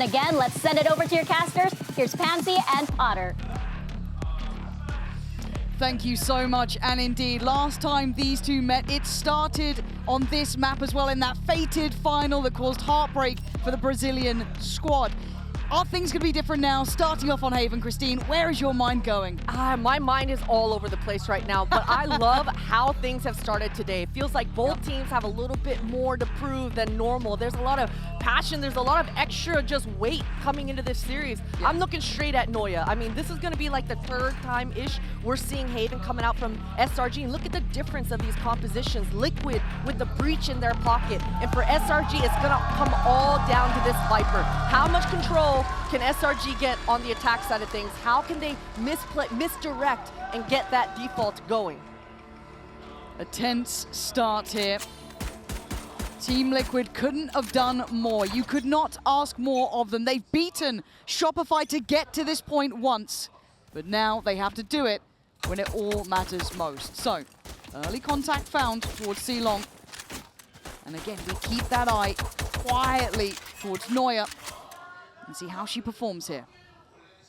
again, let's send it over to your casters. Here's Pansy and Potter. Thank you so much, and indeed, last time these two met, it started on this map as well in that fated final that caused heartbreak for the Brazilian squad. Are things going to be different now? Starting off on Haven, Christine, where is your mind going? My mind is all over the place right now, but I love how things have started today. It feels like both teams have a little bit more to prove than normal. There's a lot of passion, there's a lot of extra just weight coming into this series. Yeah. I'm looking straight at Noya. I mean, this is going to be like the third time-ish we're seeing Haven coming out from SRG, and look at the difference of these compositions. Liquid with the breach in their pocket, and for SRG, it's going to come all down to this Viper. How much control can SRG get on the attack side of things? How can they misdirect and get that default going? A tense start here. Team Liquid couldn't have done more. You could not ask more of them. They've beaten Shopify to get to this point once, but now they have to do it when it all matters most. So, early contact found towards C-Long. And again, we keep that eye quietly towards Noya and see how she performs here.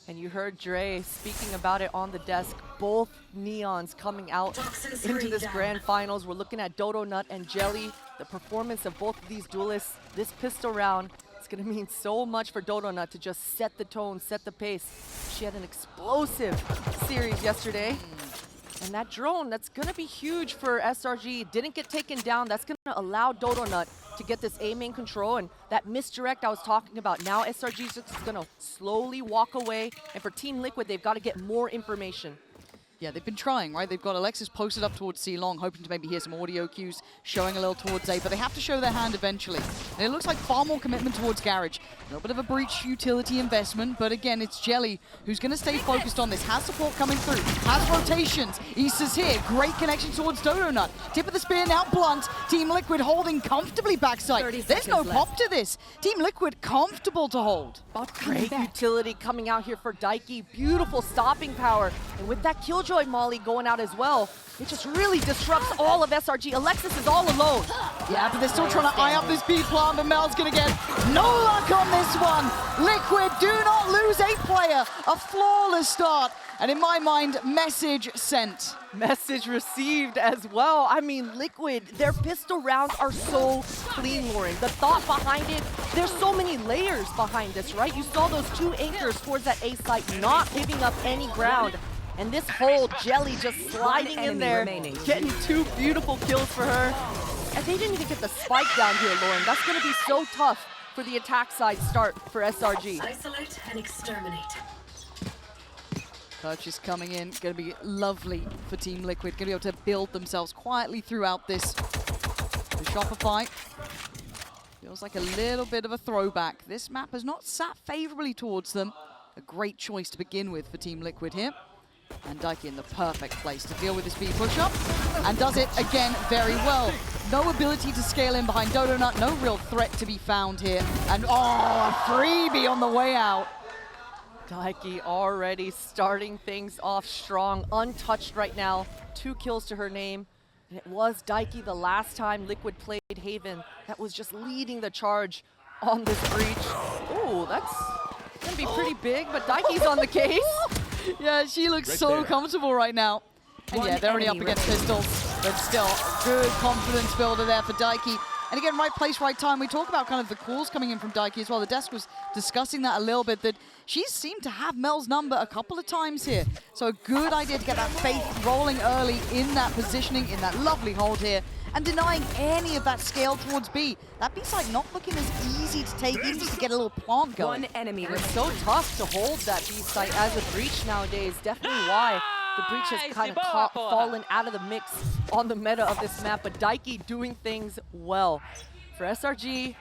And you heard Dre speaking about it on the desk. Both Neons coming out into this grand finals. We're looking at Dodo Nut and Jelly. The performance of both of these duelists, this pistol round, it's going to mean so much for Dodo Nut to just set the tone, set the pace. She had an explosive series yesterday. And that drone, that's going to be huge for SRG. Didn't get taken down. That's going to allow Dodo Nut to get this A main control, and that misdirect I was talking about. Now SRG is just going to slowly walk away, and for Team Liquid, they've got to get more information. Yeah, they've been trying, right? They've got Alexis posted up towards C-Long, hoping to maybe hear some audio cues, showing a little towards A, but they have to show their hand eventually. And it looks like far more commitment towards Garage. A little bit of a breach utility investment, but again, it's Jelly who's going to stay focused on this. Has support coming through, has rotations. Issa's here, great connection towards Dodo Nut. Tip of the spear now blunt. Team Liquid holding comfortably backside. There's no pop to this. Team Liquid comfortable to hold. Great utility coming out here for Daiki. Beautiful stopping power. And with that Killjoy Molly going out as well, it just really disrupts all of SRG. Alexis is all alone. Yeah, but they're still trying to eye up this B plant, but Mel's gonna get no luck on this one. Liquid do not lose a player. A flawless start. And in my mind, message sent. Message received as well. I mean, Liquid, their pistol rounds are so clean, Lauren. The thought behind it, there's so many layers behind this, right? You saw those two anchors towards that A site, not giving up any ground. And this whole Jelly just sliding in there, getting two beautiful kills for her. And they didn't even get the spike down here, Lauren. That's going to be so tough for the attack side start for SRG. Isolate and exterminate. Purchase coming in, going to be lovely for Team Liquid. Going to be able to build themselves quietly throughout this. The Shopify feels like a little bit of a throwback. This map has not sat favorably towards them. A great choice to begin with for Team Liquid here. And Daiki in the perfect place to deal with this B push-up. And does it again very well. No ability to scale in behind Dodo Nut. No real threat to be found here. And oh, a freebie on the way out. Daiki already starting things off strong, untouched right now. 2 kills to her name. And it was Daiki the last time Liquid played Haven that was just leading the charge on this breach. Ooh, that's gonna be pretty big, but Daiki's on the case. Yeah, she looks so comfortable right now. And yeah, they're already up against pistols, but still, good confidence builder there for Daiki. And again, right place, right time. We talk about kind of the calls coming in from Daiki as well. The desk was discussing that a little bit, that she seemed to have Mel's number a couple of times here. So a good idea to get that faith rolling early in that positioning, in that lovely hold here, and denying any of that scale towards B. That B side not looking as easy to take in, just to get a little plant going. One enemy. It's so tough to hold that B site as a breach nowadays. Definitely why the breach has kind of fallen out of the mix on the meta of this map, but Daiki doing things well. For SRG,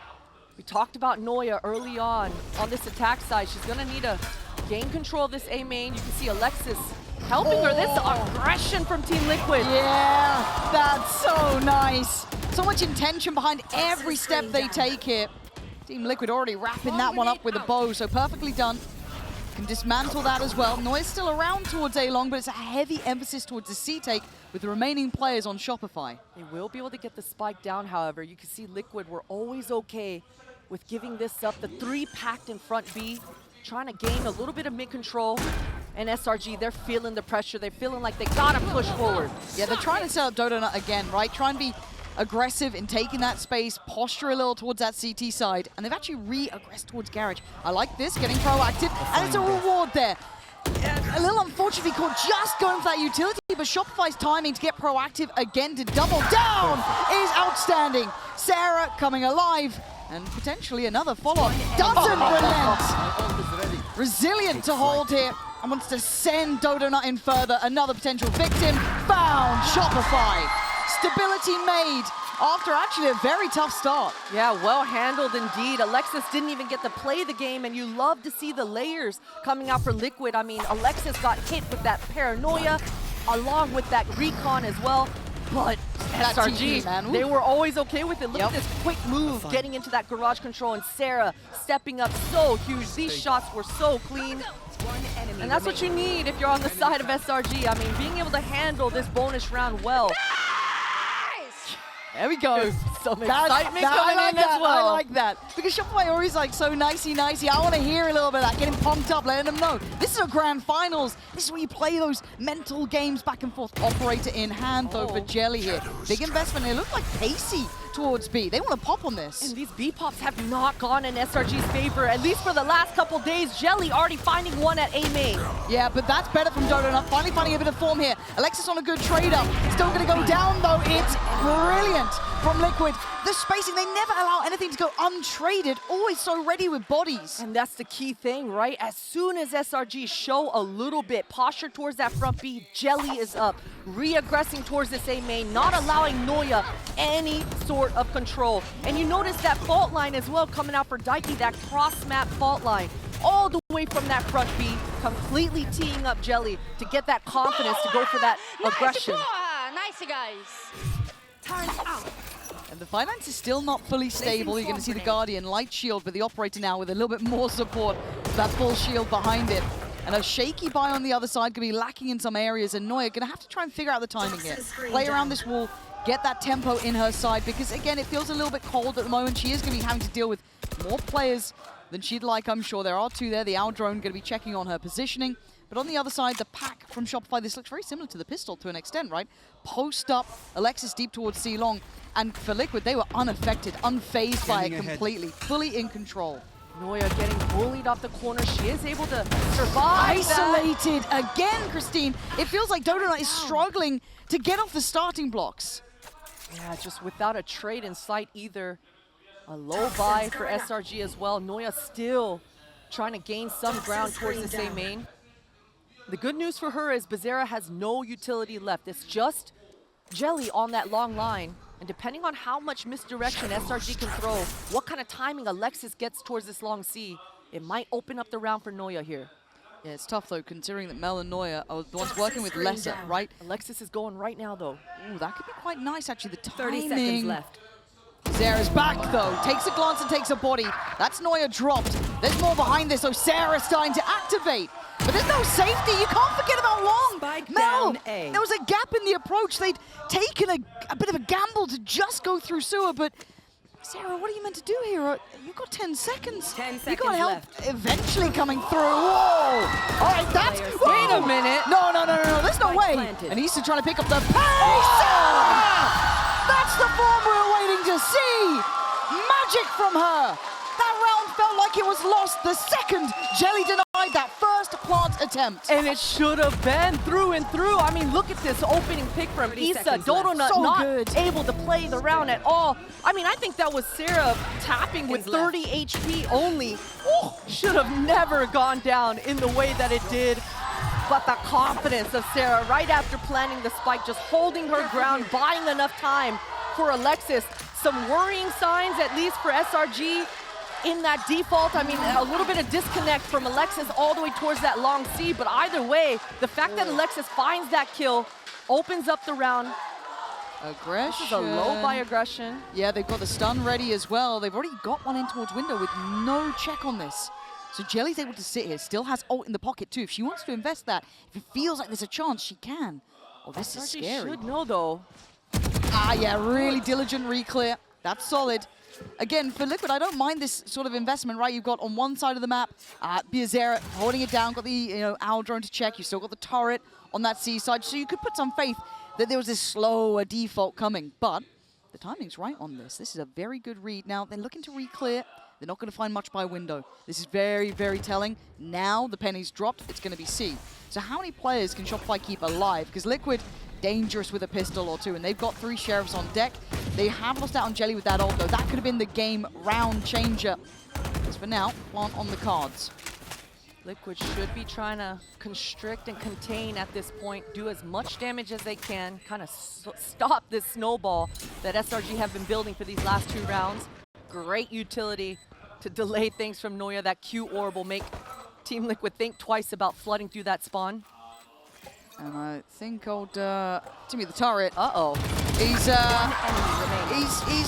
we talked about Noya early on this attack side. She's gonna need to gain control of this A main. You can see Alexis helping her. This aggression from Team Liquid. Yeah, that's so nice. So much intention behind every step they take here. Team Liquid already wrapping that one up with a bow, so perfectly done. Can dismantle that as well. Noise still around towards A-Long, but it's a heavy emphasis towards the C-take with the remaining players on Shopify. They will be able to get the spike down, however. You can see Liquid were always okay with giving this up. The 3 packed in front B, trying to gain a little bit of mid-control. And SRG, they're feeling the pressure. They're feeling like they gotta push forward. Yeah, they're trying to set up Dodonut again, right? Try and be aggressive in taking that space, posture a little towards that CT side, and they've actually re-aggressed towards Garage. I like this, getting proactive, and it's a reward there. A little unfortunately caught just going for that utility, but Shopify's timing to get proactive again to double down is outstanding. Sarah coming alive, and potentially another follow-up. Doesn't relent. Resilient to hold here, and wants to send Dodonut in further. Another potential victim found. Shopify. Stability made after actually a very tough start. Yeah, well handled indeed. Alexis didn't even get to play the game, and you love to see the layers coming out for Liquid. I mean, Alexis got hit with that paranoia, along with that recon as well. But That SRG, TP, man. they Oof. were always okay with it. Look at this quick move, getting into that garage control, and Sarah stepping up so huge. These shots were so clean. And that's what you need if you're on the side of SRG. I mean, being able to handle this bonus round well. There we go. Some excitement coming in as well. I like that. Because Shopify always like so nicey. I want to hear a little bit of that, getting pumped up, letting them know. This is a grand finals. This is where you play those mental games back and forth. Operator in hand though for Jelly here. Big investment. They look like pacey towards B. They want to pop on this. And these B-pops have not gone in SRG's favor, at least for the last couple days. Jelly already finding one at A main. Yeah, but that's better from Dodonut. Finally finding a bit of form here. Alexis on a good trade-up. Still going to go down, though. It's brilliant from Liquid. The spacing, they never allow anything to go untraded. Always so ready with bodies. And that's the key thing, right? As soon as SRG show a little bit posture towards that front B, Jelly is up, re-aggressing towards this A main, not allowing Noya any sort of control. And you notice that fault line as well coming out for Daiki, that cross-map fault line. All the way from that front B, completely teeing up Jelly to get that confidence to go for that aggression. Nice, guys. Turn out. And the finance is still not fully stable. You're going to see the Guardian light shield, but the Operator now with a little bit more support. That full shield behind it. And a shaky buy on the other side, going to be lacking in some areas. And Noya going to have to try and figure out the timing here. Play around this wall, get that tempo in her side, because again, it feels a little bit cold at the moment. She is going to be having to deal with more players than she'd like, I'm sure. There are 2 there. The Owl Drone going to be checking on her positioning. But on the other side, the pack from Shopify, this looks very similar to the pistol to an extent, right? Post up, Alexis deep towards C Long. And for Liquid, they were unaffected, unfazed by it completely, fully in control. Noya getting bullied off the corner. She is able to survive. Isolated again, Christine. It feels like Dodonut is struggling to get off the starting blocks. Yeah, just without a trade in sight either. A low buy for SRG as well. Noya still trying to gain some ground towards this A main. The good news for her is Bazera has no utility left. It's just Jelly on that long line. And depending on how much misdirection SRG can throw, what kind of timing Alexis gets towards this long C, it might open up the round for Noya here. Yeah, it's tough though, considering that Mel and Noya are the ones working with lesser, right? Alexis is going right now though. Ooh, that could be quite nice actually, the timing. 30 seconds left. Sarah's back though, takes a glance and takes a body. That's Noya dropped. There's more behind this, so Sarah's starting to activate. But there's no safety, you can't forget about Long. Spike Mel, down A. there was a gap in the approach. They'd taken a bit of a gamble to just go through sewer, but Sarah, what are you meant to do here? You've got 10 seconds. 10 You seconds got help left. eventually coming through. Whoa! All right, that's... Players, Wait a minute. No, there's no Spike way. planted. And he's still trying to pick up the pace. That's the form we were waiting to see. Magic from her. That round felt like it was lost the second Jelly denied that first plant attempt. And it should have been through and through. I mean, look at this opening pick from 30 Issa. seconds left. Dodonut So not good. able to play the round at all. I mean, I think that was Sarah tapping with 30 HP only. Ooh, should have never gone down in the way that it did. But the confidence of Sarah right after planting the spike, just holding her ground, buying enough time for Alexis. Some worrying signs, at least for SRG. In that default, I mean, a little bit of disconnect from Alexis all the way towards that long C, but either way, the fact that Alexis finds that kill opens up the round. Aggression. This is a low by aggression. Yeah, they've got the stun ready as well. They've already got one in towards window with no check on this. So Jelly's able to sit here, still has ult in the pocket too. If she wants to invest that, if it feels like there's a chance, she can. Oh, this is She scary. should know though. Ah, yeah, really diligent re-clear. That's solid. again, for Liquid, I don't mind this sort of investment, right? You've got on one side of the map, Biazera holding it down, got the owl drone to check. You still got the turret on that C side, so you could put some faith that there was this slower default coming. But the timing's right on this. This is a very good read. Now, they're looking to re-clear. They're not going to find much by window. This is very, very telling. Now the penny's dropped. It's going to be C. So how many players can Shopify keep alive? Because Liquid, dangerous with a pistol or two, and they've got 3 sheriffs on deck. They have lost out on Jelly with that ult, though. That could have been the game round changer. As for now, Plant on the cards. Liquid should be trying to constrict and contain at this point, do as much damage as they can, kind of stop this snowball that SRG have been building for these last 2 rounds. Great utility to delay things from Noya. That Q orb will make Team Liquid think twice about flooding through that spawn. And I think old Timmy the turret, he's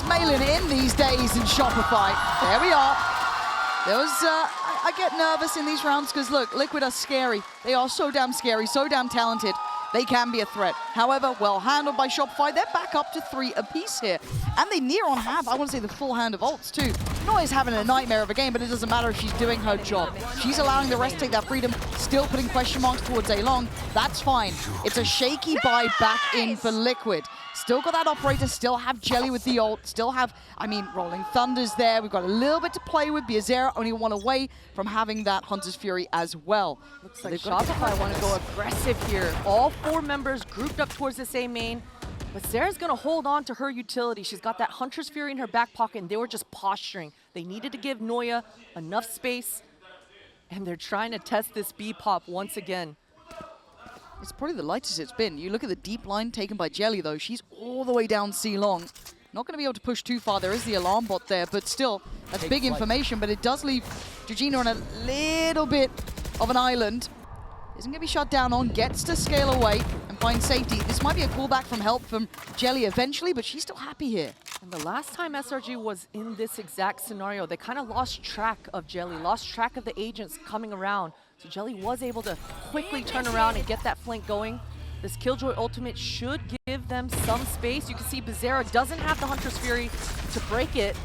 mailing it in these days in Shopify. There we are. There was, I get nervous in these rounds because look, Liquid are scary. They are so damn scary, so damn talented. They can be a threat. However, well handled by Shopify. They're back up to 3 apiece here. And they near on have, I want to say, the full hand of ults too. Noya's having a nightmare of a game, but it doesn't matter if she's doing her job. She's allowing the rest to take that freedom, still putting question marks towards A Long. That's fine. It's a shaky buy back in for Liquid. Still got that operator, still have Jelly with the ult, still have, Rolling Thunder's there. We've got a little bit to play with. Biazera only 1 away from having that Hunter's Fury as well. Looks like Shopify want to go aggressive here. All 4 members grouped up towards this A main. But Sarah's going to hold on to her utility. She's got that Hunter's Fury in her back pocket, and they were just posturing. They needed to give Noya enough space, and they're trying to test this B-pop once again. It's probably the lightest it's been. You look at the deep line taken by Jelly, though. She's all the way down C long. Not going to be able to push too far. There is the alarm bot there, but still, that's big information. But it does leave Georgina on a little bit of an island. Isn't going to be shut down on, gets to scale away and find safety. This might be a callback from help from Jelly eventually, but she's still happy here. And the last time SRG was in this exact scenario, they kind of lost track of Jelly, lost track of the agents coming around. So Jelly was able to quickly turn around and get that flank going. This Killjoy ultimate should give them some space. You can see Biazera doesn't have the Hunter's Fury to break it.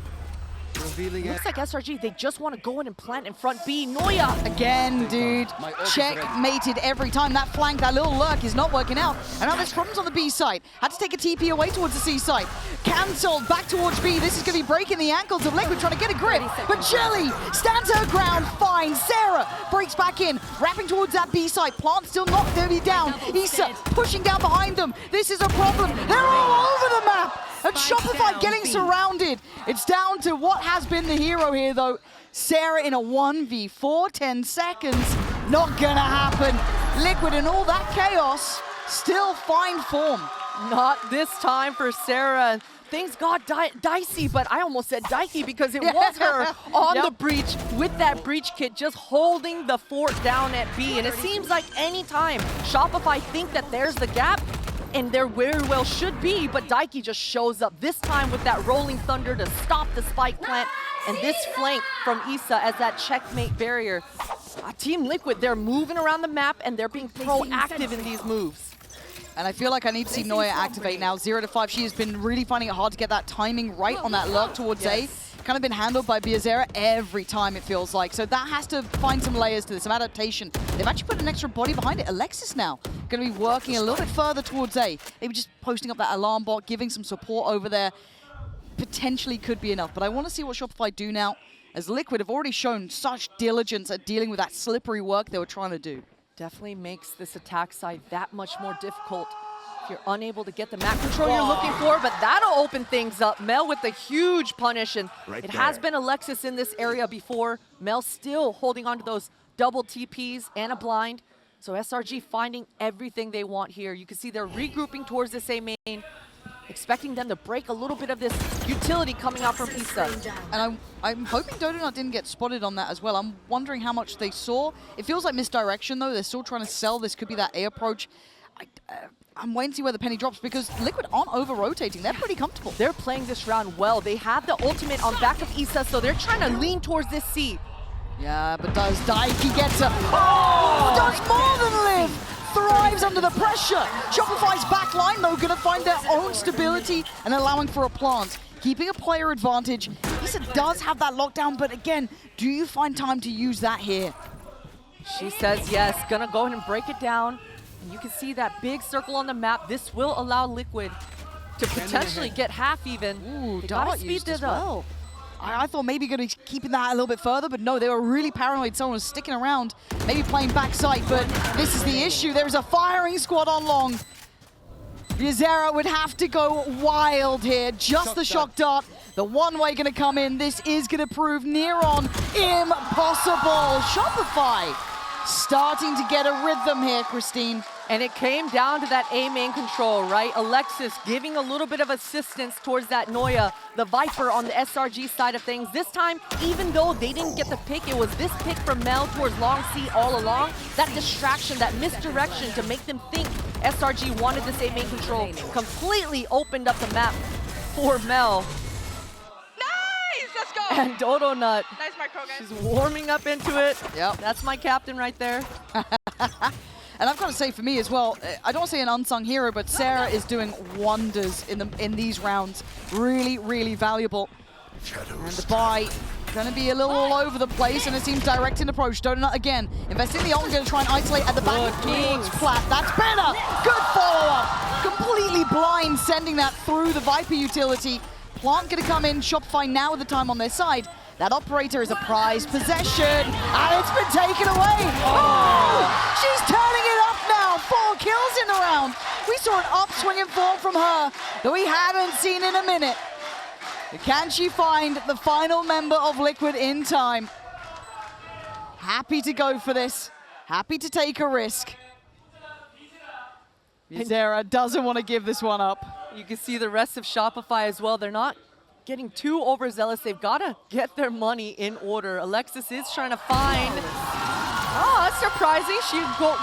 Looks like SRG, they just want to go in and plant in front B. Noya! Again, dude. Checkmated every time. That flank, that little lurk is not working out. And now there's problems on the B side. Had to take a TP away towards the C side. Cancelled back towards B. This is going to be breaking the ankles of Liquid trying to get a grip. But Jelly stands her ground fine. Sarah breaks back in, wrapping towards that B side. Plant still not going to be down. Issa pushing down behind them. This is a problem. They're all over the map. And Shopify getting surrounded. It's down to what has been the hero here, though. Sarah in a 1v4, 10 seconds. Not gonna happen. Liquid in all that chaos, still find form. Not this time for Sarah. Things got dicey, but I almost said dicey because it was her on the breach with that breach kit, just holding the fort down at B. And it seems like any time Shopify think that there's the gap, and there very well should be, but Daiki just shows up, this time with that Rolling Thunder to stop the spike plant, and this flank from Issa as that checkmate barrier. Team Liquid, they're moving around the map, and they're being proactive in these moves. And I feel like I need to see Noya activate now. 0 to 5, she has been really finding it hard to get that timing right on that lurk towards A. Kind of been handled by Biazera every time, it feels like. So that has to find some layers to this, some adaptation. They've actually put an extra body behind it. Alexis now going to be working a little bit further towards A. Maybe just posting up that alarm bot, giving some support over there. Potentially could be enough. But I want to see what Shopify do now, as Liquid have already shown such diligence at dealing with that slippery work they were trying to do. Definitely makes this attack side that much more difficult. If you're unable to get the map control you're looking for, but that'll open things up. Mel with the huge punish, and it has been Alexis in this area before. Mel still holding on to those double TPs and a blind. So SRG finding everything they want here. You can see they're regrouping towards this A main, expecting them to break a little bit of this utility coming out from Issa. And I'm hoping Dodonut didn't get spotted on that as well. I'm wondering how much they saw. It feels like misdirection, though. They're still trying to sell. This could be that A approach. I'm waiting to see where the penny drops because Liquid aren't over-rotating. They're pretty comfortable. They're playing this round well. They have the ultimate on back of Issa, so they're trying to lean towards this C. Yeah, but does Daiki get to... Oh! Does more than live! Thrives under the pressure. Shopify's back line, though, going to find their own stability and allowing for a plant. Keeping a player advantage, Issa does have that lockdown, but again, do you find time to use that here? She says yes, gonna go ahead and break it down. And you can see that big circle on the map. This will allow Liquid to potentially get half even. Ooh, They dart gotta speed used as it up. well. I thought maybe going to keeping that a little bit further, but no, they were really paranoid. Someone was sticking around, maybe playing backside, but this is the issue. There is a firing squad on long. Yuzera would have to go wild here. Just the shock dart. The one way going to come in. This is going to prove near on impossible. Shopify starting to get a rhythm here, Christine. And it came down to that A main control, right? Alexis giving a little bit of assistance towards that Noya, the Viper on the SRG side of things. This time, even though they didn't get the pick, it was this pick from Mel towards Long C all along. That distraction, that misdirection to make them think SRG wanted this A main control completely opened up the map for Mel. Nice! Let's go! And Dodo Nut, Nice micro, guys. she's warming up into it. Yep. That's my captain right there. And I've got to say, for me as well, I don't want to say an unsung hero, but Sarah is doing wonders in these rounds. Really, really valuable. And the buy going to be a little all over the place, and it seems direct in approach. Donut again, investing the ult, going to try and isolate at the back towards Plat. That's better. Good follow-up. Completely blind, sending that through the Viper utility. Plant going to come in. Shopify now with the time on their side. That operator is a prized possession, and it's been taken away. Oh! She's turning it up now. 4 kills in the round. We saw an upswing in form from her that we haven't seen in a minute. Can she find the final member of Liquid in time? Happy to go for this. Happy to take a risk. Zara doesn't want to give this one up. You can see the rest of Shopify as well. They're not getting too overzealous. They've got to get their money in order. Alexis is trying to find... Oh, that's surprising. She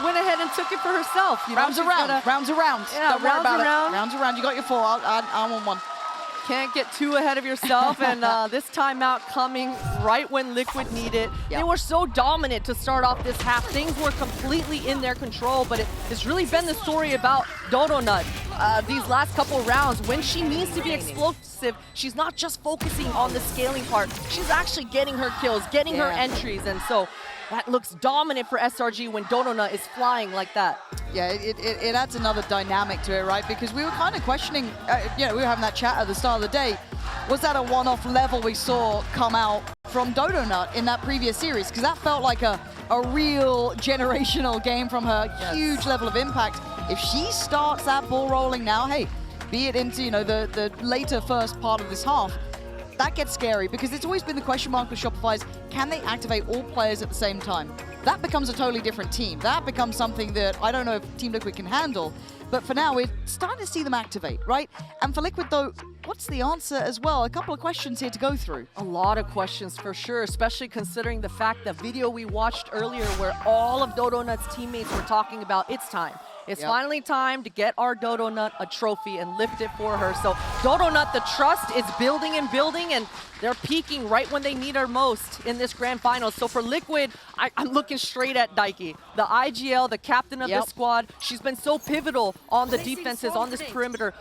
went ahead and took it for herself. You know, Rounds around, rounds around. Yeah, Don't worry rounds about around. it. Rounds around. You got your 4. I want 1. Can't get too ahead of yourself, and this timeout coming right when Liquid need it. Yep. They were so dominant to start off this half. Things were completely in their control, but it's really been the story about Dodo Nut these last couple rounds. When she needs to be explosive, she's not just focusing on the scaling part. She's actually getting her kills, getting her entries, and so that looks dominant for SRG when Dodo Nut is flying like that. Yeah, it adds another dynamic to it, right? Because we were kind of questioning, we were having that chat at the start of the day. Was that a one-off level we saw come out from Dodo Nut in that previous series? Because that felt like a real generational game from her. Yes. Huge level of impact. If she starts that ball rolling now, hey, be it into the later first part of this half, that gets scary because it's always been the question mark with Shopify's, can they activate all players at the same time? That becomes a totally different team. That becomes something that I don't know if Team Liquid can handle. But for now, we're starting to see them activate, right? And for Liquid, though, what's the answer as well? A couple of questions here to go through. A lot of questions for sure, especially considering the fact that video we watched earlier where all of Dodo Nut's teammates were talking about it's time. It's finally time to get our Dodo Nut a trophy and lift it for her. So Dodo Nut, the trust is building and building, and they're peaking right when they need her most in this grand final. So for Liquid, I'm looking straight at Daiki, the IGL, the captain of this squad. She's been so pivotal on the defenses, on this perimeter,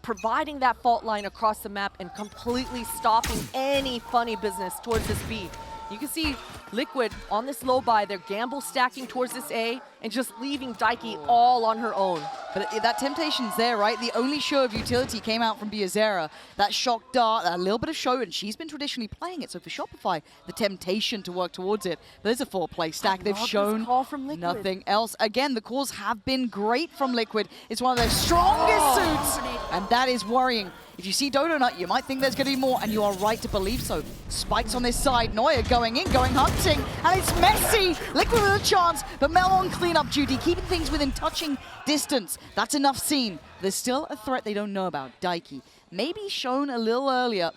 providing that fault line across the map and completely stopping any funny business towards this B. You can see Liquid on this low buy, they're gamble stacking towards this A and just leaving Daiki all on her own. But that temptation's there, right? The only show of utility came out from Biazera. That shock dart, a little bit of show, and she's been traditionally playing it. So for Shopify, the temptation to work towards it. But there's a 4-play stack. They've shown call from Liquid. nothing else. Again, the calls have been great from Liquid. It's one of their strongest suits, and that is worrying. If you see Dodo Nut, you might think there's going to be more, and you are right to believe so. Spikes on this side, Noya going in, going hunting, and it's messy. Liquid with a chance, but Mel on cleanup duty, keeping things within touching distance. That's enough seen. There's still a threat they don't know about, Daiki. Maybe shown a little earlier.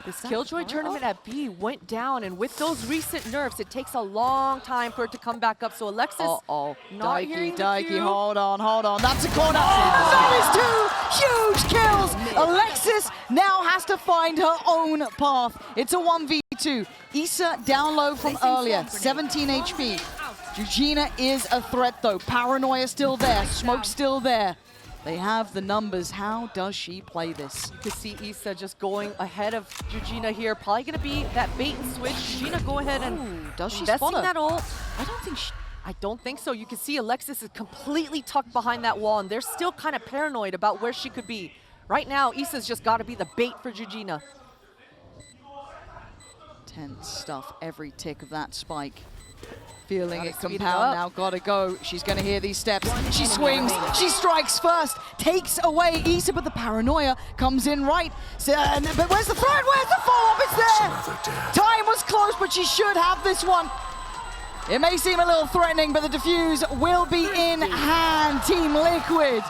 This Killjoy tournament at B went down, and with those recent nerfs, it takes a long time for it to come back up. So Alexis, not hearing the Daiki, cue. hold on. That's a corner. That is 2 huge kills. Alexis now has to find her own path. It's a 1v2. Issa down low from earlier, 17 HP. Georgina is a threat though. Paranoia still there, smoke still there. They have the numbers. How does she play this? You can see Issa just going ahead of Georgina here. Probably going to be that bait and switch. Georgina, go ahead and Does she investing spot her? that ult. I don't think so. You can see Alexis is completely tucked behind that wall, and they're still kind of paranoid about where she could be. Right now, Issa's just got to be the bait for Georgina. Tense stuff, every tick of that spike. Feeling Gotta it speed it compound up. now, gotta go. She's gonna hear these steps. She swings, she strikes first, takes away Issa, but the paranoia comes in right. So, but where's the threat? Where's the follow-up? It's there! Time was close, but she should have this one. It may seem a little threatening, but the defuse will be in hand. Team Liquid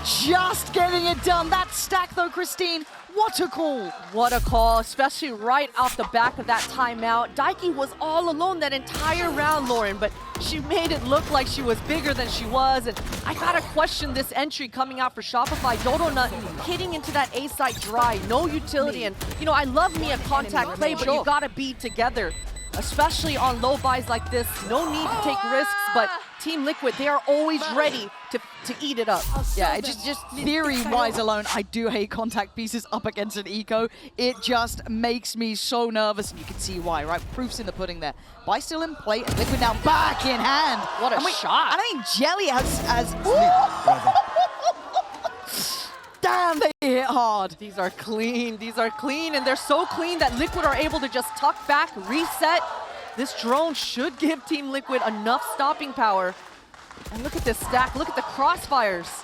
just getting it done. That stack though, Christine, what a call. What a call, especially right off the back of that timeout. Daiki was all alone that entire round, Lauren, but she made it look like she was bigger than she was. And I gotta question this entry coming out for Shopify. Dodonut hitting into that A site dry, no utility. And you know, I love me a contact play, but you gotta be together. Especially on low buys like this, no need to take risks, but Team Liquid, they are always ready to eat it up. Yeah, it just theory-wise alone, I do hate contact pieces up against an eco. It just makes me so nervous, and you can see why, right? Proof's in the pudding there. Buy still in play, and Liquid now back in hand. What a shot. I mean, Jelly has damn, they hit hard. These are clean, and they're so clean that Liquid are able to just tuck back, reset. This drone should give Team Liquid enough stopping power. And look at this stack, look at the crossfires.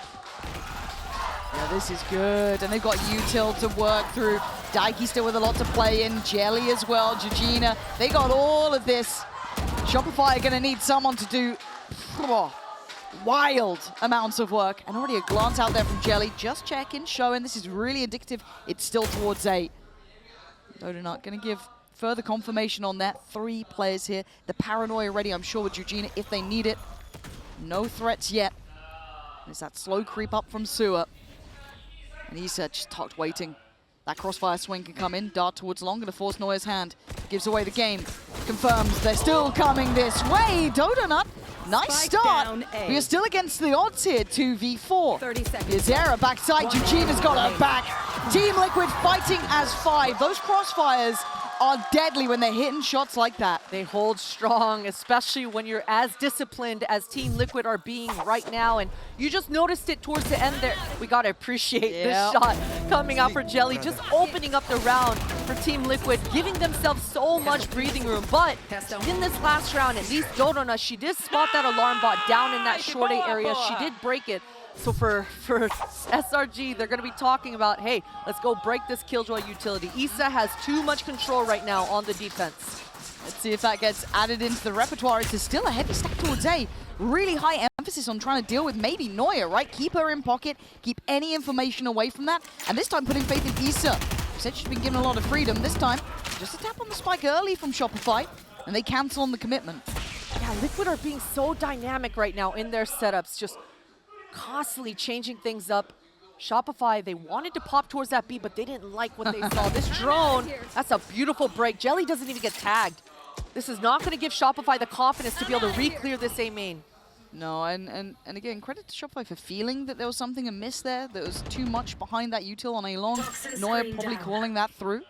Yeah, this is good, and they've got util to work through. Daiki still with a lot to play in, Jelly as well, Georgina. They got all of this. Shopify are gonna need someone to do wild amounts of work. And already a glance out there from Jelly, just checking, showing this is really indicative. It's still towards 8. Dodonut gonna give further confirmation on that. 3 players here. The paranoia ready, I'm sure, with Georgina if they need it. No threats yet. There's that slow creep up from Sewer. And Issa just tucked waiting. That crossfire swing can come in. Dart towards long, gonna force Neuer's hand. Gives away the game. Confirms they're still coming this way. Dodonut, nice start. We are still against the odds here, 2v4. 30 seconds. Yazera backside, Georgina's got her back. Team Liquid fighting as 5. Those crossfires are deadly when they're hitting shots like that. They hold strong, especially when you're as disciplined as Team Liquid are being right now. And you just noticed it towards the end there. We gotta appreciate this shot coming out for Jelly, just opening up the round for Team Liquid, giving themselves so much breathing room. But in this last round, at least Dodonut, she did spot that alarm bot down in that short A area. She did break it. So for SRG, they're going to be talking about, hey, let's go break this Killjoy utility. Issa has too much control right now on the defense. Let's see if that gets added into the repertoire. It's still a heavy stack towards A. Really high emphasis on trying to deal with maybe Neuer, right? Keep her in pocket, keep any information away from that. And this time putting faith in Issa. She said she's been given a lot of freedom. This time, just a tap on the spike early from Shopify, and they cancel on the commitment. Yeah, Liquid are being so dynamic right now in their setups, just constantly changing things up. Shopify, they wanted to pop towards that B, but they didn't like what they saw. This drone, that's a beautiful break. Jelly doesn't even get tagged. This is not going to give Shopify the confidence to be able to re-clear this A main. No, and again, credit to Shopify for feeling that there was something amiss there. There was too much behind that util on A long. Neuer probably calling that through.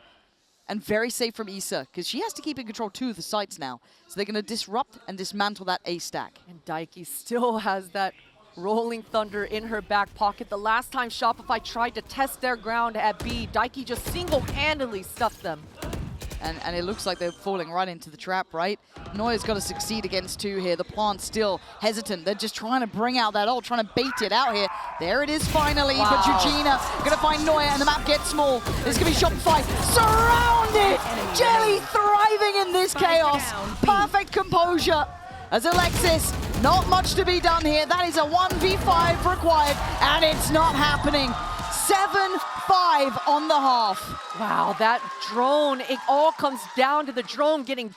And very safe from Issa, because she has to keep in control 2 of the sites now. So they're going to disrupt and dismantle that A stack. And Daiki still has that Rolling Thunder in her back pocket. The last time Shopify tried to test their ground at B, Daiki just single-handedly stuffed them. And it looks like they're falling right into the trap, right? Neuer's got to succeed against 2 here. The plant's still hesitant. They're just trying to bring out that ult, trying to bait it out here. There it is finally, but Georgina going to find Neuer, and the map gets small. This going to be Shopify surrounded! Jelly thriving in this chaos. Perfect composure. As Alexis, not much to be done here. That is a 1v5 required, and it's not happening. 7-5 on the half. Wow, that drone, it all comes down to the drone getting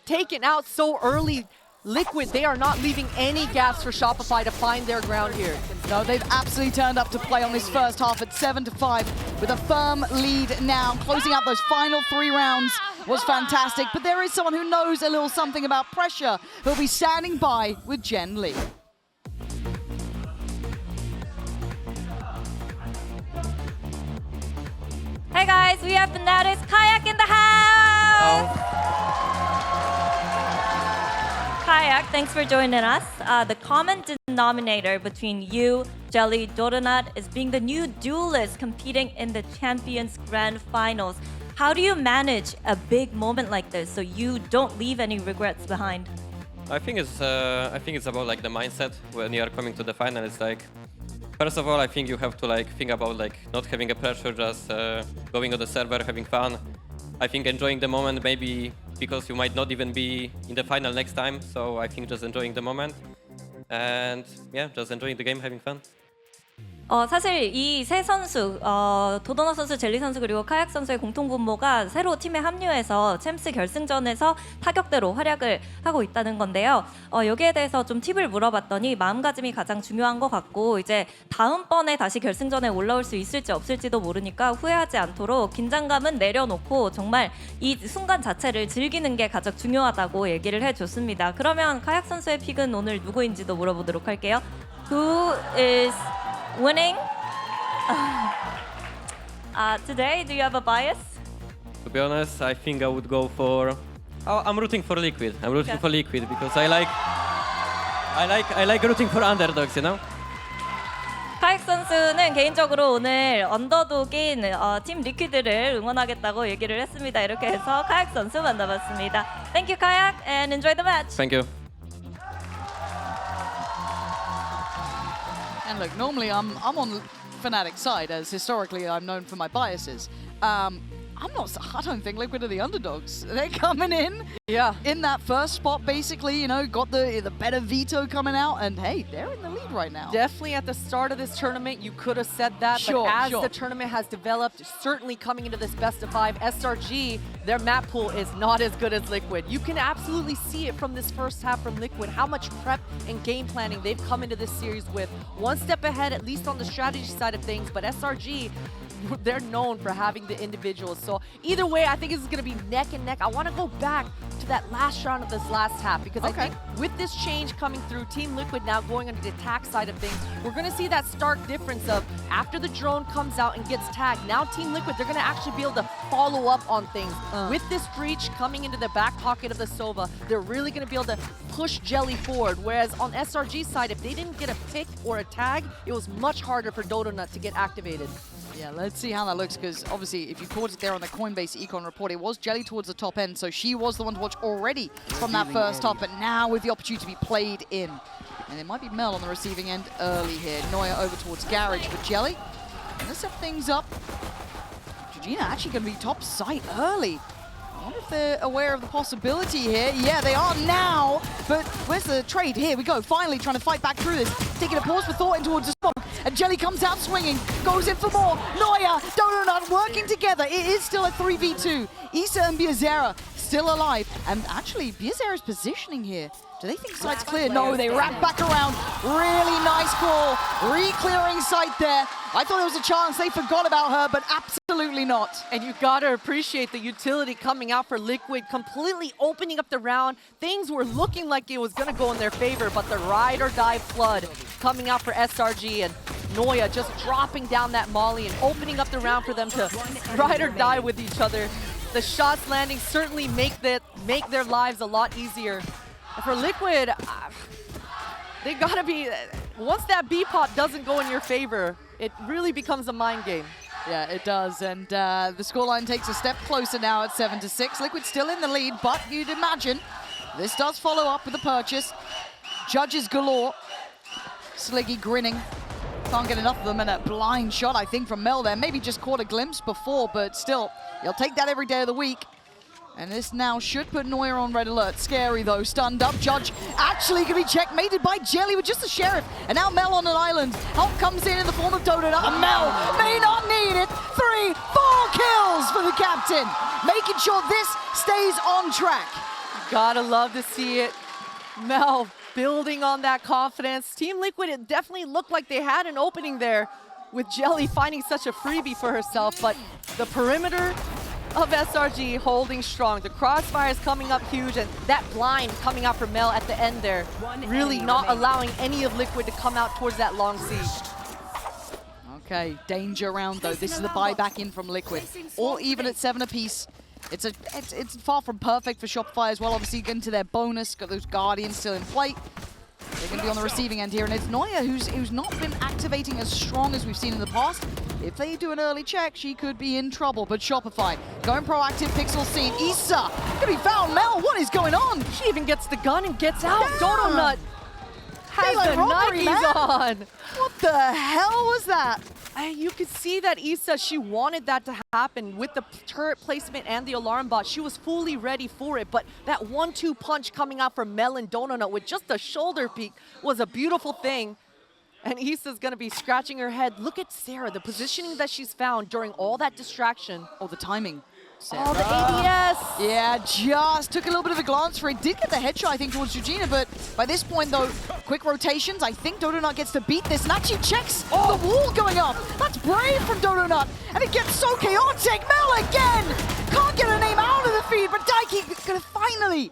taken out so early. Liquid, they are not leaving any gaps for Shopify to find their ground here. No, they've absolutely turned up to play on this first half at 7-5 with a firm lead now. Closing out those final 3 rounds was fantastic, but there is someone who knows a little something about pressure who'll be standing by with Jen Lee. Hi guys, we have Fanatics Kayak in the house! Kayak, thanks for joining us. The common denominator between you, Jelly, Donut is being the new duelist competing in the Champions Grand Finals. How do you manage a big moment like this so you don't leave any regrets behind? I think it's about like the mindset when you are coming to the final. It's like, first of all, I think you have to like think about like not having a pressure, just going on the server, having fun. I think enjoying the moment, maybe because you might not even be in the final next time. So I think just enjoying the moment and yeah, just enjoying the game, having fun. 사실 이 세 선수, 도도너 선수, 젤리 선수 그리고 카약 선수의 공통 분모가 새로 팀에 합류해서 챔스 결승전에서 타격대로 활약을 하고 있다는 건데요. 여기에 대해서 좀 팁을 물어봤더니 마음가짐이 가장 중요한 것 같고 이제 다음번에 다시 결승전에 올라올 수 있을지 없을지도 모르니까 후회하지 않도록 긴장감은 내려놓고 정말 이 순간 자체를 즐기는 게 가장 중요하다고 얘기를 해줬습니다. 그러면 카약 선수의 픽은 오늘 누구인지도 물어보도록 할게요. Who is winning today? Do you have a bias? To be honest, I think I would go for. Oh, I'm rooting for Liquid. I'm rooting Okay. for Liquid because I like rooting for underdogs, you know. 카익 선수는 개인적으로 오늘 언더독인 팀 리퀴드를 응원하겠다고 얘기를 했습니다. 이렇게 해서 카익 선수 만나봤습니다. Thank you, 카약, and enjoy the match. Thank you. And look, normally I'm on Fnatic's side, as historically I'm known for my biases. I don't think Liquid are the underdogs. They're coming in that first spot, basically, you know, got the better veto coming out, and hey, they're in the lead right now. Definitely at the start of this tournament, you could have said that, Sure, but as sure. the tournament has developed, certainly coming into this best of 5, SRG, their map pool is not as good as Liquid. You can absolutely see it from this first half from Liquid, how much prep and game planning they've come into this series with. One step ahead, at least on the strategy side of things, but SRG, they're known for having the individuals. So either way, I think this is going to be neck and neck. I want to go back to that last round of this last half because I think with this change coming through, Team Liquid now going on the attack side of things, we're going to see that stark difference of after the drone comes out and gets tagged, now Team Liquid, they're going to actually be able to follow up on things. With this breach coming into the back pocket of the Sova, they're really going to be able to push Jelly forward, whereas on SRG's side, if they didn't get a pick or a tag, it was much harder for Donut to get activated. Yeah, let's see how that looks, because obviously if you caught it there on the Coinbase Econ report, it was Jelly towards the top end, so she was the one to watch already from that first half, but now with the opportunity to be played in. And it might be Mel on the receiving end early here. Noya over towards Garage for Jelly. And let's set things up. Georgina actually going to be top site early. I wonder if they're aware of the possibility here. Yeah, they are now. But where's the trade? Here we go. Finally trying to fight back through this. Taking a pause for thought in towards the spot. And Jelly comes out swinging. Goes in for more. Noya, Donut working together. It is still a 3v2. Issa and Biazera still alive. And actually, Biazera's positioning here. Do they think site's clear? No, they wrap back around. Really nice call. Re-clearing site there. I thought there was a chance they forgot about her, but absolutely not. And you gotta appreciate the utility coming out for Liquid, completely opening up the round. Things were looking like it was gonna go in their favor, but the ride or die flood coming out for SRG and Noya just dropping down that molly and opening up the round for them to ride or die with each other. The shots landing certainly make their lives a lot easier. For Liquid, they gotta be, once that B-pop doesn't go in your favor, it really becomes a mind game. Yeah, it does, and the scoreline takes a step closer now at 7-6. Liquid still in the lead, but you'd imagine this does follow up with a purchase. Judges galore. Sliggy grinning. Can't get enough of them, and a blind shot, I think, from Mel there. Maybe just caught a glimpse before, but still, you'll take that every day of the week. And this now should put Noya on red alert. Scary though, stunned up. Judge actually can be checkmated by Jelly with just the Sheriff. And now Mel on an island. Help comes in the form of Donut. And Mel may not need it. 3, 4 kills for the captain. Making sure this stays on track. Gotta love to see it. Mel building on that confidence. Team Liquid, it definitely looked like they had an opening there with Jelly finding such a freebie for herself. But the perimeter of SRG holding strong. The crossfire is coming up huge, and that blind coming out from Mel at the end there, really not allowing any of Liquid to come out towards that long siege. Okay, danger round though. This is the buyback in from Liquid. All even at 7 apiece. It's far from perfect for Shopify as well. Obviously, getting to their bonus, got those Guardians still in play. They're going to be on the receiving end here, and it's Noya who's not been activating as strong as we've seen in the past. If they do an early check, she could be in trouble. But Shopify going proactive, Pixel scene. Issa could be found. Mel, what is going on? She even gets the gun and gets out. Yeah. Dodo Nut has Daylight the robbery, Nikes man. on. What the hell was that? You could see that Issa, she wanted that to happen with the turret placement and the alarm bot. She was fully ready for it, but that 1-2 punch coming out from Mel and Donut with just a shoulder peek was a beautiful thing. And Issa's gonna be scratching her head. Look at Sarah, the positioning that she's found during all that distraction. Oh, the timing. Oh, the ADS! Yeah, just took a little bit of a glance for it. Did get the headshot, I think, towards Georgina, but by this point, though, quick rotations. I think Dodonut gets to beat this. And actually checks the wall going up. That's brave from Dodonut. And it gets so chaotic. Mel again! Can't get her name out of the feed, but Daiki gonna finally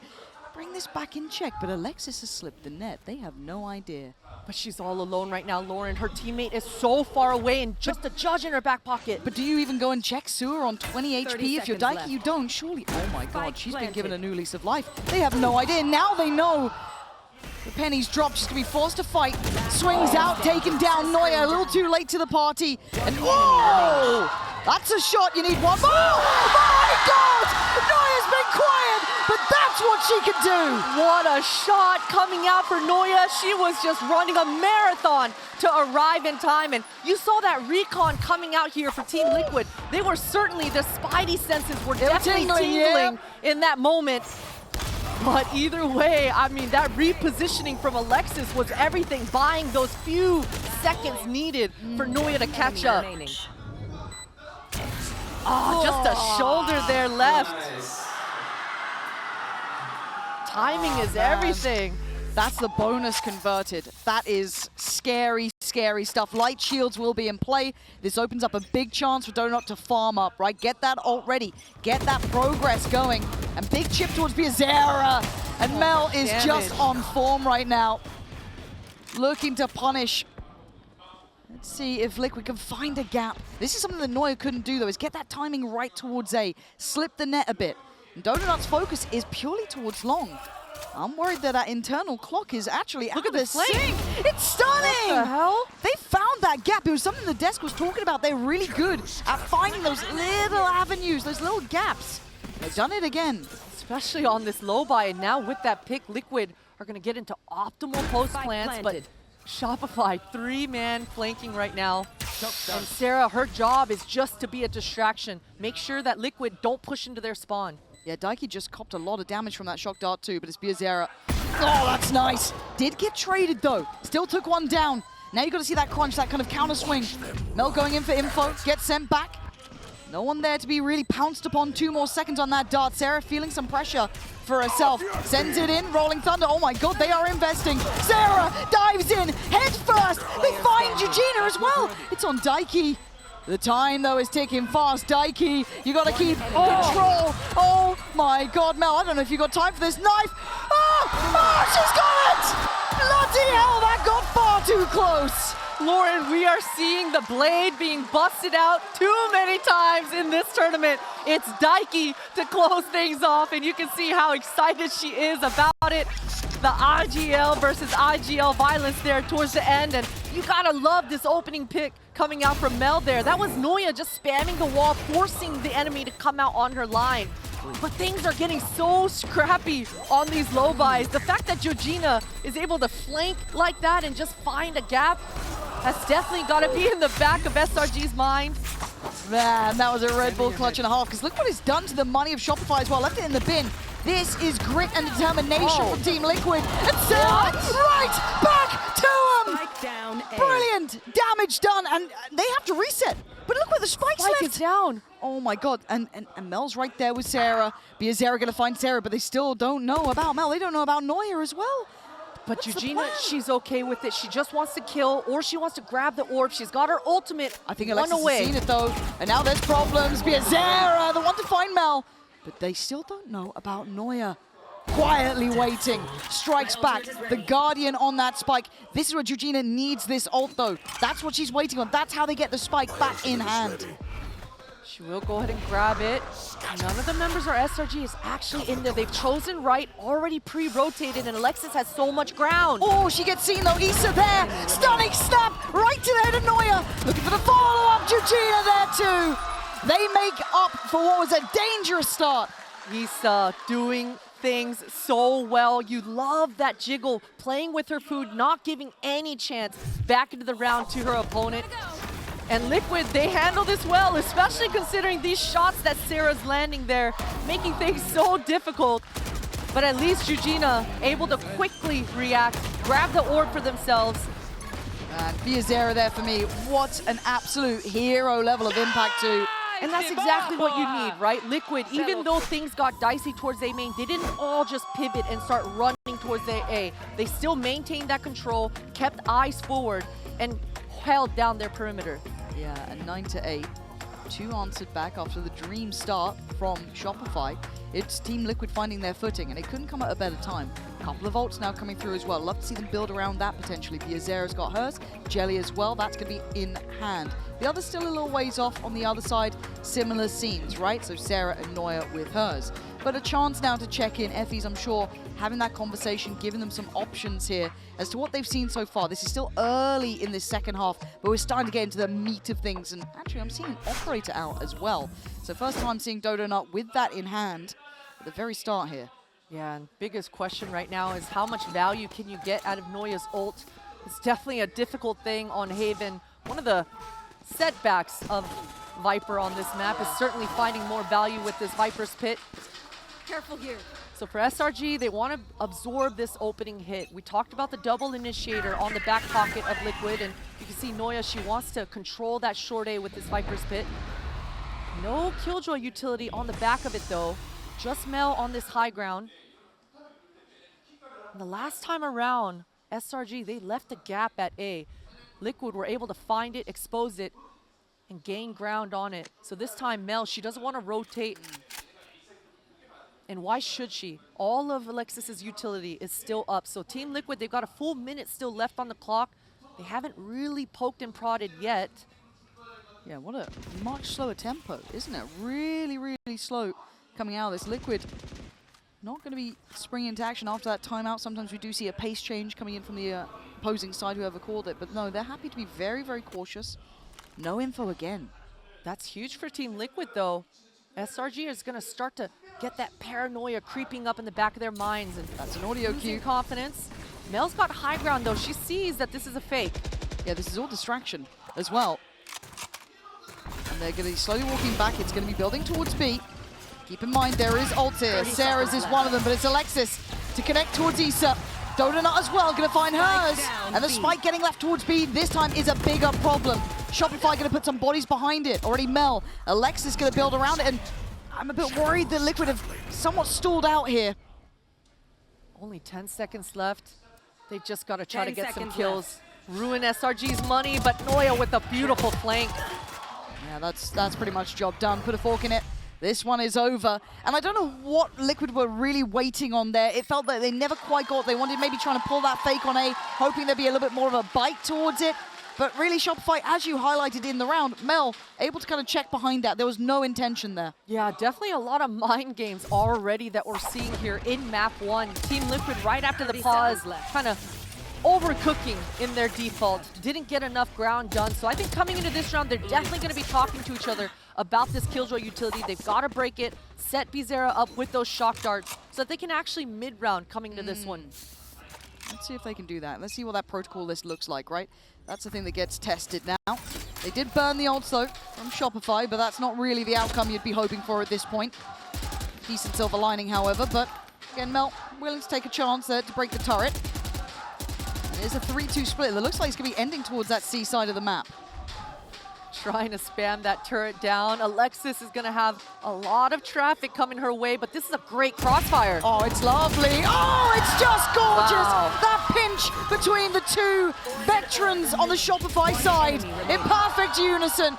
bring this back in check. But Alexis has slipped the net. They have no idea. But she's all alone right now, Lauren. Her teammate is so far away and just a judge in her back pocket. But do you even go and check Sewer on 20 HP? If you're Daiki, left. you don't. Surely, oh my god, she's been given a new lease of life. They have no idea. Now they know. The pennies drop. She's going to be forced to fight. Swings out, taken down. Noya a little too late to the party. And whoa! That's a shot. You need one more. Oh my god! Noya's been quiet, but that's what she can do. What a shot coming out for Noya. She was just running a marathon to arrive in time. And you saw that recon coming out here for Team Liquid. They were certainly, the spidey senses were definitely tingling in that moment. But either way, I mean, that repositioning from Alexis was everything, buying those few seconds needed for Noya to catch up. Oh, just a shoulder there left. Timing is everything. That's the bonus converted. That is scary, scary stuff. Light shields will be in play. This opens up a big chance for Donut to farm up, right? Get that ult ready. Get that progress going. And big chip towards Piazera. And Mel is just on form right now. Looking to punish. Let's see if Liquid can find a gap. This is something that Noya couldn't do, though, is get that timing right towards A. Slip the net a bit. And Donut's focus is purely towards long. I'm worried that internal clock is actually out of the sync. It's stunning! What the hell? They found that gap. It was something the desk was talking about. They're really good at finding those little avenues, those little gaps. They've done it again. Especially on this low buy, and now with that pick, Liquid are going to get into optimal post plants, but Shopify, 3-man flanking right now. And Sarah, her job is just to be a distraction. Make sure that Liquid don't push into their spawn. Yeah, Daiki just copped a lot of damage from that shock dart too, but it's Piazera. Oh, that's nice. Did get traded though. Still took one down. Now you got to see that crunch, that kind of counter swing. Mel going in for info, gets sent back. No one there to be really pounced upon. 2 more seconds on that dart. Sarah feeling some pressure for herself. Sends it in, Rolling Thunder. Oh my god, they are investing. Sarah dives in, head first. They find Eugenia as well. It's on Daiki. The time, though, is ticking fast. Daiki, you got to keep control. Oh, my God, Mel, I don't know if you got time for this knife. Oh, she's got it! Bloody hell, that got far too close. Lauren, we are seeing the blade being busted out too many times in this tournament. It's Daiki to close things off, and you can see how excited she is about it. The IGL versus IGL violence there towards the end, and you gotta love this opening pick coming out from Mel there. That was Noya just spamming the wall, forcing the enemy to come out on her line. But things are getting so scrappy on these low buys. The fact that Georgina is able to flank like that and just find a gap, that's definitely got to be in the back of SRG's mind. Man, that was a Red Bull clutch and a half, because look what it's done to the money of Shopify as well. Left it in the bin. This is grit and determination from Team Liquid. And Sarah right back to him! Brilliant! Damage done, and they have to reset. But look where the spike's left. Is down. Oh my god, and Mel's right there with Sarah. Piazera gonna find Sarah, but they still don't know about Mel. They don't know about Noya as well. But Eugenia, she's okay with it. She just wants to kill, or she wants to grab the orb. She's got her ultimate. I think Alexis has seen it though, and now there's problems. Piazera, the one to find Mel. But they still don't know about Noya. quietly waiting, strikes back. The Guardian on that spike. This is where Georgina needs this ult, though. That's what she's waiting on. That's how they get the spike back in hand. She will go ahead and grab it. None of the members of SRG is actually in there. They've chosen right, already pre-rotated, and Alexis has so much ground. Oh, she gets seen though. Issa there. Stunning snap right to the head of Neuer. Looking for the follow-up. Georgina there too. They make up for what was a dangerous start. Issa doing things so well. You love that jiggle, playing with her food, not giving any chance back into the round to her opponent. And Liquid, they handle this well, especially considering these shots that Sarah's landing there, making things so difficult. But at least Georgina able to quickly react, grab the orb for themselves. And Biazera there for me. What an absolute hero level of impact too. And that's exactly what you need, right? Liquid, even though things got dicey towards A main, they didn't all just pivot and start running towards the A. They still maintained that control, kept eyes forward, and held down their perimeter. Yeah, a 9-8. 2 answered back after the dream start from Shopify. It's Team Liquid finding their footing, and it couldn't come at a better time. A couple of ults now coming through as well. Love to see them build around that potentially. Biazera's got hers, Jelly as well. That's going to be in hand. The other's still a little ways off on the other side. Similar scenes, right? So Sarah and Neuer with hers. But a chance now to check in. Effie's, I'm sure, having that conversation, giving them some options here as to what they've seen so far. This is still early in this second half, but we're starting to get into the meat of things. And actually, I'm seeing Operator out as well. So first time seeing Dodonut with that in hand at the very start here. Yeah, and biggest question right now is how much value can you get out of Neuer's ult? It's definitely a difficult thing on Haven. One of the setbacks of Viper on this map is certainly finding more value with this Viper's Pit. Careful here. So for SRG, they want to absorb this opening hit. We talked about the double initiator on the back pocket of Liquid, and you can see Neuer, she wants to control that short A with this Viper's Pit. No Killjoy utility on the back of it though. Just Mel on this high ground. And the last time around, SRG, they left a gap at A. Liquid were able to find it, expose it, and gain ground on it. So this time, Mel, she doesn't want to rotate. And why should she? All of Alexis's utility is still up. So Team Liquid, they've got a full minute still left on the clock. They haven't really poked and prodded yet. Yeah, what a much slower tempo, isn't it? Really, really slow coming out of this. Liquid not going to be springing into action after that timeout. Sometimes we do see a pace change coming in from the opposing side, whoever called it. But no, they're happy to be very, very cautious. No info again. That's huge for Team Liquid, though. SRG is going to start to get that paranoia creeping up in the back of their minds. And that's an audio cue. Confidence. Mel's got high ground, though. She sees that this is a fake. Yeah, this is all distraction as well. And they're going to be slowly walking back. It's going to be building towards B. Keep in mind, there is ult here. Sarah's is one of them, but it's Alexis to connect towards Issa. Dodonut as well, going to find hers. And the spike getting left towards B this time is a bigger problem. Shopify going to put some bodies behind it. Already Mel. Alexis going to build around it. And I'm a bit worried that Liquid have somewhat stalled out here. Only 10 seconds left. They just got to try to get some kills. Ruin SRG's money, but Neuer with a beautiful flank. Yeah, that's pretty much job done. Put a fork in it. This one is over. And I don't know what Liquid were really waiting on there. It felt that they never quite got what they wanted. Maybe trying to pull that fake on A, hoping there'd be a little bit more of a bite towards it. But really, Shopify, as you highlighted in the round, Mel, able to kind of check behind that. There was no intention there. Yeah, definitely a lot of mind games already that we're seeing here in map 1. Team Liquid, right after the pause, kind of overcooking in their default. Didn't get enough ground done. So I think coming into this round, they're definitely going to be talking to each other about this Killjoy utility. They've got to break it, set Biazera up with those shock darts so that they can actually mid-round coming into this one. Let's see if they can do that. Let's see what that protocol list looks like, right? That's the thing that gets tested now. They did burn the ults, though, from Shopify, but that's not really the outcome you'd be hoping for at this point. Decent silver lining, however, but again, Mel willing to take a chance there to break the turret. There's a 3-2 split. It looks like it's going to be ending towards that C side of the map. Trying to spam that turret down. Alexis is going to have a lot of traffic coming her way, but this is a great crossfire. Oh, it's lovely. Oh, it's just gorgeous. Wow. That pinch between the two veterans on the Shopify side in perfect unison.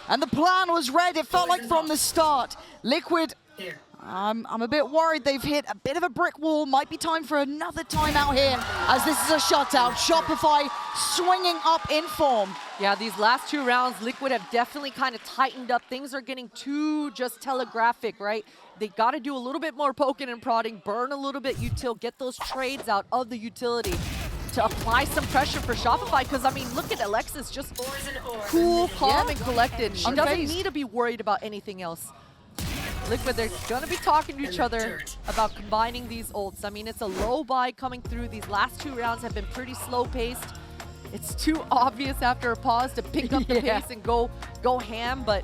And the plan was read, it felt like from the start. Liquid, I'm a bit worried they've hit a bit of a brick wall. Might be time for another timeout here, as this is a shutout. Shopify swinging up in form. Yeah, these last 2 rounds, Liquid have definitely kind of tightened up. Things are getting too just telegraphic, right? They got to do a little bit more poking and prodding, burn a little bit util, get those trades out of the utility to apply some pressure for Shopify. Because, I mean, look at Alexis, just cool, calm, and collected. She doesn't need to be worried about anything else. Liquid, they're going to be talking to each other about combining these ults. I mean, it's a low buy coming through. These last 2 rounds have been pretty slow-paced. It's too obvious after a pause to pick up the pace and go ham, but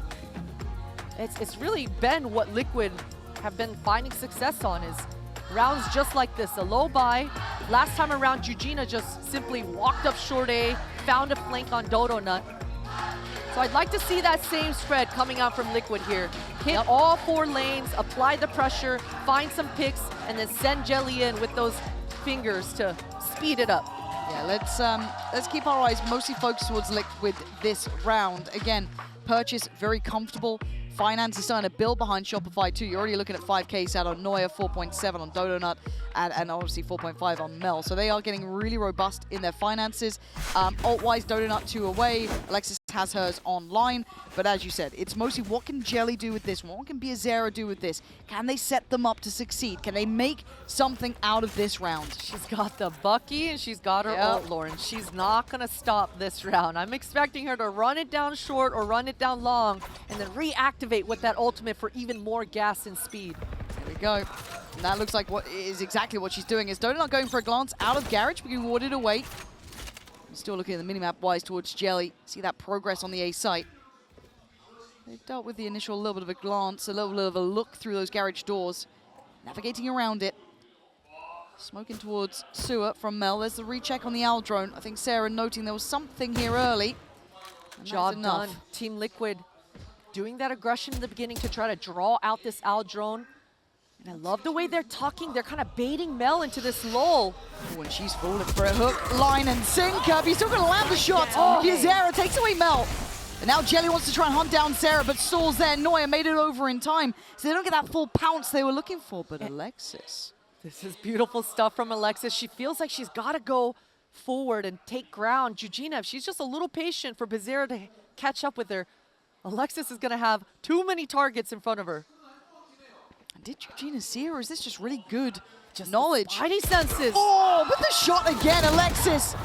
it's really been what Liquid have been finding success on, is rounds just like this, a low buy. Last time around, Eugenia just simply walked up short A, found a flank on Dodo Nut. So I'd like to see that same spread coming out from Liquid here. Hit all 4 lanes, apply the pressure, find some picks, and then send Jelly in with those fingers to speed it up. Yeah, let's keep our eyes mostly focused towards Liquid this round. Again, Purchase very comfortable. Finance is starting to build behind Shopify too. You're already looking at 5K out on Neuer, 4.7 on Dodo Nut, and obviously 4.5 on Mel. So they are getting really robust in their finances. Alt-wise, Dodo Nut 2 away. Alexis has hers online. But as you said, it's mostly what can Jelly do with this? What can Biazera do with this? Can they set them up to succeed? Can they make something out of this round? She's got the Bucky and she's got her ult, Lauren. She's not going to stop this round. I'm expecting her to run it down short or run it down long and then reactivate with that ultimate for even more gas and speed. There we go. And that looks like what is exactly what she's doing. Is Dodo Nut going for a glance out of Garage, being warded away. Still looking at the minimap wise towards Jelly. See that progress on the A site. They've dealt with the initial little bit of a glance, a little bit of a look through those garage doors. Navigating around it. Smoking towards Sewer from Mel. There's the recheck on the Owl drone. I think Sarah noting there was something here early. Job done. Team Liquid doing that aggression in the beginning to try to draw out this Owl drone. And I love the way they're talking. They're kind of baiting Mel into this lull. Oh, and she's falling for a hook, line, and sinker. But he's still going to land the shot. Biazera takes away Mel. And now Jelly wants to try and hunt down Sarah, but stalls there. Neuer made it over in time. So they don't get that full pounce they were looking for. But Alexis. This is beautiful stuff from Alexis. She feels like she's got to go forward and take ground. Eugenia, if she's just a little patient for Biazera to catch up with her, Alexis is going to have too many targets in front of her. Did Eugenia see her, or is this just really good knowledge? Spidey senses. Oh, but the shot again, Alexis.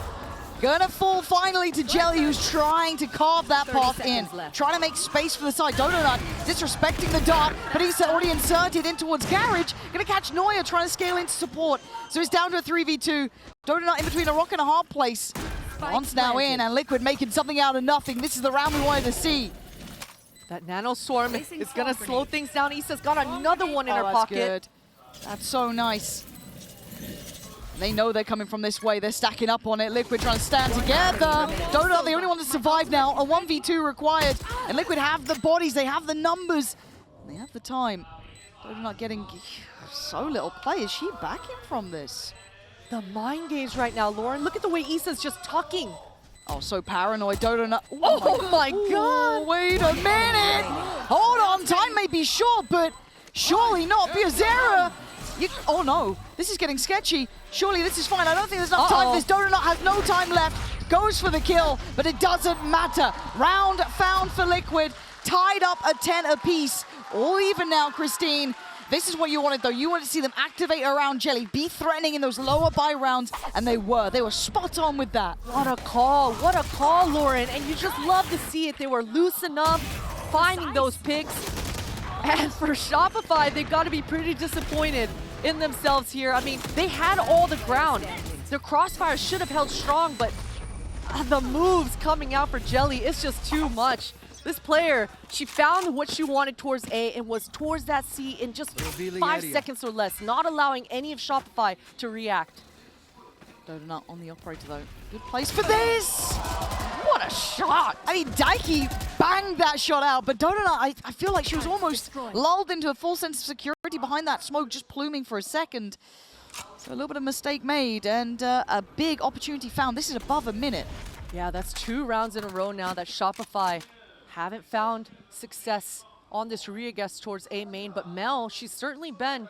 Gonna fall finally to Jelly, who's trying to carve that path in. Trying to make space for the side. Dodo Nut disrespecting the dart, but he's already inserted in towards Garage. Gonna catch Neuer, trying to scale into support. So he's down to a 3v2. Dodo Nut in between a rock and a hard place. Once now in, and Liquid making something out of nothing. This is the round we wanted to see. That Nano Swarm is going to slow things down. Issa's got another one in her pocket. Good. That's so nice. They know they're coming from this way. They're stacking up on it. Liquid trying to stand together. Dodo, the only one to survive now. A 1v2 required. And Liquid have the bodies. They have the numbers. They have the time. Dodo not getting so little play. Is she backing from this? The mind games right now, Lauren. Look at the way Issa's just talking. Oh, so paranoid. Dodo Nut. Oh my God. Wait a minute. Hold on. Time may be short, but surely not. Biazera. Oh no. This is getting sketchy. Surely this is fine. I don't think there's enough time for this. Dodo Nut has no time left. Goes for the kill, but it doesn't matter. Round found for Liquid. Tied up at 10 apiece. All even now, Christine. This is what you wanted, though. You wanted to see them activate around Jelly, be threatening in those lower buy rounds, and they were. They were spot on with that. What a call, Lauren. And you just love to see it. They were loose enough, finding those picks. And for Shopify, they've got to be pretty disappointed in themselves here. I mean, they had all the ground. Their crossfire should have held strong, but the moves coming out for Jelly, it's just too much. This player, she found what she wanted towards A and was towards that C in just 5 seconds or less, not allowing any of Shopify to react. Dodo Nut on the operator, though. Good place for this! What a shot! I mean, Daiki banged that shot out, but Dodo Nut, I feel like she was almost lulled into a full sense of security behind that smoke, just pluming for a second. So a little bit of mistake made, and a big opportunity found. This is above a minute. Yeah, that's 2 rounds in a row now that Shopify haven't found success on this reaggress towards A main, but Mel, she's certainly been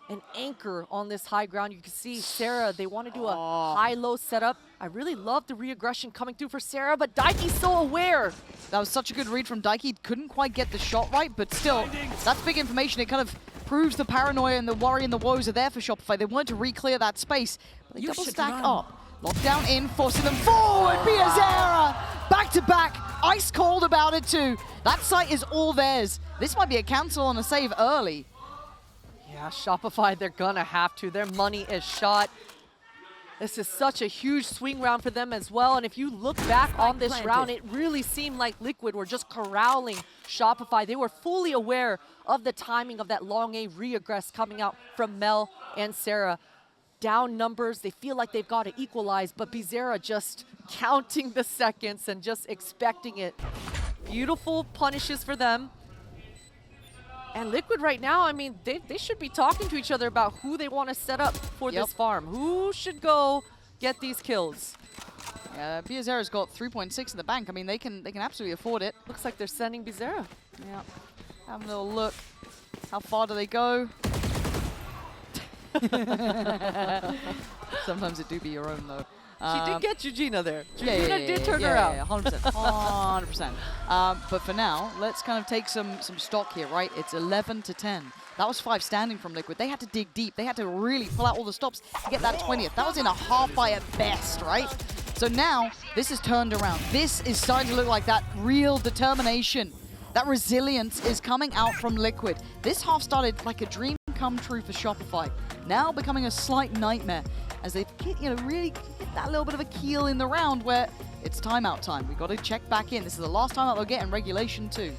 an anchor on this high ground. You can see Sarah, they want to do a high-low setup. I really love the reaggression coming through for Sarah, but Daikie's so aware. That was such a good read from Daikie. Couldn't quite get the shot right, but still, that's big information. It kind of proves the paranoia and the worry and the woes are there for Shopify. They wanted to re-clear that space, but they double stack up. Lockdown in, forcing them forward. Piazera, back to back, ice cold about it too. That site is all theirs. This might be a cancel on a save early. Yeah, Shopify, they're gonna have to. Their money is shot. This is such a huge swing round for them as well. And if you look back on this round, it really seemed like Liquid were just corralling Shopify. They were fully aware of the timing of that long A reaggress coming out from Mel and Sarah. Down numbers, they feel like they've got to equalize, but Bizarra just counting the seconds and just expecting it. Beautiful punishes for them. And Liquid right now, I mean, they should be talking to each other about who they want to set up for this farm. Who should go get these kills? Piazera's got 3.6 in the bank. I mean, they can absolutely afford it. Looks like they're sending Bizarra. Yeah. Have a little look. How far do they go? Sometimes it do be your own, though. She did get Georgina there. Yeah, Georgina did turn her out. 100%. 100%. But for now, let's kind of take some stock here, right? It's 11 to 10. That was 5 standing from Liquid. They had to dig deep. They had to really pull out all the stops to get that 20th. That was in a half by at best, right? So now, this is turned around. This is starting to look like that real determination. That resilience is coming out from Liquid. This half started like a dream come true for Shopify. Now becoming a slight nightmare as they really hit that little bit of a keel in the round where it's timeout time. We've got to check back in. This is the last timeout they'll get in regulation too.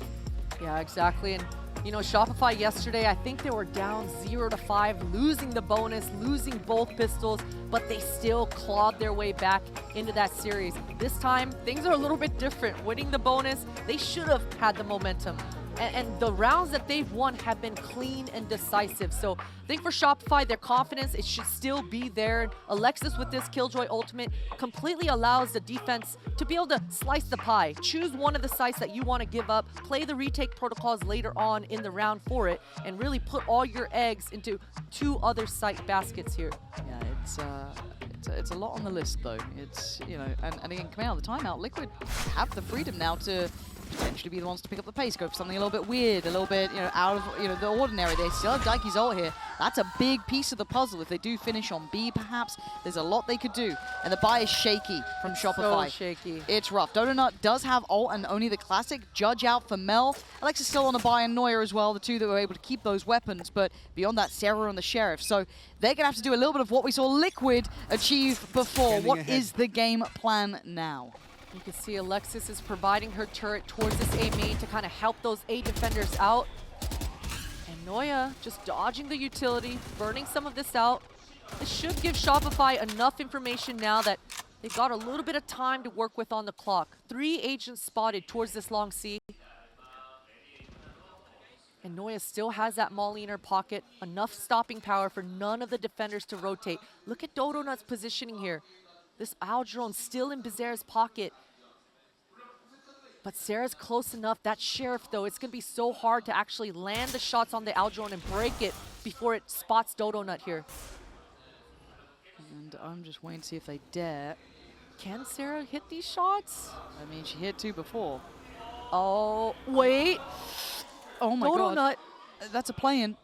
Yeah, exactly. And Shopify yesterday, I think they were down 0-5, losing the bonus, losing both pistols, but they still clawed their way back into that series. This time, things are a little bit different. Winning the bonus, they should have had the momentum. And the rounds that they've won have been clean and decisive. So I think for Shopify, their confidence, it should still be there. Alexis with this Killjoy ultimate completely allows the defense to be able to slice the pie. Choose one of the sites that you want to give up, play the retake protocols later on in the round for it, and really put all your eggs into 2 other site baskets here. Yeah, it's a lot on the list though. It's, and again, coming out of the timeout, Liquid have the freedom now to potentially be the ones to pick up the pace, go for something a little bit weird, a little bit, out of, the ordinary. They still have Daikie's ult here. That's a big piece of the puzzle. If they do finish on B, perhaps, there's a lot they could do. And the buy is shaky from Shopify. So shaky. It's rough. Donut does have ult and only the classic. Judge out for Mel. Alexis still on a buy and Neuer as well, the two that were able to keep those weapons, but beyond that, Sarah and the Sheriff. So they're going to have to do a little bit of what we saw Liquid achieve before. What is the game plan now? You can see Alexis is providing her turret towards this A main to kind of help those A defenders out. And Noya just dodging the utility, burning some of this out. This should give Shopify enough information now that they've got a little bit of time to work with on the clock. 3 agents spotted towards this long C. And Noya still has that molly in her pocket. Enough stopping power for none of the defenders to rotate. Look at Dodonut's positioning here. This owl drone still in Bizarre's pocket. But Sarah's close enough. That Sheriff, though, it's going to be so hard to actually land the shots on the owl drone and break it before it spots Dodonut here. And I'm just waiting to see if they dare. Can Sarah hit these shots? I mean, she hit 2 before. Oh, wait. Oh my Dodonut. God. That's a play-in.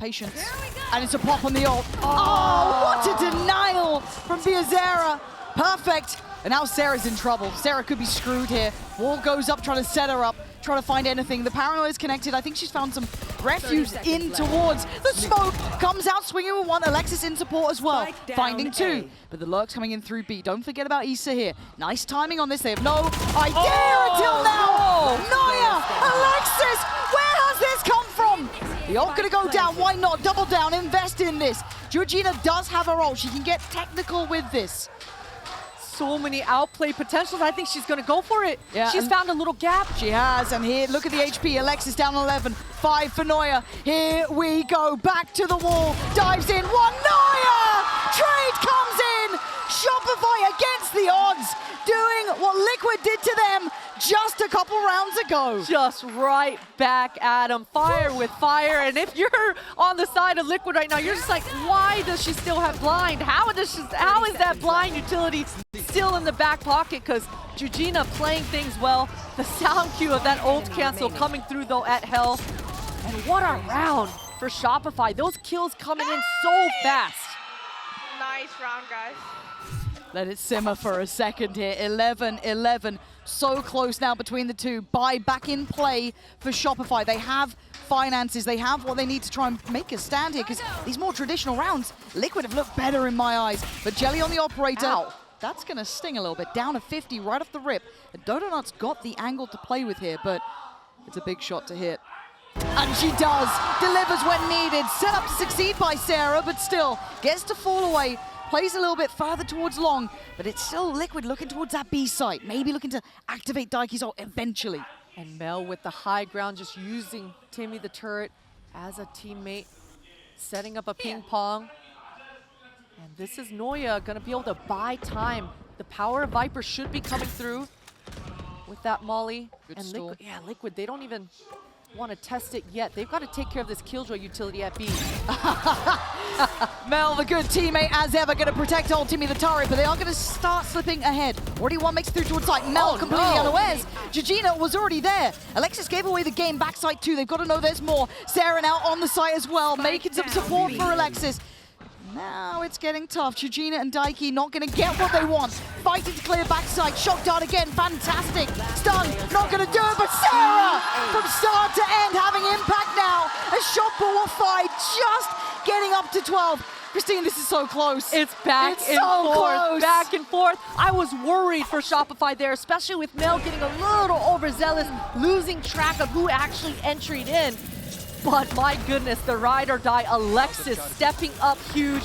Patience. And it's a pop on the ult. Oh, what a denial from Piazera. Perfect. And now Sarah's in trouble. Sarah could be screwed here. Wall goes up, trying to set her up, trying to find anything. The paranoia is connected. I think she's found some refuge in towards the smoke. Comes out swinging with 1. Alexis in support as well. Finding 2. But the lurk's coming in through B. Don't forget about Issa here. Nice timing on this. They have no idea until now. Noya, Alexis, where has this come from? The ult gonna go down. Why not? Double down, invest in this. Georgina does have her ult. She can get technical with this. So many outplay potentials. I think she's going to go for it. Yeah, she's found a little gap. She has, and here, look at the HP. Alexis down 11, 5 for Neuer. Here we go, back to the wall, dives in, 1 Neuer! Trade comes in! Shopify against the odds, doing what Liquid did to them, just a couple rounds ago. Just right back at him, fire with fire. And if you're on the side of Liquid right now, you're just like, why does she still have blind? How is that blind utility still in the back pocket? Because Jujina playing things well. The sound cue of that ult cancel coming through though at Hell. And what a round for Shopify. Those kills coming in so fast. Nice round, guys. Let it simmer for a second here. 11-11. So close now between the two. Buy back in play for Shopify. They have finances. They have what they need to try and make a stand here, because these more traditional rounds, Liquid have looked better in my eyes. But Jelly on the operator. Ow. That's going to sting a little bit. Down to 50 right off the rip. And Dodonut's got the angle to play with here, but it's a big shot to hit. And she does. Delivers when needed. Set up to succeed by Sarah, but still gets to fall away. Plays a little bit further towards long, but it's still Liquid looking towards that B site. Maybe looking to activate Daiki's ult eventually. And Mel with the high ground, just using Timmy the turret as a teammate, setting up a ping pong. And this is Noya gonna be able to buy time. The power of Viper should be coming through with that molly. Good and stall. Liquid, they don't even want to test it yet. They've got to take care of this Killjoy utility at B. Mel, the good teammate as ever, going to protect old Timmy the turret, but they are going to start slipping ahead. Already one makes it through towards site. Mel completely unawares. Jujina was already there. Alexis gave away the game backside too. They've got to know there's more. Sarah now on the site as well, making some support for Alexis. Now it's getting tough. Jujina and Daiki not going to get what they want. Fighting to clear backside. Shock dart again. Fantastic. Stun. Not going to do it, but Sarah from start to end having impact now. A shot ball fight just getting up to 12. Christine, this is so close. It's back and forth, back and forth. I was worried for Shopify there, especially with Mel getting a little overzealous, losing track of who actually entered in. But my goodness, the ride or die Alexis stepping up huge,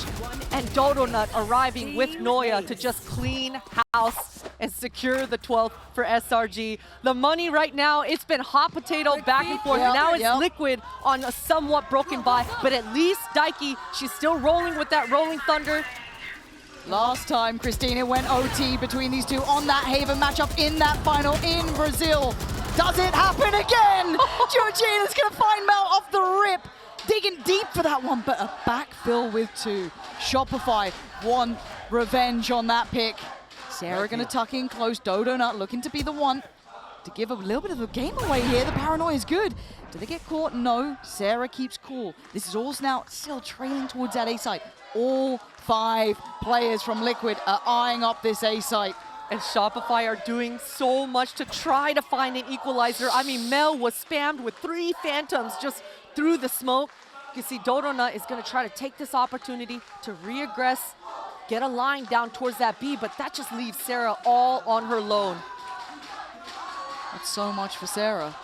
and Dodonut arriving with Noya to just clean house and secure the 12th for SRG. The money right now, it's been hot potato back and forth. Now it's Liquid on a somewhat broken buy, but at least Daiki, she's still rolling with that Rolling Thunder. Last time, Christine, it went OT between these two on that Haven matchup in that final in Brazil. Does it happen again? Georgina's going to find Mel off the rip. Digging deep for that one, but a backfill with two. Shopify, one revenge on that pick. Sarah going to tuck in close. Dodonut looking to be the one to give a little bit of a game away here. The paranoia is good. Do they get caught? No. Sarah keeps cool. This is all now still trailing towards that A site. All 5 players from Liquid are eyeing up this A site. And Shopify are doing so much to try to find an equalizer. I mean, Mel was spammed with 3 Phantoms just through the smoke. You can see Dodonut is going to try to take this opportunity to reaggress, get a line down towards that B, but that just leaves Sarah all on her lone. That's so much for Sarah.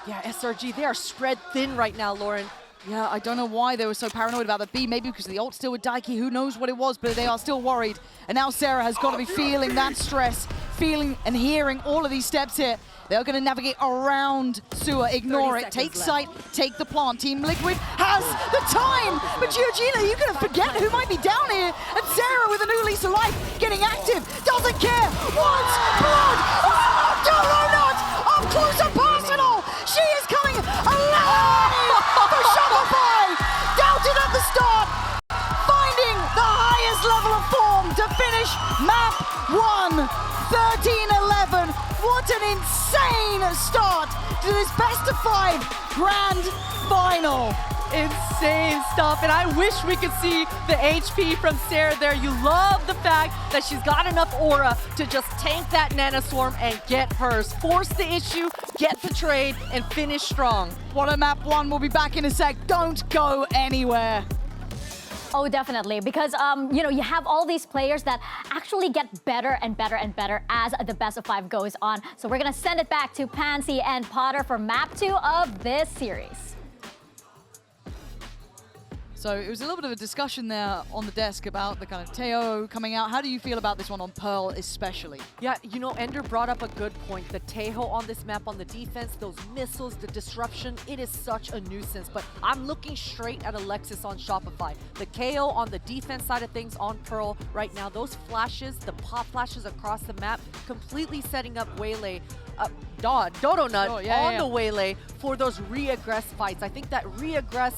Yeah, SRG, they are spread thin right now, Lauren. Yeah, I don't know why they were so paranoid about the B. Maybe because of the ult still with Daiki. Who knows what it was, but they are still worried. And now Sarah has got to be feeling that stress, feeling and hearing all of these steps here. They're going to navigate around sewer, ignore it, take sight, take the plant. Team Liquid has the time, but Georgina, you're going to forget who might be down here. And Sarah with a new lease of life, getting active, doesn't care, wants blood. Oh, Dodonut, up close and personal. She is coming alive for Shopify. Doubted at the start, finding the highest level of form to finish map 1, 13-11. What an insane start to this best of 5 grand final. Insane stuff, and I wish we could see the HP from Sarah there. You love the fact that she's got enough aura to just tank that Nana Swarm and get hers. Force the issue, get the trade, and finish strong. What a map 1. We'll be back in a sec. Don't go anywhere. Oh, definitely, because you have all these players that actually get better and better and better as the best of 5 goes on. So we're gonna send it back to Pansy and Potter for map 2 of this series. So it was a little bit of a discussion there on the desk about the kind of Teo coming out. How do you feel about this one on Pearl especially? Yeah, you know, Ender brought up a good point. The Tejo on this map on the defense, those missiles, the disruption, it is such a nuisance. But I'm looking straight at Alexis on Shopify. The KO on the defense side of things on Pearl right now, those flashes, the pop flashes across the map, completely setting up Waylay Dodo Nut Oh, yeah, on yeah. the waylay for those re-aggress fights. I think that re-aggress,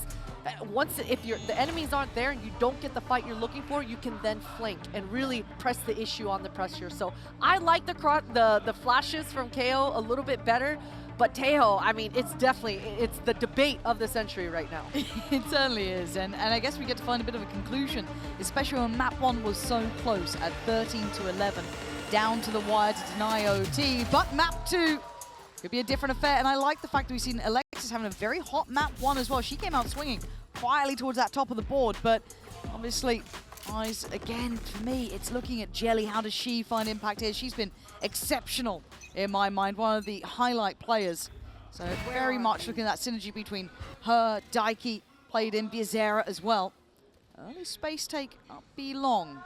if the enemies aren't there and you don't get the fight you're looking for, you can then flank and really press the issue on the pressure. So I like the flashes from KO a little bit better, but Tejo, I mean, it's the debate of the century right now. It certainly is, and I guess we get to find a bit of a conclusion, especially when map 1 was so close at 13-11, down to the wire to deny OT, but map 2 could be a different affair, and I like the fact that we've seen Alexis having a very hot map 1 as well. She came out swinging quietly towards that top of the board, but obviously, eyes again, for me, it's looking at Jelly. How does she find impact here? She's been exceptional in my mind, one of the highlight players. So very much looking at that synergy between her, Daiki, played in Biazera as well. Early space take up be long.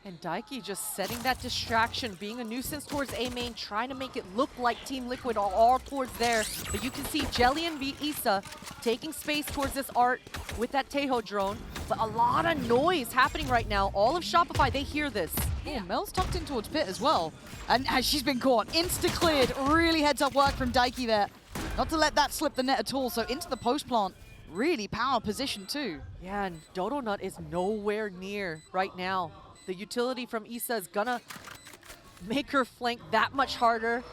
And Daiki just setting that distraction, being a nuisance towards A main, trying to make it look like Team Liquid are all towards there. But you can see Jelly and Issa taking space towards this art with that Tejo drone. But a lot of noise happening right now. All of Shopify, they hear this. Oh, Mel's tucked in towards pit as well. And as she's been caught, insta-cleared. Really heads up work from Daiki there. Not to let that slip the net at all. So into the post plant. Really power position too. Yeah, and Dodo Nut is nowhere near right now. The utility from Issa is gonna make her flank that much harder.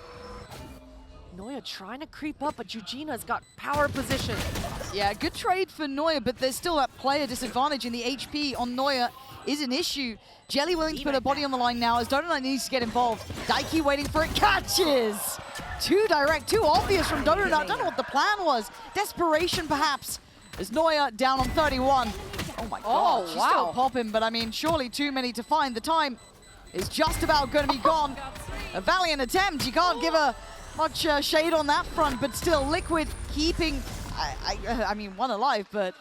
Noya trying to creep up, but Eugenia's got power position. Yeah, good trade for Noya, but there's still that player disadvantage, and the HP on Noya is an issue. Jelly willing to put her body on the line now as Dodo Nut needs to get involved. Daiki waiting for it, catches! Too direct, too obvious from Dodo Nut. Don't know what the plan was. Desperation perhaps, as Noya down on 31. Oh my god, she's still popping, but I mean, surely too many to find. The time is just about going to be gone. A valiant attempt, you can't give her much shade on that front, but still Liquid keeping, I mean, one alive, but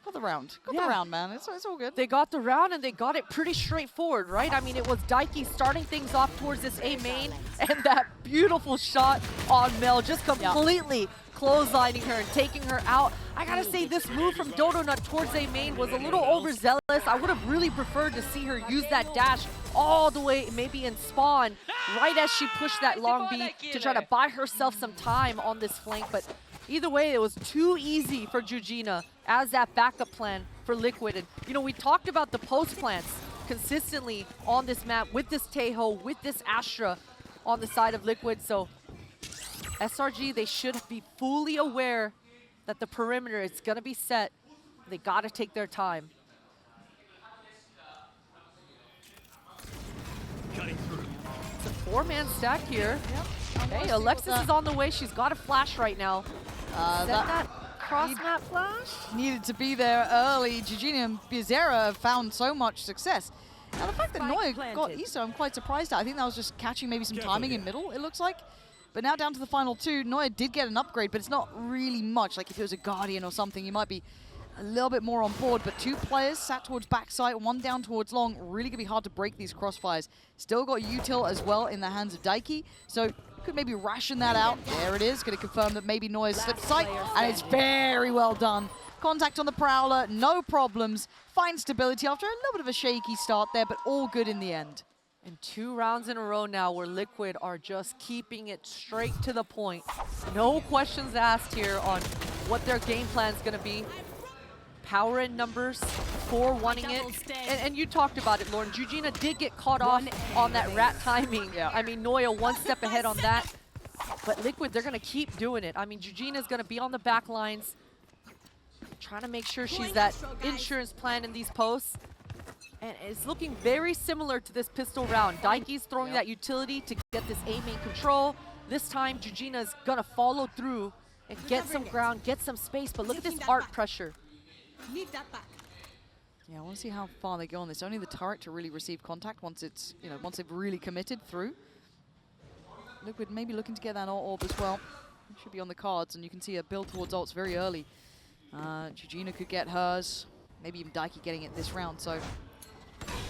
got the round. Got the round, man. It's all good. They got the round and they got it pretty straightforward, right? I mean, it was Daiki starting things off towards this A main, and that beautiful shot on Mel just completely clotheslining her and taking her out. I gotta say, this move from Dodo Nut towards A main was a little overzealous. I would have really preferred to see her use that dash all the way, maybe in spawn, right as she pushed that long B to try to buy herself some time on this flank. But either way, it was too easy for Jujina as that backup plan for Liquid. And, you know, we talked about the post plants consistently on this map with this Tejo, with this Astra on the side of Liquid. So SRG, they should be fully aware that the perimeter is going to be set. They got to take their time. It's a four-man stack here. Hey, Alexis is on the way. She's got a flash right now. That cross-map flash? Needed to be there early. Jujina and Biazera have found so much success. Now, the fact that Noya got Issa, I'm quite surprised at. I think that was just catching maybe some timing in middle, it looks like. But now down to the final two, Noya did get an upgrade, but it's not really much. Like if it was a Guardian or something, you might be a little bit more on board. But two players sat towards backside, one down towards long. Really gonna be hard to break these crossfires. Still got util as well in the hands of Daiki. So could maybe ration that out. There it is, gonna confirm that maybe Noya slipped sight, and it's very well done. Contact on the Prowler, no problems. Fine stability after a little bit of a shaky start there, but all good in the end. And 2 rounds in a row now where Liquid are just keeping it straight to the point. No questions asked here on what their game plan is going to be. Power in numbers, 4 wanting it. And you talked about it, Lauren. Jujina did get caught off on that rat timing. I mean, Noya 1 step ahead on that. But Liquid, they're going to keep doing it. I mean, Jujina's going to be on the back lines, trying to make sure she's that insurance plan in these posts. And it's looking very similar to this pistol round. Daiki's throwing that utility to get this A main control. This time, Jujina's gonna follow through and get some ground, get some space. But look at this art pressure. Yeah, I want to see how far they go on this. Only the turret to really receive contact once it's, you know, once they've really committed through. Liquid maybe looking to get that orb as well. It should be on the cards, and you can see a build towards ults very early. Jujina could get hers, maybe even Daiki getting it this round. So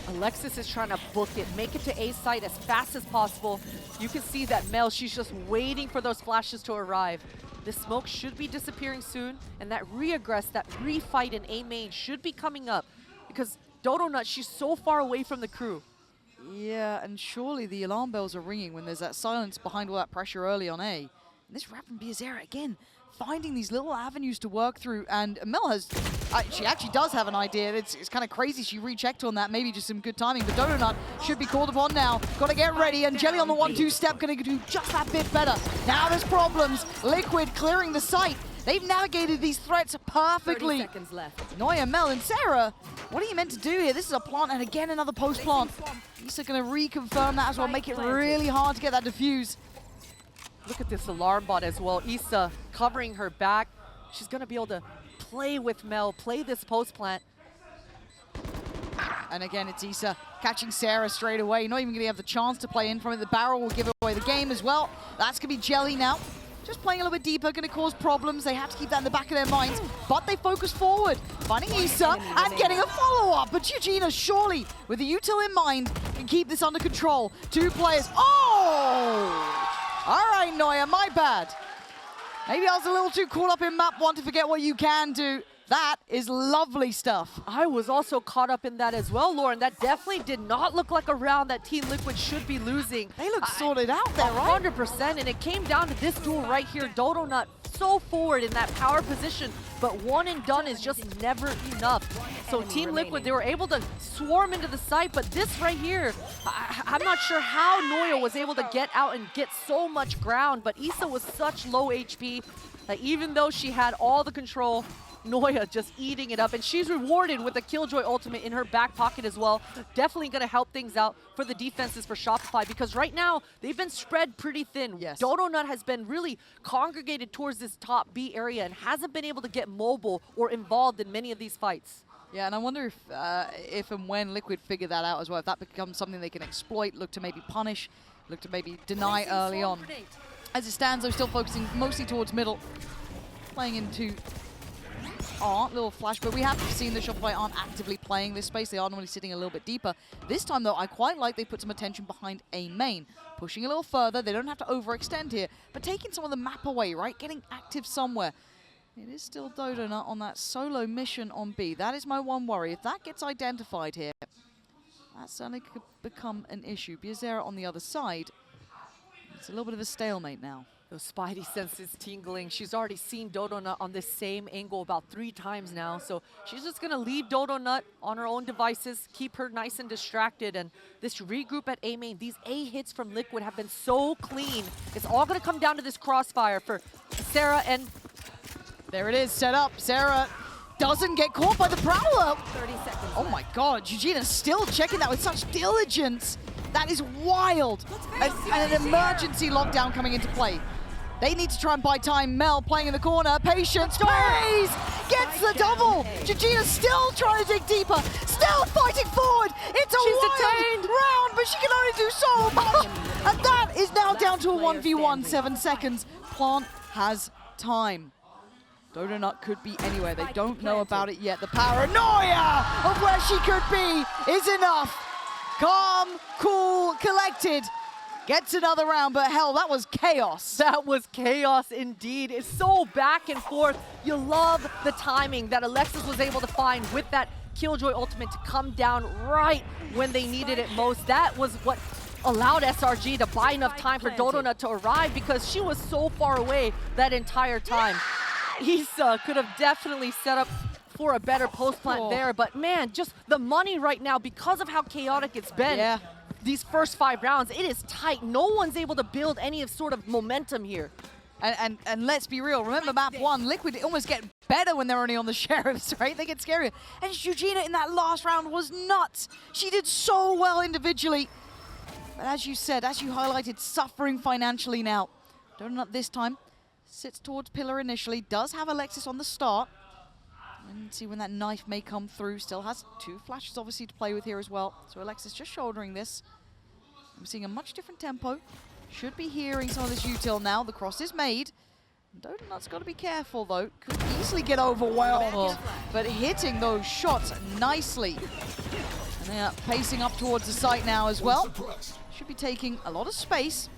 Alexis is trying to book it, make it to A site as fast as possible. You can see that Mel, she's just waiting for those flashes to arrive. The smoke should be disappearing soon, and that re-aggress, that re-fight in A main should be coming up because Dodo Nut, she's so far away from the crew. Yeah, and surely the alarm bells are ringing when there's that silence behind all that pressure early on A. And this rap from Biazera again, finding these little avenues to work through, and Mel has, she actually does have an idea. It's kind of crazy she rechecked on that, maybe just some good timing, but Donut should be called upon now. Got to get ready, and Jelly on the 1-2 step going to do just that bit better. Now there's problems. Liquid clearing the site. They've navigated these threats perfectly. 30 seconds left. Noya, Mel, and Sarah, what are you meant to do here? This is a plant, and again another post plant. Issa going to reconfirm that as well, make it really hard to get that defuse. Look at this alarm bot as well. Issa covering her back. She's going to be able to play with Mel, play this post plant. And again, it's Issa catching Sarah straight away. Not even going to have the chance to play in from it. The barrel will give away the game as well. That's going to be Jelly now. Just playing a little bit deeper, going to cause problems. They have to keep that in the back of their minds, but they focus forward, finding Issa and getting a follow-up. But Eugenia, surely, with the util in mind, can keep this under control. 2 players. Oh! All right, Noya, my bad. Maybe I was a little too caught up in map 1 to forget what you can do. That is lovely stuff. I was also caught up in that as well, Lauren. That definitely did not look like a round that Team Liquid should be losing. They look sorted out there, right? 100%, and it came down to this duel right here. Dodonut so forward in that power position, but one and done is just never enough. So Team Liquid, they were able to swarm into the site, but this right here, I'm not sure how Noya was able to get out and get so much ground, but Issa was such low HP that even though she had all the control, Noya just eating it up, and she's rewarded with a Killjoy ultimate in her back pocket as well. Definitely going to help things out for the defenses for Shopify, because right now they've been spread pretty thin. Yes. Dodonut has been really congregated towards this top B area and hasn't been able to get mobile or involved in many of these fights. Yeah, and I wonder if and when Liquid figure that out as well, if that becomes something they can exploit, look to maybe punish, look to maybe deny early on. As it stands, though, still focusing mostly towards middle, playing into little flash, but we have seen the Shopify aren't actively playing this space. They are normally sitting a little bit deeper. This time, though, I quite like they put some attention behind A main. Pushing a little further. They don't have to overextend here, but taking some of the map away, right? Getting active somewhere. It is still Dodonut on that solo mission on B. That is my one worry. If that gets identified here, that certainly could become an issue. Biazera on the other side. It's a little bit of a stalemate now. Those spidey senses tingling. She's already seen Dodonut on this same angle about 3 times now. So she's just going to leave Dodonut on her own devices, keep her nice and distracted. And this regroup at A main, these A hits from Liquid have been so clean. It's all going to come down to this crossfire for Sarah, and there it is, set up. Sarah doesn't get caught by the Prowler. 30 seconds Oh my god, Eugenia's still checking that with such diligence. That is wild. And an emergency lockdown coming into play. They need to try and buy time. Mel playing in the corner. Patience. Sprays! Gets the double. Eugenia's still trying to dig deeper. Still fighting forward. It's a wild round, but she can only do so much. And that is now down to a 1v1, 7 seconds. Plant has time. Dodonut could be anywhere. They don't know about it yet. The paranoia of where she could be is enough. Calm, cool, collected. Gets another round, but hell, that was chaos. that was chaos indeed. It's so back and forth. You love the timing that Alexis was able to find with that Killjoy ultimate to come down right when they needed it most. That was what allowed SRG to buy enough time for Dodonut to arrive, because she was so far away that entire time. Issa could have definitely set up for a better post plant there, but man, just the money right now, because of how chaotic it's been. These first 5 rounds, it is tight. No one's able to build any of sort of momentum here. And let's be real, remember map 1, Liquid almost get better when they're only on the Sheriffs, right? They get scarier. And Eugenia in that last round was nuts. She did so well individually. But as you said, as you highlighted, suffering financially now. Donut this time sits towards Pillar initially, does have Alexis on the start. And see when that knife may come through. Still has 2 flashes obviously to play with here as well. So Alexis just shouldering this. I'm seeing a much different tempo. Should be hearing some of this util now. The cross is made. Donut's got to be careful though. Could easily get overwhelmed. But hitting those shots nicely. And they are pacing up towards the site now as well. Should be taking a lot of space.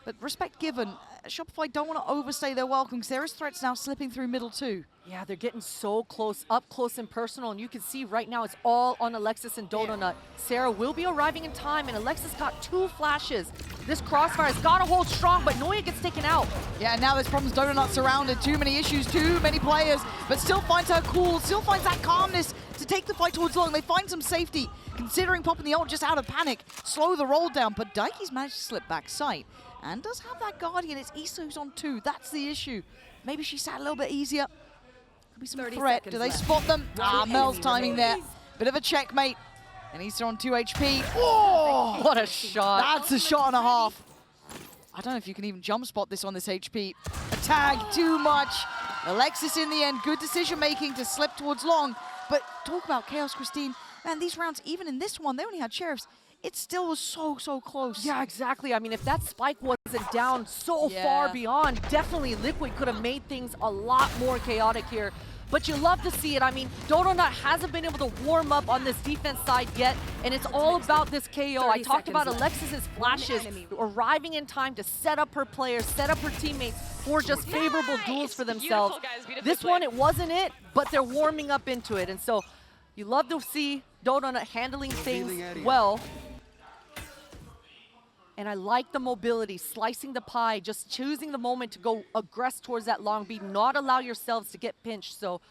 But respect given, Shopify don't want to overstay their welcome because there is threats now slipping through middle too. Yeah, they're getting so close, up close and personal, and you can see right now it's all on Alexis and Donut. Sarah will be arriving in time, and Alexis got 2 flashes. This crossfire's got to hold strong, but Noya gets taken out. Yeah, now there's problems. Donut surrounded, too many issues, too many players, but still finds her cool, still finds that calmness to take the fight towards long. They find some safety, considering popping the ult just out of panic, slow the roll down, but Daiki's managed to slip back sight, and does have that Guardian. It's Issa who's on 2, that's the issue. Maybe she sat a little bit easier. Could be some threat. Do they spot them? Mel's timing there. Bit of a checkmate. And Issa on 2 HP. Oh! What a shot. That's a shot and a half. I don't know if you can even jump spot this on this HP. A tag, too much. Alexis in the end, good decision making to slip towards long. But talk about Chaos, Christine. Man, these rounds, even in this one, they only had sheriffs. It still was so close. Yeah, exactly. I mean, if that spike wasn't down so far beyond, definitely Liquid could have made things a lot more chaotic here. But you love to see it. I mean, Donut hasn't been able to warm up on this defense side yet, and it's all about this KO. I talked about Alexis's flashes arriving in time to set up her players, set up her teammates for just favorable duels for themselves. This one, it wasn't it, but they're warming up into it. And so you love to see Donut handling things well. And I like the mobility, slicing the pie, just choosing the moment to go aggress towards that long beat, not allow yourselves to get pinched. So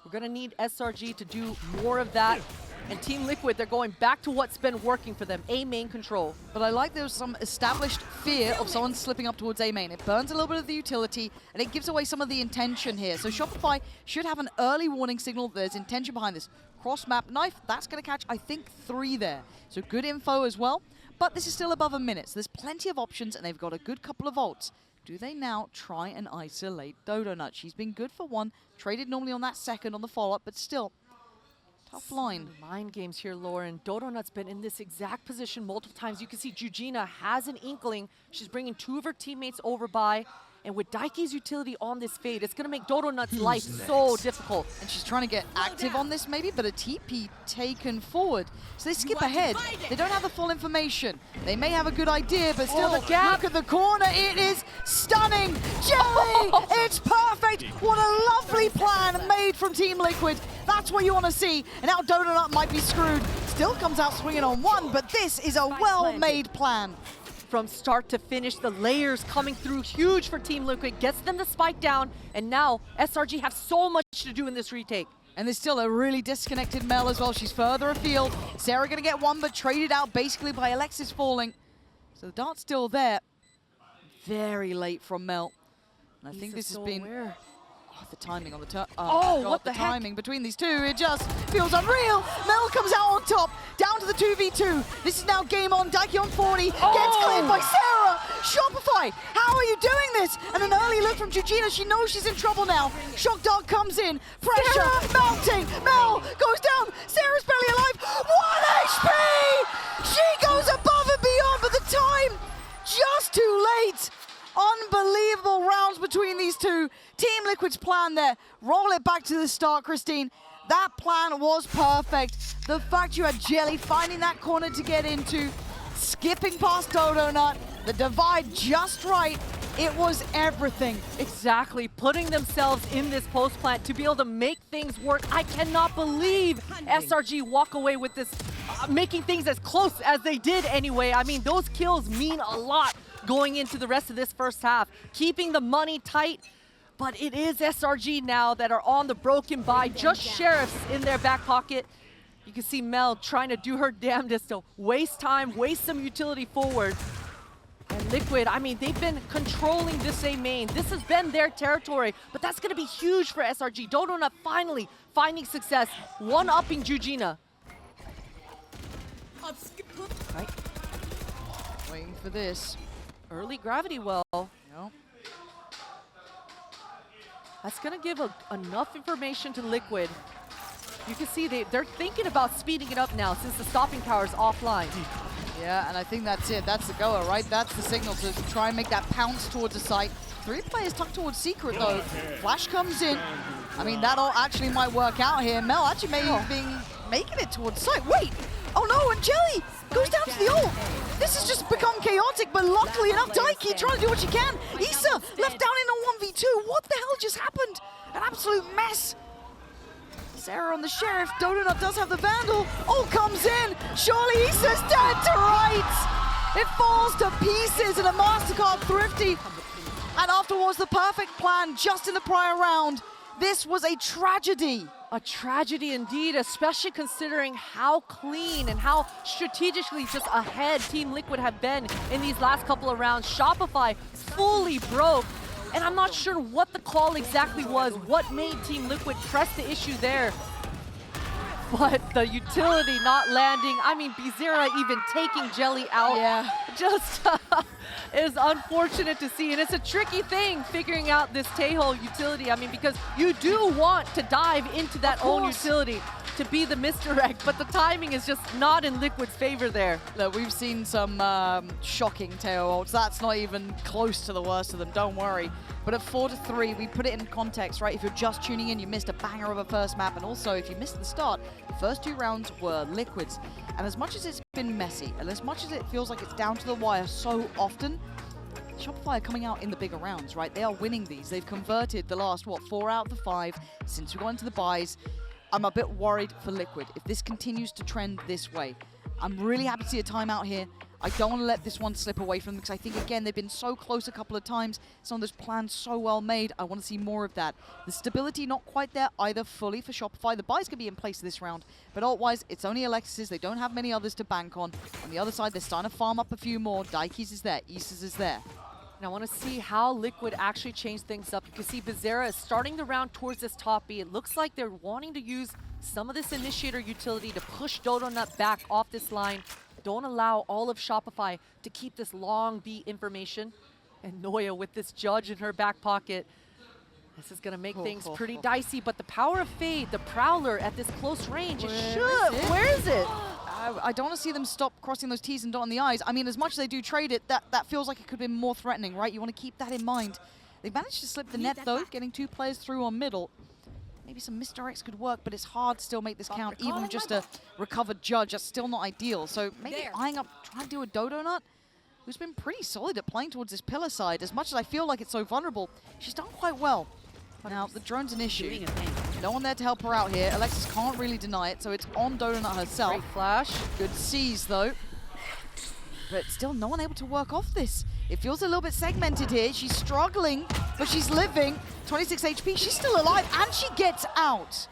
we're going to need SRG to do more of that. And Team Liquid, they're going back to what's been working for them, A main control. But I like there's some established fear of someone slipping up towards A main. It burns a little bit of the utility, and it gives away some of the intention here. So Shopify should have an early warning signal that there's intention behind this. Cross-map knife, that's going to catch, I think, 3 there. So good info as well. But this is still above a minute, so there's plenty of options, and they've got a good couple of ults. Do they now try and isolate Donut? She's been good for 1, traded normally on that second on the follow-up, but still, tough line. Mind games here, Lauren. Donut's been in this exact position multiple times. You can see Jujina has an inkling. She's bringing 2 of her teammates over by. And with Daiki's utility on this fade, it's going to make Donut's life so difficult. And she's trying to get active on this maybe, but a TP taken forward. So they skip ahead. They don't have the full information. They may have a good idea, but still, look at the corner. It is stunning. Jelly, it's perfect. What a lovely plan made from Team Liquid. That's what you want to see. And now Donut might be screwed. Still comes out swinging on 1, but this is a well-made plan. From start to finish, the layers coming through huge for Team Liquid, gets them to spike down, and now SRG have so much to do in this retake. And there's still a really disconnected Mel as well. She's further afield. Sarah gonna get 1, but traded out basically by Alexis falling. So the dart's still there. Very late from Mel. And I think this has been... Oh, the timing on the turn. What the timing between these two, it just feels unreal. Mel comes out on top, down to the 2v2. This is now game on, Daiki on 40, gets cleared by Sarah. Shopify, how are you doing this? And an early look from Jujina, she knows she's in trouble now. Shock Dog comes in, pressure mounting, Mel goes down, Sarah's barely alive, 1 HP! She goes above and beyond, but the time, just too late. Unbelievable rounds between these two. Team Liquid's plan there. Roll it back to the start, Christine. That plan was perfect. The fact you had Jelly finding that corner to get into, skipping past Donut, the divide just right. It was everything. Exactly, putting themselves in this post plant to be able to make things work. I cannot believe SRG walk away with this, making things as close as they did anyway. I mean, those kills mean a lot going into the rest of this first half. Keeping the money tight, but it is SRG now that are on the broken by, just sheriffs in their back pocket. You can see Mel trying to do her damnedest to waste time, waste some utility forward. And Liquid, I mean, they've been controlling this A main. This has been their territory, but that's going to be huge for SRG. Donut finally finding success, one-upping Jujina. Right. Waiting for this. Early gravity well. No. That's going to give enough information to Liquid. You can see they're thinking about speeding it up now since the stopping power is offline. Yeah, and I think that's it. That's the goer, right? That's the signal to try and make that pounce towards the site. 3 players tucked towards Secret, though. Flash comes in. I mean, that all actually might work out here. Mel actually may be making it towards site. Wait! Oh no, and Jelly goes down to the ult. This has just become chaotic. chaotic, but luckily enough, Daiki trying to do what she can. Issa left down in a 1v2. What the hell just happened? An absolute mess. Sarah on the Sheriff. Donut does have the Vandal. All comes in. Surely Issa's dead to rights. It falls to pieces in a MasterCard Thrifty. And afterwards, the perfect plan just in the prior round. This was a tragedy. A tragedy indeed, especially considering how clean and how strategically just ahead Team Liquid have been in these last couple of rounds. Shopify fully broke, and I'm not sure what the call exactly was, what made Team Liquid press the issue there. But the utility not landing, I mean, Bizera even taking Jelly out, just is unfortunate to see. And it's a tricky thing figuring out this Taeho utility. I mean, because you do want to dive into that own utility to be the misdirect, but the timing is just not in Liquid's favor there. Look, we've seen some shocking Taeho ults. That's not even close to the worst of them, don't worry. But at 4-3, we put it in context, right? If you're just tuning in, you missed a banger of a first map. And also, if you missed the start, the first 2 rounds were Liquid's. And as much as it's been messy, and as much as it feels like it's down to the wire so often, Shopify are coming out in the bigger rounds, right? They are winning these. They've converted the last, 4 out of the 5 since we got into the buys. I'm a bit worried for Liquid if this continues to trend this way. I'm really happy to see a timeout here. I don't want to let this one slip away from them because I think, again, they've been so close a couple of times. Some of those plans so well made. I want to see more of that. The stability not quite there either fully for Shopify. The buys can be in place this round, but ult-wise, it's only Alexis's. They don't have many others to bank on. On the other side, they're starting to farm up a few more. Daiki's is there. Issa's is there. And I want to see how Liquid actually change things up. You can see Bizera is starting the round towards this top B. It looks like they're wanting to use some of this initiator utility to push Donut back off this line. Don't allow all of Shopify to keep this long B information. And Noya with this judge in her back pocket. This is going to make things pretty dicey, but the power of Fade, the Prowler at this close range, where is it? I don't want to see them stop crossing those T's and dotting the I's. I mean, as much as they do trade it, that feels like it could be more threatening, right? You want to keep that in mind. They've managed to slip the net, though, getting 2 players through on middle. Maybe some misdirects could work, but it's hard to still make this count. Even just a recovered judge, that's still not ideal. So maybe eyeing up, trying to do a Donut, who's been pretty solid at playing towards this pillar side. As much as I feel like it's so vulnerable, she's done quite well. Now, the drone's an issue. No one there to help her out here. Alexis can't really deny it, so it's on Donut herself. Great flash. Good C's, though. But still, no one able to work off this. It feels a little bit segmented here. She's struggling, but she's living. 26 HP, she's still alive, and she gets out.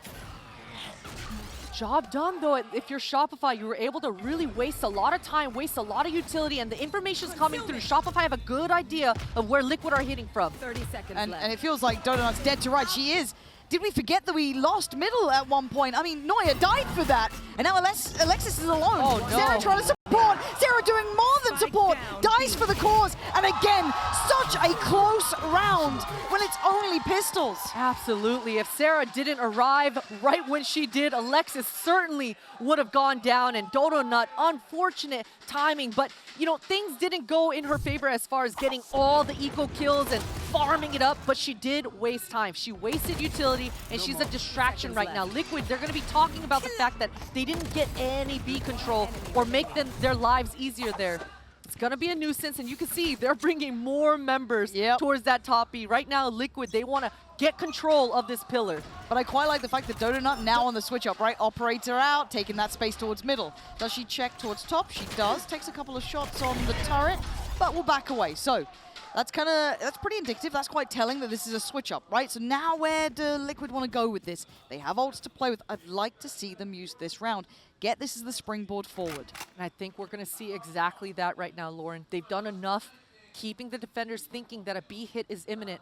Job done, though. If you're Shopify, you were able to really waste a lot of time, waste a lot of utility, and the information's coming through. Shopify have a good idea of where Liquid are hitting from. 30 seconds left. And it feels like Donut's dead to rights. She is. Did we forget that we lost middle at one point? I mean, Noya died for that. And now Alexis is alone. Oh, no. Sarah trying to support. Sarah doing more than support. Dies for the cause. And again, such a close round when it's only pistols. Absolutely. If Sarah didn't arrive right when she did, Alexis certainly would have gone down. And Donut, unfortunate timing. But, you know, things didn't go in her favor as far as getting all the eco kills and farming it up. But she did waste time. She wasted utility, and she's a distraction right now. Liquid, they're going to be talking about the fact that they didn't get any B control or make their lives easier there. It's going to be a nuisance, and you can see they're bringing more members towards that top B. Right now, Liquid, they want to get control of this pillar. But I quite like the fact that Donut now on the switch up, right? Operator out, taking that space towards middle. Does she check towards top? She does. Takes a couple of shots on the turret, but will back away. So that's pretty indicative. That's quite telling that this is a switch up, right? So now where do Liquid want to go with this? They have ults to play with. I'd like to see them use this round. Get this as the springboard forward. And I think we're going to see exactly that right now, Lauren. They've done enough keeping the defenders thinking that a B hit is imminent.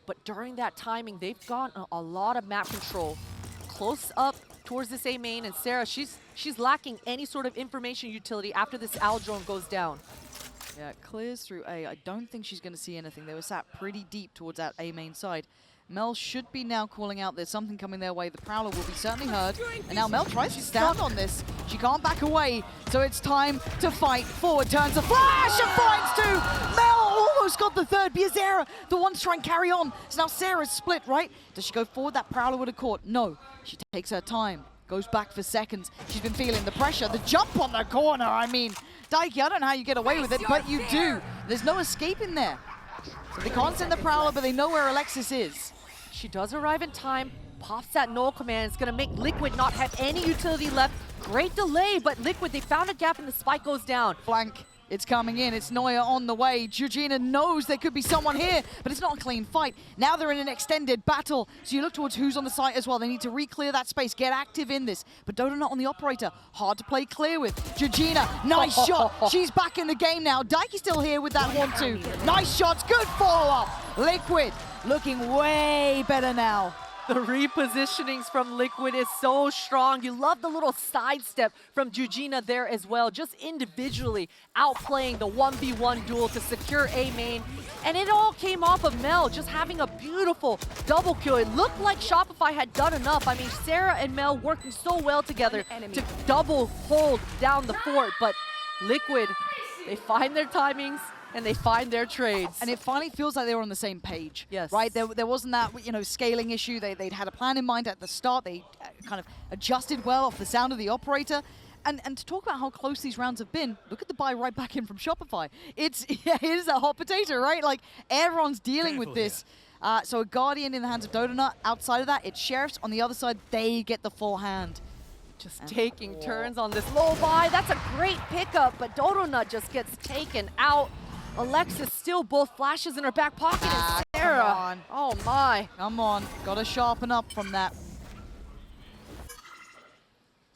But during that timing, they've gone a lot of map control. Close up towards this A main, and Sarah, she's lacking any sort of information utility after this owl drone goes down. Yeah, clears through A. I don't think she's going to see anything. They were sat pretty deep towards that A main side. Mel should be now calling out there's something coming their way. The Prowler will be certainly heard. And now Mel tries to stand on this. She can't back away, so it's time to fight. Forward turns a flash and finds two. Mel almost got the third. Bizera, the one to try and carry on. So now Sarah's split, right? Does she go forward? That Prowler would have caught. No, she takes her time. Goes back for seconds. She's been feeling the pressure. The jump on the corner, I mean, Daiki, I don't know how you get away with it, but you do. There's no escaping there. So they can't send the Prowler, but they know where Alexis is. She does arrive in time, pops that null command. It's going to make Liquid not have any utility left. Great delay, but Liquid, they found a gap and the spike goes down. Flank, it's coming in. It's Neuer on the way. Georgina knows there could be someone here, but it's not a clean fight. Now they're in an extended battle, so you look towards who's on the site as well. They need to re-clear that space, get active in this. But Dodo not on the operator. Hard to play clear with. Georgina, nice shot. She's back in the game now. Daiki still here with that 1-2. Nice shots, good follow-up. Liquid looking way better now. The repositionings from Liquid is so strong. You love the little sidestep from Georgina there as well, just individually outplaying the 1v1 duel to secure A main. And it all came off of Mel just having a beautiful double kill. It looked like Shopify had done enough. I mean, Sarah and Mel working so well together to double hold down the fort, but Liquid, they find their timings and they find their trades. And it finally feels like they were on the same page. Yes. Right? There wasn't that, scaling issue. They'd had a plan in mind at the start. They kind of adjusted well off the sound of the operator. And to talk about how close these rounds have been, look at the buy right back in from Shopify. It is a hot potato, right? Like, everyone's dealing with this. So a Guardian in the hands of Dodonut. Outside of that, it's Sheriffs. On the other side, they get the full hand. Just taking turns on this low buy. That's a great pickup, but Dodonut just gets taken out. Alexis still both flashes in her back pocket. And Sarah, come on. oh my. Come on, gotta sharpen up from that.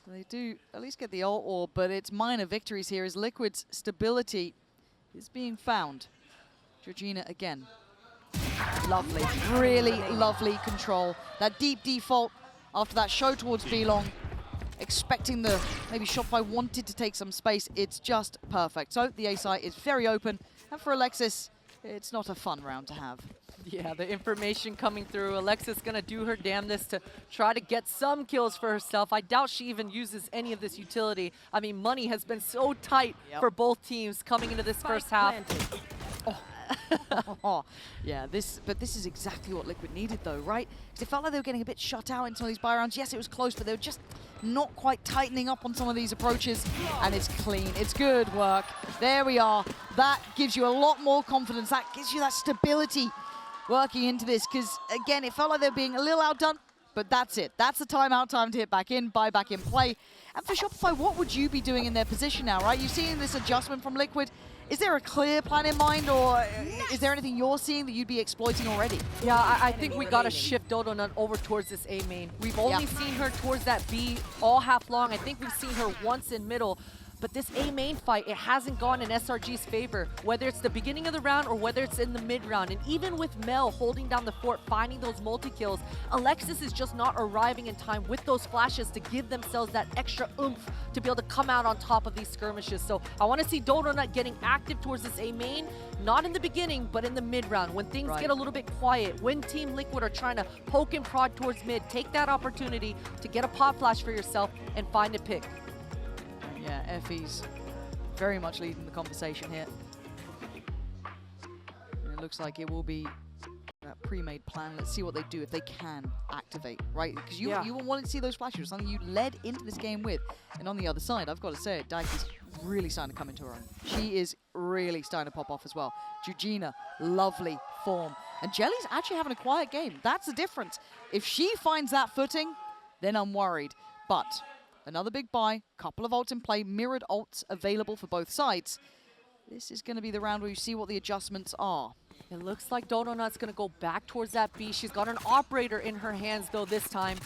They do at least get the ult orb, but it's minor victories here as Liquid's stability is being found. Georgina again. Lovely, really lovely control. That deep default after that show towards B-Long. Expecting maybe Shopify wanted to take some space. It's just perfect. So the A site is very open. And for Alexis, it's not a fun round to have. Yeah, the information coming through. Alexis gonna do her damnedest to try to get some kills for herself. I doubt she even uses any of this utility. I mean, money has been so tight for both teams coming into this first half. Yeah, but this is exactly what Liquid needed though, right? Because it felt like they were getting a bit shut out in some of these buy rounds. Yes, it was close, but they were just not quite tightening up on some of these approaches. And it's clean, it's good work. There we are. That gives you a lot more confidence. That gives you that stability working into this. Because again, it felt like they were being a little outdone, but that's it. That's the timeout time to hit back in, buy back in play. And for Shopify, what would you be doing in their position now, right? You've seen this adjustment from Liquid. Is there a clear plan in mind, or is there anything you're seeing that you'd be exploiting already? Yeah, I think we gotta shift Dodonut over towards this A main. We've only seen her towards that B all half long. I think we've seen her once in middle. But this A main fight, it hasn't gone in SRG's favor, whether it's the beginning of the round or whether it's in the mid round. And even with Mel holding down the fort, finding those multi-kills, Alexis is just not arriving in time with those flashes to give themselves that extra oomph to be able to come out on top of these skirmishes. So I want to see Dodonut getting active towards this A main, not in the beginning, but in the mid round. When things get a little bit quiet, when Team Liquid are trying to poke and prod towards mid, take that opportunity to get a pop flash for yourself and find a pick. Yeah, Effie's very much leading the conversation here. And it looks like it will be a pre-made plan. Let's see what they do if they can activate, right? Because you will want to see those flashes, something you led into this game with. And on the other side, I've got to say it, Daiki's really starting to come into her own. She is really starting to pop off as well. Georgina, lovely form. And Jelly's actually having a quiet game. That's the difference. If she finds that footing, then I'm worried. But another big buy, couple of ults in play, mirrored ults available for both sides. This is going to be the round where you see what the adjustments are. It looks like Dodonut's going to go back towards that B. She's got an operator in her hands, though, this time.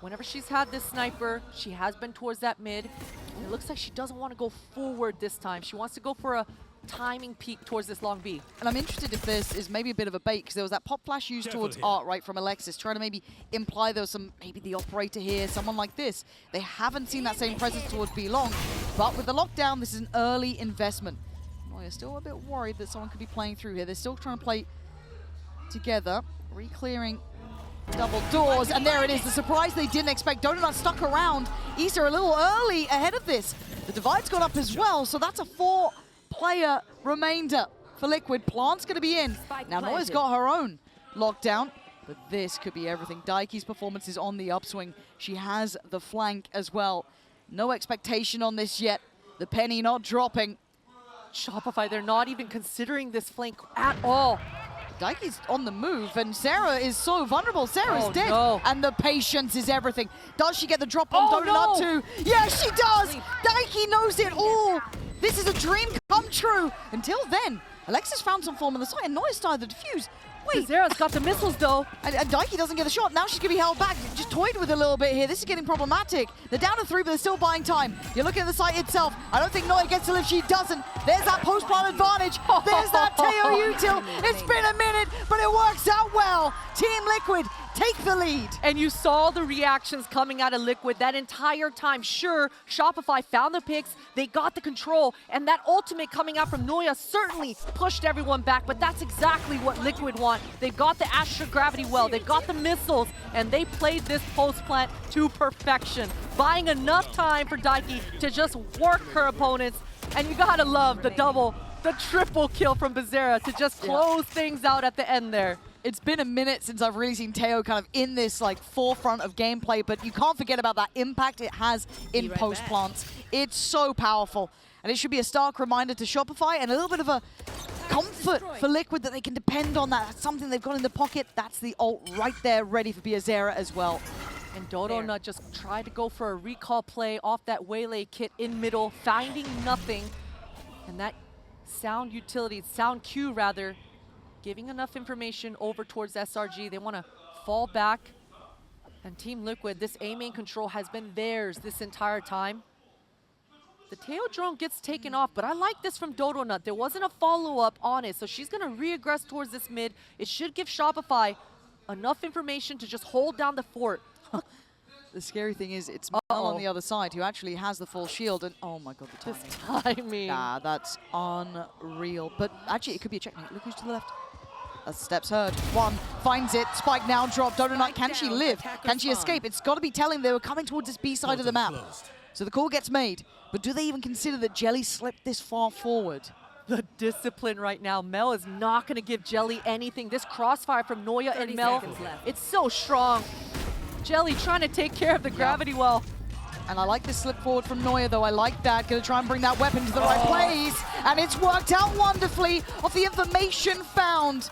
Whenever she's had this sniper, she has been towards that mid. And it looks like she doesn't want to go forward this time. She wants to go for a timing peek towards this long B. And I'm interested if this is maybe a bit of a bait, because there was that pop flash used towards Art, right, from Alexis, trying to maybe imply there was maybe the operator here, someone like this. They haven't seen that same presence towards B-Long, but with the lockdown, this is an early investment. Well, you're still a bit worried that someone could be playing through here. They're still trying to play together, re-clearing double doors, and there it is, the surprise they didn't expect. Donut stuck around. Issa a little early ahead of this. The divide's gone up as well, so that's a 4-player remainder for Liquid. Plant's going to be in. Now Noya's got her own lockdown, but this could be everything. Daiki's performance is on the upswing. She has the flank as well. No expectation on this yet. The penny not dropping. Shopify, they're not even considering this flank at all. Daiki's on the move, and Sarah is so vulnerable. Sarah's Oh, dead, no. and the patience is everything. Does she get the drop on Oh, Donut no. too? Yes, she does! Daiki knows it all! This is a dream come true! Until then, Alexis found some form on the side, and Noya started the defuse. Wait, Zera's got the missiles though. and Daiki doesn't get a shot. Now she's going to be held back. Just toyed with a little bit here. This is getting problematic. They're down to 3, but they're still buying time. You're looking at the site itself. I don't think Noya gets to live. She doesn't. There's that post-plant advantage. There's that Teo util. It's been a minute, but it works out well. Team Liquid take the lead. And you saw the reactions coming out of Liquid that entire time. Sure, Shopify found the picks, they got the control, and that ultimate coming out from Noya certainly pushed everyone back, but that's exactly what Liquid want. They got the Astra Gravity Well, they got the missiles, and they played this post plant to perfection, buying enough time for Daiki to just work her opponents. And you gotta love the double, the triple kill from Bezerra to just close things out at the end there. It's been a minute since I've really seen Teo kind of in this like forefront of gameplay, but you can't forget about that impact it has in post plants. It's so powerful, and it should be a stark reminder to Shopify and a little bit of a comfort for Liquid that they can depend on that. That's something they've got in the pocket. That's the ult right there, ready for Biazera as well. And Dodo Nut just tried to go for a recall play off that Waylay kit in middle, finding nothing. And that sound utility, sound Q rather, giving enough information over towards SRG. They want to fall back. And Team Liquid, this A main control has been theirs this entire time. The tail drone gets taken off, but I like this from Dodo Nut. There wasn't a follow-up on it, so she's going to re-aggress towards this mid. It should give Shopify enough information to just hold down the fort. The scary thing is it's Mel on the other side who actually has the full shield, and oh my god, the timing. Timing. Nah, that's unreal. But actually, it could be a checkmate. Look who's to the left. That's steps heard. One finds it. Spike now dropped. Dodo Nut, can she live? Can she escape? It's got to be telling they were coming towards this B side of the map. So the call gets made. But do they even consider that Jelly slipped this far forward? The discipline right now. Mel is not going to give Jelly anything. This crossfire from Noya and Mel, it's so strong. Jelly trying to take care of the gravity well. And I like this slip forward from Noya, though. I like that. Gonna try and bring that weapon to the right place. And it's worked out wonderfully off the information found.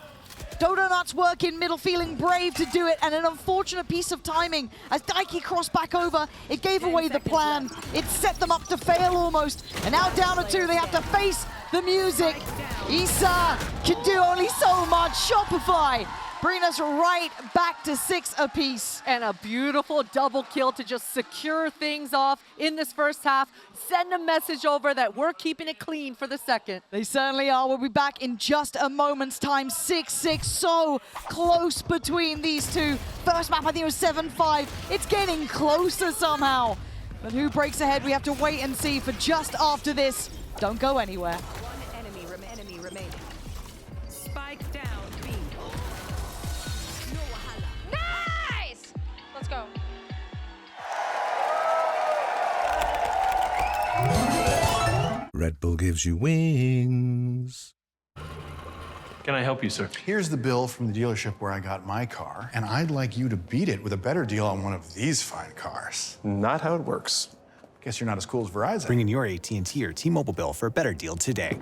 Dodo Nut's work in middle, feeling brave to do it, and an unfortunate piece of timing. As Daiki crossed back over, it gave away the plan. It set them up to fail almost. And now down to 2, they have to face the music. Issa can do only so much. Shopify bring us right back to 6 apiece. And a beautiful double kill to just secure things off in this first half. Send a message over that we're keeping it clean for the second. They certainly are. We'll be back in just a moment's time. 6-6, so close between these two. First map, I think it was 7-5. It's getting closer somehow. But who breaks ahead? We have to wait and see for just after this. Don't go anywhere. One enemy remaining. Spike down B. Nice! Let's go. Red Bull gives you wings. Can I help you, sir? Here's the bill from the dealership where I got my car, and I'd like you to beat it with a better deal on one of these fine cars. Not how it works. Guess you're not as cool as Verizon. Bring in your AT&T or T-Mobile bill for a better deal today.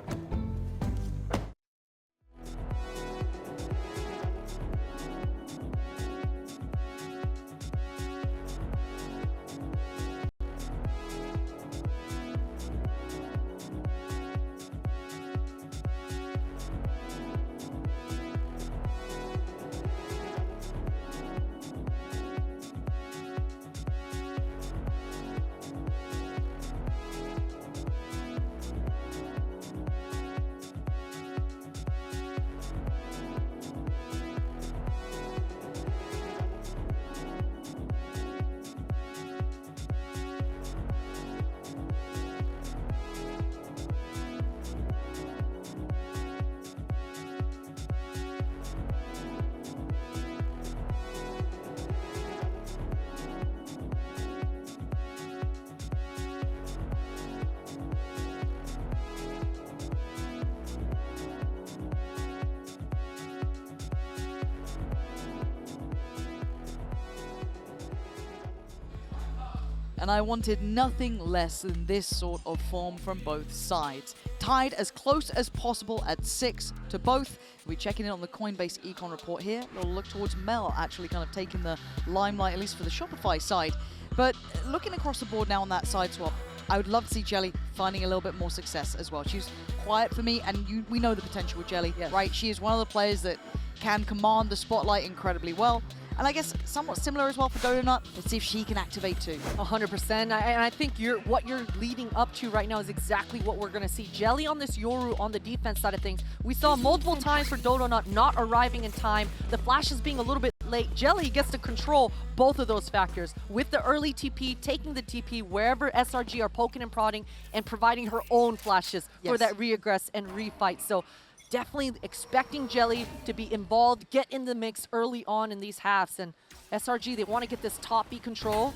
and I wanted nothing less than this sort of form from both sides. Tied as close as possible at 6 to both. We're checking in on the Coinbase Econ report here. A little look towards Mel actually kind of taking the limelight, at least for the Shopify side. But looking across the board now on that side swap, I would love to see Jelly finding a little bit more success as well. She's quiet for me, and we know the potential with Jelly, right? She is one of the players that can command the spotlight incredibly well. And I guess somewhat similar as well for Donut. Let's see if she can activate too. 100%. And I think what you're leading up to right now is exactly what we're going to see. Jelly on this Yoru on the defense side of things. We saw multiple times for Donut not arriving in time. The flashes being a little bit late. Jelly gets to control both of those factors with the early TP, taking the TP wherever SRG are poking and prodding, and providing her own flashes for that re-aggress and refight. So definitely expecting Jelly to be involved, get in the mix early on in these halves. And SRG, they want to get this top B control.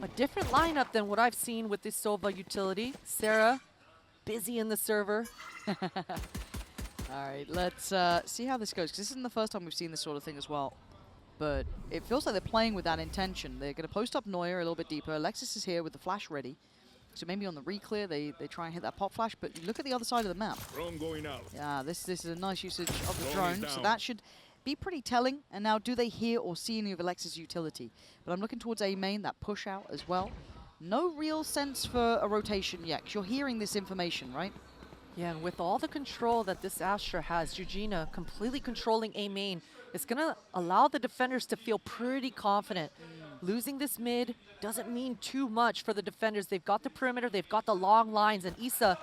A different lineup than what I've seen with this Sova utility. Sarah, busy in the server. All right, let's see how this goes, because this isn't the first time we've seen this sort of thing as well. But it feels like they're playing with that intention. They're going to post up Neuer a little bit deeper. Alexis is here with the flash ready. So maybe on the reclear, they try and hit that pop flash, but look at the other side of the map. Drone going out. Yeah, this is a nice usage of the drone, so that should be pretty telling. And now, do they hear or see any of Alexis' utility? But I'm looking towards A main, that push out as well. No real sense for a rotation yet, because you're hearing this information, right? Yeah, and with all the control that this Astra has, Eugenia completely controlling A main, it's going to allow the defenders to feel pretty confident. Losing this mid doesn't mean too much for the defenders. They've got the perimeter, they've got the long lines, and Issa,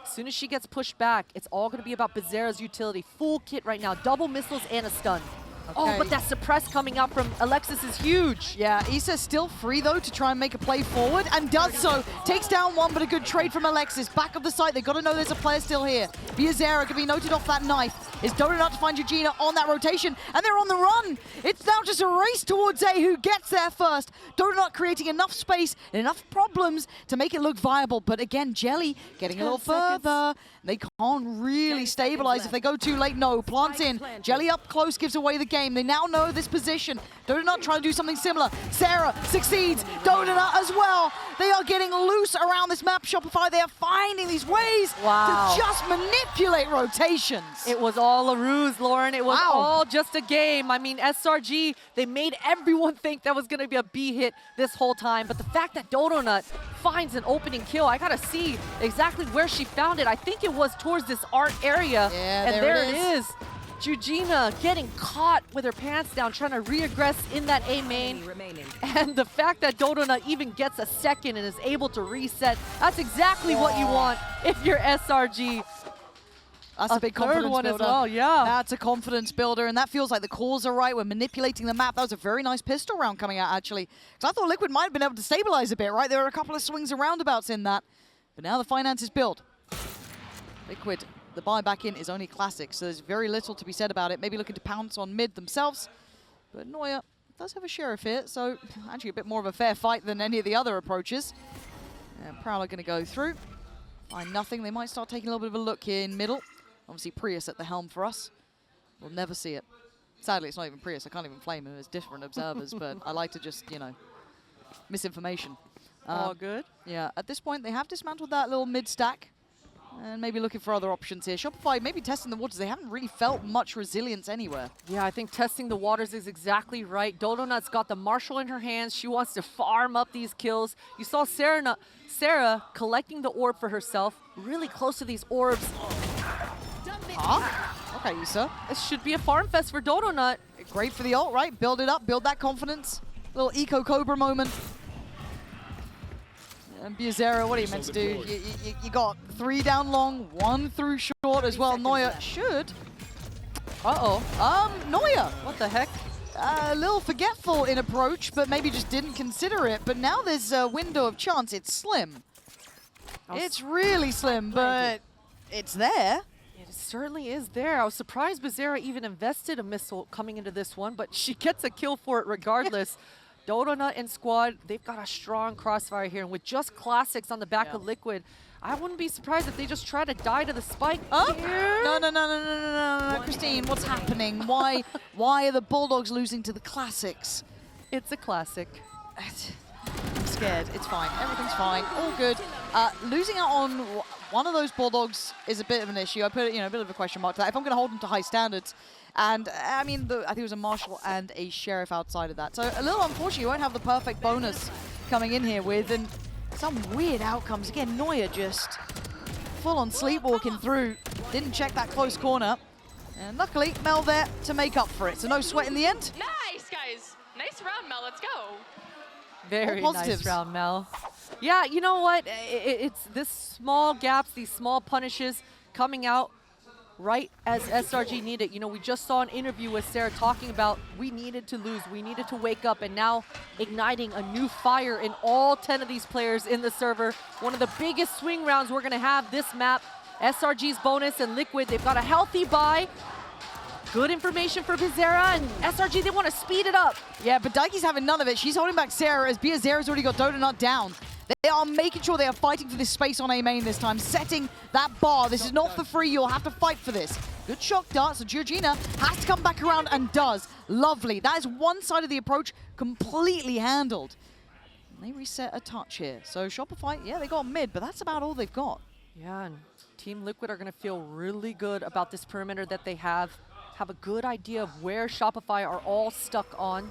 as soon as she gets pushed back, it's all going to be about Bizarra's utility. Full kit right now, double missiles and a stun. Okay. Oh, but that suppress coming out from Alexis is huge. Yeah, Issa's still free, though, to try and make a play forward, and does so. Takes down one, but a good trade from Alexis. Back of the site, they've got to know there's a player still here. Biazera can be noted off that knife. Is Donut to find Eugenia on that rotation, and they're on the run. It's now just a race towards A, who gets there first. Donut creating enough space and enough problems to make it look viable, but again, Jelly getting a little further. They can't really stabilize if they go too late. No, plants in. Jelly up close gives away the game. They now know this position. Donut trying to do something similar. Sarah succeeds. Donut as well. They are getting loose around this map. Shopify, they are finding these ways to just manipulate rotations. It was all a ruse, Lauren. It was all just a game. I mean, SRG, they made everyone think that was going to be a B hit this whole time. But the fact that Donut finds an opening kill, I got to see exactly where she found it. I think it was towards this art area. Yeah, and there it is. Eugenia getting caught with her pants down, trying to re-aggress in that A main. And the fact that Donut even gets a second and is able to reset, that's exactly what you want if you're SRG. That's a big confidence one builder. as well, yeah. That's a confidence builder, and that feels like the calls are right. We're manipulating the map. That was a very nice pistol round coming out, actually. Because I thought Liquid might have been able to stabilize a bit, right? There were a couple of swings and roundabouts in that. But now the finances build. Liquid, the buy back in is only classic, so there's very little to be said about it. Maybe looking to pounce on mid themselves. But Neuer does have a sheriff here, so actually a bit more of a fair fight than any of the other approaches. And Prowler going to go through. Find nothing. They might start taking a little bit of a look here in middle. Obviously, Prius at the helm for us. We'll never see it. Sadly, it's not even Prius. I can't even flame him as different observers, but I like to just, you know, misinformation. All good. Yeah, at this point, they have dismantled that little mid-stack. And maybe looking for other options here. Shopify maybe testing the waters. They haven't really felt much resilience anywhere. Yeah, I think testing the waters is exactly right. Donut's got the Marshall in her hands. She wants to farm up these kills. You saw Sarah collecting the orb for herself, really close to these orbs. Huh? Okay, Issa. This should be a farm fest for Donut. Great for the ult, right? Build it up, build that confidence. Little Eco Cobra moment. And Biazera, what are you meant to do? You got 3 down long, 1 through short as well. Neuer should. Neuer. What the heck? A little forgetful in approach, but maybe just didn't consider it. But now there's a window of chance. It's slim. It's really slim, but it's there. It certainly is there. I was surprised Bizarra even invested a missile coming into this one, but she gets a kill for it regardless. Donut and squad, they've got a strong crossfire here, and with just classics on the back of Liquid, I wouldn't be surprised if they just try to die to the spike here. No, Christine, what's happening? Why are the Bulldogs losing to the classics? It's a classic. scared. It's fine. Everything's fine. All good. Losing out on one of those Bulldogs is a bit of an issue. I put, a bit of a question mark to that. If I'm going to hold them to high standards, and I mean, I think it was a Marshal and a Sheriff outside of that. So a little unfortunate, you won't have the perfect bonus coming in here with, and some weird outcomes. Again, Neuer just full on sleepwalking through. Didn't check that close corner. And luckily, Mel there to make up for it. So no sweat in the end. Nice, guys. Nice round, Mel. Let's go. Very nice round, Mel. Yeah, you know what? It's this small gaps, these small punishes coming out right as SRG needed. You know, we just saw an interview with Sarah talking about we needed to lose, we needed to wake up, and now igniting a new fire in all 10 of these players in the server. One of the biggest swing rounds we're going to have this map. SRG's bonus and Liquid, they've got a healthy buy. Good information for Bizarra, and SRG, they want to speed it up. Yeah, but Daiki's having none of it. She's holding back Sarah as Bizarra's already got Donut down. They are making sure they are fighting for this space on A main this time, setting that bar. This is not for free. You'll have to fight for this. Good shock dart, so Georgina has to come back around and does. Lovely. That is one side of the approach completely handled. And they reset a touch here. So Shopify, yeah, they got mid, but that's about all they've got. Yeah, and Team Liquid are going to feel really good about this perimeter that they have a good idea of where Shopify are all stuck on.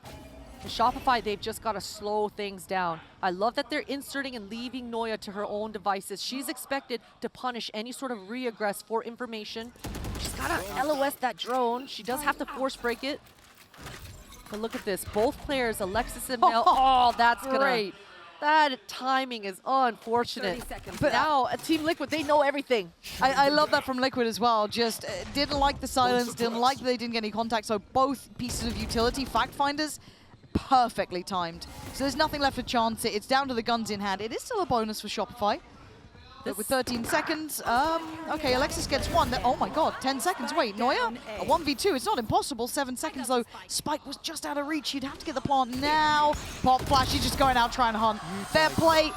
And Shopify, they've just got to slow things down. I love that they're inserting and leaving Neuer to her own devices. She's expected to punish any sort of re-aggress for information. She's got to LOS that drone. She does have to force break it. But look at this. Both players, Alexis and Mel. Oh, that's great. That timing is unfortunate. But now, Team Liquid, they know everything. I love that from Liquid as well. Just didn't like the silence, didn't like that they didn't get any contact. So both pieces of utility, fact finders, perfectly timed. So there's nothing left to chance it. It's down to the guns in hand. It is still a bonus for Shopify. But with 13 seconds, okay, Alexis gets one. Oh my god, 10 seconds. Wait, Neuer? A 1v2, it's not impossible. 7 seconds though. Spike was just out of reach. He'd have to get the plant now. Pop flash, he's just going out trying to hunt. Fair play.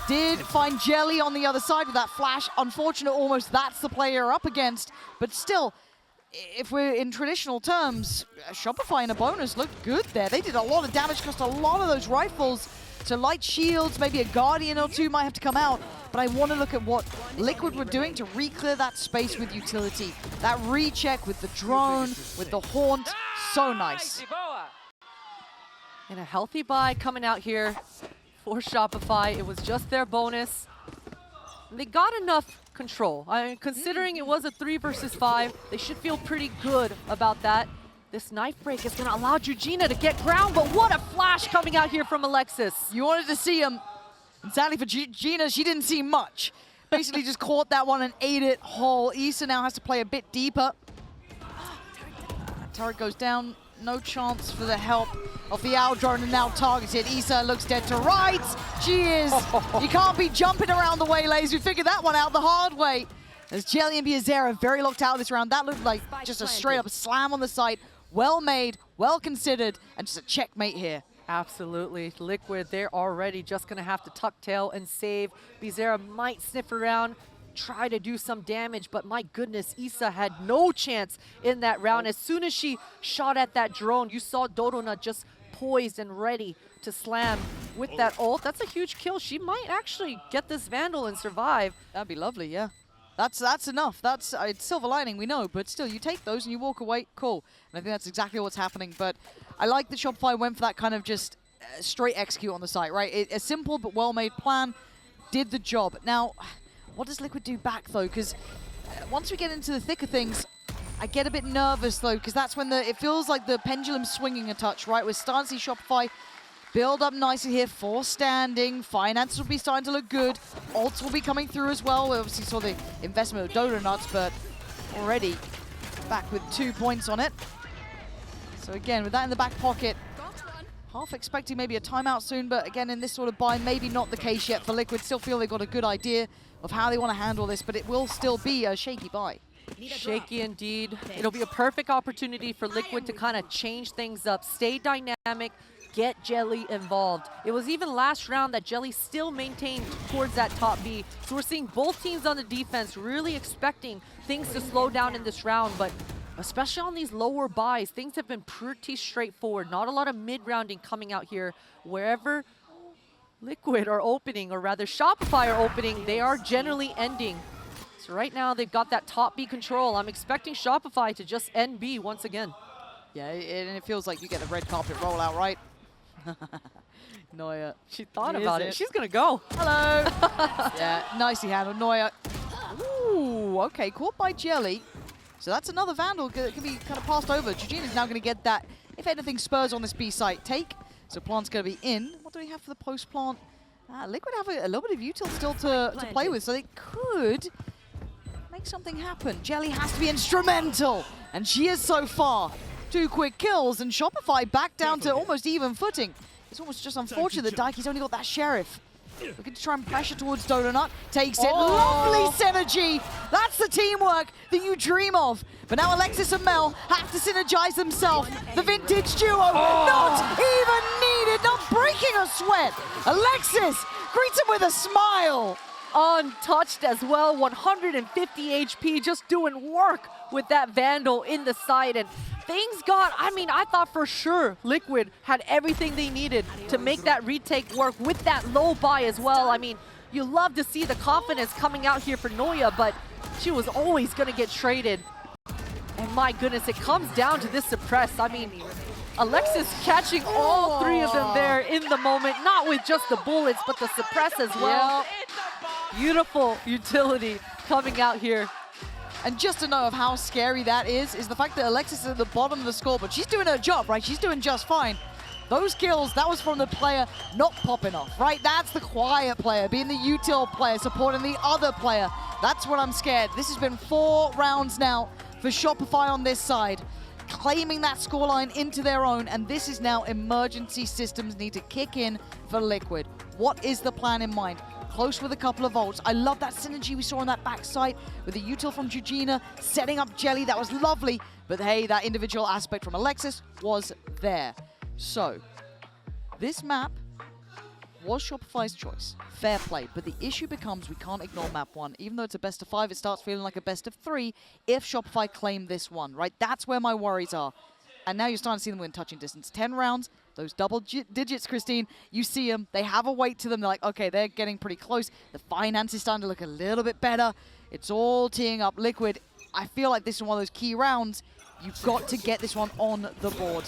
Did find Jelly on the other side with that flash. Unfortunate, almost that's the player you're up against. But still, if we're in traditional terms, Shopify in a bonus looked good there. They did a lot of damage, cost a lot of those rifles. So light shields, maybe a Guardian or two might have to come out. But I want to look at what Liquid were doing to re-clear that space with utility. That recheck with the drone, with the haunt, so nice. And a healthy buy coming out here for Shopify. It was just their bonus. And they got enough control. I mean, considering it was a 3 versus 5, they should feel pretty good about that. This knife break is going to allow Georgina to get ground, but what a flash coming out here from Alexis. You wanted to see him. And sadly for Gina, she didn't see much. Basically just caught that one and ate it whole. Issa now has to play a bit deeper. Turret goes down. No chance for the help of the owl drone, and now targeted. Issa looks dead to rights. She is. You can't be jumping around the waylays. We figured that one out the hard way. As Jelly and Bizarra very locked out this round. That looked like just a straight up slam on the site. Well made, well considered, and just a checkmate here. Absolutely. Liquid, they're already just going to have to tuck tail and save. Bizarra might sniff around, try to do some damage, but my goodness, Issa had no chance in that round. As soon as she shot at that drone, you saw Dodonut just poised and ready to slam with that ult. That's a huge kill. She might actually get this Vandal and survive. That'd be lovely, yeah. That's enough. That's it's silver lining, we know, but still, you take those and you walk away, cool. And I think that's exactly what's happening. But I like that Shopify went for that kind of just straight execute on the site, right? A simple but well-made plan did the job. Now, what does Liquid do back, though? Because once we get into the thick of things, I get a bit nervous, though, because that's when it feels like the pendulum's swinging a touch, right? We're starting to see Shopify build up nicely here for standing. Finances will be starting to look good. Ults will be coming through as well. We obviously saw the investment of Dodo Nuts, but already back with 2 points on it. So again, with that in the back pocket, half expecting maybe a timeout soon, but again, in this sort of buy, maybe not the case yet for Liquid. Still feel they've got a good idea of how they want to handle this, but it will still be a shaky buy. Shaky indeed. It'll be a perfect opportunity for Liquid to kind of change things up, stay dynamic, get Jelly involved. It was even last round that Jelly still maintained towards that top B. So we're seeing both teams on the defense really expecting things to slow down in this round, but especially on these lower buys, things have been pretty straightforward. Not a lot of mid-rounding coming out here. Wherever Liquid are opening, or rather Shopify are opening. They are generally ending. So right now they've got that top B control. I'm expecting Shopify to just end B once again. Yeah, and it feels like you get the red carpet rollout, right? Neuer. She thought about it. She's gonna go. Hello. Yeah, nicely handled, Neuer. Ooh, okay, caught by Jelly. So that's another Vandal that can be kind of passed over. Georgina's now going to get that, if anything, Spurs on this B site take. So Plant's going to be in. What do we have for the post-plant? Liquid have a little bit of util still to play with, so they could make something happen. Jelly has to be instrumental, and she is so far. 2 quick kills, and Shopify back down to almost even footing. It's almost just unfortunate that Daiki's only got that Sheriff. Looking to try and pressure towards Donut. Takes it. Lovely synergy. That's the teamwork that you dream of. But now Alexis and Mel have to synergize themselves. The vintage duo, not even needed, not breaking a sweat. Alexis greets him with a smile. Untouched as well, 150 HP, just doing work with that Vandal in the side. And things got, I thought for sure Liquid had everything they needed to make that retake work with that low buy as well. I mean, you love to see the confidence coming out here for Noya, but she was always going to get traded. And my goodness, it comes down to this suppress. I mean, Alexis catching all 3 of them there in the moment, not with just the bullets, but the suppress as well. Beautiful utility coming out here. And just to know of how scary that is the fact that Alexis is at the bottom of the scoreboard. She's doing her job, right? She's doing just fine. Those kills, that was from the player not popping off, right? That's the quiet player, being the util player, supporting the other player. That's what I'm scared. This has been 4 rounds now for Shopify on this side, claiming that scoreline into their own, and this is now emergency systems need to kick in for Liquid. What is the plan in mind? Close with a couple of ults. I love that synergy we saw on that backside with the util from Georgina setting up Jelly. That was lovely. But hey, that individual aspect from Alexis was there. So, this map was Shopify's choice. Fair play. But the issue becomes we can't ignore map 1. Even though it's a best of 5, it starts feeling like a best of 3 if Shopify claim this one, right? That's where my worries are. And now you're starting to see them win touching distance. 10 rounds, those double digits, Christine, you see them. They have a weight to them. They're like, okay, they're getting pretty close. The finance is starting to look a little bit better. It's all teeing up Liquid. I feel like this is one of those key rounds. You've got to get this one on the board.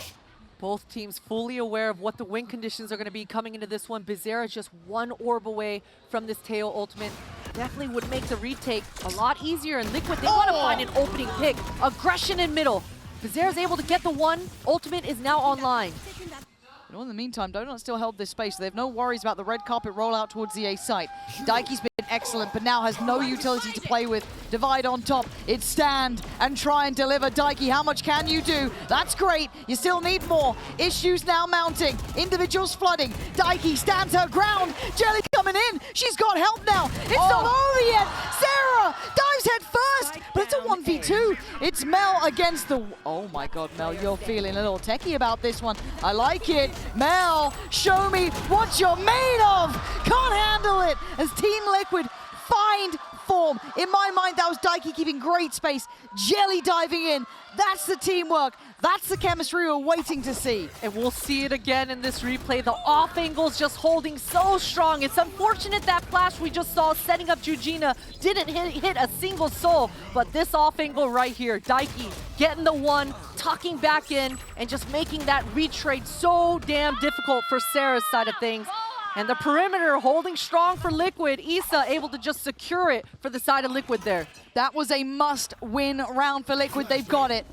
Both teams fully aware of what the win conditions are going to be coming into this one. Bizarra just 1 orb away from this Teo ultimate. Definitely would make the retake a lot easier. And Liquid, they want to find an opening pick. Aggression in middle. Bizarra's able to get the 1. Ultimate is now online. You know, in the meantime, Donut still held this space. They have no worries about the red carpet rollout towards the A site. Daiki's been excellent, but now has no utility to play with. Divide on top. It's stand and try and deliver. Daiki, how much can you do? That's great. You still need more. Issues now mounting. Individuals flooding. Daiki stands her ground. Jelly coming in. She's got help now. It's not over yet. Sarah dives head first, but it's a 1v2. It's Mel against the... Oh my God, Mel, you're feeling a little techie about this one. I like it. Mel, show me what you're made of. Can't handle it as Team Liquid find form. In my mind, that was Daiki keeping great space. Jelly diving in. That's the teamwork. That's the chemistry we're waiting to see. And we'll see it again in this replay. The off angle's just holding so strong. It's unfortunate that flash we just saw setting up Georgina didn't hit a single soul. But this off angle right here, Daiki getting the 1, tucking back in, and just making that retrade so damn difficult for Sarah's side of things. And the perimeter holding strong for Liquid. Issa able to just secure it for the side of Liquid there. That was a must-win round for Liquid. They've got it.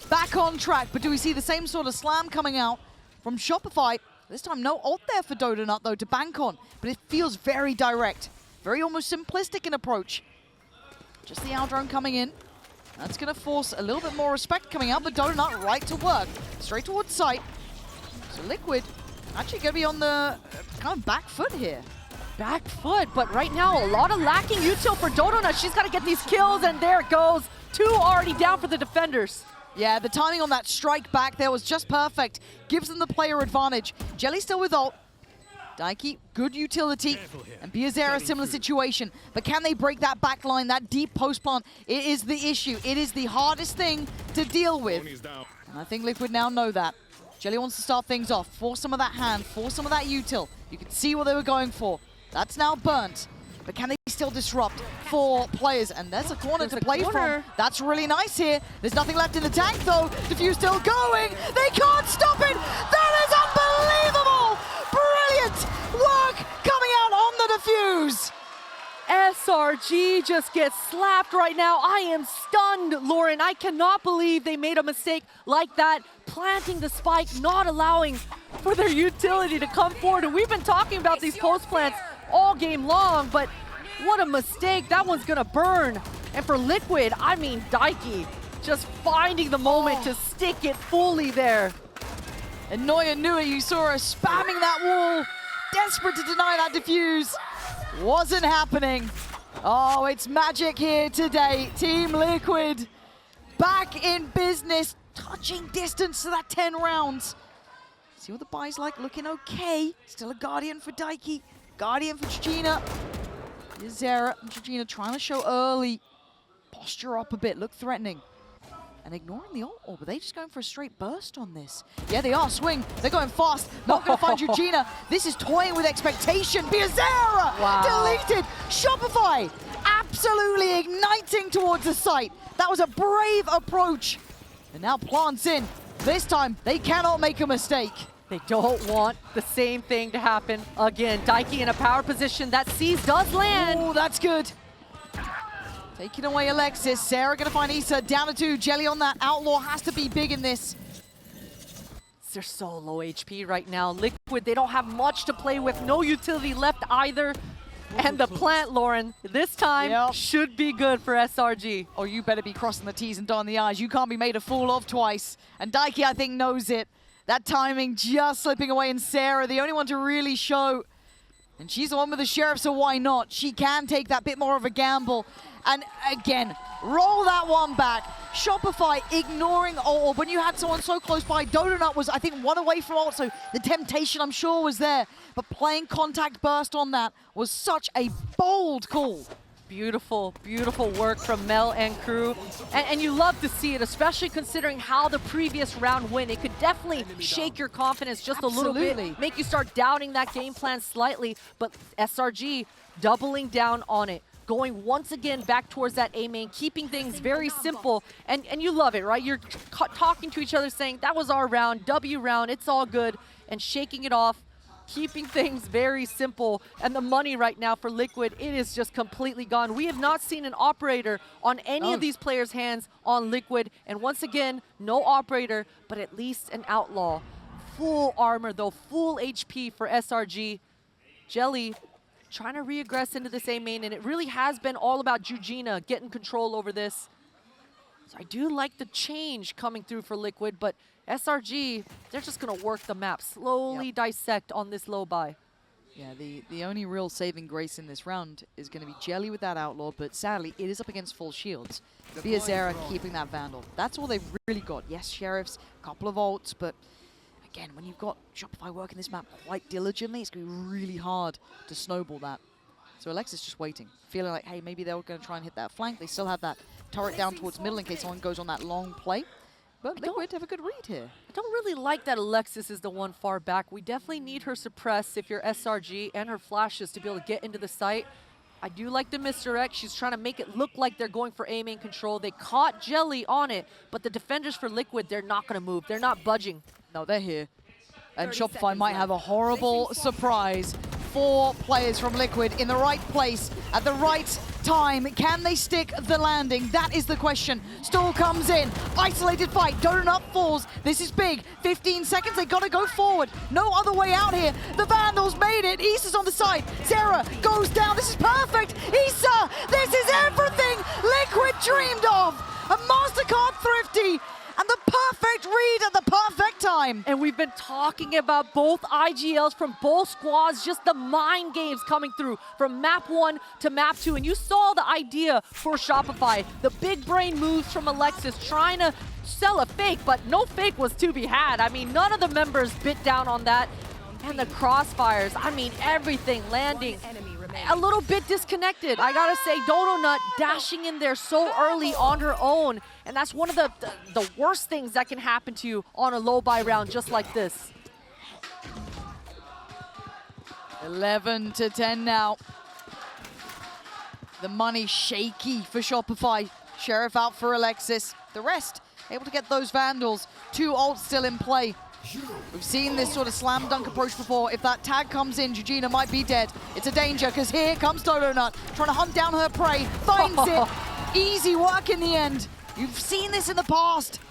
Back on track, but do we see the same sort of slam coming out from Shopify? This time no ult there for Donut though to bank on, but it feels very direct. Very almost simplistic in approach. Just the Aldrone coming in. That's going to force a little bit more respect coming out, but Donut right to work. Straight towards sight. So Liquid actually going to be on the kind of back foot here. Back foot, but right now a lot of lacking util for Donut. She's got to get these kills, and there it goes. 2 already down for the defenders. Yeah, the timing on that strike back there was just perfect. Gives them the player advantage. Jelly still with ult. Daiki, good utility. And Biazera, similar situation. But can they break that back line, that deep post plant? It is the issue. It is the hardest thing to deal with. And I think Liquid now know that. Jelly wants to start things off. Force some of that hand, force some of that util. You can see what they were going for. That's now burnt. But can they still disrupt 4 players? And there's a corner to play from. That's really nice here. There's nothing left in the tank though. Diffuse still going. They can't stop it. That is unbelievable. Brilliant work coming out on the diffuse. SRG just gets slapped right now. I am stunned, Lauren. I cannot believe they made a mistake like that, planting the spike, not allowing for their utility to come forward. And we've been talking about these post plants all game long, but what a mistake. That one's gonna burn. And for Liquid, I mean, Daiki just finding the moment to stick it fully there. And Noya knew it. You saw her spamming that wall, desperate to deny that diffuse. Wasn't happening. Oh, it's magic here today. Team Liquid back in business, touching distance to that 10 rounds. See what the buy's like, looking okay. Still a Guardian for Daiki, Guardian for Georgina. Here's Zera and Georgina trying to show early. Posture up a bit, look threatening. And ignoring the ult, or were they just going for a straight burst on this? Yeah, they are. Swing. They're going fast. Not going to find Georgina. This is toying with expectation. Biazera deleted. Shopify absolutely igniting towards the site. That was a brave approach. And now plants in. This time, they cannot make a mistake. They don't want the same thing to happen again. Daiki in a power position. That Seize does land. Oh, that's good. Taking away Alexis. Sarah gonna find Issa down to 2. Jelly on that. Outlaw has to be big in this. They're so low HP right now. Liquid, they don't have much to play with. No utility left either. And the plant, Lauren, this time should be good for SRG. Oh, you better be crossing the T's and dotting the I's. You can't be made a fool of twice. And Daiki, I think, knows it. That timing just slipping away, and Sarah, the only one to really show. And she's the one with the Sheriff, so why not? She can take that bit more of a gamble. And again, roll that one back. Shopify ignoring ult. When you had someone so close by, Donut was, I think, 1 away from ult, so the temptation, I'm sure, was there. But playing contact burst on that was such a bold call. Beautiful, beautiful work from Mel and crew. And you love to see it, especially considering how the previous round went. It could definitely shake your confidence just a little bit, make you start doubting that game plan slightly. But SRG doubling down on it, going once again back towards that A main, keeping things very simple. And you love it, right? You're talking to each other saying, that was our round, W round, it's all good, and shaking it off, keeping things very simple. And the money right now for Liquid, it is just completely gone. We have not seen an operator on any of these players' hands on Liquid. And once again, no operator, but at least an outlaw. Full armor though, full HP for SRG. Jelly trying to re-aggress into this A main, and it really has been all about Georgina getting control over this. So I do like the change coming through for Liquid, but SRG, they're just gonna work the map, slowly dissect on this low buy. Yeah, the only real saving grace in this round is gonna be Jelly with that Outlaw, but sadly, it is up against full shields. Biazera keeping that Vandal. That's all they've really got. Yes, Sheriffs, a couple of ults, but again, when you've got Shopify working this map quite diligently, it's going to be really hard to snowball that. So Alexis just waiting, feeling like, hey, maybe they're going to try and hit that flank. They still have that turret down towards middle in case someone goes on that long play. But Liquid have a good read here. I don't really like that Alexis is the one far back. We definitely need her suppress if you're SRG and her flashes to be able to get into the site. I do like the misdirect. She's trying to make it look like they're going for A main control. They caught Jelly on it, but the defenders for Liquid, they're not going to move. They're not budging. No, they're here. And Shopify might have a horrible surprise. 4 players from Liquid in the right place at the right time. Can they stick the landing? That is the question. Stall comes in. Isolated fight. Donut falls. This is big. 15 seconds. They got to go forward. No other way out here. The Vandals made it. Issa's on the side. Zera goes down. This is perfect. Issa, this is everything Liquid dreamed of. A MasterCard Thrifty. And the perfect read at the perfect time. And we've been talking about both IGLs from both squads, just the mind games coming through from map 1 to map 2. And you saw the idea for Shopify, the big brain moves from Alexis trying to sell a fake, but no fake was to be had. I mean, none of the members bit down on that. And the crossfires, I mean, everything landing a little bit disconnected. I gotta say, Donut dashing in there so early on her own, and that's one of the worst things that can happen to you on a low buy round just like this. 11-10 now. The money shaky for Shopify. Sheriff out for Alexis. The rest able to get those Vandals. 2 ults still in play. We've seen this sort of slam dunk approach before. If that tag comes in, Georgina might be dead. It's a danger, because here comes Donut, trying to hunt down her prey. Finds it. Easy work in the end. You've seen this in the past.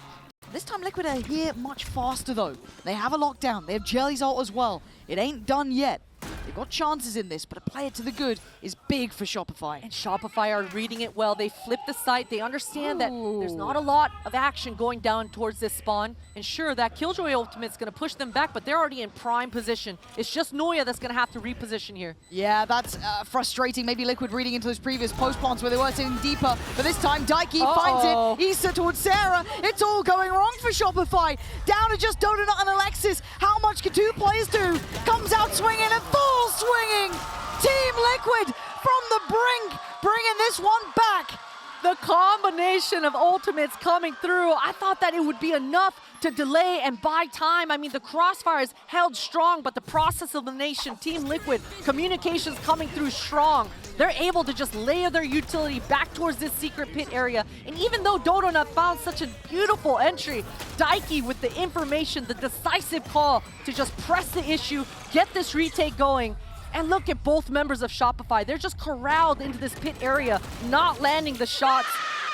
This time Liquid are here much faster, though. They have a lockdown. They have Jelly's ult as well. It ain't done yet. They've got chances in this, but to play it to the good is big for Shopify. And Shopify are reading it well. They flip the site. They understand that there's not a lot of action going down towards this spawn. And sure, that Killjoy ultimate's going to push them back, but they're already in prime position. It's just Noya that's going to have to reposition here. Yeah, that's frustrating. Maybe Liquid reading into those previous post plants where they were sitting deeper. But this time, Daiki finds it. Issa towards Sarah. It's all going wrong for Shopify. Down to just Donut and Alexis. How much can 2 players do? Comes out swinging and full swinging. Team Liquid from the brink, bringing this one back. The combination of ultimates coming through, I thought that it would be enough to delay and buy time. I mean, the crossfires held strong, but the process of the nation, Team Liquid, communications coming through strong. They're able to just layer their utility back towards this secret pit area. And even though Donut found such a beautiful entry, Daiki with the information, the decisive call to just press the issue, get this retake going. And look at both members of Shopify. They're just corralled into this pit area, not landing the shots.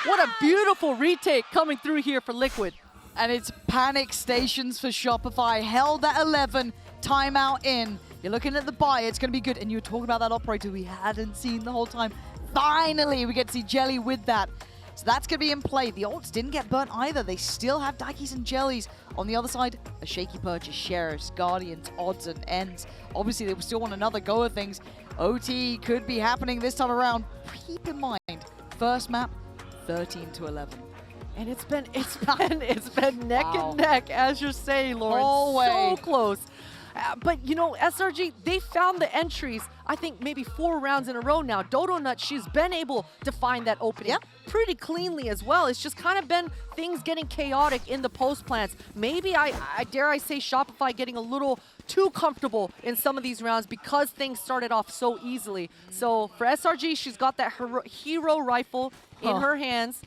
What a beautiful retake coming through here for Liquid. And it's panic stations for Shopify. Held at 11, timeout in. You're looking at the buy, it's going to be good. And you were talking about that operator we hadn't seen the whole time. Finally, we get to see Jelly with that. So that's going to be in play. The ults didn't get burnt either. They still have Daikis and Jellies. On the other side, a shaky purchase. Sheriffs, Guardians, odds and ends. Obviously, they still want another go of things. OT could be happening this time around. Keep in mind, first map, 13-11. And it's been neck and neck, as you're saying, Lauren. So close. But, you know, SRG, they found the entries, I think, maybe 4 rounds in a row now. Donut, she's been able to find that opening pretty cleanly as well. It's just kind of been things getting chaotic in the post plants. Maybe, I dare I say, Shopify getting a little too comfortable in some of these rounds because things started off so easily. So for SRG, she's got that hero rifle in her hands.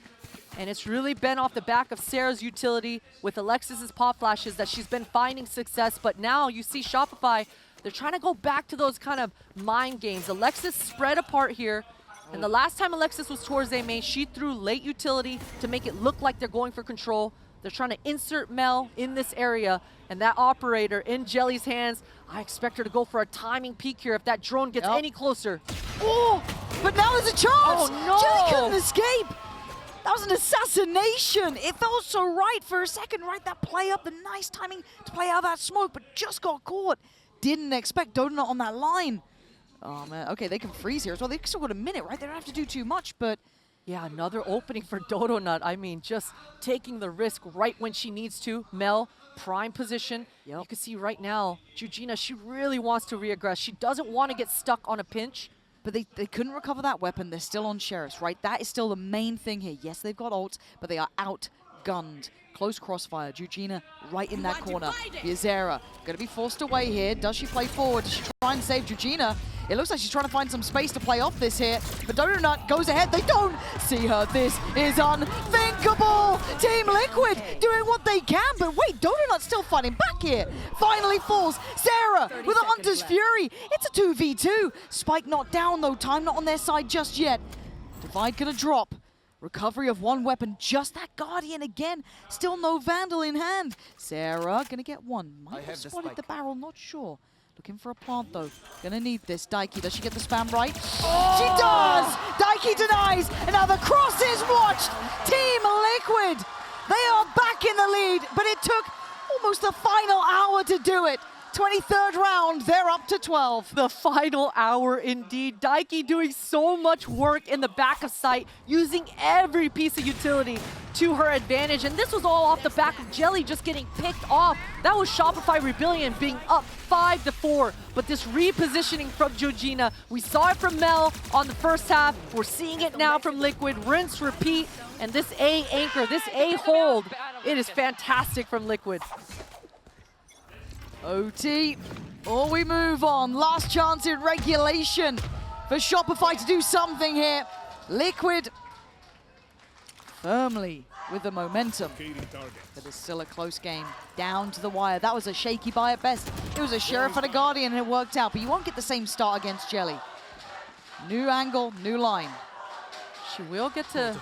And it's really been off the back of Sarah's utility with Alexis's pop flashes that she's been finding success. But now you see Shopify, they're trying to go back to those kind of mind games. Alexis spread apart here. And the last time Alexis was towards A main, she threw late utility to make it look like they're going for control. They're trying to insert Mel in this area. And that operator in Jelly's hands, I expect her to go for a timing peek here if that drone gets any closer. Oh, but now there's a chance. Oh, no. Jelly couldn't escape. That was an assassination. It felt so right for a second, right? That play up, the nice timing to play out that smoke, but just got caught. Didn't expect Donut on that line. Oh, man. Okay, they can freeze here as well. They've still got a minute, right? They don't have to do too much, but... Yeah, another opening for Donut. I mean, just taking the risk right when she needs to. Mel, prime position. You can see right now, Georgina, she really wants to reaggress. She doesn't want to get stuck on a pinch. But they couldn't recover that weapon. They're still on Sheriffs, right? That is still the main thing here. Yes, they've got ults, but they are outgunned. Close crossfire. Georgina right in that corner. Yazera going to be forced away here. Does she play forward? Does she try and save Georgina? It looks like she's trying to find some space to play off this here. But Donut goes ahead. They don't see her. This is unthinkable. Team Liquid doing what they can. But wait, Donut's still fighting back here. Finally falls. Sarah with a Hunter's Fury. It's a 2v2. Spike not down though. Time not on their side just yet. Divide gonna drop. Recovery of one weapon, just that Guardian again. Still no Vandal in hand. Sarah gonna get one. Might have spotted the barrel, not sure. Looking for a plant though. Gonna need this. Daiki, does she get the spam right? Oh! She does! Daiki denies, and now the cross is watched. Team Liquid, they are back in the lead, but it took almost the final hour to do it. 23rd round, they're up to 12. The final hour indeed. Daiki doing so much work in the back of site, using every piece of utility to her advantage. And this was all off the back of Jelly just getting picked off. That was Shopify Rebellion being up 5-4. But this repositioning from Georgina, we saw it from Mel on the first half. We're seeing it now from Liquid. Rinse, repeat. And this A anchor, this A hold, it is fantastic from Liquid. OT, or we move on. Last chance in regulation for Shopify to do something here. Liquid firmly with the momentum. But it's still a close game, down to the wire. That was a shaky buy at best. It was a Sheriff and a Guardian and it worked out, but you won't get the same start against Jelly. New angle, new line. She will get to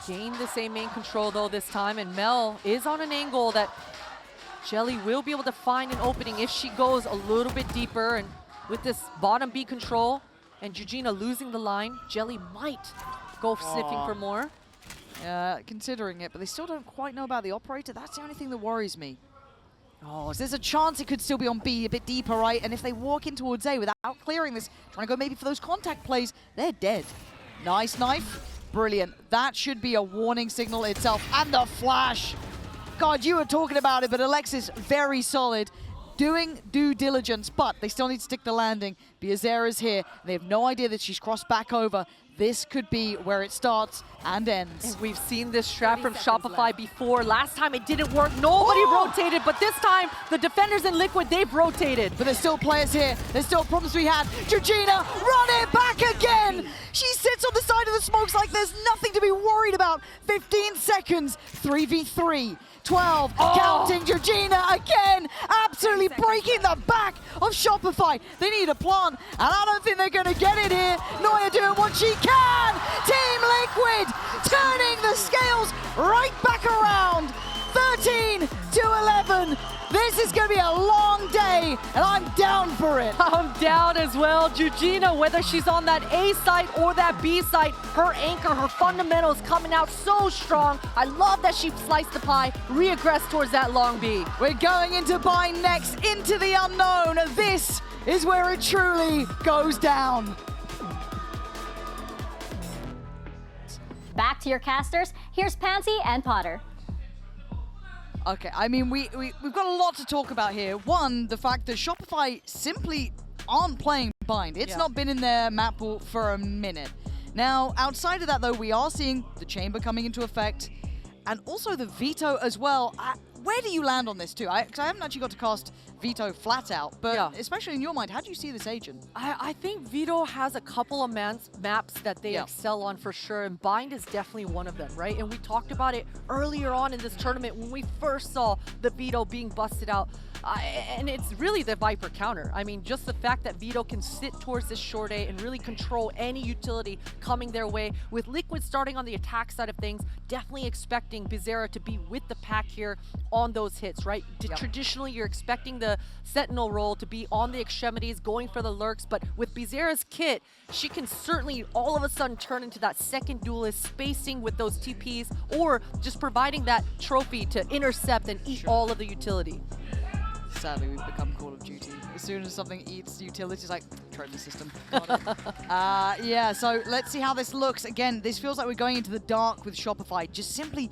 gain the same main control though this time, and Mel is on an angle that Jelly will be able to find an opening if she goes a little bit deeper. And with this bottom B control and Georgina losing the line, Jelly might go sniffing for more. Considering it, but they still don't quite know about the operator. That's the only thing that worries me. Oh, so there's a chance it could still be on B a bit deeper, right? And if they walk in towards A without clearing this, trying to go maybe for those contact plays, they're dead. Nice knife. Brilliant. That should be a warning signal itself. And the flash. God, you were talking about it, but Alexis, very solid. Doing due diligence, but they still need to stick the landing. Biazera's here. They have no idea that she's crossed back over. This could be where it starts and ends. And we've seen this trap from Shopify before. Last time it didn't work. Nobody rotated, but this time the defenders in Liquid, they've rotated. But there's still players here. There's still problems to be had. Georgina, run it back again. She sits on the side of the smokes like there's nothing to be worried about. 15 seconds, 3v3. 12, counting Georgina again, absolutely breaking the back of Shopify. They need a plant, and I don't think they're going to get it here. Noya doing what she can. Team Liquid turning the scales right back around. 13-11. This is going to be a long day, and I'm down for it. I'm down as well. Georgina, whether she's on that A site or that B site, her anchor, her fundamentals coming out so strong. I love that she sliced the pie, reaggressed towards that long B. We're going into bind next, into the unknown. This is where it truly goes down. Back to your casters. Here's Pansy and Potter. Okay, I mean, we've got a lot to talk about here. One, the fact that Shopify simply aren't playing bind. It's not been in their map pool for a minute. Now, outside of that, though, we are seeing the chamber coming into effect, and also the veto as well. Where do you land on this, too? Because I haven't actually got to cast veto flat out, but especially in your mind, how do you see this agent? I think veto has a couple of maps that they excel on for sure, and bind is definitely one of them, right? And we talked about it earlier on in this tournament when we first saw the veto being busted out. And it's really the Viper counter. I mean, just the fact that veto can sit towards this short A and really control any utility coming their way. With Liquid starting on the attack side of things, definitely expecting Bizarra to be with the pack here on those hits, right? Traditionally, you're expecting the Sentinel role to be on the extremities, going for the lurks, but with Bizarra's kit, she can certainly all of a sudden turn into that second duelist, spacing with those TPs, or just providing that trophy to intercept and eat all of the utility. Sadly, we've become Call of Duty. As soon as something eats utilities, like, trophy system. Yeah, so let's see how this looks. Again, this feels like we're going into the dark with Shopify. Just simply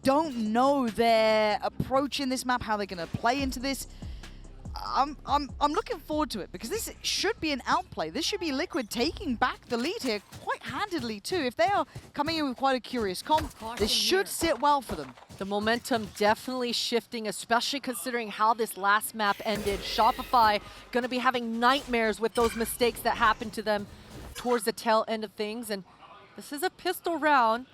don't know their approach in this map, how they're going to play into this. I'm looking forward to it because this should be an outplay. This should be Liquid taking back the lead here quite handedly too. If they are coming in with quite a curious comp, this should sit well for them. The momentum definitely shifting, especially considering how this last map ended. Shopify going to be having nightmares with those mistakes that happened to them towards the tail end of things. And this is a pistol round.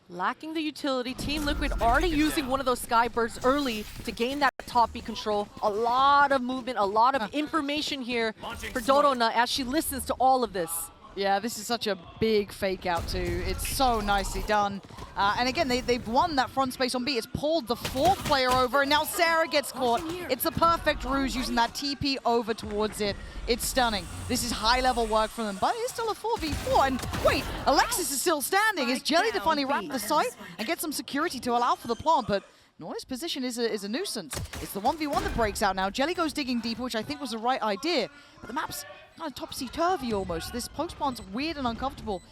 Lacking the utility, Team Liquid already using one of those Skybirds early to gain that top B control. A lot of movement, a lot of information here for Dodonut as she listens to all of this. Yeah, this is such a big fake out too. It's so nicely done. And again, they've won that front space on B. It's pulled the fourth player over, and now Sarah gets caught. It's the perfect ruse using that TP over towards it. It's stunning. This is high-level work from them, but it's still a 4v4. And wait, Alexis is still standing. Is Jelly to finally wrap the site and get some security to allow for the plant? But Noia's position is a nuisance. It's the 1v1 that breaks out now. Jelly goes digging deeper, which I think was the right idea. But the map's kind of topsy-turvy almost. This poke spawn's weird and uncomfortable.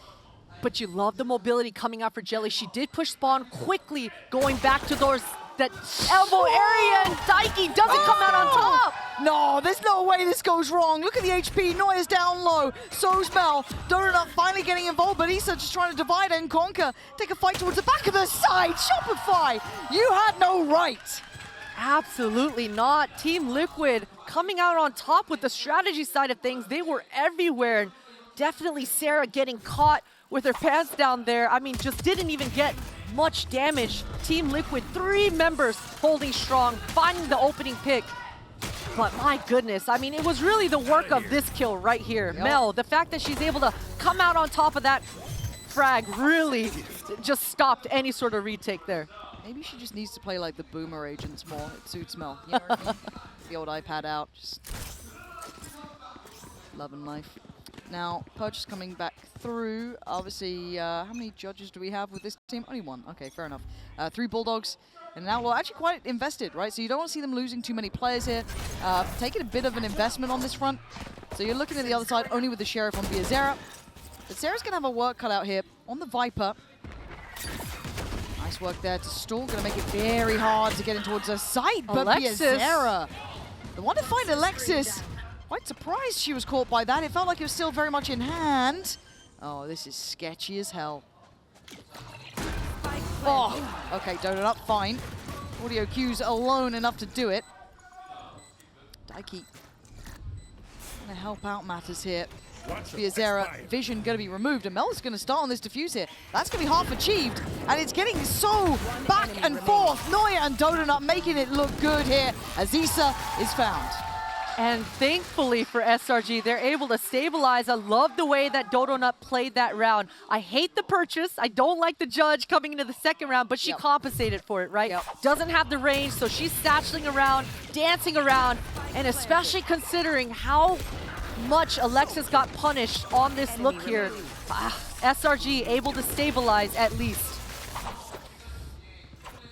But you love the mobility coming out for Jelly. She did push spawn quickly, going back to that elbow area, and Daiki doesn't come out on top. No, there's no way this goes wrong. Look at the HP. Noia's down low. So's Mel. Donut finally getting involved, but Issa just trying to divide and conquer. Take a fight towards the back of the side. Shopify, you had no right. Absolutely not. Team Liquid coming out on top with the strategy side of things. They were everywhere. And definitely Sarah getting caught with her pants down there. I mean, just didn't even get much damage. Team Liquid, 3 members holding strong, finding the opening pick. But my goodness, I mean, it was really the work of this kill right here. Yep. Mel, the fact that she's able to come out on top of that frag really just stopped any sort of retake there. Maybe she just needs to play like the boomer agents more. It suits Mel. You know what I mean? The old iPad out. Just love and life. Now, Purchase coming back through. Obviously, how many judges do we have with this team? Only 1. Okay, fair enough. 3 Bulldogs. And now we're actually quite invested, right? So you don't want to see them losing too many players here. Taking a bit of an investment on this front. So you're looking at the other side only with the Sheriff on Biazera. But Sarah's going to have a work cut out here on the Viper. Nice work there to stall. Going to make it very hard to get in towards her site. But Alexis. Biazera, the one to find Alexis. Quite surprised she was caught by that. It felt like it was still very much in hand. Oh, this is sketchy as hell. Oh, okay, Donut up, fine. Audio cues alone enough to do it. Daiki gonna help out matters here. Biazera, vision gonna be removed, and Mel's gonna start on this defuse here. That's gonna be half achieved, and it's getting so back and forth. Noia and Donut making it look good here as Issa is found. And thankfully for SRG, they're able to stabilize. I love the way that Dodonut played that round. I hate the purchase. I don't like the judge coming into the second round, but she compensated for it, right? Doesn't have the range, so she's satcheling around, dancing around, and especially considering how much Alexis got punished on this look here. SRG able to stabilize at least.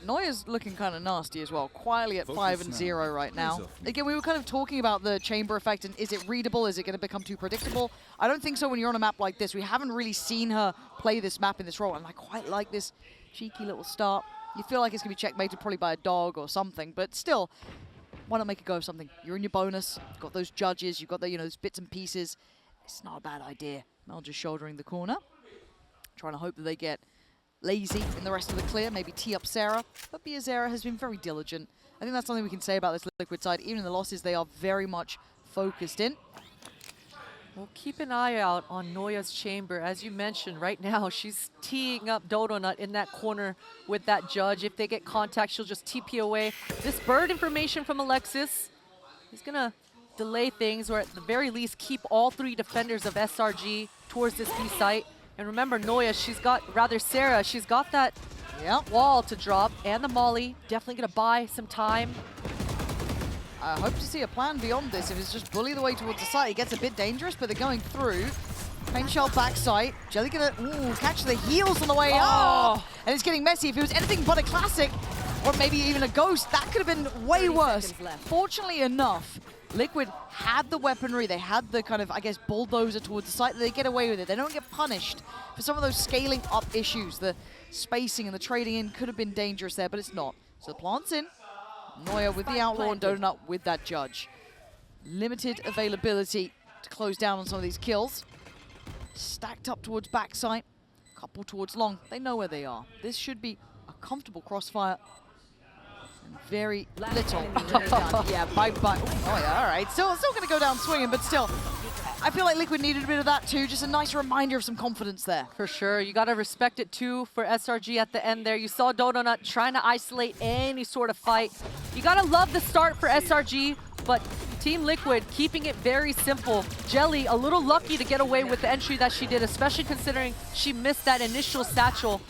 Noia's looking kind of nasty as well, quietly at 5-0 right now. Again, we were kind of talking about the chamber effect, and is it readable? Is it going to become too predictable? I don't think so when you're on a map like this. We haven't really seen her play this map in this role, and I quite like this cheeky little start. You feel like it's going to be checkmated probably by a dog or something, but still, why not make a go of something? You're in your bonus, you've got those judges, you've got the, those bits and pieces. It's not a bad idea. Mel just shouldering the corner, trying to hope that they get lazy in the rest of the clear, maybe tee up Sarah. But Biazera has been very diligent. I think that's something we can say about this Liquid side. Even in the losses, they are very much focused in. Well, keep an eye out on Noia's chamber. As you mentioned, right now, she's teeing up Dodonut in that corner with that judge. If they get contact, she'll just TP away. This bird information from Alexis is going to delay things, or at the very least, keep all 3 defenders of SRG towards this B site. And remember, Noia, Sarah, she's got that wall to drop, and the molly. Definitely going to buy some time. I hope to see a plan beyond this. If it's just bully the way towards the site, it gets a bit dangerous, but they're going through. Pain Shell backside. Jelly going to catch the heels on the way up. And it's getting messy. If it was anything but a classic, or maybe even a ghost, that could have been way worse. Fortunately enough, Liquid had the weaponry, they had the kind of, I guess, bulldozer towards the site, that they get away with it. They don't get punished for some of those scaling up issues. The spacing and the trading in could have been dangerous there, but it's not. So the plant's in. Noia with the Outlaw and Donut with that judge. Limited availability to close down on some of these kills. Stacked up towards backside, couple towards long. They know where they are. This should be a comfortable crossfire. Very little. Yeah, bye-bye. Oh, yeah, all right. Still going to go down swinging, but still, I feel like Liquid needed a bit of that too. Just a nice reminder of some confidence there. For sure. You got to respect it too for SRG at the end there. You saw Dodonut trying to isolate any sort of fight. You got to love the start for SRG, but Team Liquid keeping it very simple. Jelly a little lucky to get away with the entry that she did, especially considering she missed that initial satchel.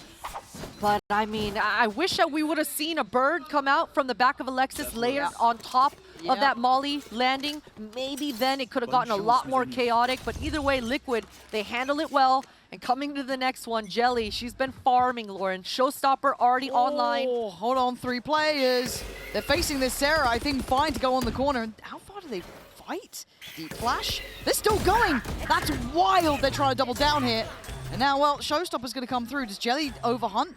But, I mean, I wish that we would have seen a bird come out from the back of Alexis layered on top of that molly landing. Maybe then it could have gotten a lot more chaotic. But either way, Liquid, they handle it well. And coming to the next one, Jelly, she's been farming, Lauren. Showstopper already online. Oh, hold on, 3 players. They're facing this Sarah, I think, fine to go on the corner. And how far do they fight? Deep flash. They're still going. That's wild. They're trying to double down here. And now, well, Showstopper's going to come through. Does Jelly overhunt?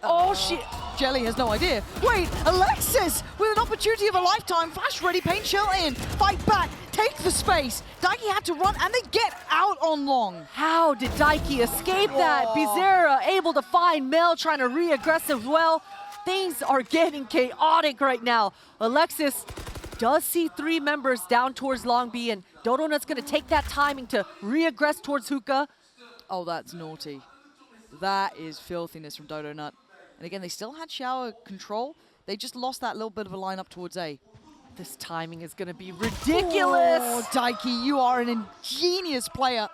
Oh, shit. Jelly has no idea. Wait, Alexis with an opportunity of a lifetime. Flash ready, paint shell in. Fight back, take the space. Daiki had to run, and they get out on long. How did Daiki escape that? Bizarra able to find Mel, trying to re-aggressive well. Things are getting chaotic right now. Alexis does see 3 members down towards Long B, and Dodonut's going to take that timing to re-aggress towards Hookah. Oh, that's naughty. That is filthiness from Dodonut. And again, they still had shower control. They just lost that little bit of a lineup towards A. This timing is going to be ridiculous. Oh, Daiki, you are an ingenious player.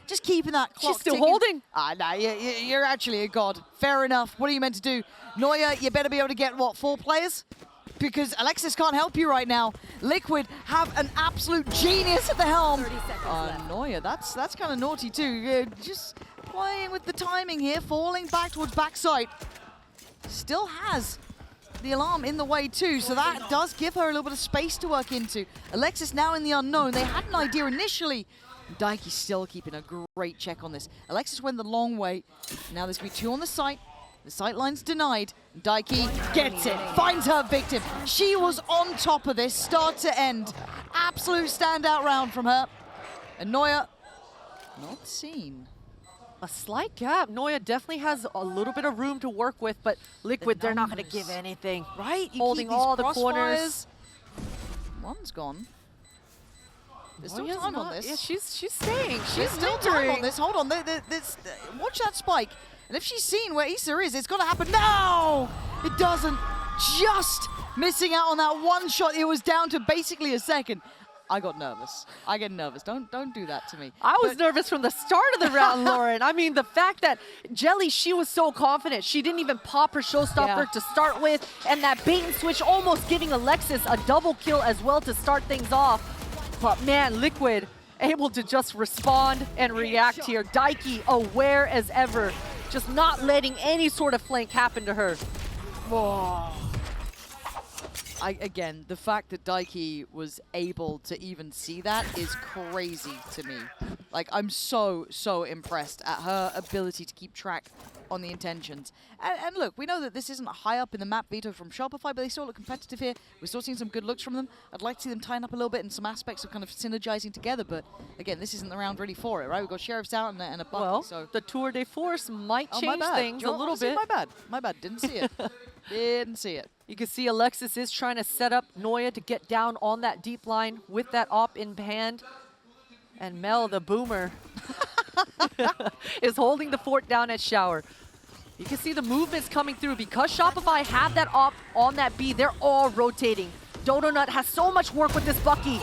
Just keeping that clock She's still ticking. holding. Nah, you're actually a god. Fair enough. What are you meant to do? Noya, you better be able to get, what, 4 players? Because Alexis can't help you right now. Liquid have an absolute genius at the helm. 30 seconds left. Noya, that's kind of naughty too. Just playing with the timing here, falling back towards backside. Still has the alarm in the way too, so that does give her a little bit of space to work into. Alexis now in the unknown. They had an idea initially. Daiki's still keeping a great check on this. Alexis went the long way. Now there's going to be 2 on the site. The sight line's denied. Daiki gets it, finds her victim. She was on top of this, start to end. Absolute standout round from her. And Noya, not seen. A slight gap. Noya definitely has a little bit of room to work with, but Liquid, they're not going to give anything. Right? You Holding keep these all the corners. crossfires. One's gone. There's still Noya's time on not- this. Yeah, she's staying. There's still time on this. Hold on. Watch that spike. And if she's seen where Issa is, it's got to happen now. It doesn't. Just missing out on that one shot. It was down to basically a second. I got nervous. I get nervous. Don't do that to me. I was nervous from the start of the round, Lauren. I mean, the fact that Jelly, she was so confident. She didn't even pop her showstopper to start with. And that bait and switch almost giving Alexis a double kill as well to start things off. But man, Liquid able to just respond and react here. Daiki aware as ever. Just not letting any sort of flank happen to her. Whoa. Again, the fact that Daiki was able to even see that is crazy to me. Like, I'm so impressed at her ability to keep track on the intentions. And look, we know that this isn't high up in the map veto from Shopify, but they still look competitive here. We're still seeing some good looks from them. I'd like to see them tying up a little bit in some aspects of kind of synergizing together, but again, this isn't the round ready for it, right? We've got Sheriffs out and a Bucky, Well, so... the Tour de Force might Oh, change things a little honestly, bit. My bad. Didn't see it. Didn't see it. You can see Alexis is trying to set up Noya to get down on that deep line with that op in hand. And Mel, the boomer, is holding the fort down at Shower. You can see the movements coming through. Because Shopify have that op on that B, they're all rotating. Dodonut has so much work with this Bucky.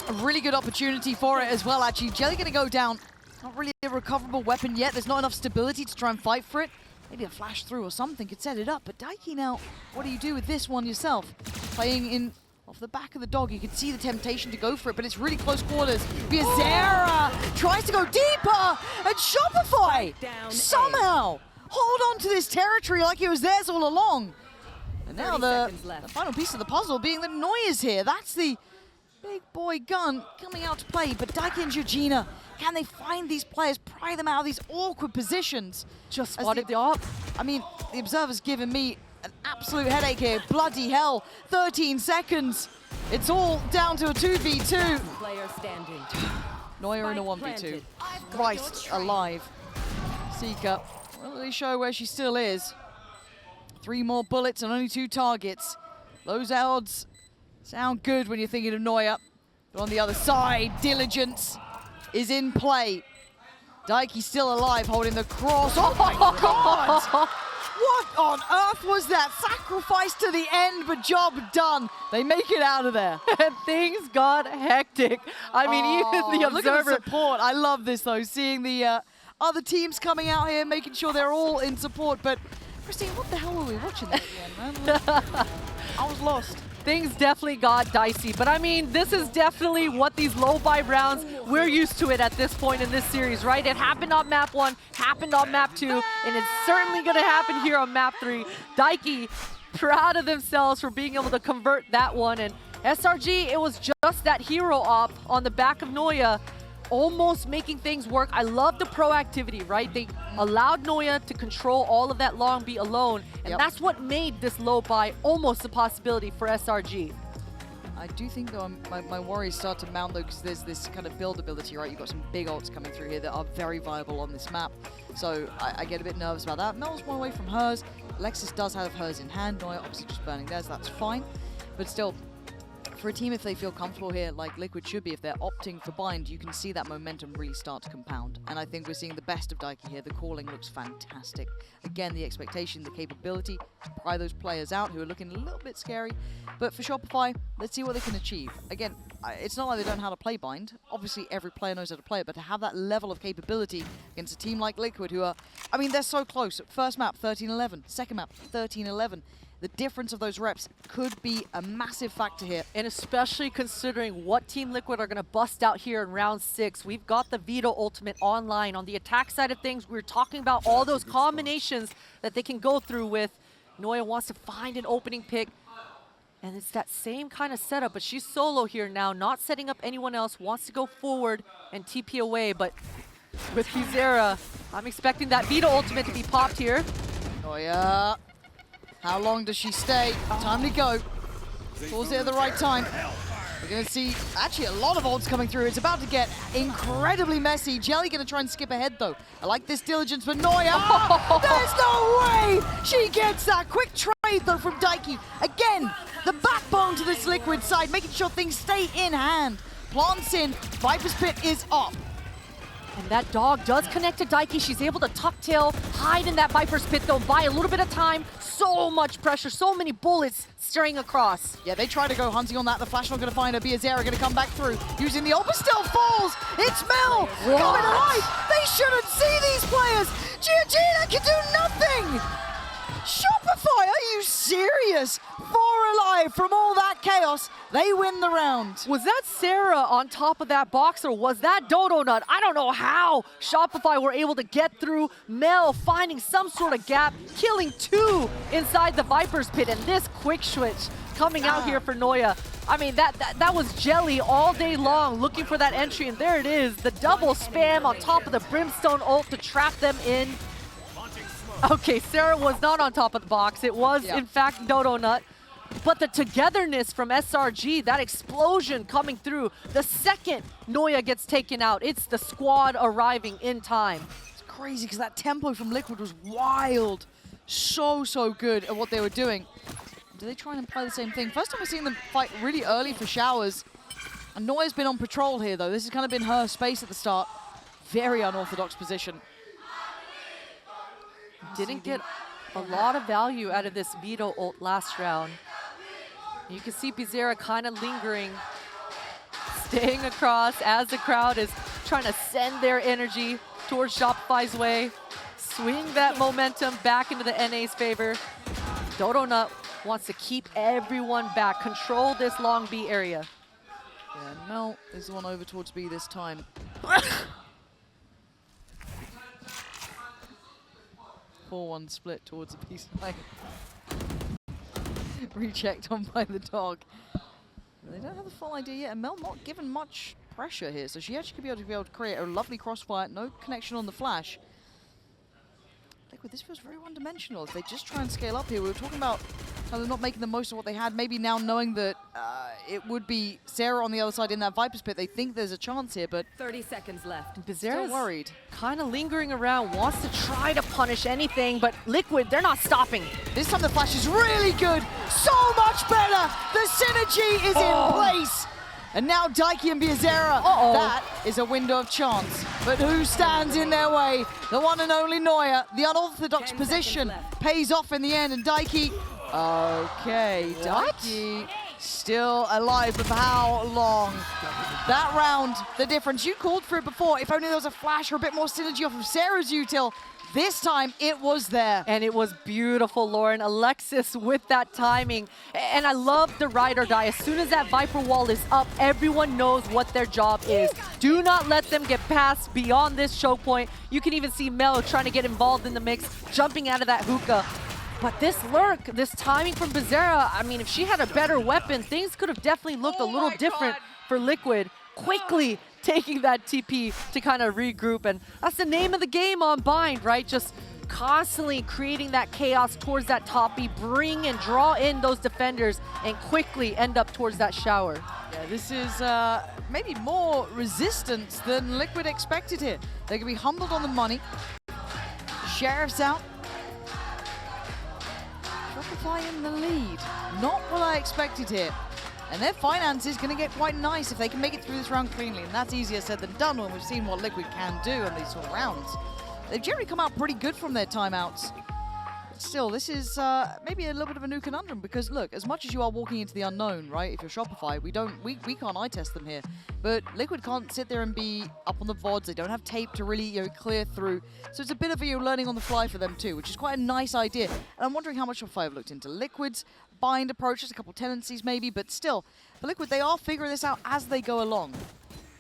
A really good opportunity for it as well, actually. Jelly going to go down. Not really a recoverable weapon yet. There's not enough stability to try and fight for it. Maybe a flash through or something could set it up. But Daiki now, what do you do with this one yourself? Playing in off the back of the dog, you can see the temptation to go for it, but it's really close quarters. Bizarra tries to go deeper, and Shopify somehow hold on to this territory like it was theirs all along. And now the final piece of the puzzle being that Noya's here. That's the big boy gun coming out to play, but Daiki and Georgina, can they find these players, pry them out of these awkward positions? Just spotted the op. I mean, the Observer's giving me an absolute headache here. Bloody hell, 13 seconds. It's all down to a 2v2. Player standing. Noya in a 1v2. Christ alive. Seeker, won't really show where she still is. 3 more bullets and only 2 targets. Those odds sound good when you're thinking of Noya. But on the other side, Diligence is in play. Daiki still alive, holding the cross. Oh my God! What on earth was that? Sacrifice to the end, but job done. They make it out of there. And things got hectic. I mean, even the Look at the Observer. support. I love this, though, seeing the other teams coming out here, making sure they're all in support. But Christine, what the hell were we watching there at the end, man? I was lost. Things definitely got dicey, but I mean, this is definitely what these low buy rounds, we're used to it at this point in this series, right? It happened on map 1, happened on map 2, and it's certainly gonna happen here on map 3. Daiki, proud of themselves for being able to convert that one, and SRG, it was just that hero op on the back of Noya, almost making things work. I love the proactivity, right? They allowed Noya to control all of that long B alone, and that's what made this low buy almost a possibility for SRG. I do think, though, my worries start to mount, though, because there's this kind of buildability, right? You've got some big ults coming through here that are very viable on this map. So I get a bit nervous about that. Mel's one away from hers. Alexis does have hers in hand. Noya obviously just burning theirs. That's fine. But still, for a team, if they feel comfortable here, like Liquid should be, if they're opting for bind, you can see that momentum really start to compound. And I think we're seeing the best of Daiki here. The calling looks fantastic. Again, the expectation, the capability to pry those players out who are looking a little bit scary. But for Shopify, let's see what they can achieve. Again, it's not like they don't know how to play bind. Obviously, every player knows how to play it, but to have that level of capability against a team like Liquid, who are, I mean, they're so close. First map, 13-11. Second map, 13-11. The difference of those reps could be a massive factor here. And especially considering what Team Liquid are going to bust out here in round 6. We've got the Veto ultimate online. On the attack side of things, we're talking about all those combinations that they can go through with. Noya wants to find an opening pick. And it's that same kind of setup, but she's solo here now, not setting up anyone else, wants to go forward and TP away. But with Bizarra, I'm expecting that Veto ultimate to be popped here. Noya. How long does she stay? Time to go. Pulls it at the right time. We're going to see actually a lot of ults coming through. It's about to get incredibly messy. Jelly going to try and skip ahead, though. I like this diligence for Noya. There's no way she gets that. Quick trade, though, from Daiki. Again, the backbone to this Liquid side, making sure things stay in hand. Plants in. Viper's Pit is up. And that dog does connect to Daiki. She's able to tuck tail, hide in that Viper's Pit, though, buy a little bit of time. So much pressure, so many bullets staring across. Yeah, they try to go hunting on that. The flash not going to find her. Bizarra going to come back through using the ult, but still falls. It's Mel coming alive. They shouldn't see these players. Giorgina can do nothing. Shopify, are you serious? 4 alive from all that chaos. They win the round. Was that Sarah on top of that box, or was that Dodo Nut? I don't know how Shopify were able to get through. Mel finding some sort of gap, killing 2 inside the Viper's Pit, and this quick switch coming out here for Noya. I mean, that was Jelly all day long looking for that entry, and there it is. The double spam on top of the Brimstone ult to trap them in. Okay, Sarah was not on top of the box. It was, in fact, Dodo Nut. But the togetherness from SRG, that explosion coming through, the second Noya gets taken out, it's the squad arriving in time. It's crazy because that tempo from Liquid was wild. So good at what they were doing. Do they try and apply the same thing? First time I've seen them fight really early for showers. And Noya's been on patrol here, though. This has kind of been her space at the start. Very unorthodox position. Didn't get a lot of value out of this Veto ult last round. You can see Bizarra kind of lingering, staying across as the crowd is trying to send their energy towards Shopify's way. Swing that momentum back into the NA's favor. Dodo Nut wants to keep everyone back, control this long B area. Yeah, Mel is the one over towards B this time. 4-1 split towards a piece of rechecked on by the dog. They don't have the full idea yet, and Mel not given much pressure here, so she actually could be able to create a lovely crossfire. No connection on the flash. Liquid, this feels very one-dimensional. If they just try and scale up here, we were talking about how they're not making the most of what they had. Maybe now knowing that it would be Sarah on the other side in that Viper's Pit, they think there's a chance here, but 30 seconds left. Bizarra's worried. Kind of lingering around, wants to try to punish anything, but Liquid, they're not stopping. This time the flash is really good. So much better. The synergy is in place. And now Daiki and Bizarra. That is a window of chance. But who stands in their way? The one and only Noya. The unorthodox position pays off in the end. And Daiki, okay, Daiki still alive, but for how long? That round, the difference. You called for it before. If only there was a flash or a bit more synergy off of Sarah's util. This time it was there. And it was beautiful, Lauren. Alexis with that timing. And I love the ride or die. As soon as that Viper wall is up, everyone knows what their job is. Do not let them get past beyond this choke point. You can even see Mel trying to get involved in the mix, jumping out of that hookah. But this lurk, this timing from Bizarra, I mean, if she had a better weapon, things could have definitely looked a little different for Liquid. Quickly taking that TP to kind of regroup, and that's the name of the game on Bind, right? Just constantly creating that chaos towards that top B, bring and draw in those defenders, and quickly end up towards that shower. Yeah, this is maybe more resistance than Liquid expected here. They're going to be humbled on the money. Sheriff's out. Shopify in the lead. Not what I expected here. And their finances going to get quite nice if they can make it through this round cleanly. And that's easier said than done when we've seen what Liquid can do in these sort of rounds. They've generally come out pretty good from their timeouts. But still, this is maybe a little bit of a new conundrum because, look, as much as you are walking into the unknown, right, if you're Shopify, we can't eye test them here. But Liquid can't sit there and be up on the VODs. They don't have tape to really clear through. So it's a bit of a learning on the fly for them too, which is quite a nice idea. And I'm wondering how much Shopify have looked into Liquid's Bind approaches, a couple tendencies maybe, but still, for Liquid, they are figuring this out as they go along.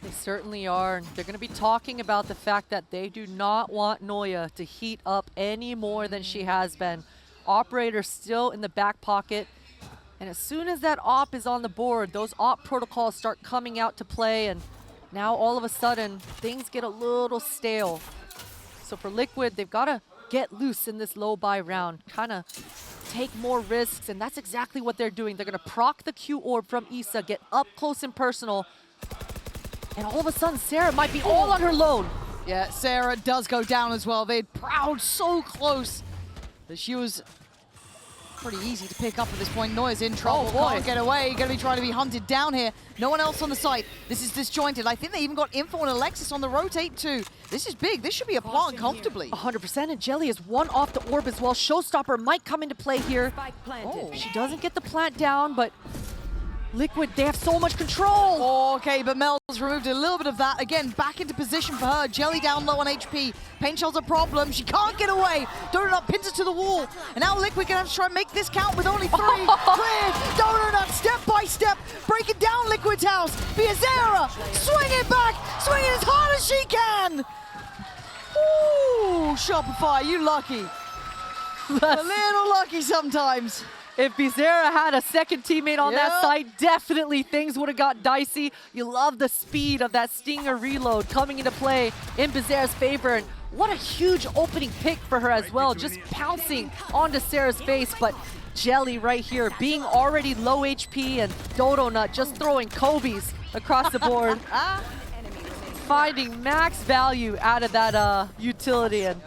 They certainly are. They're going to be talking about the fact that they do not want Noya to heat up any more than she has been. Operator still in the back pocket. And as soon as that op is on the board, those op protocols start coming out to play. And now all of a sudden, things get a little stale. So for Liquid, they've got to get loose in this low buy round. Kind of take more risks. And that's exactly what they're doing. They're going to proc the Q orb from Issa, get up close and personal. And all of a sudden, Sarah might be all on her lone. Yeah, Sarah does go down as well. They'd prowled so close that she was pretty easy to pick up at this point. Noya's in trouble. Oh, boy. Can't get away. Going to be trying to be hunted down here. No one else on the site. This is disjointed. I think they even got info on Alexis on the rotate too. This is big. This should be a plant comfortably. 100%, and Jelly is one off the orb as well. Showstopper might come into play here. Oh. She doesn't get the plant down, but Liquid, they have so much control. Okay, but Mel's removed a little bit of that. Again, back into position for her. Jelly down low on HP. Pain Shell's a problem. She can't get away. Donut pins her to the wall. And now Liquid gonna have to try and make this count with only 3. Cleared. Donut step by step. Breaking down Liquid's house. Biazera swinging back. Swinging as hard as she can. Ooh, Shopify, you lucky. A little lucky sometimes. If Bizarra had a second teammate on that side, definitely things would have got dicey. You love the speed of that Stinger reload coming into play in Bizarra's favor. And what a huge opening pick for her as well, just pouncing onto Sarah's face. But Jelly right here, being already low HP, and Dodo Nut just throwing Kobe's across the board. Finding max value out of that utility. And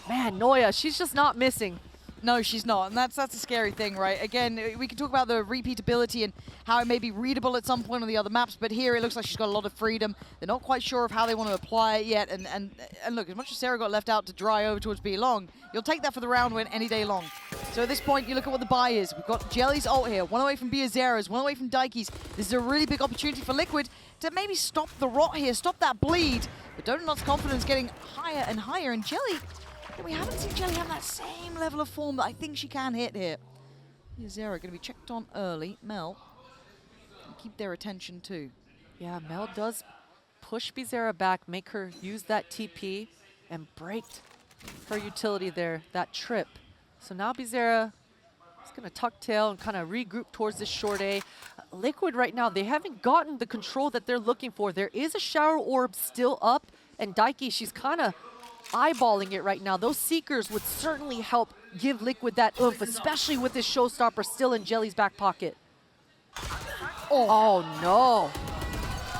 man, Noya, she's just not missing. No, she's not, and that's a scary thing, right? Again, we can talk about the repeatability and how it may be readable at some point on the other maps, but here it looks like she's got a lot of freedom. They're not quite sure of how they want to apply it yet, and look, as much as Sarah got left out to dry over towards B long, you'll take that for the round win any day long. So at this point, you look at what the buy is. We've got Jelly's ult here, one away from Biazera's, one away from Daiki's. This is a really big opportunity for Liquid to maybe stop the rot here, stop that bleed. But Donut's confidence getting higher and higher, and Jelly, we haven't seen Jelly have that same level of form that I think she can hit here. Zera going to be checked on early. Mel, keep their attention too. Yeah, Mel does push Bizarra back, make her use that TP, and break her utility there, that trip. So now Bizarra is going to tuck tail and kind of regroup towards this short A. Liquid right now, they haven't gotten the control that they're looking for. There is a shower orb still up, and Daiki, she's kind of eyeballing it right now. Those Seekers would certainly help give Liquid that oomph, especially with this Showstopper still in Jelly's back pocket. Oh no.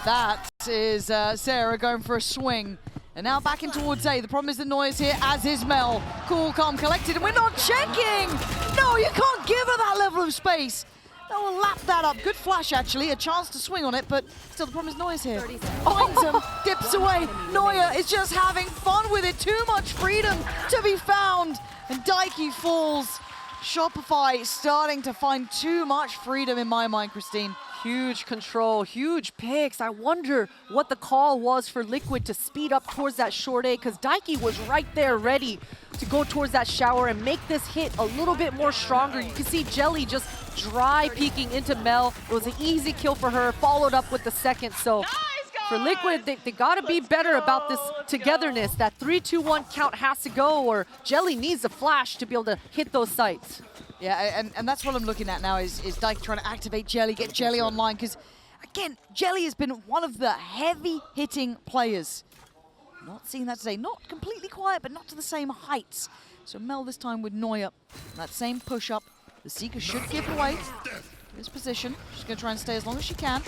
That is Sarah going for a swing. And now back in towards A. The problem is the noise here, as is Mel. Cool, calm, collected, and we're not checking! No, you can't give her that level of space. That will lap that up. Good flash, actually. A chance to swing on it, but still the problem is Noya's here. Finds him, dips away. Noya is just having fun with it. Too much freedom to be found. And Daiki falls. Shopify starting to find too much freedom in my mind, Christine. Huge control, huge picks. I wonder what the call was for Liquid to speed up towards that short A, because Daiki was right there ready to go towards that shower and make this hit a little bit more stronger. You can see Jelly just dry peeking into Mel. It was an easy kill for her, followed up with the second. So for Liquid, they got to be better about this togetherness. That 3-2-1 count has to go, or Jelly needs a flash to be able to hit those sights. Yeah, and that's what I'm looking at now is Daiki trying to activate Jelly, get Jelly online, because, again, Jelly has been one of the heavy-hitting players. Not seeing that today. Not completely quiet, but not to the same heights. So Mel this time with Neuer. That same push-up. The Seeker should give away this position. She's going to try and stay as long as she can.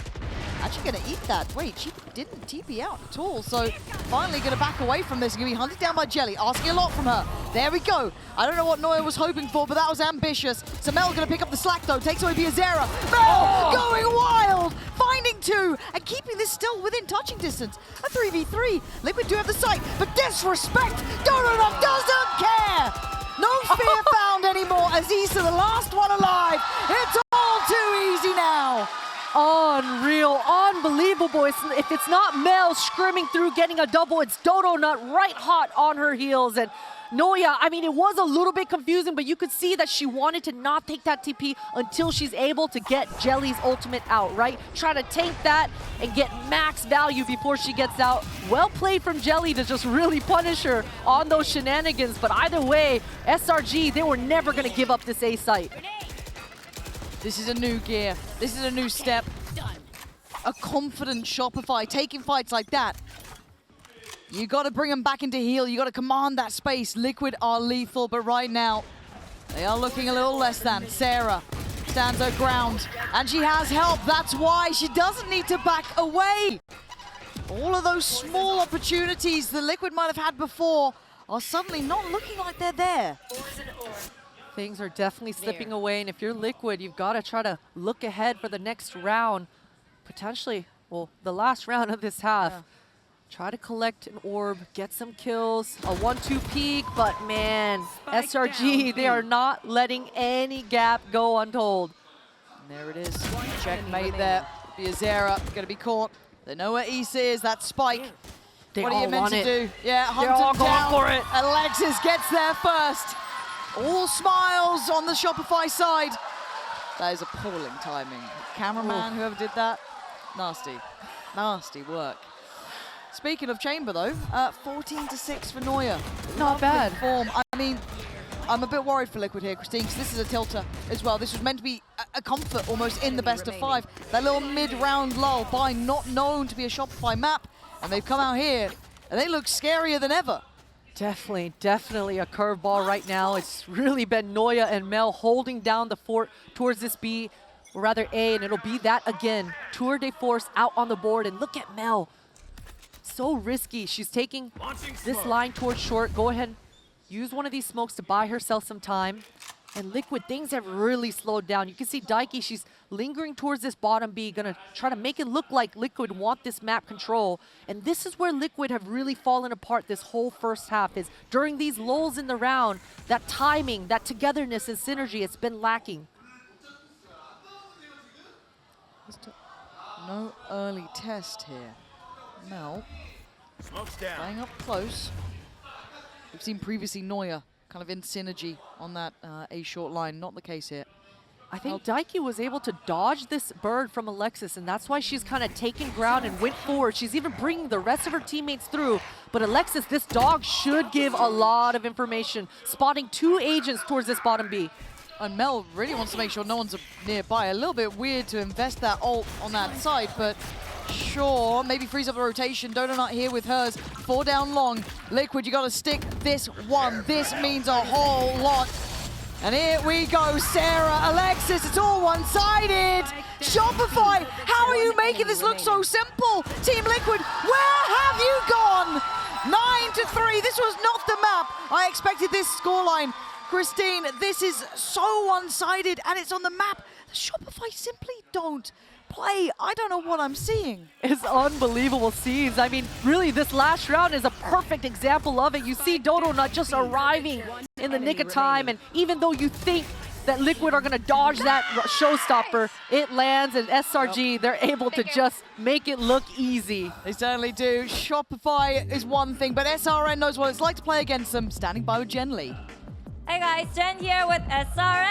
Actually going to eat that. Wait, she didn't TP out at all. So finally going to back away from this. Going to be hunted down by Jelly. Asking a lot from her. There we go. I don't know what Neuer was hoping for, but that was ambitious. So Mel's going to pick up the slack, though. Takes away Biazera. Mel going wild. Finding two and keeping this still within touching distance. A 3v3. Liquid do have the sight, but disrespect. Donut doesn't care. No fear found anymore as Issa, the last one alive. It's all too easy now. Unreal, unbelievable. If it's not Mel screaming through getting a double, it's Donut right hot on her heels. And Neuer, I mean, it was a little bit confusing, but you could see that she wanted to not take that TP until she's able to get Jelly's ultimate out, right? Try to tank that and get max value before she gets out. Well played from Jelly to just really punish her on those shenanigans, but either way, SRG, they were never going to give up this A site. This is a new gear. This is a new step. A confident Shopify taking fights like that. You got to bring them back into heal. You got to command that space. Liquid are lethal, but right now, they are looking a little less than. Sarah stands her ground, and she has help. That's why she doesn't need to back away. All of those small opportunities the Liquid might have had before are suddenly not looking like they're there. Things are definitely slipping away, and if you're Liquid, you've got to try to look ahead for the next round. Potentially, well, the last round of this half. Yeah. Try to collect an orb, get some kills, a 1-2 peek, but man, SRG, they are not letting any gap go untold. And there it is. Checkmate there. Biazera gonna be caught. They know where Issa is, that spike. What are you meant to do? Yeah, hunt him down. For it. Alexis gets there first. All smiles on the Shopify side. That is appalling timing. Cameraman, whoever did that, nasty. Nasty work. Speaking of Chamber, though, 14-6 for Neuer. Not bad. Form. I mean, I'm a bit worried for Liquid here, Christine, because this is a tilter as well. This was meant to be a comfort almost in the best of 5. That little mid-round lull by not known to be a Shopify map, and they've come out here, and they look scarier than ever. Definitely a curveball right now. It's really been Neuer and Mel holding down the fort towards this B, or rather A, and it'll be that again. Tour de force out on the board, and look at Mel. So risky. She's taking this line towards short. Go ahead, use one of these smokes to buy herself some time. And Liquid, things have really slowed down. You can see Daiki, she's lingering towards this bottom B, gonna try to make it look like Liquid want this map control. And this is where Liquid have really fallen apart this whole first half, is during these lulls in the round, that timing, that togetherness and synergy, it's been lacking. No early test here. Mel playing up close. We've seen previously Neuer kind of in synergy on that A short line. Not the case here. I think Daiki was able to dodge this bird from Alexis, and that's why she's kind of taken ground and went forward. She's even bringing the rest of her teammates through. But Alexis, this dog should give a lot of information, spotting 2 agents towards this bottom B. And Mel really wants to make sure no one's nearby. A little bit weird to invest that ult on that side, but sure, maybe freeze up the rotation. Donut here with hers. 4 down long. Liquid, you got to stick this one. This means a whole lot. And here we go, Sarah, Alexis, it's all one-sided. Shopify, how are you making this look so simple? Team Liquid, where have you gone? 9-3, this was not the map. I expected this scoreline. Christine, this is so one-sided, and it's on the map. The Shopify simply don't play. I don't know what I'm seeing. It's unbelievable scenes. I mean, really, this last round is a perfect example of it. You see Donut just arriving in the nick of time, and even though you think that Liquid are gonna dodge that showstopper. It lands, and SRG, they're able to just make it look easy. They certainly do. Shopify is one thing, but SRN knows what it's like to play against them. Standing by with Jen Lee. Hey guys, Jen here with SRN.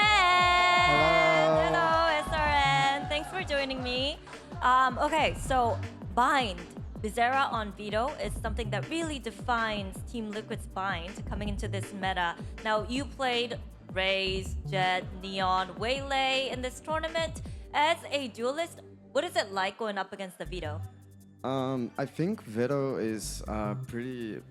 Hello, SRN. Thanks for joining me. Okay, so Bind, Bizarra on Veto is something that really defines Team Liquid's Bind coming into this meta. Now, you played Raze, Jet, Neon, Waylay in this tournament. As a duelist, what is it like going up against the Veto? I think Veto is a pretty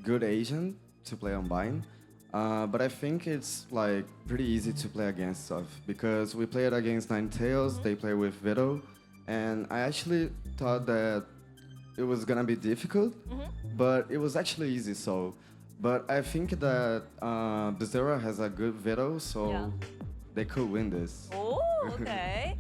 good agent to play on Bind. But I think it's like pretty easy to play against stuff because we played against Ninetales, they play with Veto, and I actually thought that it was gonna be difficult, but it was actually easy. But I think that Bizarra has a good Veto, so they could win this. 오, okay.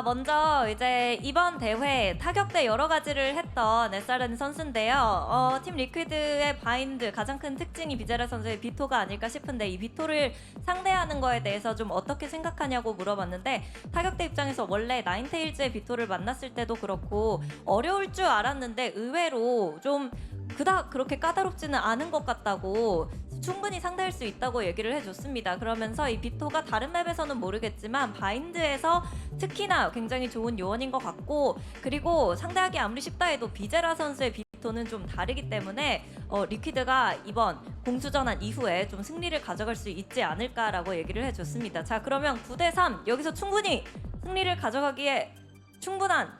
먼저 이제 이번 대회 타격대 여러 가지를 했던 SRN 선수인데요. 팀 리퀴드의 바인드 가장 큰 특징이 비제라 선수의 비토가 아닐까 싶은데 이 비토를 상대하는 거에 대해서 좀 어떻게 생각하냐고 물어봤는데 타격대 입장에서 원래 나인테일즈의 비토를 만났을 때도 그렇고 어려울 줄 알았는데 의외로 좀 그닥 그렇게 까다롭지는 않은 것 같다고 충분히 상대할 수 있다고 얘기를 해줬습니다. 그러면서 이 비토가 다른 맵에서는 모르겠지만 바인드에서 특히나 굉장히 좋은 요원인 것 같고 그리고 상대하기 아무리 쉽다 해도 비제라 선수의 비토는 좀 다르기 때문에 리퀴드가 이번 공수전환 이후에 좀 승리를 가져갈 수 있지 않을까라고 얘기를 해줬습니다. 자 그러면 9대3 여기서 충분히 승리를 가져가기에 충분한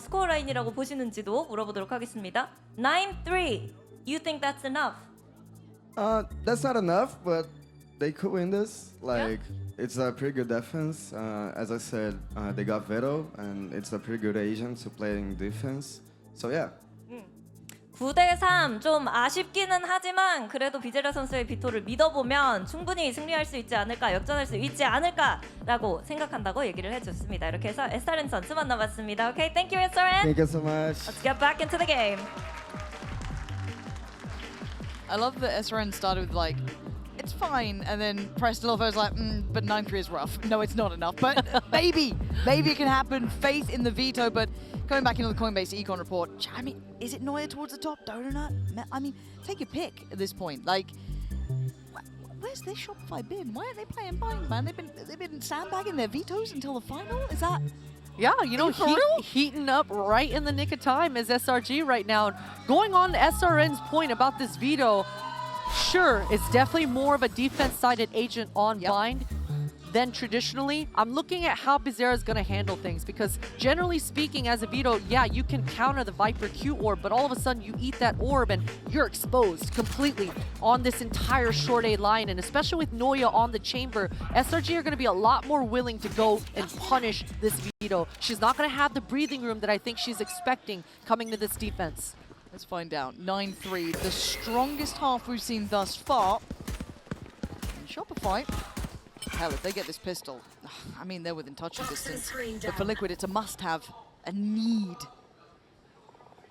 스코어 라인이라고 보시는지도 물어보도록 하겠습니다. 9-3. You think that's enough? That's not enough, but they could win this. Like, it's a pretty good defense. As I said, they got Veto, and it's a pretty good agent to play in defense. So yeah. 9대3 좀 아쉽기는 하지만 그래도 비제라 선수의 비토를 믿어보면 충분히 승리할 수 있지 않을까, 역전할 수 있지 않을까라고 생각한다고 얘기를 해줬습니다. 이렇게 해서 SRN 선수 만나봤습니다. Okay, thank you SRN. Thank you so much. Let's get back into the game. I love that SRN started with like, it's fine, and then pressed a little was like, but 9-3 is rough. No, it's not enough, but maybe it can happen. Faith in the veto, but going back into the Coinbase Econ report, I mean, is it Neuer towards the top? Donut? I mean, take your pick at this point. Like, where's their Shopify been? Why aren't they playing Bind, man? They've been sandbagging their vetoes until the final? Is that... Yeah, you know, heating up right in the nick of time is SRG right now. Going on to SRN's point about this veto, sure, it's definitely more of a defense-sided agent on Bind than traditionally. I'm looking at how Bizarra is going to handle things because generally speaking, as a veto, yeah, you can counter the Viper Q orb, but all of a sudden you eat that orb and you're exposed completely on this entire short A line, and especially with Noya on the chamber, SRG are going to be a lot more willing to go and punish this veto. She's not going to have the breathing room that I think she's expecting coming to this defense. Let's find out. 9-3, the strongest half we've seen thus far. And Shopify, hell, if they get this pistol, I mean, they're within touching distance. But for Liquid, it's a must-have, a need.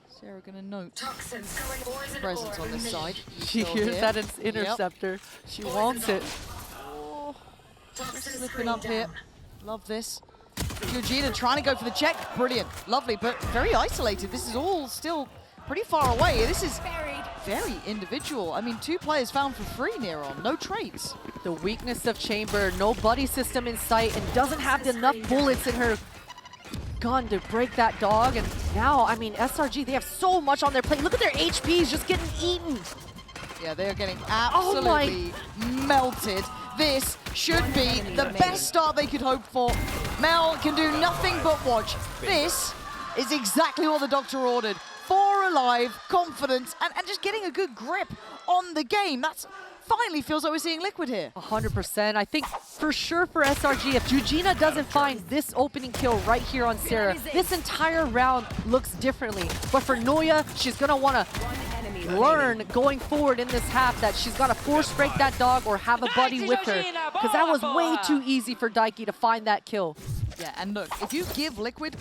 Sarah gonna note presence on this side. She hears that it's interceptor. She wants it. Oh, slipping up here. Love this. Georgina trying to go for the check. Brilliant. Lovely, but very isolated. This is all still pretty far away. This is very individual. I mean, 2 players found for free near on, no traits. The weakness of Chamber, no buddy system in sight, and doesn't have enough bullets in her gun to break that dog. And now, I mean, SRG, they have so much on their plate. Look at their HPs just getting eaten. Yeah, they are getting absolutely melted. This should be the best start they could hope for. Mel can do nothing but watch. This is exactly what the doctor ordered. 4 alive, confidence, and just getting a good grip on the game. That's finally feels like we're seeing Liquid here. 100%. I think for sure for SRG, if Georgina doesn't find this opening kill right here on Sarah, this entire round looks differently. But for Noya, she's going to want to learn going forward in this half that she's got to force break that dog or have a buddy with her. Because that was way too easy for Daiki to find that kill. Yeah, and look, if you give Liquid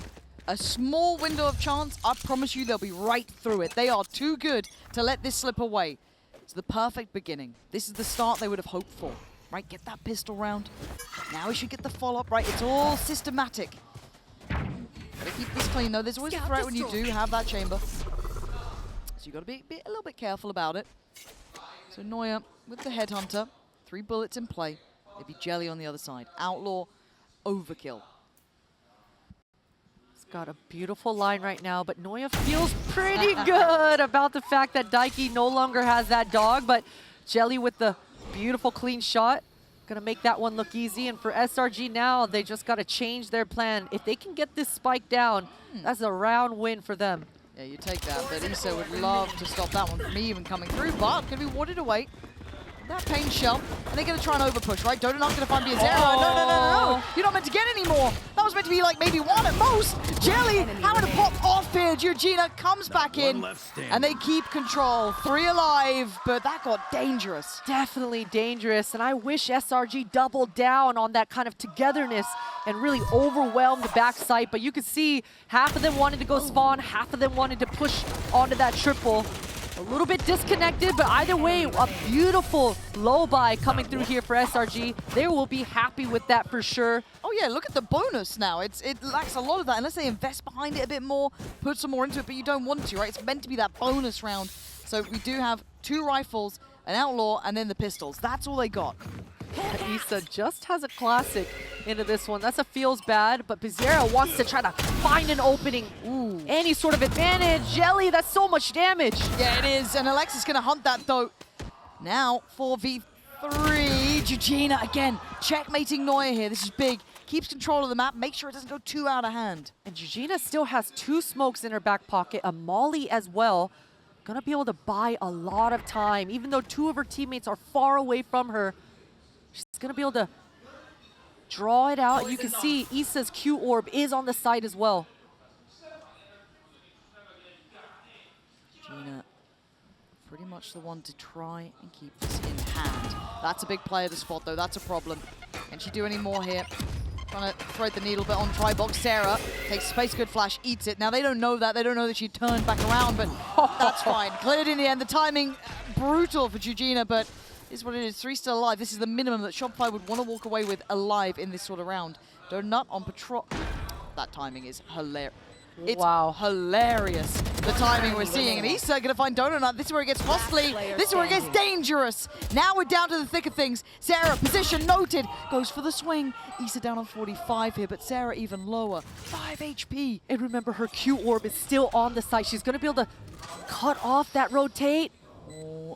a small window of chance, I promise you they'll be right through it. They are too good to let this slip away. It's the perfect beginning. This is the start they would have hoped for. right? Get that pistol round. Now he should get the follow-up, right? It's all systematic. Gotta keep this clean, though. There's always a threat when you do have that chamber. So you gotta be a little bit careful about it. So Neuer with the headhunter. 3 bullets in play. Maybe Jelly on the other side. Outlaw, overkill. He's got a beautiful line right now, but Neuer feels pretty good about the fact that Daiki no longer has that dog, but Jelly with the beautiful clean shot. Gonna make that one look easy, and for SRG now, they just gotta change their plan. If they can get this spike down, that's a round win for them. Yeah, you take that, but Issa would love to stop that one from me even coming through, but gonna be warded away. That pain shell, and they're gonna try and overpush, right? Dodo not gonna find Biazera. No. You're not meant to get any more. That was meant to be like maybe 1 at most. Jelly having to pop off here. Georgina comes back in, and they keep control. 3 alive, but that got dangerous. Definitely dangerous, and I wish SRG doubled down on that kind of togetherness and really overwhelmed the backside, but you could see half of them wanted to go spawn, half of them wanted to push onto that triple. A little bit disconnected, but either way, a beautiful low buy coming through here for SRG. They will be happy with that for sure. Oh yeah, look at the bonus now. It lacks a lot of that, unless they invest behind it a bit more, put some more into it, but you don't want to, right? It's meant to be that bonus round. So we do have 2 rifles, an outlaw, and then the pistols. That's all they got. Issa just has a classic into this one. That's a feels bad, but Biazera wants to try to find an opening. Ooh. Any sort of advantage. Jelly, that's so much damage. Yeah, it is, and Alexis gonna hunt that though. Now, 4v3. Georgina again, checkmating Neuer here. This is big. Keeps control of the map, make sure it doesn't go too out of hand. And Georgina still has 2 smokes in her back pocket, a molly as well. Gonna be able to buy a lot of time, even though 2 of her teammates are far away from her. She's gonna be able to draw it out. You can see Issa's Q orb is on the side as well. Gina, pretty much the one to try and keep this in hand. That's a big play of the spot though, that's a problem. Can she do any more here? Trying to thread the needle bit on Tribox. Sarah takes space, good flash, eats it. Now they don't know that she turned back around, but that's fine. Cleared in the end. The timing, brutal for Georgina, but is what it is. 3 still alive. This is the minimum that Shopify would want to walk away with alive in this sort of round. Donut on patrol. That timing is hilarious. It's hilarious, the timing we're seeing. And Issa going to find Donut. This is where it gets costly. This is where it gets dangerous. Now we're down to the thick of things. Sarah, position noted, goes for the swing. Issa down on 45 here, but Sarah even lower. 5 HP. And remember, her Q orb is still on the side. She's going to be able to cut off that rotate.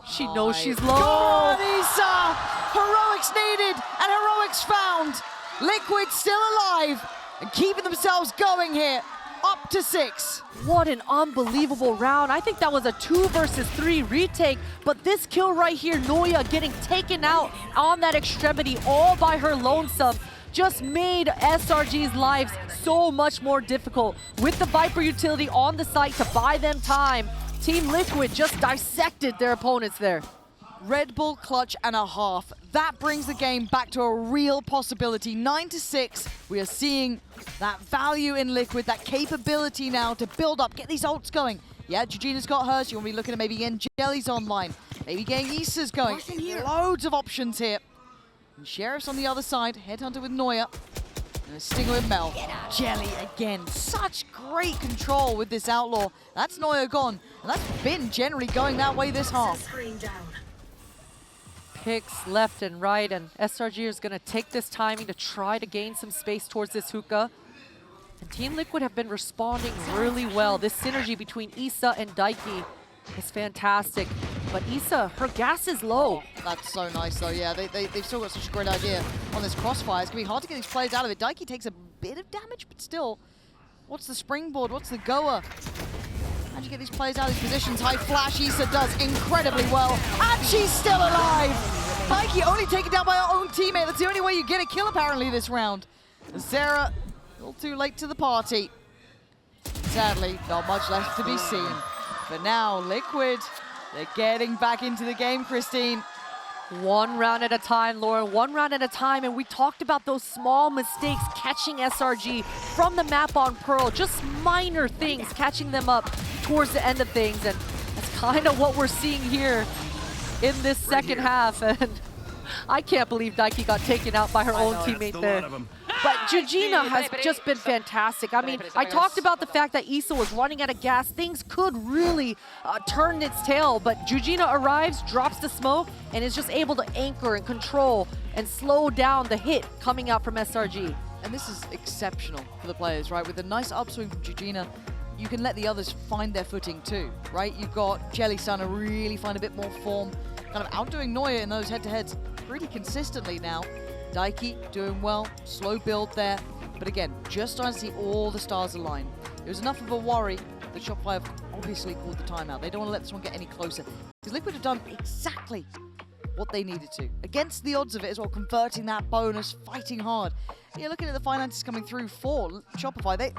She knows she's low. Go on, Issa! Heroics needed and heroics found. Liquid still alive and keeping themselves going here. Up to 6. What an unbelievable round. I think that was a 2 versus 3 retake, but this kill right here, Neuer getting taken out on that extremity all by her lonesome, just made SRG's lives so much more difficult. With the Viper utility on the site to buy them time, Team Liquid just dissected their opponents there. Red Bull clutch and a half. That brings the game back to a real possibility. 9-6. We are seeing that value in Liquid, that capability now to build up, get these ults going. Yeah, Georgina's got hers. You want to be looking at maybe getting Jelly's online. Maybe getting Issa's going. Loads of options here. And Sheriff's on the other side. Headhunter with Neuer. And a stinger with Mel. Jelly again. Such great control with this Outlaw. That's Neuer gone. And that's been generally going that way this half. Picks left and right, and SRG is going to take this timing to try to gain some space towards this hookah. And Team Liquid have been responding really well. This synergy between Issa and Daiki is fantastic. But Issa, her gas is low. That's so nice though, yeah. They've still got such a great idea on this crossfire. It's going to be hard to get these players out of it. Daiki takes a bit of damage, but still. What's the springboard? What's the goer? How'd you get these players out of these positions? High flash, Issa does incredibly well. And she's still alive! Daiki only taken down by her own teammate. That's the only way you get a kill apparently this round. And Sarah, a little too late to the party. Sadly, not much left to be seen. But now, Liquid, they're getting back into the game, Christine. 1 round at a time, Lauren, 1 round at a time, and we talked about those small mistakes catching SRG from the map on Pearl, just minor things, catching them up towards the end of things, and that's kind of what we're seeing here in this second half. And I can't believe Daiki got taken out by her own teammate there. But Jujina has just been fantastic. I mean, I talked about the fact that Issa was running out of gas. Things could really turn its tail, but Jujina arrives, drops the smoke, and is just able to anchor and control and slow down the hit coming out from SRG. And this is exceptional for the players, right? With a nice upswing from Jujina, you can let the others find their footing too, right? You've got Jelly starting to really find a bit more form, kind of outdoing Neuer in those head-to-heads pretty consistently now. Daiki doing well, slow build there, but again, just trying to see all the stars align. It was enough of a worry that Shopify have obviously called the timeout. They don't want to let this one get any closer, because Liquid have done exactly what they needed to. Against the odds of it as well, converting that bonus, fighting hard. You're looking at the finances coming through for Shopify. They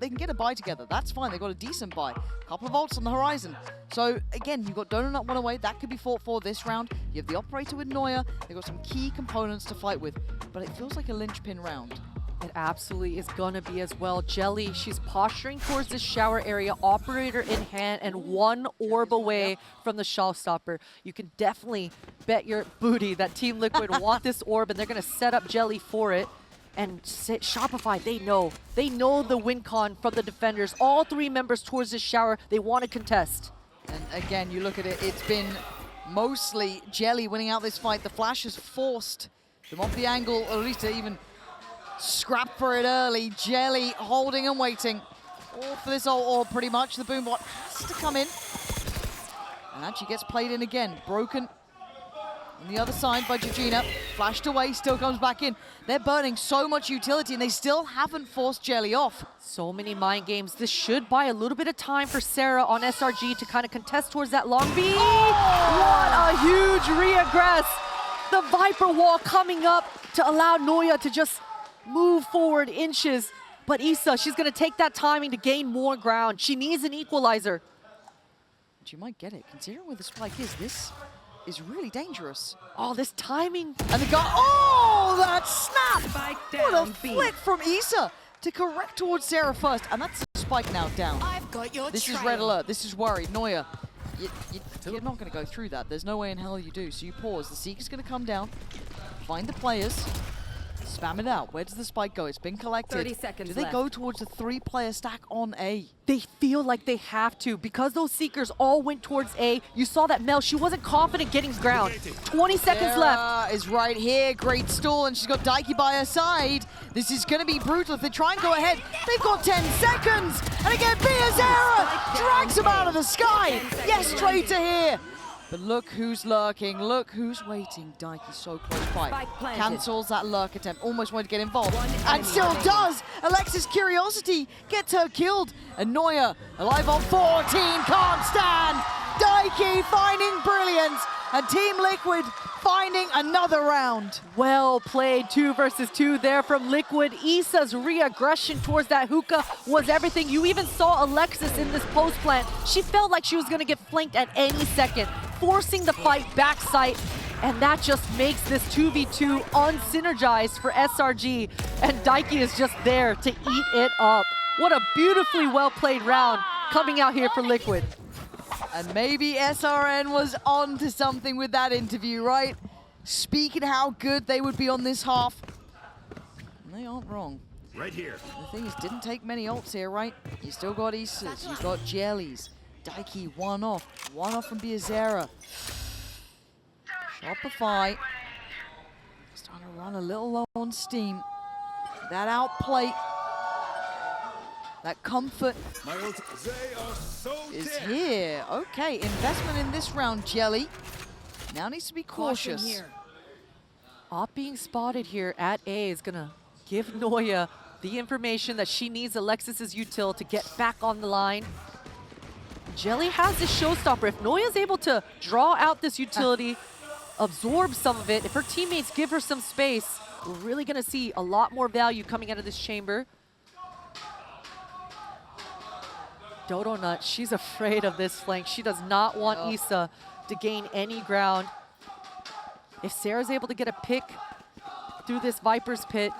can get a buy together. That's fine. They've got a decent buy. A couple of ults on the horizon. So again, you've got Donut one away. That could be fought for this round. You have the operator with Neuer. They've got some key components to fight with, but it feels like a linchpin round. It absolutely is gonna be as well. Jelly, she's posturing towards the shower area, operator in hand, and one orb away from the showstopper. You can definitely bet your booty that Team Liquid want this orb, and they're gonna set up Jelly for it. And Shopify, they know the win con from the defenders. All three members towards this shower, they want to contest. And again, you look at it, it's been mostly Jelly winning out this fight. The Flash has forced them off the angle, or at least to even scrap for it early. Jelly holding and waiting. All for this or pretty much. The Boombot has to come in. And actually gets played in again. Broken on the other side by Jujina. Flashed away, still comes back in. They're burning so much utility and they still haven't forced Jelly off. So many mind games. This should buy a little bit of time for Sarah on SRG to kind of contest towards that long B. What a huge reaggress. The Viper wall coming up to allow Neuer to just move forward inches. But Issa, she's going to take that timing to gain more ground. She needs an equalizer. She might get it. Considering where the spike is, this is really dangerous. Oh, this timing. And the guy, oh, that snap! Spike What down, a B. flick from Issa to correct towards Sarah first. And that's a spike now down. I've got your This is red alert. This is worried. Neuer, you're not going to go through that. There's no way in hell you do. So you pause. The Seeker's going to come down, find the players, spam it out. Where does the spike go? It's been collected. 30 seconds Do they left. go towards a 3-player stack on A? They feel like they have to because those Seekers all went towards A. You saw that Mel, she wasn't confident getting ground. 20 seconds left. Is right here. Great stall, and she's got Daiki by her side. This is going to be brutal. If they try and go ahead, they've got 10 seconds. And again, Biazera drags him out of the sky. Yes, straight to here. But look who's lurking, look who's waiting. Daiki so close by. Spike planted. Cancels that lurk attempt, almost wanted to get involved. One And enemy still remaining. does! Alexis Curiosity gets her killed. And Neuer, alive on 14, can't stand! Daiki finding brilliance. And Team Liquid finding another round. Well played, 2 versus 2 there from Liquid. Issa's re-aggression towards that hookah was everything. You even saw Alexis in this post plant. She felt like she was gonna get flanked at any second, forcing the fight backside, and that just makes this 2v2 unsynergized for SRG, and Daiki is just there to eat it up. What a beautifully well-played round coming out here for Liquid. And maybe SRN was on to something with that interview, right? Speaking how good they would be on this half. And they aren't wrong. Right here. The thing is, didn't take many ults here, right? You still got Issa's, you got Jellies. Daiki, one off from Biazera. Shopify starting to run a little low on steam. That outplay, that comfort is here. Okay, investment in this round, Jelly. Now needs to be cautious. Op being spotted here at A is gonna give Neuer the information that she needs Alexis's util to get back on the line. Jelly has this showstopper. If Neuer's able to draw out this utility, absorb some of it, if her teammates give her some space, we're really gonna see a lot more value coming out of this chamber. Dodo Nut, she's afraid of this flank. She does not want Issa to gain any ground. If Sarah's able to get a pick through this Viper's pit,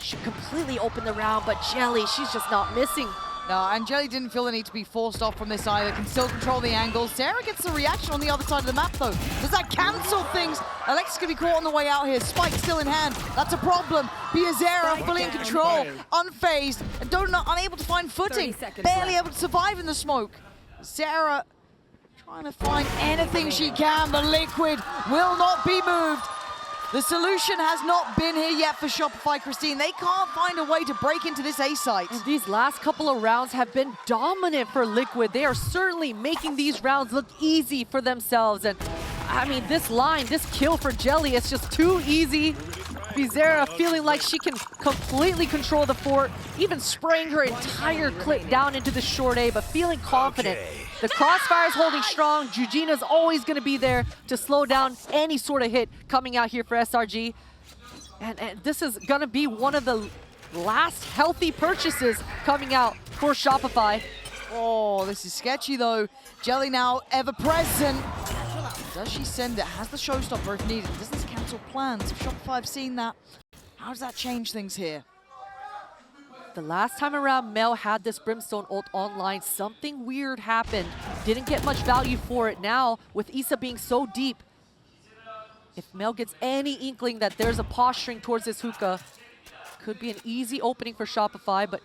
she completely open the round, but Jelly, she's just not missing. No, and Jelly didn't feel the need to be forced off from this either. Can still control the angles. Sarah gets the reaction on the other side of the map, though. Does that cancel things? Alexis can be caught on the way out here. Spike still in hand. That's a problem. Biazera fully in control, unfazed, and Donut unable to find footing. Barely able to survive in the smoke. Sarah trying to find anything she can, but Liquid will not be moved. The solution has not been here yet for Shopify, Christine. They can't find a way to break into this A site. And these last couple of rounds have been dominant for Liquid. They are certainly making these rounds look easy for themselves. And I mean, this line, this kill for Jelly, it's just too easy. Bizarra feeling like she can completely control the fort, even spraying her entire clip down into the short A, but feeling confident. The crossfire is holding strong. Jujina's always going to be there to slow down any sort of hit coming out here for SRG. And this is going to be one of the last healthy purchases coming out for Shopify. Oh, this is sketchy though. Jelly now ever present. Does she send it? Has the showstopper if needed. Does this cancel plans? If Shopify have seen that, how does that change things here? The last time around, Mel had this Brimstone ult online. Something weird happened. Didn't get much value for it. Now, with Issa being so deep, if Mel gets any inkling that there's a posturing towards this hookah, could be an easy opening for Shopify, but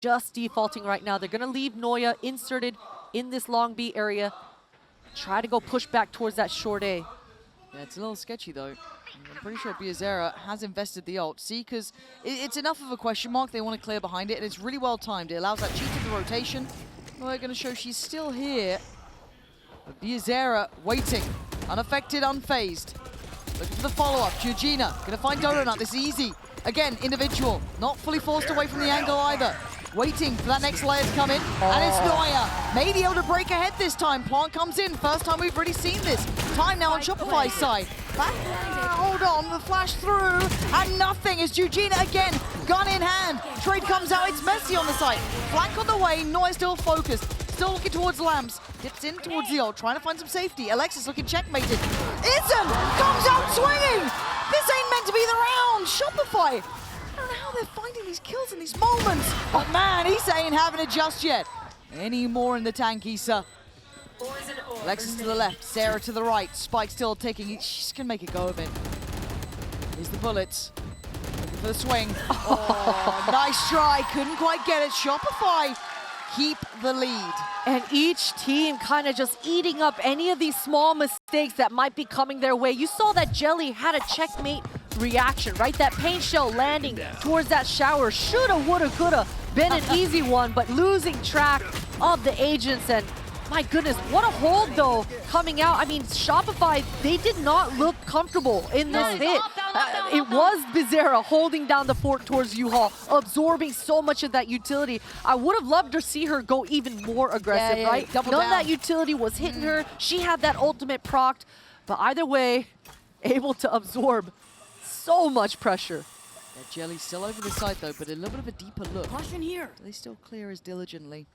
just defaulting right now. They're going to leave Noya inserted in this long B area. Try to go push back towards that short A. Yeah, it's a little sketchy though. I'm pretty sure Biazera has invested the ult. See, because it's enough of a question mark. They want to clear behind it, and it's really well timed. It allows that cheat of the rotation. We're going to show she's still here. But Biazera waiting, unaffected, unfazed. Looking for the follow-up. Georgina going to find Donut. This is easy. Again, individual, not fully forced away from the angle either. Waiting for that next layer to come in, and it's Noya. Maybe able to break ahead this time. Plant comes in. First time we've really seen this. Time now on Shopify's side. Back, hold on, the flash through, and nothing. Is Georgina again, gun in hand. Trade comes out, it's messy on the side. Flank on the way, Noya still focused. Still looking towards Lamps. Dips in towards the ult, trying to find some safety. Alexis looking checkmated. Isn't comes out swinging. This ain't meant to be the round. Shopify. I don't know how they're finding these kills in these moments. Oh man, Issa ain't having it just yet. Any more in the tank, Issa. Alexis to the left, Sarah to the right. Spike still taking it. She's gonna make a go of it. Here's the bullets. Looking for the swing. Oh, nice try. Couldn't quite get it. Shopify keep the lead. And each team kind of just eating up any of these small mistakes that might be coming their way. You saw that Jelly had a checkmate reaction, right? That paint shell landing towards that shower. Shoulda, woulda, coulda been an easy one, but losing track of the agents. And my goodness, what a hold though coming out. I mean, Shopify, they did not look comfortable in this hit. It was Bizarra holding down the fort towards U-Haul, absorbing so much of that utility. I would have loved to see her go even more aggressive, right? None of that utility was hitting her. She had that ultimate procced, but either way, able to absorb so much pressure. Yeah, Jelly's still over the side though, but a little bit of a deeper look. Caution here. They still clear as diligently.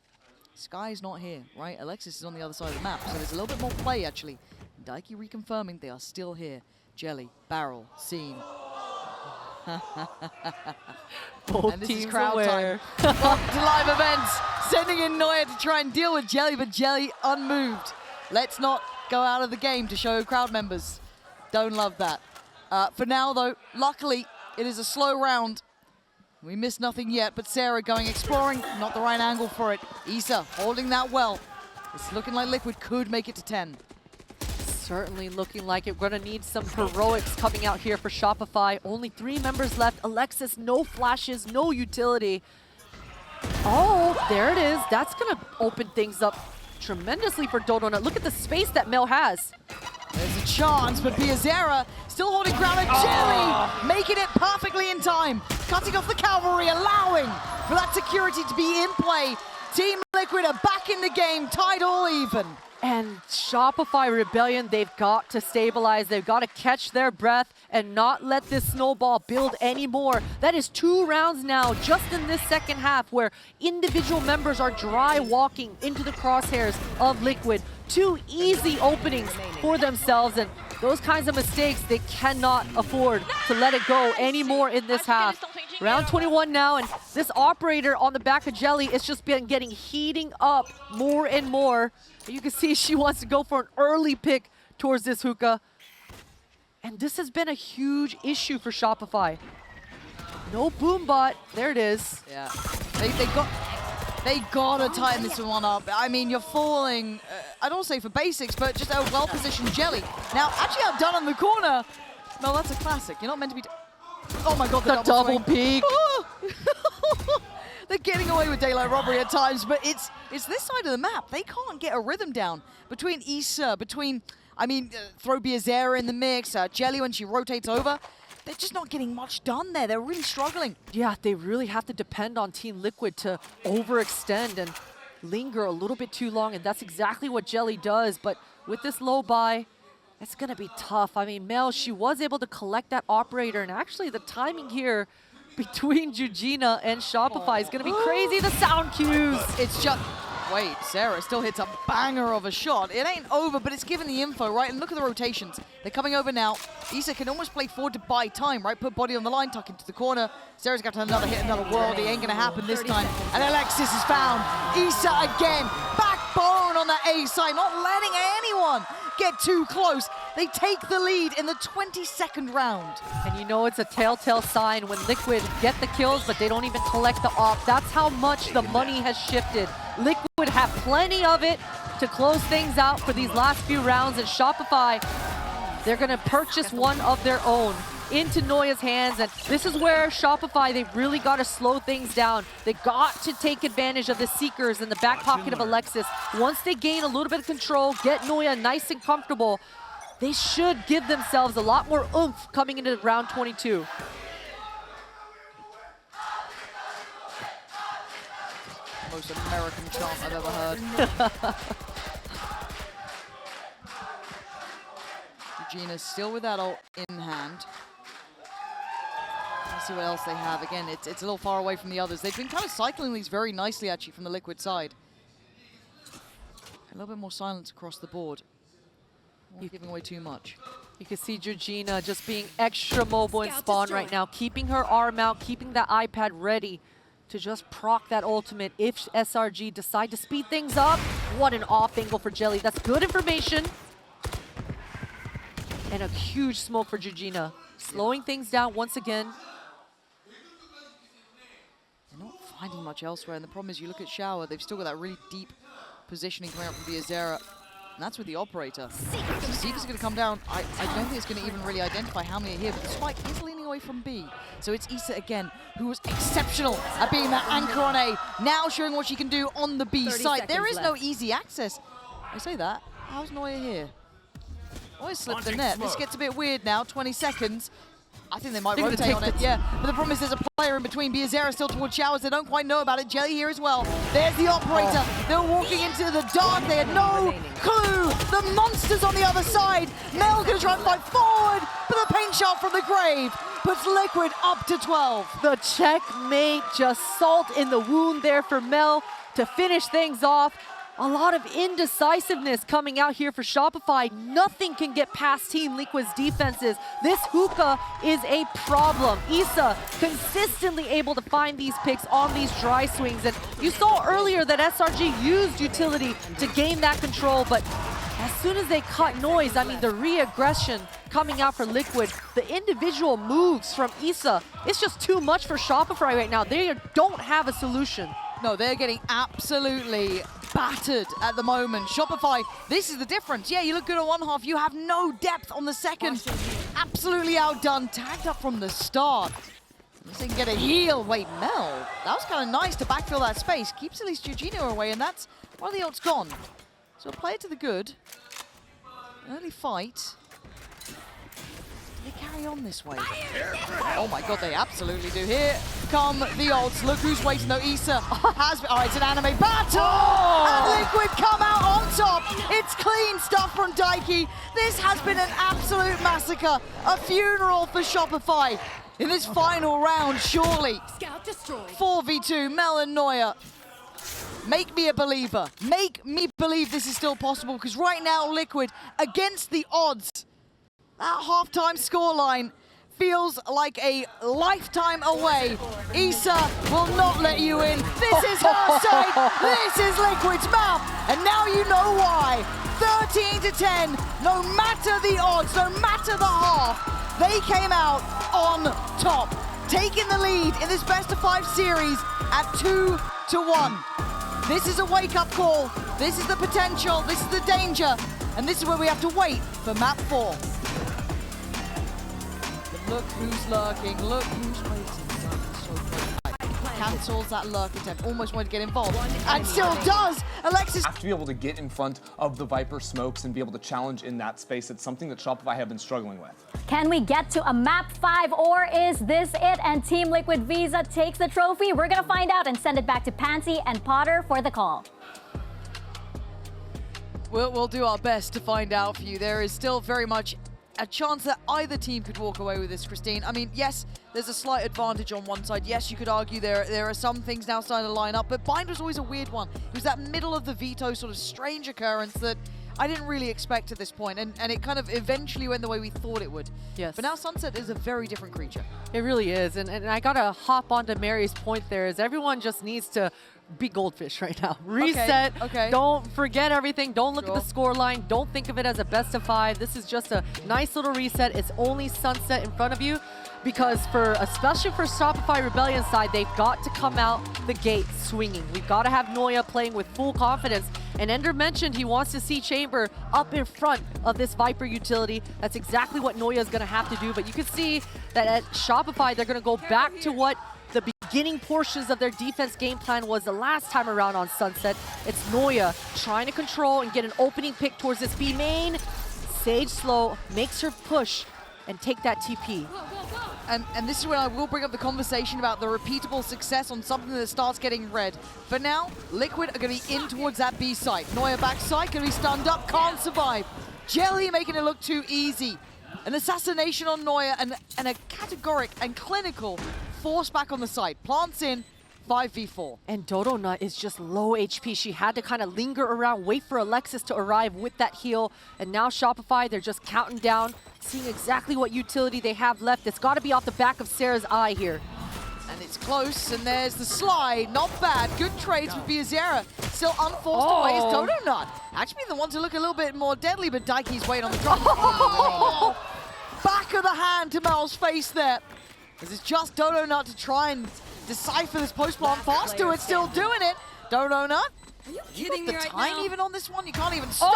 Sky's not here, right? Alexis is on the other side of the map, so there's a little bit more play actually. Daiki reconfirming they are still here. Jelly, barrel, scene. Both and this teams is crowd aware. time. Welcome to live events. Sending in Noya to try and deal with Jelly, but Jelly unmoved. Let's not go out of the game to show crowd members. Don't love that. For now though, luckily it is a slow round. We missed nothing yet, but Sarah going exploring, not the right angle for it. Issa holding that well. It's looking like Liquid could make it to 10. Certainly looking like it. We're gonna need some heroics coming out here for Shopify. Only 3 members left. Alexis, no flashes, no utility. Oh, there it is. That's gonna open things up tremendously for Dodonut. Look at the space that Mel has. There's a chance, but Biazera still holding ground at Jelly, making it perfectly in time. Cutting off the cavalry, allowing for that security to be in play. Team Liquid are back in the game, tied all even. And Shopify Rebellion, they've got to stabilize. They've got to catch their breath and not let this snowball build anymore. That is 2 rounds now, just in this second half, where individual members are dry walking into the crosshairs of Liquid. 2 easy openings for themselves, and those kinds of mistakes, they cannot afford to let it go anymore in this half. Round 21 now, and this operator on the back of Jelly is just been heating up more and more. You can see she wants to go for an early pick towards this hookah. And this has been a huge issue for Shopify. No boom bot. There it is. Yeah, they gotta tighten this one up. I mean, you're falling, I don't say for basics, but just a well-positioned Jelly. Now, actually outdone on the corner. No, that's a classic. You're not meant to be... Oh my god, the double peek. They're getting away with daylight robbery at times, but it's this side of the map. They can't get a rhythm down. Between Issa, throw Biazera in the mix, Jelly when she rotates over. They're just not getting much done there. They're really struggling. Yeah, they really have to depend on Team Liquid to overextend and linger a little bit too long, and that's exactly what Jelly does. But with this low buy, it's going to be tough. I mean, Mel, she was able to collect that operator, and actually the timing here between Jujina and Shopify is going to be crazy. The sound cues. It's just... Wait, Sarah still hits a banger of a shot. It ain't over, but it's given the info, right? And look at the rotations. They're coming over now. Issa can almost play forward to buy time, right? Put body on the line, tuck into the corner. Sarah's got another hit, another world. It ain't gonna happen this time. And Alexis is found. Issa again. Backbone on the A side, not letting anyone get too close. They take the lead in the 22nd round. And you know it's a telltale sign when Liquid get the kills, but they don't even collect the op. That's how much the money has shifted. Liquid have plenty of it to close things out for these last few rounds, and Shopify, they're gonna purchase one of their own into Noya's hands, and this is where Shopify, they've really got to slow things down. They got to take advantage of the Seekers in the back pocket of Alexis. Once they gain a little bit of control, get Noya nice and comfortable, they should give themselves a lot more oomph coming into round 22. Most American chant I've ever heard. Regina's still with that ult in hand. Let's see what else they have. Again, it's a little far away from the others. They've been kind of cycling these very nicely, actually, from the Liquid side. A little bit more silence across the board. Not giving away too much. You can see Georgina just being extra mobile in spawn right now, keeping her arm out, keeping that iPad ready to just proc that ultimate if SRG decide to speed things up. What an off angle for Jelly. That's good information. And a huge smoke for Georgina. Slowing things down once again. They're not finding much elsewhere, and the problem is you look at Shower, they've still got that really deep positioning coming out from Biazera. And that's with the operator. So Seeker's going to come down. I don't think it's going to even really identify how many are here, but the spike is leaning away from B. So it's Issa again, who was exceptional at being that anchor on A, now showing what she can do on the B side. There is no easy access. I say that. How's Noya here? Noya slipped the net. This gets a bit weird now, 20 seconds. I think they might rotate on it, yeah. But the problem is there's a player in between. Biazera still towards Showers. They don't quite know about it. Jelly here as well. There's the operator. They're walking into the dark. They had no clue. The monster's on the other side. Mel gonna try and fight forward, but the paint shot from the grave puts Liquid up to 12. The checkmate, just salt in the wound there for Mel to finish things off. A lot of indecisiveness coming out here for Shopify. Nothing can get past Team Liquid's defenses. This hookah is a problem. Issa consistently able to find these picks on these dry swings. And you saw earlier that SRG used utility to gain that control, but as soon as they cut noise, I mean, the re-aggression coming out for Liquid, the individual moves from Issa, it's just too much for Shopify right now. They don't have a solution. No, they're getting absolutely battered at the moment. Shopify, this is the difference. Yeah, you look good on one half. You have no depth on the second. Absolutely outdone. Tagged up from the start. Unless they can get a heal. Wait, Mel, that was kind of nice to backfill that space. Keeps at least Georgina away, and that's why the ult's gone. So play it to the good. Early fight. They carry on this way. Oh my god, they absolutely do. Here come the ults. Look who's waiting though. Issa has... Oh, it's an anime battle! And Liquid come out on top. It's clean stuff from Daiki. This has been an absolute massacre. A funeral for Shopify in this final round, surely. 4v2, Mel and Noya. Make me a believer. Make me believe this is still possible, because right now, Liquid, against the odds, that halftime scoreline feels like a lifetime away. Issa will not let you in. This is her side. This is Liquid's map. And now you know why. 13 to 10, no matter the odds, no matter the half, they came out on top, taking the lead in this best of 5 series at 2-1. This is a wake-up call. This is the potential. This is the danger. And this is where we have to wait for map 4. But look who's lurking. Look who's waiting. So cancels that lurk attempt. Almost wanted to get involved. And still does. Alexis have to be able to get in front of the Viper smokes and be able to challenge in that space. It's something that Shopify have been struggling with. Can we get to a map 5, or is this it and Team Liquid Visa takes the trophy? We're gonna find out and send it back to Pansy and Potter for the call. We'll do our best to find out for you. There is still very much a chance that either team could walk away with this, Christine. I mean, yes, there's a slight advantage on one side. Yes, you could argue there are some things now starting to line up, but Bind was always a weird one. It was that middle of the veto sort of strange occurrence that I didn't really expect at this point, and it kind of eventually went the way we thought it would. Yes. But now Sunset is a very different creature. It really is, and I gotta hop onto Mary's point there, is everyone just needs to be goldfish right now. Reset. Okay. Don't forget everything. Don't look at the score line. Don't think of it as a best of 5. This is just a nice little reset. It's only Sunset in front of you, because especially for Shopify Rebellion side, they've got to come out the gate swinging. We've got to have Noya playing with full confidence. And Ender mentioned he wants to see Chamber up in front of this Viper utility. That's exactly what Noya is going to have to do. But you can see that at Shopify, they're going to go back to what the beginning portions of their defense game plan was the last time around on Sunset. It's Noya trying to control and get an opening pick towards this B main. Sage slow, makes her push and take that TP. And this is when I will bring up the conversation about the repeatable success on something that starts getting red. For now, Liquid are going to be in towards that B site. Noya backside, going to be stunned up, can't survive. Jelly making it look too easy. An assassination on Noya and a categoric and clinical force back on the site. Plants in, 5v4. And Dodo Nut is just low HP. She had to kind of linger around, wait for Alexis to arrive with that heal. And now Shopify, they're just counting down, seeing exactly what utility they have left. It's got to be off the back of Sarah's eye here. And it's close, and there's the slide. Not bad. Good trades with Biazera. Still unforced away is Dodo Nut. Actually the one to look a little bit more deadly, but Daiki's waiting on the drop. Back of the hand to Mel's face there. This is just Dodo Nut to try and decipher this post-plant. Fast to it, still doing it. Dodo Nut. Are you kidding me right now? The time even on this one? You can't even stop.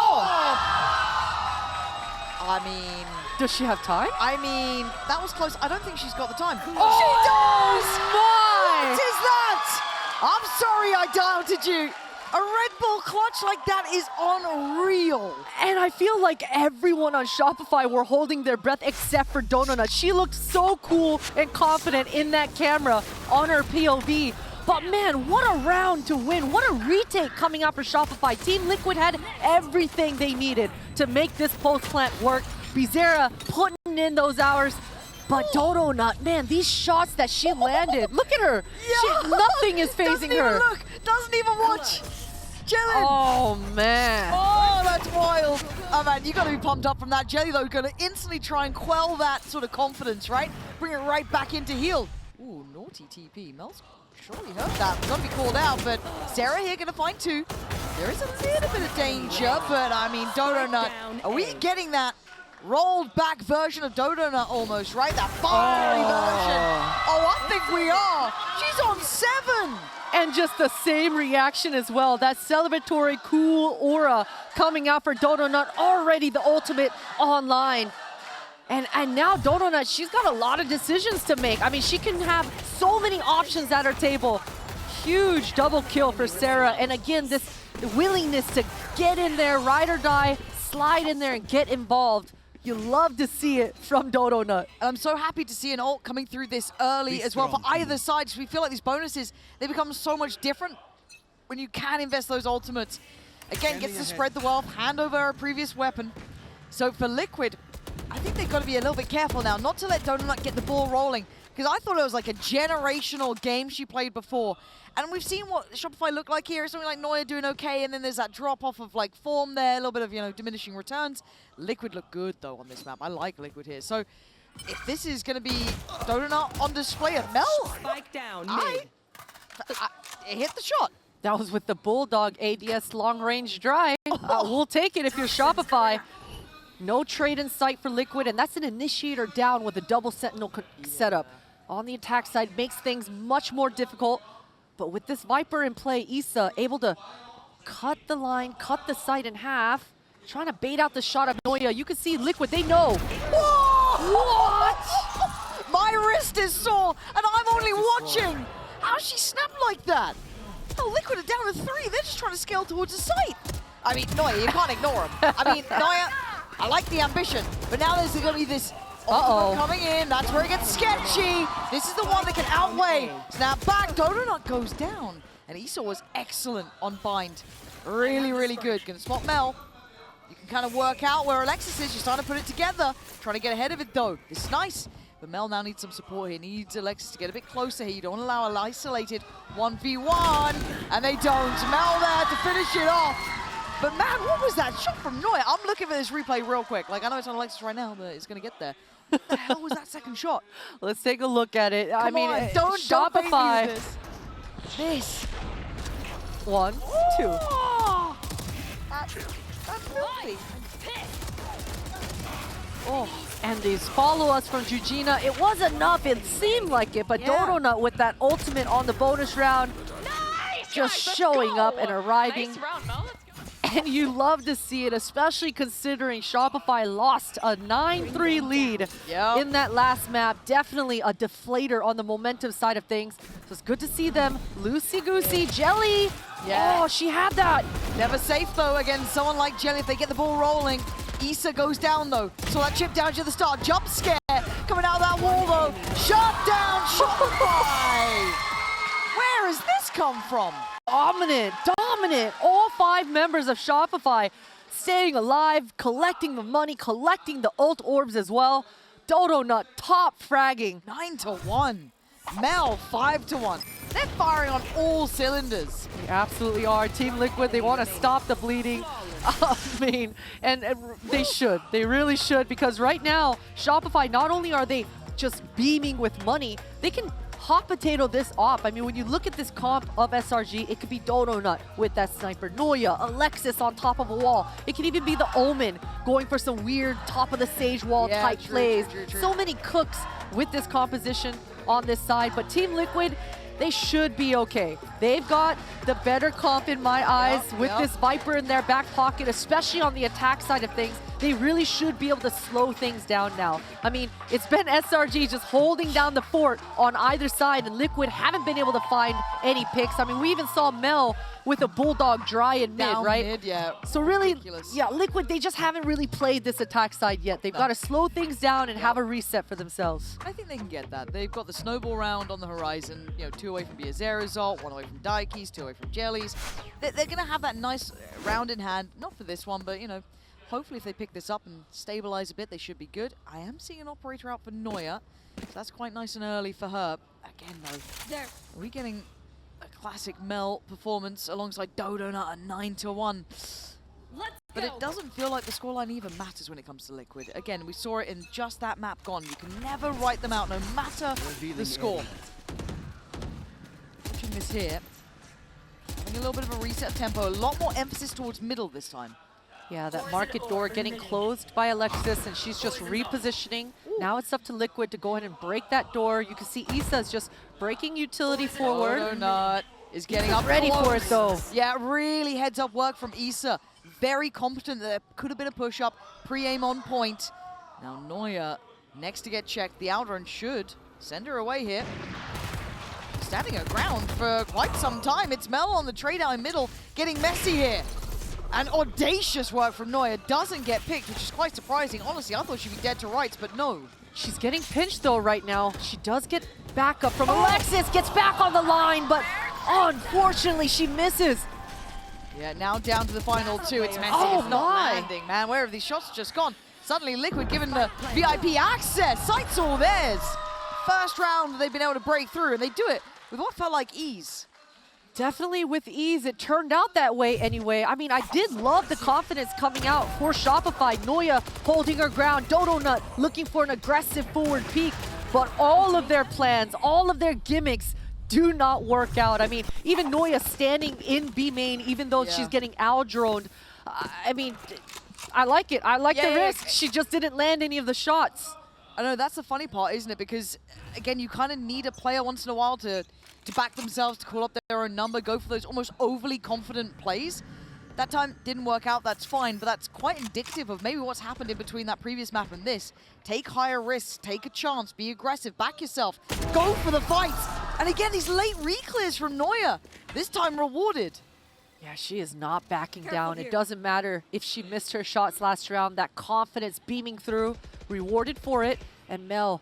I mean... Does she have time? I mean, that was close. I don't think she's got the time. Oh, She does! my! What is that? I'm sorry I doubted you. A Red Bull clutch like that is unreal. And I feel like everyone on Shopify were holding their breath except for Dodo Nut. She looked so cool and confident in that camera on her POV. But man, what a round to win. What a retake coming out for Shopify. Team Liquid had everything they needed to make this post plant work. Bizarra putting in those hours. But Dodo Nut, man, these shots that she landed, look at her. Nothing is phasing her. Doesn't even look, doesn't even watch. Chilling. Oh, man. Oh, that's wild. Oh, man, you got to be pumped up from that. Jelly, though, going to instantly try and quell that sort of confidence, right? Bring it right back into heal. Ooh, naughty TP. Mel's surely heard that. Got to be called out, but Sarah here going to find 2. There is a little bit of danger, but I mean, Dodo Nut, are we getting that rolled back version of Dodo Nut almost, right? That fiery version. Oh, I think we are. She's on 7. And just the same reaction as well. That celebratory, cool aura coming out for Dodo Nut. Already the ultimate online. And now Dodo Nut, she's got a lot of decisions to make. I mean, she can have so many options at her table. Huge double kill for Sarah. And again, this willingness to get in there, ride or die, slide in there and get involved. You love to see it from Dodo Nut. And I'm so happy to see an ult coming through this early as well for either side. So we feel like these bonuses, they become so much different when you can invest those ultimates. Again, gets to spread the wealth, hand over a previous weapon. So for Liquid, I think they've got to be a little bit careful now, not to let Dodo Nut get the ball rolling. Because I thought it was like a generational game she played before. And we've seen what Shopify look like here. Something like Noya doing okay, and then there's that drop-off of like form there, a little bit of, you know, diminishing returns. Liquid look good, though, on this map. I like Liquid here. So if this is going to be Donut on display at Mel, Spike down I hit the shot. That was with the Bulldog ADS long-range drive. We'll take it if you're Shopify. No trade in sight for Liquid, and that's an initiator down with a double Sentinel setup. On the attack side, makes things much more difficult. But with this Viper in play, Issa able to cut the line, cut the sight in half, trying to bait out the shot of Noya. You can see Liquid, they know. Whoa! What? My wrist is sore, and I'm only watching. How she snapped like that? Oh, Liquid are down to 3. They're just trying to scale towards the site. I mean, Noya, you can't ignore him. I mean, Noya, I like the ambition, but now there's going to be this coming in. That's where it gets sketchy. This is the one that can outweigh. Snap back. Donut goes down. And Issa was excellent on bind. Really, really good. Gonna spot Mel. You can kind of work out where Alexis is. You're starting to put it together. Trying to get ahead of it, though. This is nice. But Mel now needs some support here. Needs Alexis to get a bit closer here. You don't allow an isolated 1v1. And they don't. Mel there to finish it off. But man, what was that shot from Noya? I'm looking for this replay real quick. Like, I know it's on Alexis right now, but it's going to get there. What the hell was that second shot? Let's take a look at it. Come on, don't Shopify. This. 1, 2. That's filthy. Oh, and these follow-ups from Jujina. It was enough, it seemed like it, but Donut with that ultimate on the bonus round, just showing up and arriving. Nice round, Mel. Let's go. And you love to see it, especially considering Shopify lost a 9-3 lead in that last map. Definitely a deflator on the momentum side of things. So it's good to see them. Loosey-goosey, Jelly. Yeah. Oh, she had that. Never safe, though, against someone like Jelly if they get the ball rolling. Issa goes down, though. So that chip down to the start. Jump scare coming out of that wall, though. Shut down Shopify. Where has this come from? Dominant. All 5 members of Shopify staying alive, collecting the money, collecting the ult orbs as well. Donut top fragging. 9-1. Mel 5-1. They're firing on all cylinders. They absolutely are. Team Liquid, they want to stop the bleeding. I mean, and they should. They really should, because right now, Shopify, not only are they just beaming with money, they can hot potato this off. I mean, when you look at this comp of SRG, it could be Donut with that sniper, Noya, Alexis on top of a wall. It can even be the Omen going for some weird top of the sage wall type plays. True. So many cooks with this composition on this side, but Team Liquid, they should be okay. They've got the better comp in my eyes with this Viper in their back pocket, especially on the attack side of things. They really should be able to slow things down now. I mean, it's been SRG just holding down the fort on either side, and Liquid haven't been able to find any picks. I mean, we even saw Mel with a Bulldog dry in mid, right? Mid, yeah. So really, ridiculous. Liquid, they just haven't really played this attack side yet. They've got to slow things down and have a reset for themselves. I think they can get that. They've got the snowball round on the horizon, 2 away from Biazera's ult, 1 away from Daiki's, 2 away from Jelly's. They're going to have that nice round in hand. Not for this one, but, hopefully if they pick this up and stabilize a bit, they should be good. I am seeing an operator out for Noya, so that's quite nice and early for her. Again, though, are we getting a classic Mel performance alongside Donut at 9-1? But it doesn't feel like the scoreline even matters when it comes to Liquid. Again, we saw it in just that map gone. You can never write them out, no matter the score. Watching this here, having a little bit of a reset of tempo, a lot more emphasis towards middle this time. Yeah, that market door getting closed by Alexis, and she's just repositioning. Now it's up to Liquid to go ahead and break that door. You can see Issa's just breaking utility forward. Donut is getting up ready for it, though. Yeah, really heads-up work from Issa. Very competent. There could have been a push-up. Pre-aim on point. Now Noya next to get checked. The outrun should send her away here. Standing her ground for quite some time. It's Mel on the trade out in middle, getting messy here. And audacious work from Noya doesn't get picked, which is quite surprising. Honestly, I thought she'd be dead to rights, but no. She's getting pinched, though, right now. She does get backup from Alexis, gets back on the line, but unfortunately, she misses. Yeah, now down to the final 2. It's messy. Oh, it's not landing, man. Where have these shots just gone? Suddenly, Liquid given the VIP access. Sight's all theirs. First round, they've been able to break through, and they do it with what felt like ease. definitely with ease. It turned out that way anyway. I mean, I did love the confidence coming out for Shopify. Noya holding her ground. Dodonut looking for an aggressive forward peek. But all of their plans, all of their gimmicks do not work out. I mean, even Noya standing in B main, even though she's getting owl-droned. I mean, I like it. I like the risk. She just didn't land any of the shots. I know, that's the funny part, isn't it? Because, again, you kind of need a player once in a while to back themselves, to call up their own number, go for those almost overly confident plays. That time didn't work out, that's fine, but that's quite indicative of maybe what's happened in between that previous map and this. Take higher risks, take a chance, be aggressive, back yourself, go for the fights. And again, these late reclears from Noya, this time rewarded. Yeah, she is not backing down. It doesn't matter if she missed her shots last round, that confidence beaming through, rewarded for it. And Mel,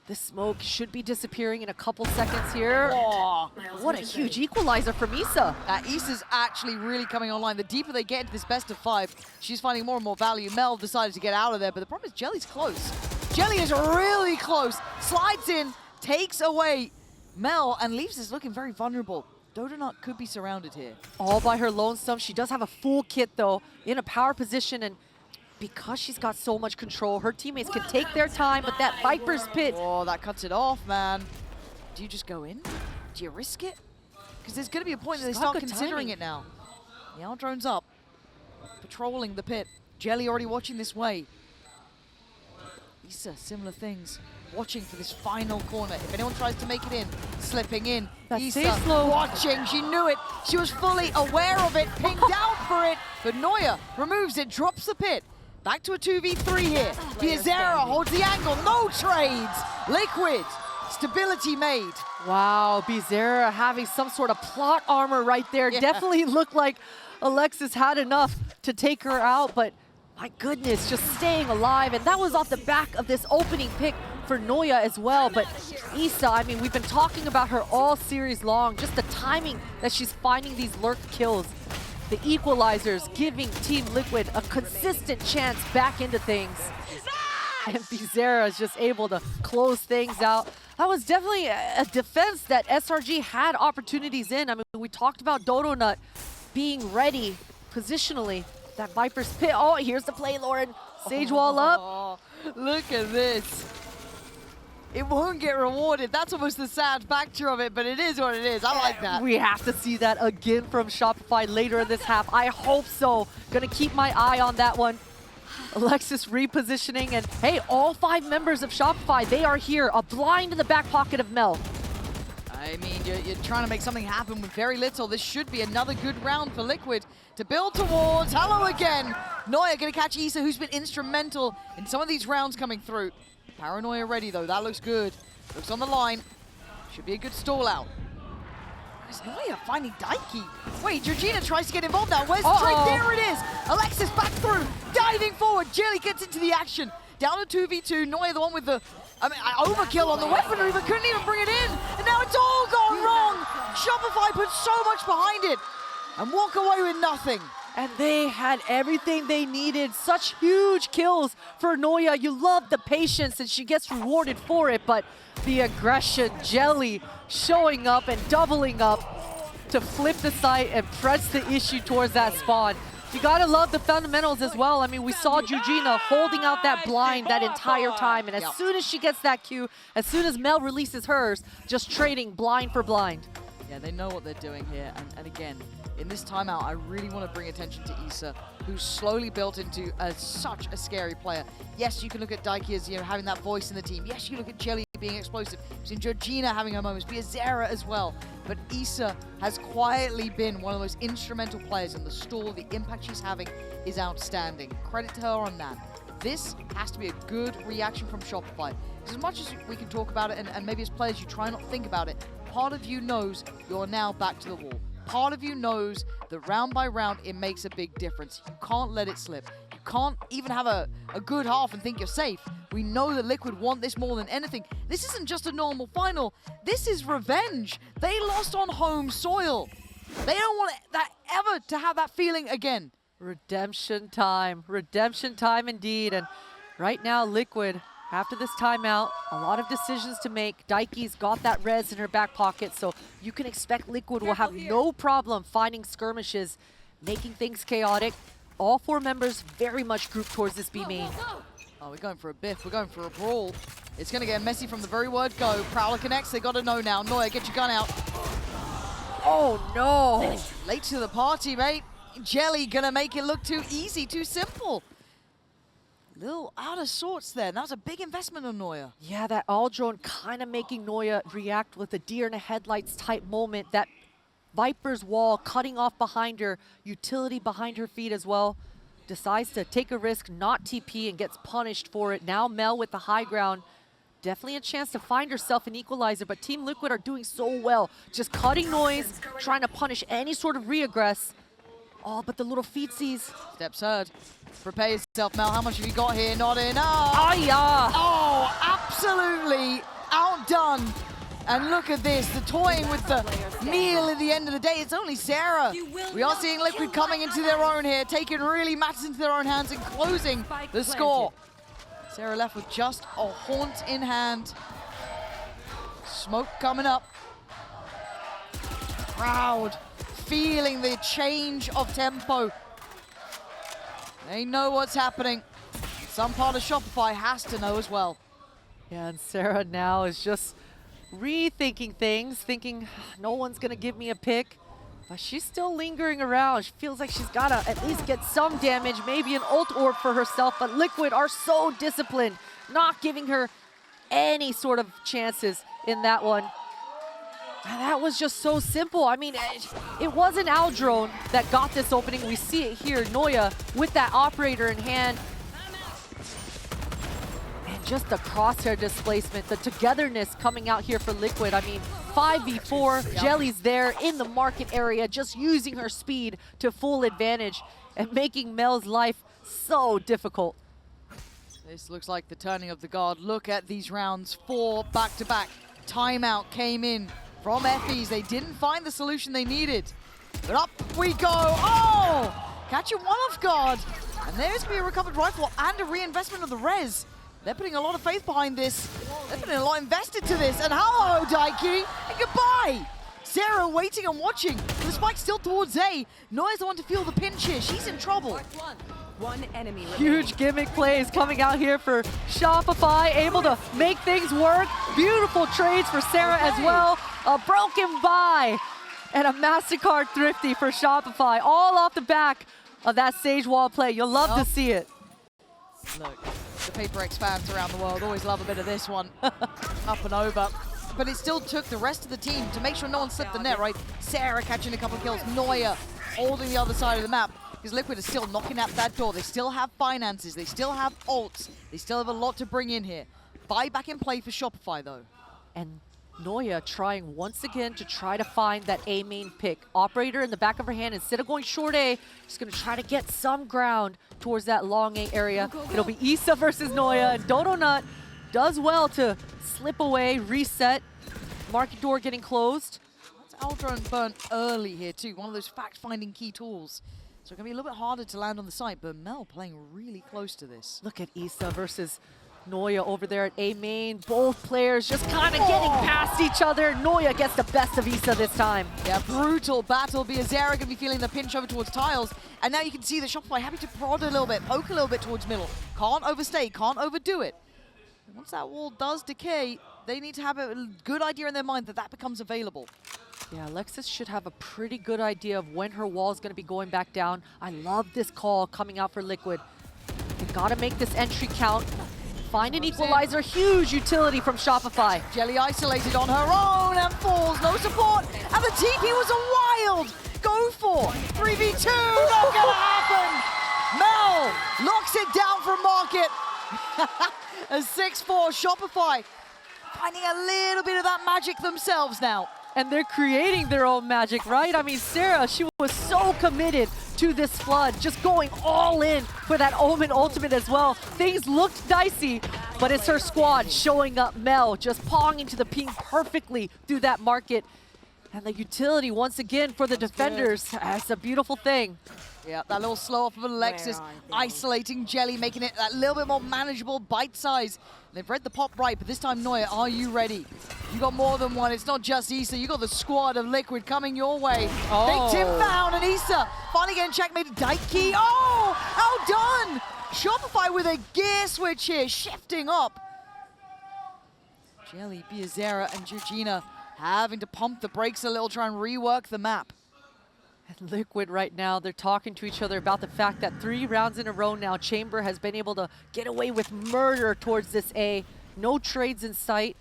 this smoke should be disappearing in a couple seconds here. Oh, what a huge equalizer from Issa. Issa's actually really coming online. The deeper they get into this best of 5, she's finding more and more value. Mel decided to get out of there, but the problem is Jelly's close. Jelly is really close. Slides in, takes away Mel, and leaves us looking very vulnerable. Dodonut could be surrounded here. All by her lonesome. She does have a full kit, though, in a power position, and because she's got so much control, her teammates can take their time, but that Viper's Pit... Oh, that cuts it off, man. Do you just go in? Do you risk it? Because there's going to be a point that they start considering it now. The owl drone's up, patrolling the pit. Jelly already watching this way. Issa, similar things. Watching for this final corner. If anyone tries to make it in, slipping in. Issa watching, she knew it. She was fully aware of it, pinged out for it. But Noya removes it, drops the pit. Back to a 2v3 here. Bizarra holds the angle, no trades. Liquid, stability made. Wow, Bizarra having some sort of plot armor right there. Definitely looked like Alexis had enough to take her out, but my goodness, just staying alive. And that was off the back of this opening pick for Noya as well. But Issa, I mean, we've been talking about her all series long, just the timing that she's finding these lurk kills. The equalizers giving Team Liquid a consistent chance back into things. And Bizarra is just able to close things out. That was definitely a defense that SRG had opportunities in. I mean, we talked about Dodonut being ready positionally. That Viper's Pit. Oh, here's the play, Lauren. Sage wall up. Look at this. It won't get rewarded. That's almost the sad factor of it, but it is what it is. I like that. We have to see that again from Shopify later in this half. I hope so. Gonna keep my eye on that one. Alexis repositioning, and hey, all 5 members of Shopify, they are here. A blind in the back pocket of Mel. I mean, you're trying to make something happen with very little. This should be another good round for Liquid to build towards. Hello again. Noya gonna catch Issa, who's been instrumental in some of these rounds coming through. Paranoia ready though, that looks good. Looks on the line. Should be a good stall out. Is Noya finding Daiki? Wait, Georgina tries to get involved now. Where's the trade? There it is! Alexis back through, diving forward. Jelly gets into the action. Down to 2v2. Noya the one with the overkill on the weaponry, but couldn't even bring it in. And now it's all gone wrong. Shopify put so much behind it and walk away with nothing. And they had everything they needed. Such huge kills for Noya. You love the patience, and she gets rewarded for it, but the aggression, Jelly showing up and doubling up to flip the site and press the issue towards that spawn. You gotta love the fundamentals as well. I mean, we saw Georgina holding out that blind that entire time, and as soon as she gets that Q, as soon as Mel releases hers, just trading blind for blind. Yeah, they know what they're doing here, and again, in this timeout, I really want to bring attention to Issa, who's slowly built into such a scary player. Yes, you can look at Daiki as having that voice in the team. Yes, you look at Jelly being explosive. You've seen Georgina having her moments, Bizarra as well. But Issa has quietly been one of the most instrumental players in the stall. The impact she's having is outstanding. Credit to her on that. This has to be a good reaction from Shopify. As much as we can talk about it, and maybe as players you try not to think about it, part of you knows you're now back to the wall. Part of you knows that round by round, it makes a big difference. You can't let it slip. You can't even have a good half and think you're safe. We know that Liquid want this more than anything. This isn't just a normal final. This is revenge. They lost on home soil. They don't want that ever to have that feeling again. Redemption time indeed. And right now, Liquid After this timeout, a lot of decisions to make. Daiki's got that res in her back pocket, so you can expect Liquid will have no problem finding skirmishes, making things chaotic. All 4 members very much grouped towards this B main. Oh, we're going for a biff. We're going for a brawl. It's going to get messy from the very word go. Prowler connects. They got to know now. Noya, get your gun out. Oh, no. Late to the party, mate. Jelly going to make it look too easy, too simple. Little out of sorts there. That was a big investment on Noya. Yeah, that all drone kind of making Noya react with a deer in the headlights type moment. That Viper's wall cutting off behind her, utility behind her feet as well. Decides to take a risk, not TP, and gets punished for it. Now Mel with the high ground. Definitely a chance to find herself an equalizer, but Team Liquid are doing so well. Just cutting noise, trying to punish any sort of re-aggress. Oh, but the little feetsies. Steps heard. Prepare yourself, Mel. How much have you got here? Not enough. Oh, yeah. Oh, absolutely outdone. And look at this, the toying with the meal at the end of the day. It's only Sarah. We are seeing Liquid coming into their own here, taking really matters into their own hands and closing the score. Sarah left with just a haunt in hand. Smoke coming up. Crowd feeling the change of tempo. They know what's happening. Some part of Shopify has to know as well. Yeah, and Sarah now is just rethinking things, thinking no one's gonna give me a pick. But she's still lingering around. She feels like she's gotta at least get some damage, maybe an ult orb for herself, but Liquid are so disciplined, not giving her any sort of chances in that one. And that was just so simple. I mean, it was an Aldrone that got this opening. We see it here, Noya with that operator in hand. And just the crosshair displacement, the togetherness coming out here for Liquid. I mean, 5v4, Jelly's there in the market area, just using her speed to full advantage and making Mel's life so difficult. This looks like the turning of the guard. Look at these rounds, 4 back-to-back. Timeout came in from Effie's. They didn't find the solution they needed. But up we go. Oh! Catching one off guard. And there's going to be a recovered rifle and a reinvestment of the res. They're putting a lot of faith behind this. They're putting a lot invested to this. And hello, Daiki, and goodbye. Sarah waiting and watching. The spike's still towards A. Noya's the one to feel the pinch here. She's in trouble. One enemy remaining. Huge gimmick plays coming out here for Shopify, able to make things work. Beautiful trades for Sarah as well. A broken buy and a MasterCard thrifty for Shopify, all off the back of that Sage Wall play. You'll love to see it. Look, the paper expands around the world. Always love a bit of this one. Up and over. But it still took the rest of the team to make sure no one slipped the net, right? Sarah catching a couple of kills. Noya holding the other side of the map. Because Liquid is still knocking at that door. They still have finances. They still have ults. They still have a lot to bring in here. Buy back in play for Shopify, though. And Noya trying once again to try to find that A main pick. Operator in the back of her hand, instead of going short A, she's going to try to get some ground towards that long A area. It'll be Issa versus Noya, and Dodonut does well to slip away, reset. Market door getting closed. That's Aldrone burnt early here, too. One of those fact-finding key tools. So it's going to be a little bit harder to land on the site, but Mel playing really close to this. Look at Issa versus Noya over there at A main. Both players just kind of getting past each other. Noya gets the best of Issa this time. Yeah, brutal battle. Biazera going to be feeling the pinch over towards tiles. And now you can see the Shopify happy to prod a little bit, poke a little bit towards middle. Can't overstay, can't overdo it. And once that wall does decay, they need to have a good idea in their mind that that becomes available. Yeah, Alexis should have a pretty good idea of when her wall is going to be going back down. I love this call coming out for Liquid. They got to make this entry count. Find an equalizer, huge utility from Shopify. Jelly isolated on her own and falls, no support. And the TP was a wild go for 3v2, not gonna happen. Mel locks it down for Market. A 6-4 Shopify finding a little bit of that magic themselves now. And they're creating their own magic, right? I mean, Sarah, she was so committed to this flood, just going all in for that Omen ultimate as well. Things looked dicey, but it's her squad showing up. Mel just pawing into the ping perfectly through that market. And the utility once again for the defenders. It's a beautiful thing. Yeah, that little slow off of Alexis, isolating Jelly, making it that little bit more manageable, bite size. They've read the pop right, but this time, Noya, are you ready? You got more than one. It's not just Issa. You got the squad of Liquid coming your way. Big Tim found, and Issa finally getting checkmated. Daiki, oh, how done! Shopify with a gear switch here, shifting up. Jelly, Biazera, and Georgina having to pump the brakes a little, try and rework the map. And Liquid right now, they're talking to each other about the fact that 3 rounds in a row now, Chamber has been able to get away with murder towards this A. No trades in sight.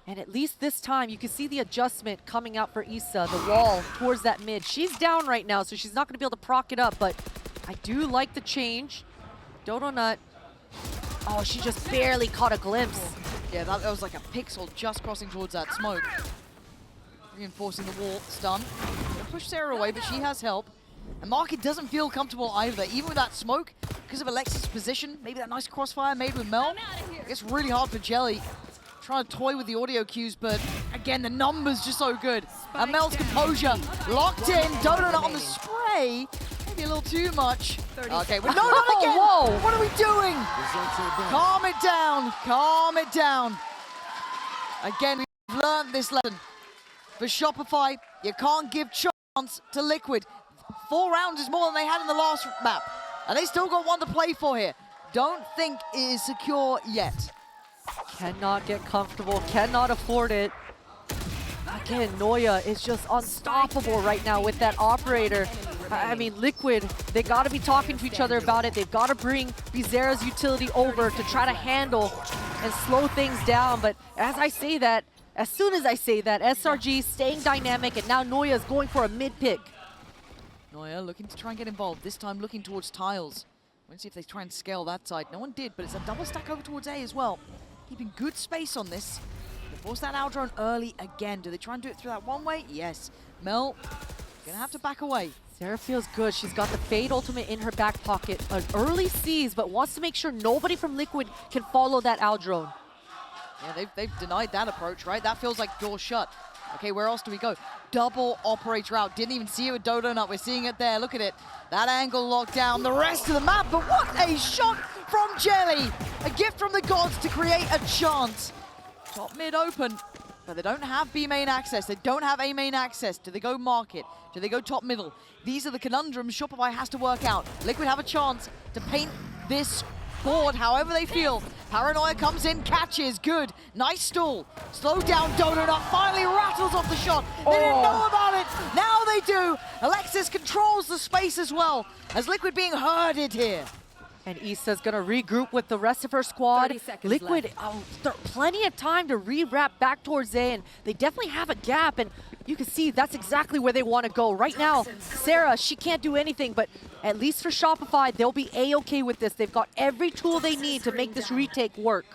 And at least this time, you can see the adjustment coming out for Issa, the wall towards that mid. She's down right now, so she's not going to be able to proc it up, but I do like the change. Dodo Nut. Oh, she just barely caught a glimpse. Yeah, that was like a pixel just crossing towards that smoke. Reinforcing the wall, stun. Gonna push Sarah away, but she has help. And Market doesn't feel comfortable either, even with that smoke, because of Alexis' position. Maybe that nice crossfire made with Mel. It's really hard for Jelly. Trying to toy with the audio cues, but again, the numbers just so good. And Mel's composure locked in. Dodo Nut on the spray. Maybe a little too much. Okay, well, no, not again. Whoa. What are we doing? Calm it down. Calm it down. Again, we've learned this lesson. For Shopify, you can't give chance to Liquid. 4 rounds is more than they had in the last map. And they still got one to play for here. Don't think it is secure yet. Cannot get comfortable, cannot afford it. Again, Noya is just unstoppable right now with that operator. I mean, Liquid, they got to be talking to each other about it. They've got to bring Bizarra's utility over to try to handle and slow things down. But as soon as I say that, SRG staying dynamic, and now Noya is going for a mid-pick. Noya looking to try and get involved, this time looking towards tiles. Let's see if they try and scale that side. No one did, but it's a double stack over towards A as well. Keeping good space on this. They force that out drone early again. Do they try and do it through that one way? Yes. Mel, gonna have to back away. Sarah feels good. She's got the Fade ultimate in her back pocket. An early sees, but wants to make sure nobody from Liquid can follow that out drone. Yeah, they've denied that approach, right? That feels like door shut. Okay, where else do we go? Double operator out. Didn't even see it with Dodo Nut. We're seeing it there. Look at it. That angle locked down the rest of the map. But what a shot from Jelly. A gift from the gods to create a chance. Top mid open, but they don't have B main access. They don't have A main access. Do they go market? Do they go top middle? These are the conundrums Shopify has to work out. Liquid have a chance to paint this board however they feel. Paranoia comes in, catches, good. Nice stall. Slow down Dodo Nut, finally rattles off the shot. They didn't know about it, now they do. Alexis controls the space as well, as Liquid being herded here. And Issa's gonna regroup with the rest of her squad. Liquid, plenty of time to re-wrap back towards A, and they definitely have a gap, and you can see that's exactly where they want to go. Right now, Sarah, she can't do anything, but at least for Shopify, they'll be A-okay with this. They've got every tool they need to make this retake work.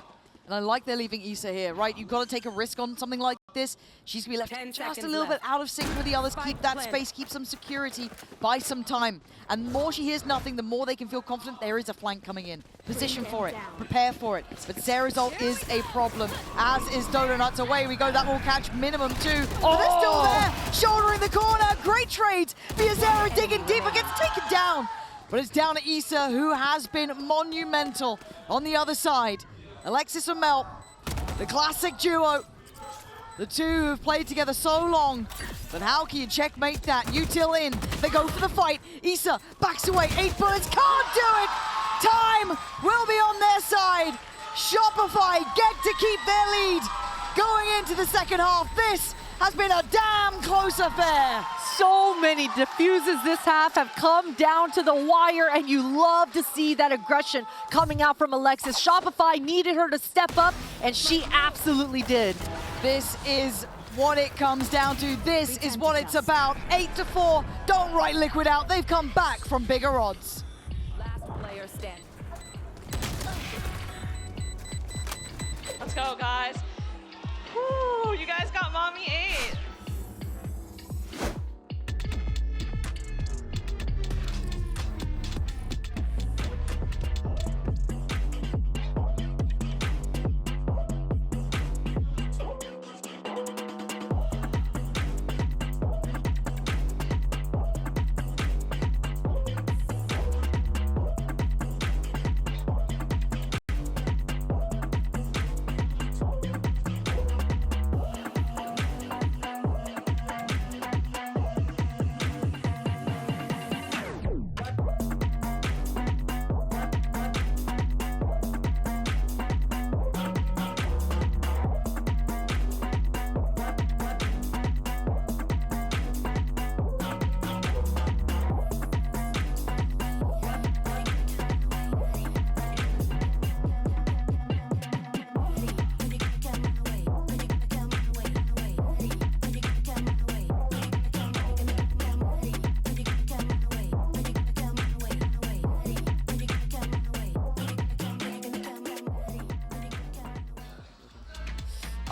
And I like they're leaving Issa here, right? You've got to take a risk on something like this. She's going to be left just a little bit out of sync with the others. Keep that space, keep some security, buy some time. And the more she hears nothing, the more they can feel confident there is a flank coming in. Position for it, prepare for it. But Sarah's ult is a problem, as is Dodo Nuts. Away we go, that will catch minimum 2. But they're still there, shouldering the corner. Great trades. Biazera digging deeper, gets taken down. But it's down to Issa, who has been monumental on the other side. Alexis and Mel, the classic duo. The two have played together so long, but how can you checkmate that? Util in, they go for the fight. Issa backs away, 8 bullets, can't do it! Time will be on their side. Shopify get to keep their lead going into the second half. This has been a damn close affair. So many diffuses this half have come down to the wire, and you love to see that aggression coming out from Alexis. Shopify needed her to step up, and she absolutely did. This is what it comes down to. This is what it's about. 8-4. Don't write Liquid out. They've come back from bigger odds. Last player standing. Let's go, guys. Woo, you guys got mommy 8.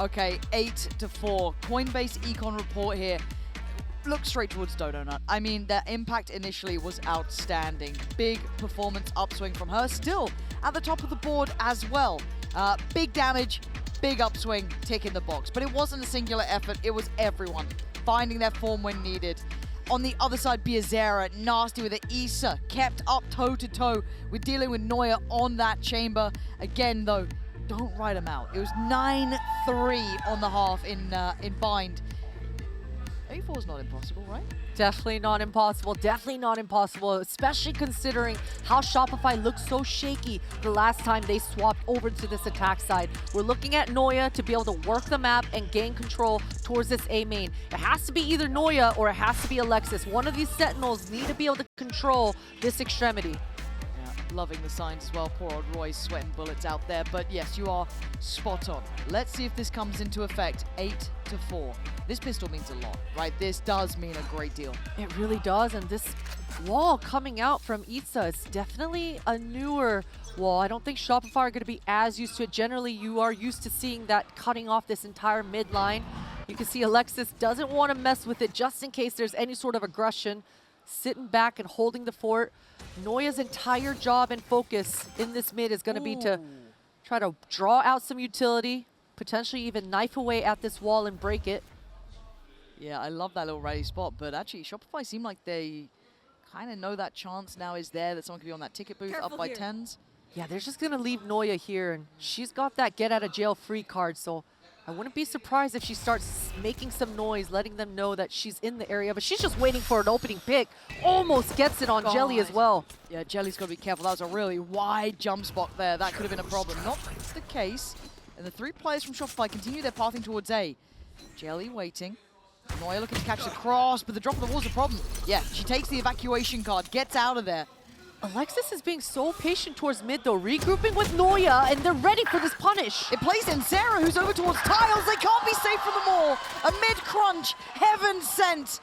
Okay, 8-4. Coinbase Econ report here. Look straight towards Donut. I mean, their impact initially was outstanding. Big performance upswing from her, still at the top of the board as well. Big damage, big upswing, tick in the box. But it wasn't a singular effort, it was everyone finding their form when needed. On the other side, Biazera, nasty with it. Issa kept up toe-to-toe with dealing with Neuer on that chamber. Again, though, don't write them out. It was 9-3 on the half in bind. 84 is not impossible, right? Definitely not impossible. Definitely not impossible, especially considering how Shopify looked so shaky the last time they swapped over to this attack side. We're looking at Neuer to be able to work the map and gain control towards this A main. It has to be either Neuer or it has to be Alexis. One of these Sentinels need to be able to control this extremity. Loving the signs as well. Poor old Roy's sweating bullets out there. But yes, you are spot on. Let's see if this comes into effect. 8-4. This pistol means a lot, right? This does mean a great deal. It really does. And this wall coming out from Issa is definitely a newer wall. I don't think Shopify are going to be as used to it. Generally, you are used to seeing that cutting off this entire mid line. You can see Alexis doesn't want to mess with it just in case there's any sort of aggression. Sitting back and holding the fort. Neuer's entire job and focus in this mid is going to be to try to draw out some utility, potentially even knife away at this wall and break it. Yeah, I love that little ready spot, but actually Shopify seem like they kind of know that chance now is there, that someone could be on that ticket booth. Careful up by 10s. Yeah, they're just going to leave Neuer here, and she's got that get out of jail free card, so I wouldn't be surprised if she starts making some noise, letting them know that she's in the area, but she's just waiting for an opening pick. Almost gets it on Jelly as well. Yeah, Jelly's got to be careful. That was a really wide jump spot there. That could have been a problem. Not the case. And the three players from Shopify continue their pathing towards A. Jelly waiting. Neuer looking to catch the cross, but the drop of the wall's a problem. Yeah, she takes the evacuation card, gets out of there. Alexis is being so patient towards mid though, regrouping with Neuer, and they're ready for this punish. It plays in Sarah, who's over towards Tiles. They can't be safe from them all. A mid-crunch, heaven sent.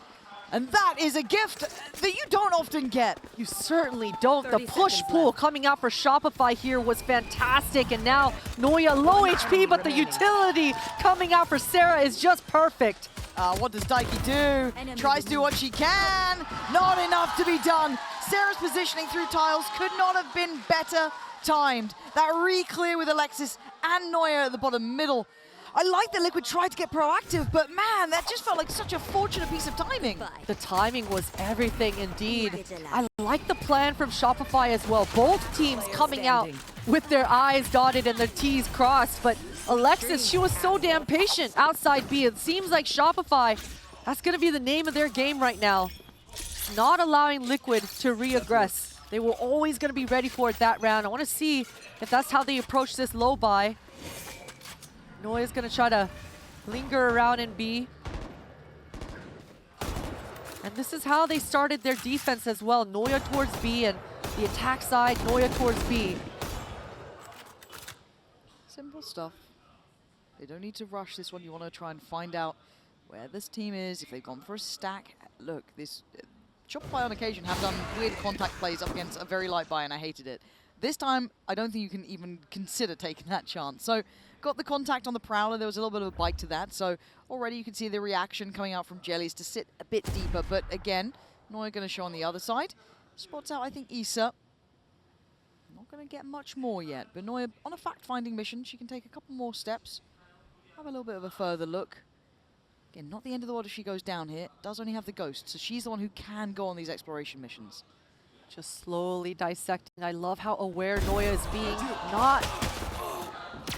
And that is a gift that you don't often get. You certainly don't. The push-pull coming out for Shopify here was fantastic, and now Neuer low HP, but the utility coming out for Sarah is just perfect. What does Daiki do? Tries to do what she can. Not enough to be done. Sarah's positioning through Tiles could not have been better timed. That re-clear with Alexis and Neuer at the bottom middle. I like that Liquid tried to get proactive, but man, that just felt like such a fortunate piece of timing. The timing was everything indeed. I like the plan from Shopify as well. Both teams coming out with their I's dotted and their T's crossed, but Alexis, she was so damn patient outside B. It seems like Shopify, that's going to be the name of their game right now. Not allowing Liquid to re-aggress. They were always going to be ready for it that round. I want to see if that's how they approach this low buy. Neuer's going to try to linger around in B. And this is how they started their defense as well. Neuer towards B and the attack side, Neuer towards B. Simple stuff. They don't need to rush this one. You want to try and find out where this team is, if they've gone for a stack. Look, this Shopify on occasion have done weird contact plays up against a very light buy, and I hated it. This time, I don't think you can even consider taking that chance. So, got the contact on the Prowler. There was a little bit of a bite to that. So, already you can see the reaction coming out from Jellies to sit a bit deeper. But again, Neuer going to show on the other side. Spots out, I think, Issa. Not going to get much more yet. But Neuer on a fact-finding mission. She can take a couple more steps. Have a little bit of a further look. Again, not the end of the world if she goes down here. Does only have the Ghost, so she's the one who can go on these exploration missions. Just slowly dissecting. I love how aware Neuer is being. Not...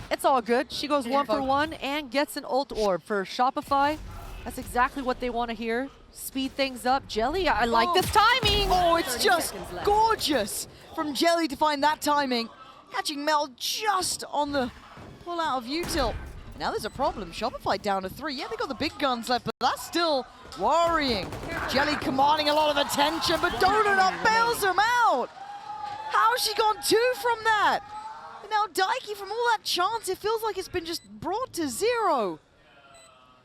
It's all good. She goes 1 for 1 and gets an ult orb for Shopify. That's exactly what they want to hear. Speed things up. Jelly, I like this timing. Oh, it's just gorgeous from Jelly to find that timing. Catching Mel just on the pull out of util. Now there's a problem. Shopify down to 3. Yeah, they got the big guns left, but that's still worrying. Jelly commanding a lot of attention, but Donut bails him out. How's she gone 2 from that? And now Daiki, from all that chance, it feels like it's been just brought to 0.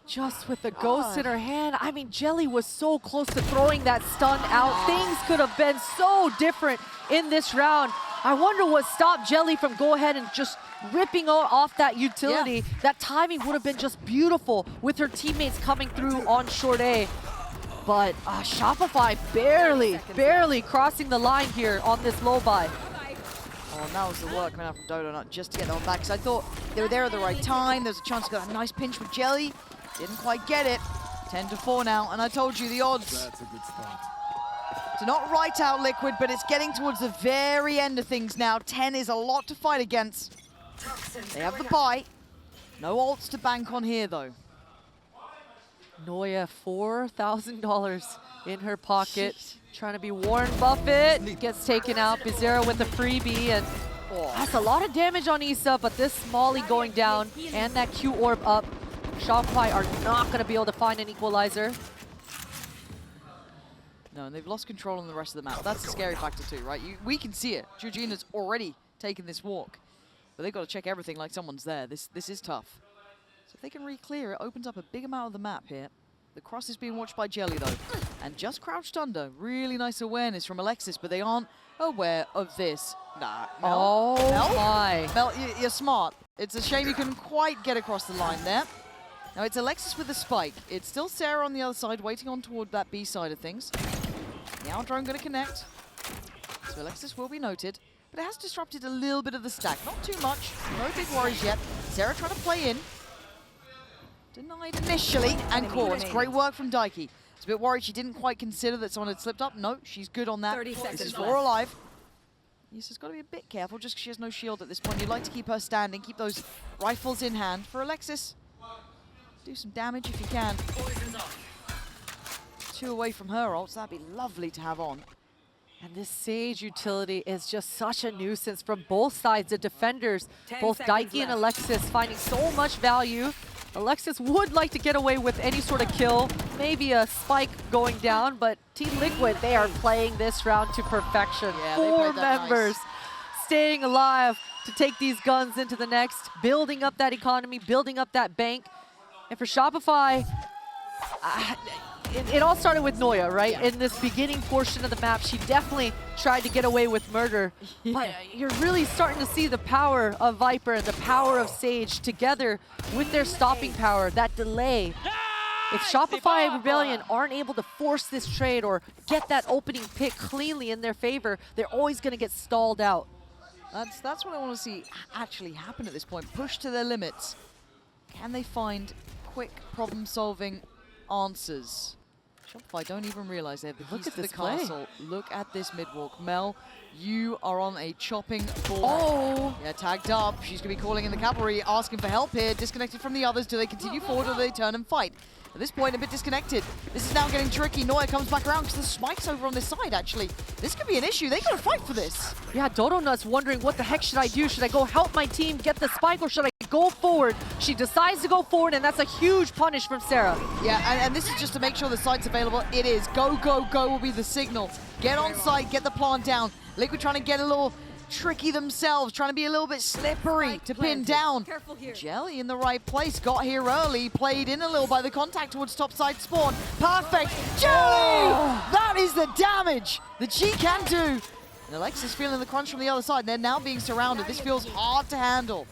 Just with the Ghost in her hand. I mean, Jelly was so close to throwing that stun out. Things could have been so different in this round. I wonder what stopped Jelly from go ahead and just ripping off that utility. Yeah. That timing would have been just beautiful with her teammates coming through on short A. But Shopify barely crossing the line here on this low buy. Oh, and that was the work coming out from Dodonut just to get them back. Because I thought they were there at the right time. There was a chance to get a nice pinch with Jelly. Didn't quite get it. 10-4 now, and I told you the odds. That's a good start. So not right out Liquid, but it's getting towards the very end of things now. 10 is a lot to fight against. They have the buy. No ults to bank on here, though. Noya, $4,000 in her pocket. Trying to be Warren Buffett. Gets taken out. Bizarro with a freebie. And that's a lot of damage on Issa, but this Molly going down and that Q orb up. Shopify are not going to be able to find an equalizer. No, and they've lost control on the rest of the map. That's a scary factor too, right? We can see it. Georgina's already taken this walk. But they've got to check everything like someone's there. This is tough. So if they can re-clear, it opens up a big amount of the map here. The cross is being watched by Jelly though. And just crouched under. Really nice awareness from Alexis, but they aren't aware of this. Nah, Mel. Oh Mel? my. Mel, you're smart. It's a shame you couldn't quite get across the line there. Now it's Alexis with the spike. It's still Sarah on the other side, waiting on toward that B side of things. Now drone going to connect. So Alexis will be noted, but it has disrupted a little bit of the stack. Not too much, no big worries yet. Sarah trying to play in. Denied initially and caught. Great work from Daiki. It's a bit worried she didn't quite consider that someone had slipped up. No, she's good on that. 30 seconds This is left. 4 alive. Issa's got to be a bit careful just because she has no shield at this point. You'd like to keep her standing, keep those rifles in hand. For Alexis, do some damage if you can. 2 away from her ults, that'd be lovely to have on. And this Sage utility is just such a nuisance from both sides. The defenders, 10 both seconds Daiki and left. Alexis, finding so much value. Alexis would like to get away with any sort of kill, maybe a spike going down, but Team Liquid, they are playing this round to perfection. Yeah, they 4 played that members staying alive to take these guns into the next, building up that economy, building up that bank. And for Shopify, it all started with Noya, right? Yeah. In this beginning portion of the map, she definitely tried to get away with murder. But you're really starting to see the power of Viper and the power of Sage together with their stopping power, that delay. If Shopify and Rebellion aren't able to force this trade or get that opening pick cleanly in their favor, they're always going to get stalled out. That's what I want to see actually happen at this point. Push to their limits. Can they find quick problem-solving answers? Shopify don't even realize they have the Look keys at to the this play. castle. Look at this mid-walk. Mel, you are on a chopping board. Oh! Yeah, tagged up. She's going to be calling in the cavalry, asking for help here. Disconnected from the others. Do they continue forward or do they turn and fight? At this point, a bit disconnected. This is now getting tricky. Noya comes back around because the spike's over on this side, actually. This could be an issue. They got to fight for this. Yeah, Dodonut's wondering, what the heck should I do? Should I go help my team get the spike or should I go forward? She decides to go forward, and that's a huge punish from Sarah. Yeah, and this is just to make sure the site's available. It is. Go, go, go will be the signal. Get on site, get the plant down. Liquid trying to get a little tricky themselves, trying to be a little bit slippery to pin down. Careful here. Jelly in the right place, got here early, played in a little by the contact towards top side spawn. Perfect. Jelly! That is the damage that she can do. And Alexis feeling the crunch from the other side. They're now being surrounded. This feels hard to handle.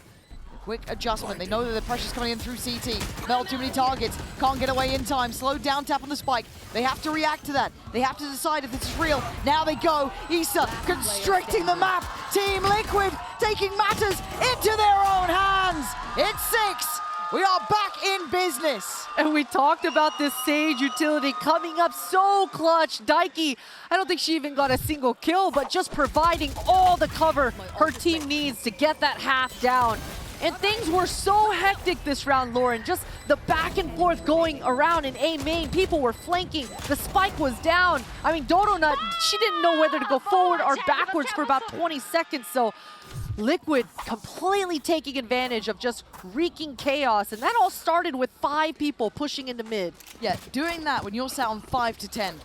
Quick adjustment. They know that the pressure's coming in through CT. Mel, too many targets. Can't get away in time. Slowed down tap on the spike. They have to react to that. They have to decide if this is real. Now they go. Issa constricting the map. Team Liquid taking matters into their own hands. It's 6. We are back in business. And we talked about this Sage utility coming up so clutch. Daiki, I don't think she even got a single kill, but just providing all the cover her team needs to get that half down. And things were so hectic this round, Lauren. Just the back and forth going around in A main. People were flanking. The spike was down. I mean, Dodonut, she didn't know whether to go forward or backwards for about 20 seconds. So Liquid completely taking advantage of just wreaking chaos. And that all started with 5 people pushing into mid. Yeah, doing that when you're set on 5 to 10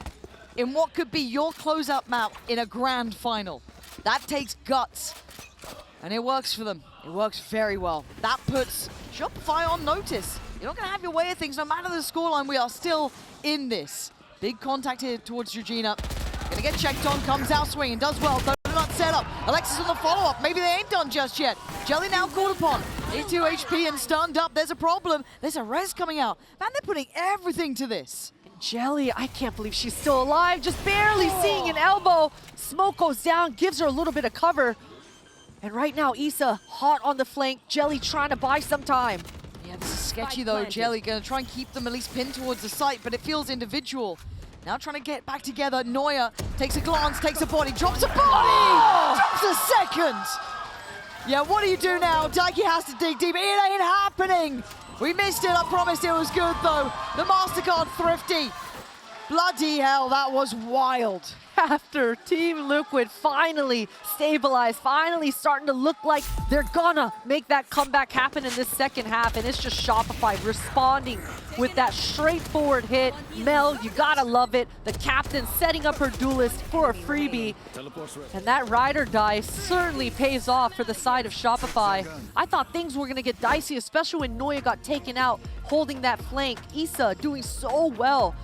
in what could be your closeout map in a grand final. That takes guts. And it works for them. It works very well. That puts Shopify on notice. You're not going to have your way of things. No matter the scoreline, we are still in this. Big contact here towards Georgina. Going to get checked on. Comes out swinging. Does well. Nut setup. Alexis on the follow-up. Maybe they ain't done just yet. Jelly now called upon. 82 HP and stunned up. There's a problem. There's a res coming out. Man, they're putting everything to this. Jelly, I can't believe she's still alive. Just barely seeing an elbow. Smoke goes down, gives her a little bit of cover. And right now, Issa hot on the flank. Jelly trying to buy some time. Yeah, this is sketchy though. Jelly gonna try and keep them at least pinned towards the site, but it feels individual. Now trying to get back together. Neuer takes a glance, takes a body, drops a body! Drops a second! Yeah, what do you do now? Daiki has to dig deep. It ain't happening! We missed it, I promised it was good though. The MasterCard thrifty. Bloody hell, that was wild. After Team Liquid finally stabilized, finally starting to look like they're gonna make that comeback happen in this second half, and it's just Shopify responding with that straightforward hit. Mel, you gotta love it. The captain setting up her duelist for a freebie, and that ride or die certainly pays off for the side of Shopify. I thought things were gonna get dicey, especially when Neuer got taken out, holding that flank. Issa doing so well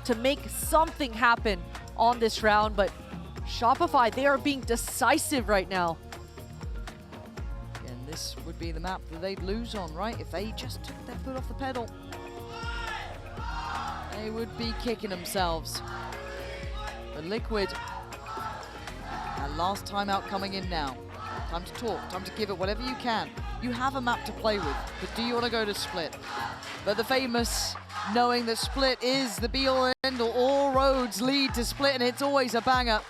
to make something happen on this round, but Shopify, they are being decisive right now. And this would be the map that they'd lose on, right? If they just took their foot off the pedal, they would be kicking themselves. But Liquid, that last time out coming in now. Time to talk, time to give it whatever you can. You have a map to play with, but do you want to go to Split? But the famous knowing that Split is the be-all and end-all, all roads lead to Split, and it's always a banger.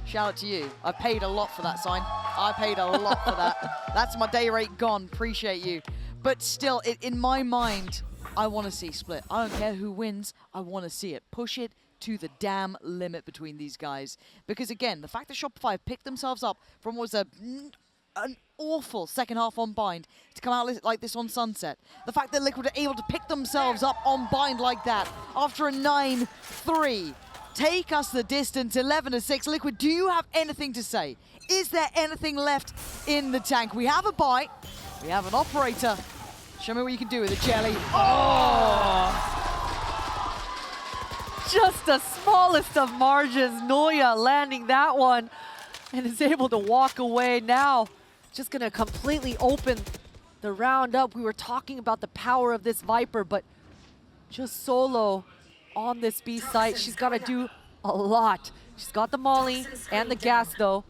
Shout out to you. I paid a lot for that sign. I paid a lot for that. That's my day rate gone. Appreciate you. But still, in my mind, I want to see Split. I don't care who wins. I want to see it. Push it to the damn limit between these guys. Because again, the fact that Shopify picked themselves up from what was an awful second half on Bind to come out like this on Sunset. The fact that Liquid are able to pick themselves up on Bind like that after a 9-3. Take us the distance, 11-6. Liquid, do you have anything to say? Is there anything left in the tank? We have a bite. We have an operator. Show me what you can do with a Jelly. Oh! Just the smallest of margins. Neuer landing that one and is able to walk away now. Just gonna completely open the round up. We were talking about the power of this Viper, but just solo on this B site, she's gotta do a lot. She's got the Molly and the gas though,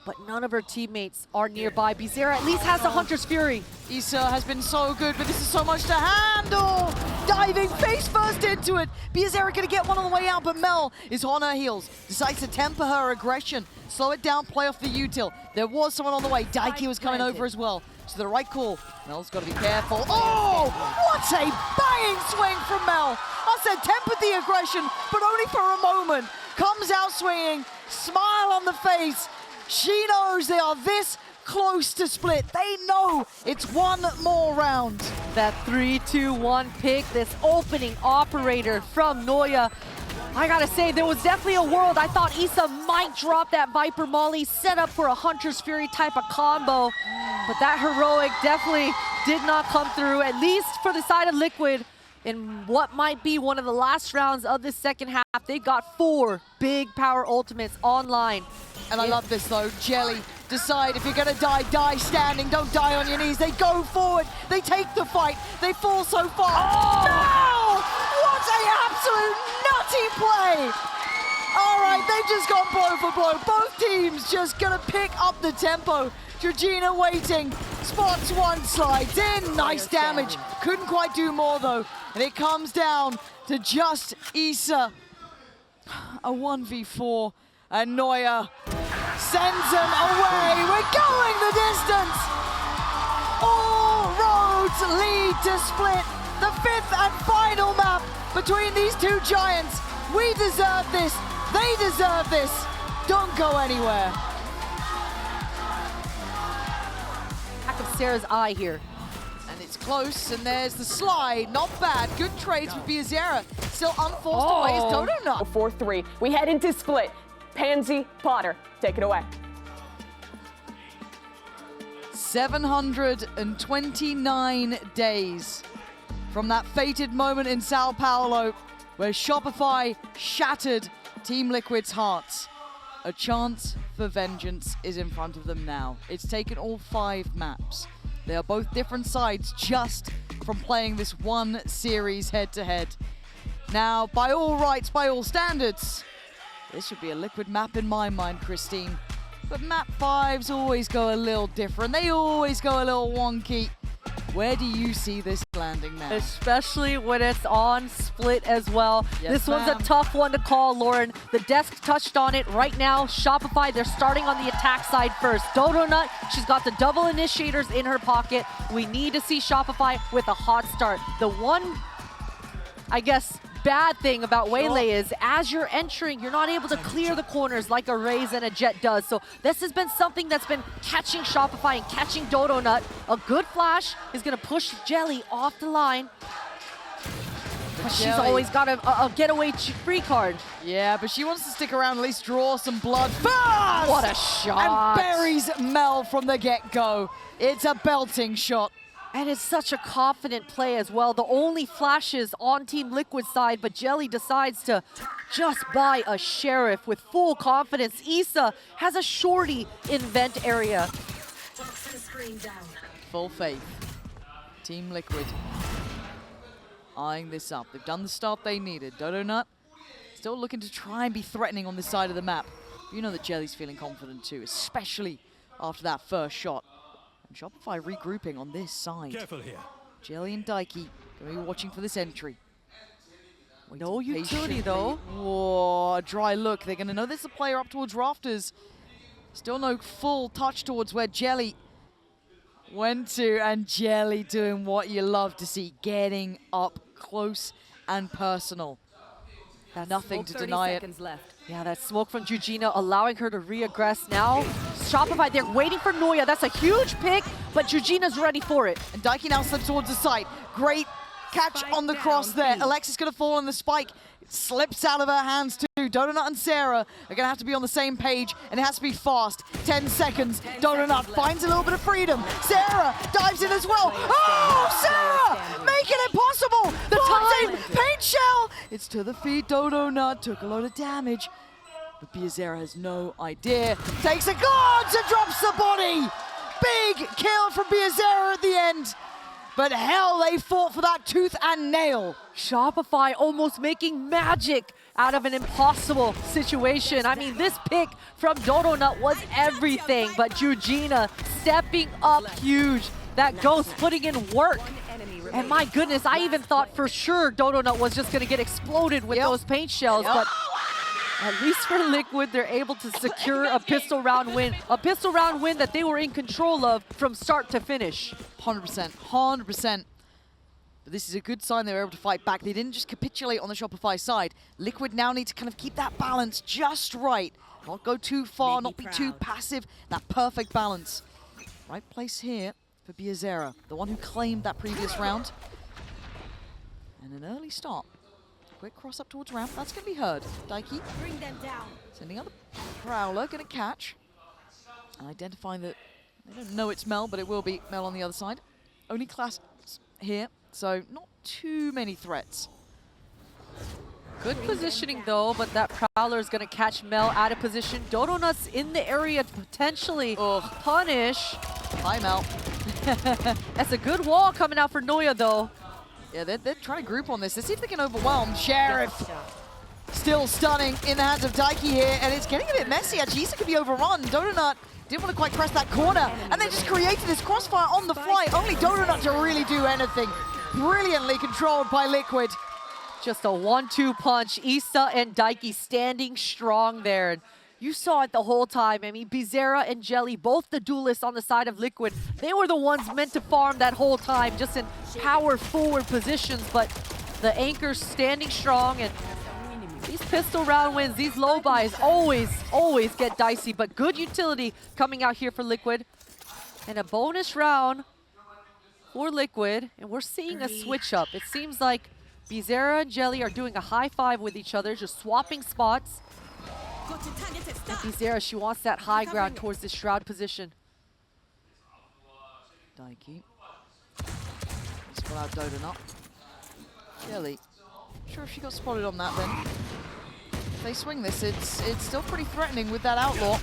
but none of her teammates are nearby. Bizarre at least has the Hunter's Fury. Issa has been so good, but this is so much to handle. Diving face first into it. Bizarre gonna get one on the way out, but Mel is on her heels. Decides to temper her aggression. Slow it down, play off the util. There was someone on the way. Daiki was coming over as well. So the right call. Mel's got to be careful. Oh, what a banging swing from Mel. I said tempered the aggression, but only for a moment. Comes out swinging, smile on the face. She knows they are this close to Split. They know it's one more round. That 3-2-1 pick, this opening operator from Neuer. I gotta say, there was definitely a world I thought Issa might drop that Viper Molly, set up for a Hunter's Fury type of combo. But that heroic definitely did not come through, at least for the side of Liquid. In what might be one of the last rounds of this second half, they got 4 big power ultimates online. And I love this though, Jelly. Decide if you're gonna die, die standing, don't die on your knees. They go forward, they take the fight, they fall so far. Oh! No! What an absolute nutty play! All right, they've just gone blow for blow. Both teams just gonna pick up the tempo. Georgina waiting, spots one, slides in, nice damage. Couldn't quite do more though. And it comes down to just Issa. A 1v4, and Neuer sends them away. We're going the distance. All roads lead to Split. The 5th and final map between these two giants. We deserve this. They deserve this. Don't go anywhere. Back of Sarah's eye here. And it's close, and there's the slide. Not bad. Good trades with Biazera. Still unforced away is Dodo Nut. 4-3. We head into Split. Pansy, Potter, take it away. 729 days from that fated moment in Sao Paulo where Shopify shattered Team Liquid's hearts. A chance for vengeance is in front of them now. It's taken all 5 maps. They are both different sides just from playing this one series head-to-head. Now, by all rights, by all standards, this should be a Liquid map in my mind, Christine. But map 5s always go a little different. They always go a little wonky. Where do you see this landing now? Especially when it's on split as well. Yes, this one's a tough one to call, Lauren. The desk touched on it right now. Shopify, they're starting on the attack side first. Donut, she's got the double initiators in her pocket. We need to see Shopify with a hot start. The one, I guess, bad thing about Waylay is as you're entering, you're not able to clear the corners like a Raze and a Jet does. So this has been something that's been catching Shopify and catching Donut. A good flash is going to push Jelly off the line. But she's always got a getaway free card. Yeah, but she wants to stick around, at least draw some blood first! What a shot! And buries Mel from the get-go. It's a belting shot. And it's such a confident play as well. The only flashes on Team Liquid side, but Jelly decides to just buy a Sheriff with full confidence. Issa has a shorty in vent area. Full faith. Team Liquid eyeing this up. They've done the start they needed. Donut still looking to try and be threatening on this side of the map. You know that Jelly's feeling confident too, especially after that first shot. And Shopify regrouping on this side. Careful here. Jelly and Daiki going to be watching for this entry. No utility though. Whoa, a dry look. They're going to know there's a player up towards rafters. Still no full touch towards where Jelly went to, and Jelly doing what you love to see, getting up close and personal. Nothing to deny it. Left. Yeah, that smoke from Jujina allowing her to re-aggress now. Shopify, they're waiting for Noya. That's a huge pick, but Jujina's ready for it. And Daiki now slips towards the site. Great catch Spike on the cross there. B. Alexis going to fall on the spike. It slips out of her hands too. Donut and Sarah are going to have to be on the same page, and it has to be fast. 10 seconds. Donut finds a little bit of freedom. Sarah dives in as well. Oh, Sarah! Making it possible! The time! Paint shell! It's to the feet. Donut took a lot of damage. But Biazera has no idea. Takes a guards and drops the body! Big kill from Biazera at the end. But hell, they fought for that tooth and nail. Shopify almost making magic out of an impossible situation. I mean, this pick from Donut was everything, but Jujina stepping up huge. That Ghost putting in work. And my goodness, I even thought for sure Donut was just gonna get exploded with those paint shells, but at least for Liquid, they're able to secure a pistol round win. A pistol round win that they were in control of from start to finish. 100%, 100%. But this is a good sign they were able to fight back. They didn't just capitulate on the Shopify side. Liquid now need to kind of keep that balance just right. Not go too far, not be too passive. That perfect balance. Right place here for Biazera, the one who claimed that previous round. And an early start. Quick cross up towards ramp. That's going to be heard. Daiki Bring them down. sending out the Prowler. Going to catch. And identifying that they don't know it's Mel, but it will be Mel on the other side. Only class here, so not too many threats. Good positioning though, but that Prowler is going to catch Mel out of position. Donut's in the area to potentially punish. Hi, Mel. That's a good wall coming out for Noya though. Yeah, they're trying to group on this. Let's see if they can overwhelm. Sheriff still stunning in the hands of Daiki here, and it's getting a bit messy. Actually, Issa could be overrun. Donut didn't want to quite press that corner, and they just created this crossfire on the fly. Only Donut to really do anything. Brilliantly controlled by Liquid. Just a 1-2 punch. Issa and Daiki standing strong there. And you saw it the whole time. I mean, Biazera and Jelly, both the duelists on the side of Liquid, they were the ones meant to farm that whole time, just in power forward positions. But the anchors standing strong, and these pistol round wins, these low buys always get dicey. But good utility coming out here for Liquid. And a bonus round for Liquid. And we're seeing a switch up. It seems like Biazera and Jelly are doing a high five with each other, just swapping spots. And Biazera, she wants that high ground towards the shroud position. Daiki. Spot out Donut. Jelly. Sure if she got spotted on that then. they swing this, it's still pretty threatening with that Outlaw.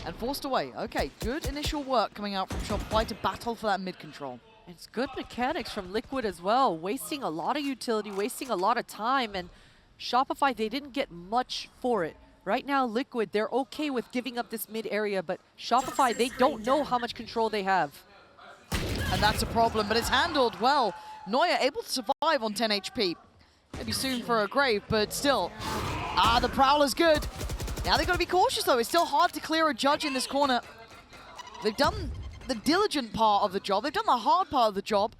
And forced away. Okay, good initial work coming out from Shopify to battle for that mid control. It's good mechanics from Liquid as well, wasting a lot of utility, wasting a lot of time, and Shopify, they didn't get much for it. Right now, Liquid, they're okay with giving up this mid area, but Shopify, they don't know how much control they have. And that's a problem, but it's handled well. Neuer able to survive on 10 HP. Maybe soon for a grave, but still. The Prowler's good. Now they've got to be cautious, though. It's still hard to clear a judge in this corner. They've done the diligent part of the job. They've done the hard part of the job.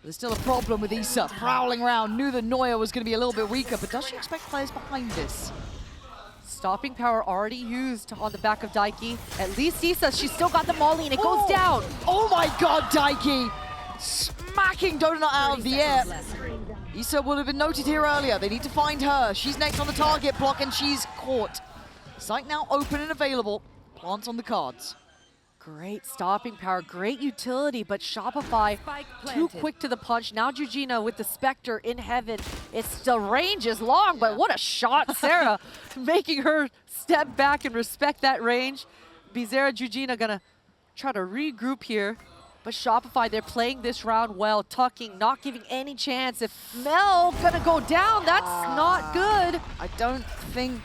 There's still a problem with Issa prowling around. Knew that Neuer was going to be a little bit weaker, but does she expect players behind this? Stopping power already used on the back of Daiki. At least Issa, she's still got the molly and it goes down. Oh my god, Daiki! Smacking Donut out of the air. Issa would have been noted here earlier. They need to find her. She's next on the target block and she's caught. Site now open and available. Plants on the cards. Great stopping power, great utility, but Shopify too quick to the punch. Now Jujina with the Spectre in heaven. The range is long, but what a shot, Sarah, making her step back and respect that range. Bizarra, Jujina gonna try to regroup here, but Shopify, they're playing this round well, tucking, not giving any chance. If Mel gonna go down, that's not good. I don't think,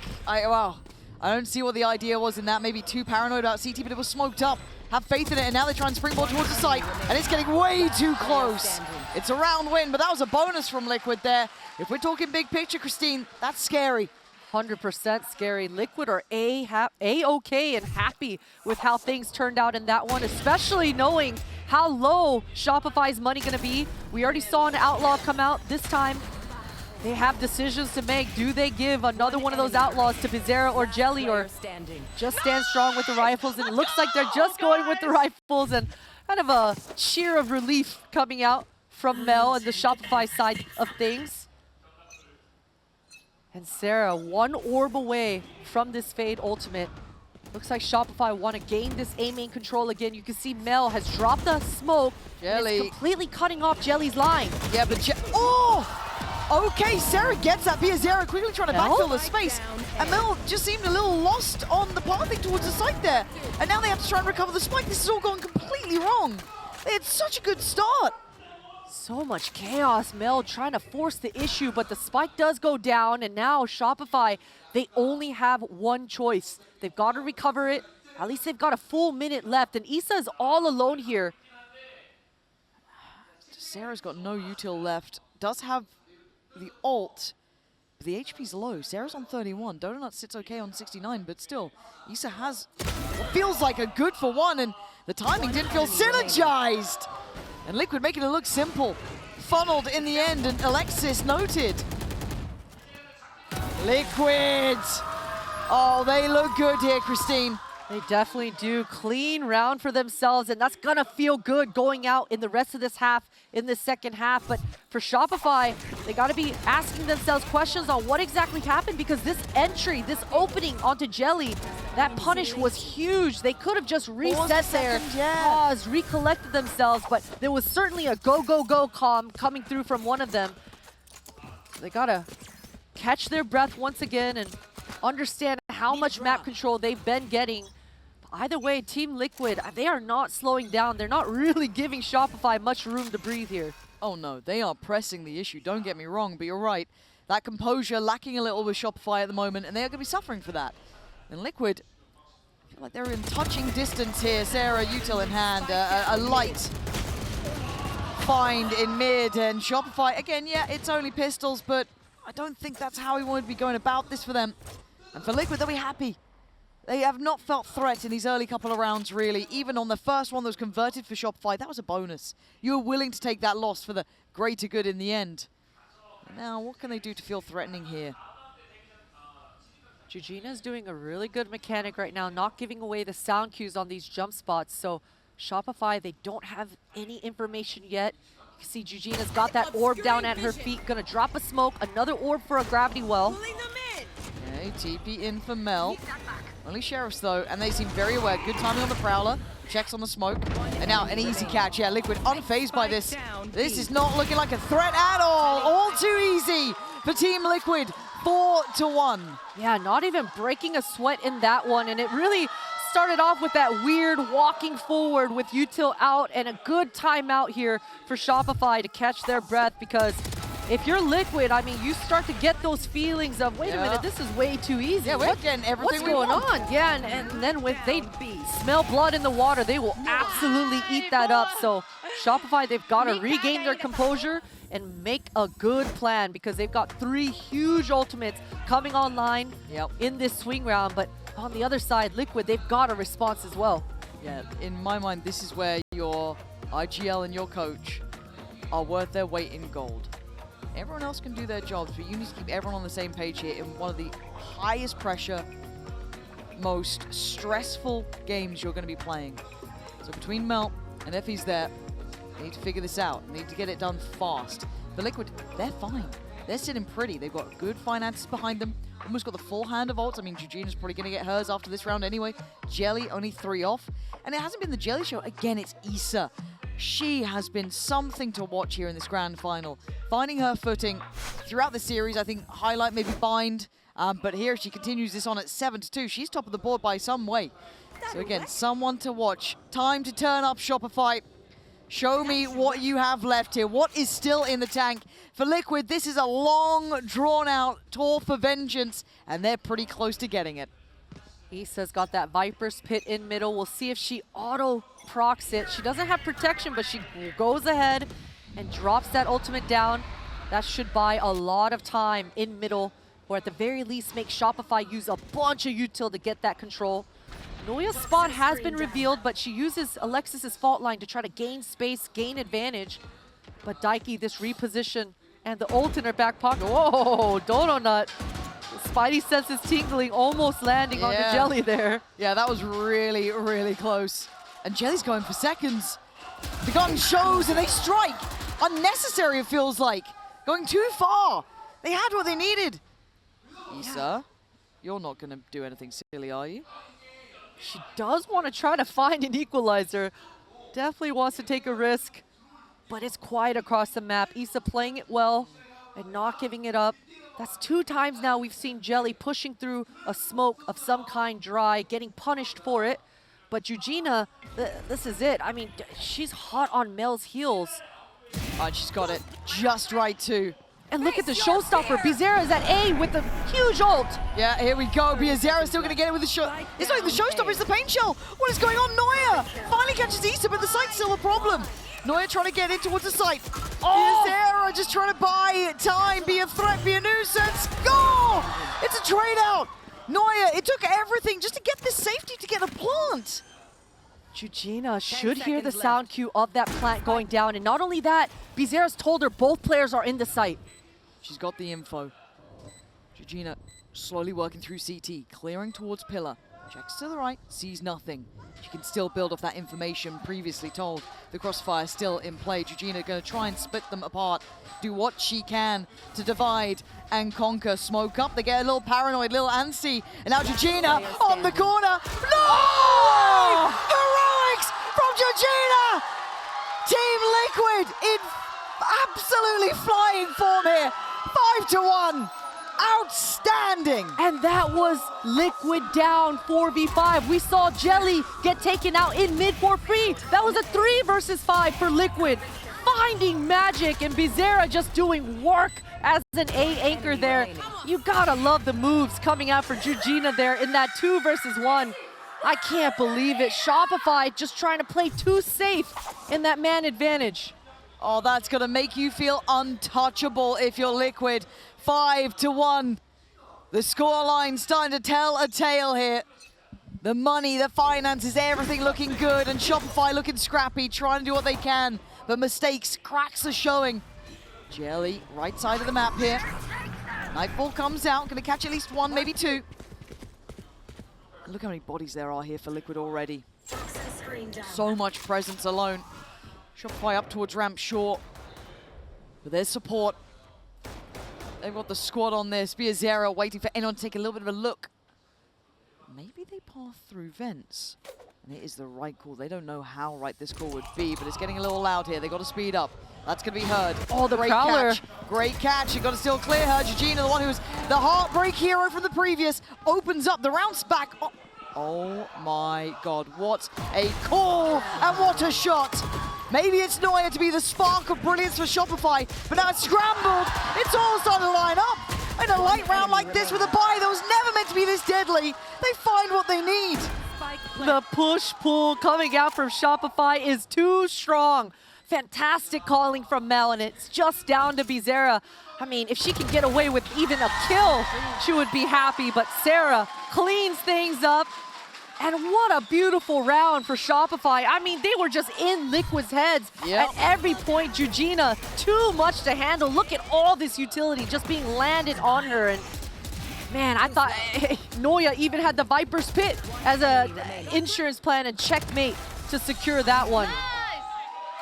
I don't see what the idea was in that. Maybe too paranoid about CT, but it was smoked up. Have faith in it, and now they try and springboard towards the site, and it's getting way too close. It's a round win, but that was a bonus from Liquid there. If we're talking big picture, Christine, that's scary. 100% scary. Liquid are A-okay and happy with how things turned out in that one, especially knowing how low Shopify's money gonna be. We already saw an Outlaw come out this time. They have decisions to make. Do they give another one of those Outlaws to Bizarra or Jelly, or just stand strong with the rifles? And it looks like they're just going with the rifles, and kind of a cheer of relief coming out from Mel and the Shopify side of things. And Sarah, one orb away from this Fade ultimate. Looks like Shopify want to gain this A main control again. You can see Mel has dropped the smoke. Jelly. It's completely cutting off Jelly's line. Yeah, but okay, Sarah gets that. Bizarra quickly trying to backfill the space. And Mel just seemed a little lost on the pathing towards the site there. And now they have to try and recover the spike. This is all going completely wrong. They had such a good start. So much chaos. Mel trying to force the issue, but the spike does go down. And now Shopify, they only have one choice. They've got to recover it. At least they've got a full minute left. And Issa is all alone here. Sarah's got no util left. Does have the ult, but the HP's low. Sarah's on 31. Donut sits okay on 69, but still, Issa has what feels like a good for one, and the timing didn't feel synergized. And Liquid making it look simple. Funneled in the end, and Alexis noted. Liquid! Oh, they look good here, Christine. They definitely do. Clean round for themselves, and that's gonna feel good going out in the rest of this half, in the second half. But for Shopify, they gotta be asking themselves questions on what exactly happened, because this entry, this opening onto Jelly, that punish was huge. They could have just reset there, paused, recollected themselves, but there was certainly a go, go, go coming through from one of them. They gotta catch their breath once again and understand how much map control they've been getting. Either way, Team Liquid, they are not slowing down. They're not really giving Shopify much room to breathe here. Oh no, they are pressing the issue, don't get me wrong, but you're right. That composure lacking a little with Shopify at the moment, and they are going to be suffering for that. And Liquid, I feel like they're in touching distance here. Sarah, util in hand, a light find in mid, and Shopify, again, yeah, it's only pistols, but I don't think that's how we wanted to be going about this for them. And for Liquid, they'll be happy. They have not felt threat in these early couple of rounds, really. Even on the first one that was converted for Shopify, that was a bonus. You were willing to take that loss for the greater good in the end. Now, what can they do to feel threatening here? Jujina's doing a really good mechanic right now, not giving away the sound cues on these jump spots. So Shopify, they don't have any information yet. You can see Jujina's got that orb down at her feet, gonna drop a smoke, another orb for a gravity well. Okay, TP in for Mel. Only Sheriffs though, and they seem very aware. Good timing on the Prowler, checks on the smoke, and now an easy catch. Yeah, Liquid unfazed by this. This is not looking like a threat at all. All too easy for Team Liquid. 4-1. Yeah, not even breaking a sweat in that one. And it really started off with that weird walking forward with util out and a good timeout here for Shopify to catch their breath, because if you're Liquid, I mean, you start to get those feelings of, wait a minute, this is way too easy. Yeah, we're getting everything What's going we want. on? Yeah, and then when they smell blood in the water, they will absolutely eat that up. So Shopify, they've got to regain their composure and make a good plan, because they've got 3 huge ultimates coming online in this swing round. But on the other side, Liquid, they've got a response as well. Yeah, in my mind, this is where your IGL and your coach are worth their weight in gold. Everyone else can do their jobs, but you need to keep everyone on the same page here in one of the highest pressure, most stressful games you're going to be playing. So between Melt and Effie's there, they need to figure this out. They need to get it done fast. The Liquid, they're fine. They're sitting pretty. They've got good finances behind them. Almost got the full hand of ults. I mean, Eugenia's probably going to get hers after this round anyway. Jelly, only 3 off. And it hasn't been the Jelly show. Again, it's Issa. She has been something to watch here in this grand final. Finding her footing throughout the series, I think highlight maybe Bind. But here she continues this on at 7-2. She's top of the board by some way. So again, someone to watch. Time to turn up Shopify. Show me what you have left here. What is still in the tank? For Liquid, this is a long, drawn-out tour for vengeance, and they're pretty close to getting it. Issa's got that Viper's Pit in middle. We'll see if she auto-procs it. She doesn't have protection, but she goes ahead and drops that ultimate down. That should buy a lot of time in middle, or at the very least make Shopify use a bunch of util to get that control. Noya's spot has been revealed, but she uses Alexis's fault line to try to gain space, gain advantage. But Daiki, this reposition and the ult in her back pocket. Whoa, Dodo Nut. Spidey senses tingling, almost landing on the Jelly there. Yeah, that was really, really close. And Jelly's going for seconds. The gun shows and they strike. Unnecessary, it feels like. Going too far. They had what they needed. Issa, you're not going to do anything silly, are you? She does want to try to find an equalizer. Definitely wants to take a risk. But it's quiet across the map. Issa playing it well and not giving it up. That's 2 times now we've seen Jelly pushing through a smoke of some kind dry, getting punished for it. But Eugenia, this is it. I mean, she's hot on Mel's heels. And she's got it just right too. And look at the showstopper. Bizarra is at A with a huge ult. Yeah, here we go. Bizarra's still going to get it with the show. It's not even the showstopper, it's the paint shell. What is going on? Noya finally catches Issa, but the site's still a problem. Noya trying to get in towards the site. Bizarra just trying to buy time, be a threat, be a nuisance. Go! It's a trade out. Noya, it took everything just to get this safety to get a plant. Eugenia should hear the sound cue of that plant going down. And not only that, Bizarra's told her both players are in the site. She's got the info. Eugenia slowly working through CT, clearing towards Pillar. Checks to the right, sees nothing. She can still build off that information previously told. The crossfire still in play. Eugenia going to try and split them apart. Do what she can to divide and conquer. Smoke up, they get a little paranoid, little antsy. And now Eugenia on the corner. No! Heroics from Eugenia! Team Liquid in absolutely flying form here. 5-1. Outstanding! And that was Liquid down 4v5. We saw Jelly get taken out in mid for free. That was a 3 versus 5 for Liquid. Finding magic and Bizarra just doing work as an A anchor there. You gotta love the moves coming out for Eugenia there in that 2 versus 1. I can't believe it. Shopify just trying to play too safe in that man advantage. Oh, that's gonna make you feel untouchable if you're Liquid. 5-1. The scoreline starting to tell a tale here. The money, the finances, everything looking good, and Shopify looking scrappy, trying to do what they can. But mistakes, cracks are showing. Jelly, right side of the map here. Nightfall comes out, gonna catch at least 1, maybe 2. And look how many bodies there are here for Liquid already. So much presence alone. Shopify up towards ramp short. But there's support. They've got the squad on this. Biazera waiting for anyone to take a little bit of a look. Maybe they pass through vents. And it is the right call. They don't know how right this call would be, but it's getting a little loud here. They got to speed up. That's going to be heard. Oh, the great Prowler. catch. Great catch. You got to still clear her. Eugenia, the one who was the heartbreak hero from the previous, opens up the rounds back. Oh my God, what a call and what a shot. Maybe it's Neuer to be the spark of brilliance for Shopify, but now it's scrambled. It's all starting to line up. In a light round like this with a buy that was never meant to be this deadly, they find what they need. The push-pull coming out from Shopify is too strong. Fantastic calling from Mel, and it's just down to Bizarra. I mean, if she can get away with even a kill, she would be happy, but Sarah cleans things up. And what a beautiful round for Shopify. I mean, they were just in Liquid's heads at every point. Eugenia, too much to handle. Look at all this utility just being landed on her. And man, I thought Neuer even had the Viper's Pit as an insurance plan and checkmate to secure that one.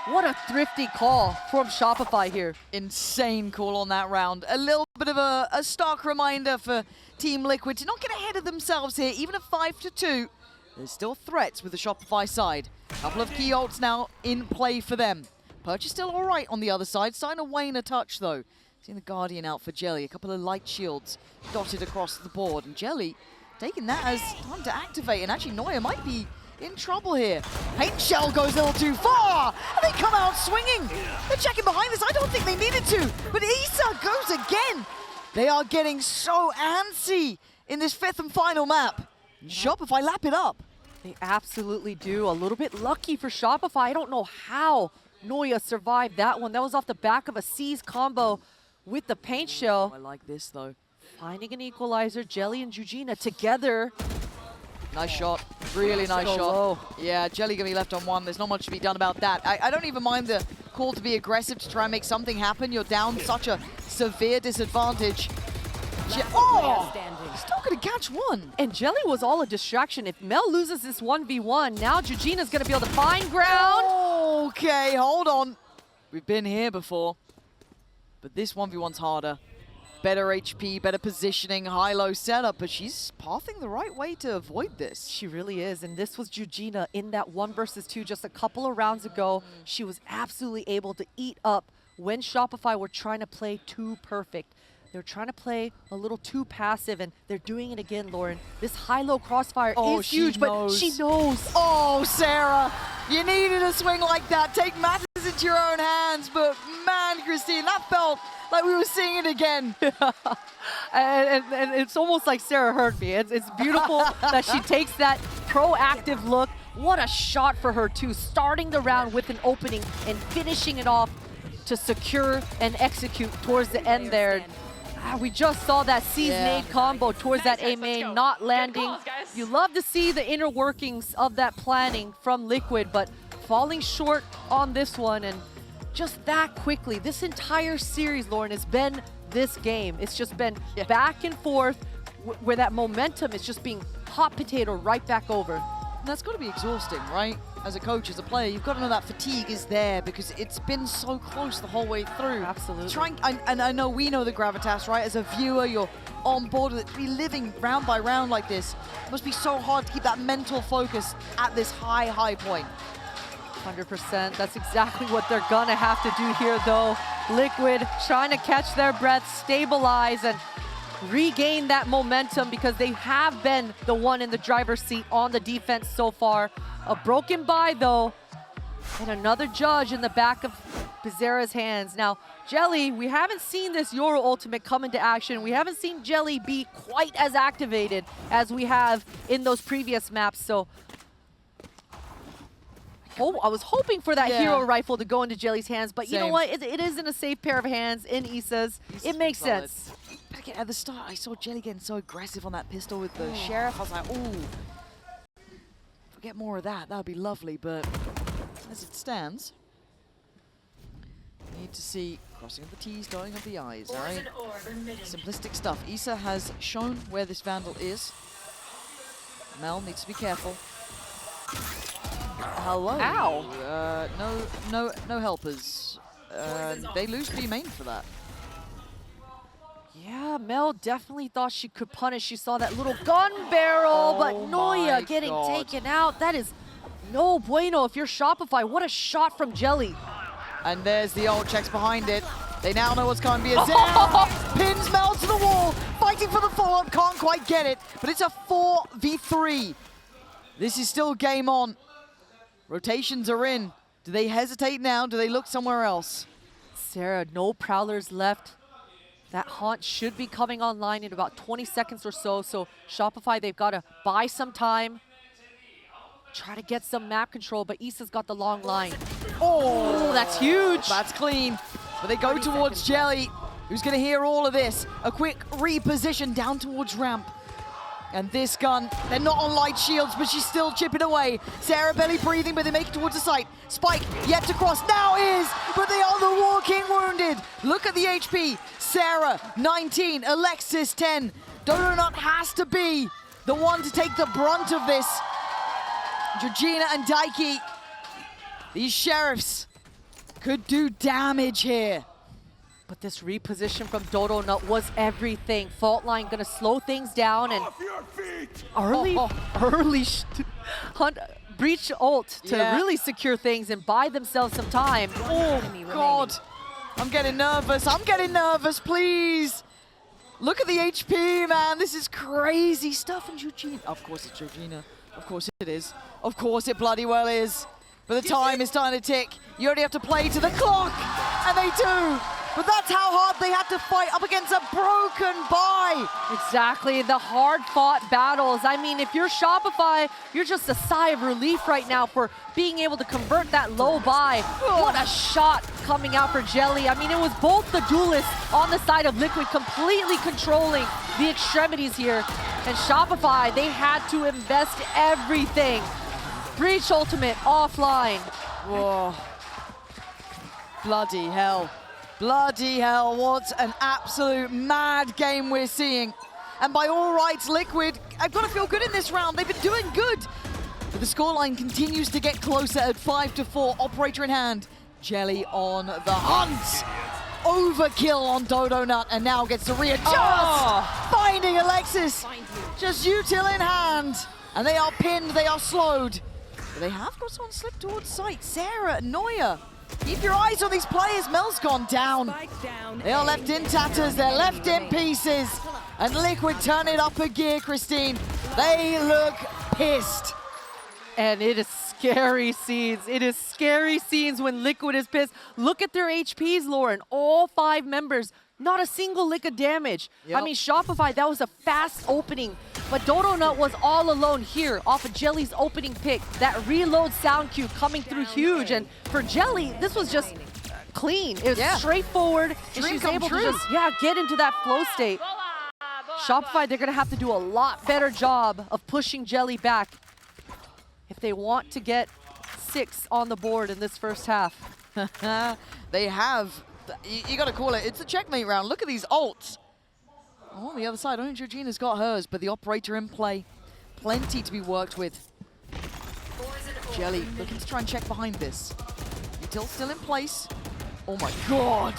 What a thrifty call from Shopify here. Insane call on that round. A little bit of a stark reminder for Team Liquid to not get ahead of themselves here, even at 5-2. There's still threats with the Shopify side. A couple of key ults now in play for them. Perch is still all right on the other side. Starting to wane a touch, though. Seeing the Guardian out for Jelly. A couple of light shields dotted across the board. And Jelly taking that as time to activate. And actually, Neuer might be in trouble here. Paint Shell goes a little too far. And they come out swinging. They're checking behind this. I don't think they needed to. But Issa goes again. They are getting so antsy in this 5th and final map. Shopify lap it up. They absolutely do. A little bit lucky for Shopify. I don't know how Neuer survived that one. That was off the back of a Seize combo with the Paint Shell. I like this, though. Finding an equalizer. Jelly and Eugenia together. Nice shot. Really nice shot. Low. Yeah, Jelly gonna be left on one. There's not much to be done about that. I don't even mind the call to be aggressive to try and make something happen. You're down such a severe disadvantage. Oh! Still gonna catch one. And Jelly was all a distraction. If Mel loses this 1v1, now Eugenia's gonna be able to find ground. Okay, hold on. We've been here before. But this 1v1's harder. Better HP, better positioning, high-low setup, but she's pathing the right way to avoid this. She really is, and this was Eugenia in that 1 versus 2 just a couple of rounds ago. She was absolutely able to eat up when Shopify were trying to play too perfect. They're trying to play a little too passive, and they're doing it again, Lauren. This high-low crossfire is huge, but she knows. Oh, Sarah, you needed a swing like that. Take matters into your own hands, but man, Christine, that felt like we were seeing it again. and it's almost like Sarah heard me. It's beautiful that she takes that proactive look. What a shot for her, too. Starting the round with an opening and finishing it off to secure and execute towards the end there. We just saw that Seize nade combo towards that A main not landing. You love to see the inner workings of that planning from Liquid, but falling short on this one, and just that quickly. This entire series, Lauren, has been this game. It's just been back and forth where that momentum is just being hot potato right back over. And that's got to be exhausting, right? As a coach, as a player, you've got to know that fatigue is there because it's been so close the whole way through. Absolutely. And I know we know the gravitas, right? As a viewer, you're on board with it. To be living round by round like this must be so hard to keep that mental focus at this high point. 100%. That's exactly what they're gonna have to do here, though. Liquid trying to catch their breath, stabilize, and regain that momentum because they have been the one in the driver's seat on the defense so far. A broken buy, though, and another judge in the back of Bizarra's hands. Now, Jelly, we haven't seen this Euro ultimate come into action. We haven't seen Jelly be quite as activated as we have in those previous maps, so I was hoping for that hero rifle to go into Jelly's hands, but you know what? It is in a safe pair of hands in Issa's. It makes sense. But again, at the start, I saw Jelly getting so aggressive on that pistol with the Sheriff. I was like, ooh. If we get more of that, that would be lovely, but as it stands, we need to see crossing of the T's, dotting of the I's, all right? Simplistic stuff. Issa has shown where this Vandal is. Mel needs to be careful. Hello. Ow. No helpers. They lose B main for that. Yeah, Mel definitely thought she could punish. She saw that little gun barrel, but Neuer getting taken out. That is no bueno if you're Shopify. What a shot from Jelly. And there's the ult, checks behind it. They now know what's coming. Biazera pins Mel to the wall, fighting for the follow-up, can't quite get it, but it's a 4v3. This is still game on. Rotations are in. Do they hesitate now? Do they look somewhere else? Sarah, no Prowlers left. That haunt should be coming online in about 20 seconds or so. So Shopify, they've got to buy some time, try to get some map control, but Issa's got the long line. Oh, that's huge. That's clean. But they go towards Jelly, who's going to hear all of this. A quick reposition down towards ramp. And this gun, they're not on light shields, but she's still chipping away. Sarah barely breathing, but they make it towards the site. Spike yet to cross, now is, but they are the walking wounded. Look at the HP. Sarah, 19, Alexis, 10. Donut has to be the one to take the brunt of this. Georgina and Daiki, these sheriffs could do damage here. But this reposition from Dodo Nut was everything. Fault line gonna slow things down and early hunt breach ult to really secure things and buy themselves some time. Oh God, I'm getting nervous. I'm getting nervous, please. Look at the HP, man. This is crazy stuff. And Georgina, of course it's Georgina. Of course it is. Of course it bloody well is. But the time is starting to tick. You only have to play to the clock, and they do. But that's how hard they had to fight up against a broken buy. Exactly, the hard-fought battles. I mean, if you're Shopify, you're just a sigh of relief right now for being able to convert that low buy. What a shot coming out for Jelly. I mean, it was both the duelists on the side of Liquid completely controlling the extremities here. And Shopify, they had to invest everything. Breach ultimate offline. Whoa. Bloody hell. Bloody hell, what an absolute mad game we're seeing. And by all rights, Liquid, I've got to feel good in this round. They've been doing good. But the scoreline continues to get closer at 5-4, operator in hand. Jelly on the hunt. Overkill on Dodo Nut, and now gets to readjust. Finding Alexis. Just util in hand. And they are pinned, they are slowed. But they have got someone slip towards sight. Sarah, Neuer. Keep your eyes on these players. Mel's gone down. They are left in tatters. They're left in pieces. And Liquid turn it up a gear, Christine. They look pissed. And it is scary scenes. It is scary scenes when Liquid is pissed. Look at their HPs, Lauren. All 5 members. Not a single lick of damage. Yep. I mean, Shopify, that was a fast opening. But Dodo Nut was all alone here off of Jelly's opening pick. That reload sound cue coming through huge. And for Jelly, this was just clean. It was straightforward. And she's able to just, get into that flow state. Shopify, they're going to have to do a lot better job of pushing Jelly back if they want to get 6 on the board in this first half. They have. You got to call it. It's a checkmate round. Look at these ults. Oh, on the other side, only Georgina's got hers, but the operator in play. Plenty to be worked with. Jelly looking to try and check behind this. Util still in place. Oh my God.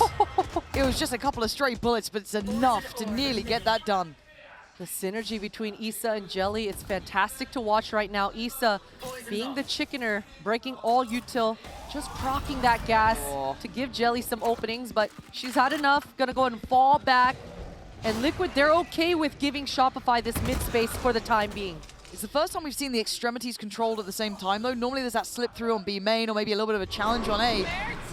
It was just a couple of stray bullets, but it's enough to nearly get that done. The synergy between Issa and Jelly, it's fantastic to watch right now. Issa being the chickener, breaking all util, just proccing that gas to give Jelly some openings, but she's had enough, gonna go and fall back. And Liquid, they're okay with giving Shopify this mid space for the time being. It's the first time we've seen the extremities controlled at the same time, though. Normally there's that slip through on B main, or maybe a little bit of a challenge on A.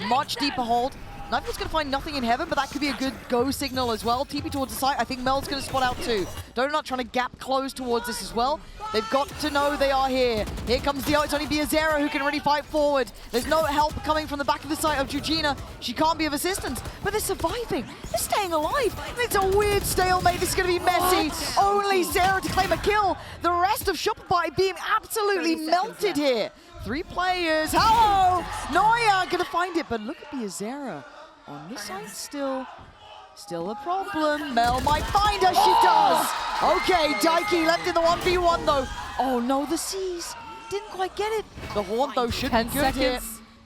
Much deeper hold. Knife's going to find nothing in heaven, but that could be a good go signal as well. TP towards the site. I think Mel's going to spot out too. Donut trying to gap close towards this as well. They've got to know they are here. Here comes the ult. It's only Biazera who can really fight forward. There's no help coming from the back of the site of Georgina. She can't be of assistance, but they're surviving. They're staying alive. It's a weird stalemate. This is going to be messy. Only Sarah to claim a kill. The rest of Shopify being absolutely melted here. 3 players. Hello! Neuer going to find it, but look at Biazera. On the side still a problem. Mel might find her, she does! Okay, Daiki left in the 1v1 though. Oh no, the C's didn't quite get it. The Haunt though should be good here.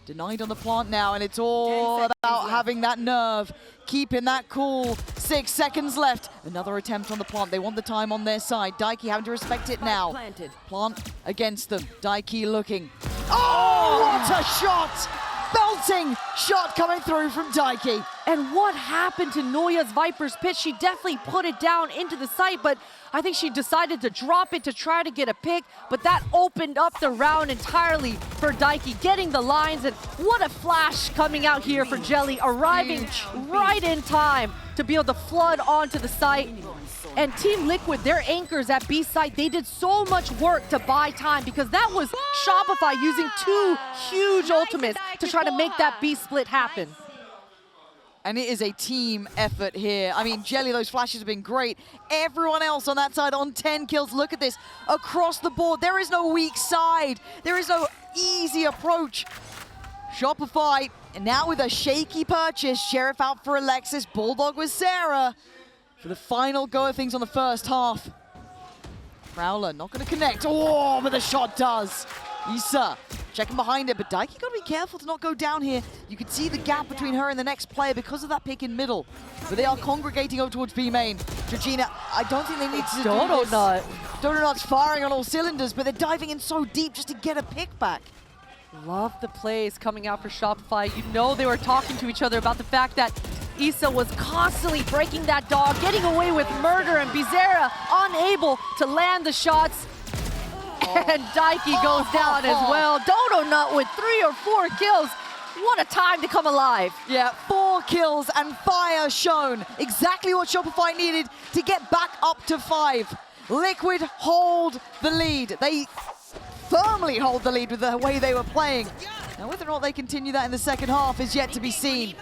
Denied on the plant now, and it's all about having that nerve, keeping that cool. 6 seconds left. Another attempt on the plant. They want the time on their side. Daiki having to respect it now. Plant against them. Daiki looking. Oh, what a shot! Belting shot coming through from Daiki. And what happened to Noya's Viper's pitch? She definitely put it down into the site, but I think she decided to drop it to try to get a pick, but that opened up the round entirely for Daiki, getting the lines, and what a flash coming out here for Jelly, arriving right in time to be able to flood onto the site. And Team Liquid, their anchors at B site, they did so much work to buy time because that was Shopify using 2 huge ultimates to try to make that B split happen. And it is a team effort here. I mean, Jelly, those flashes have been great. Everyone else on that side on 10 kills. Look at this. Across the board, there is no weak side. There is no easy approach. Shopify, now with a shaky purchase. Sheriff out for Alexis. Bulldog with Sarah. For the final go of things on the first half. Prowler not going to connect. Oh, but the shot does. Issa checking behind it, but Daiki got to be careful to not go down here. You can see the gap between her and the next player because of that pick in middle. But they are congregating over towards B main. Georgina, I don't think they need to do this. Donut's firing on all cylinders, but they're diving in so deep just to get a pick back. Love the plays coming out for Shopify. You know they were talking to each other about the fact that Issa was constantly breaking that dog, getting away with murder, and Bizarra unable to land the shots. And Daiki goes down as well. Donut with 3 or 4 kills. What a time to come alive. Yeah, 4 kills and fire shown. Exactly what Shopify needed to get back up to 5. Liquid hold the lead. They firmly hold the lead with the way they were playing. Now, whether or not they continue that in the second half is yet to be seen.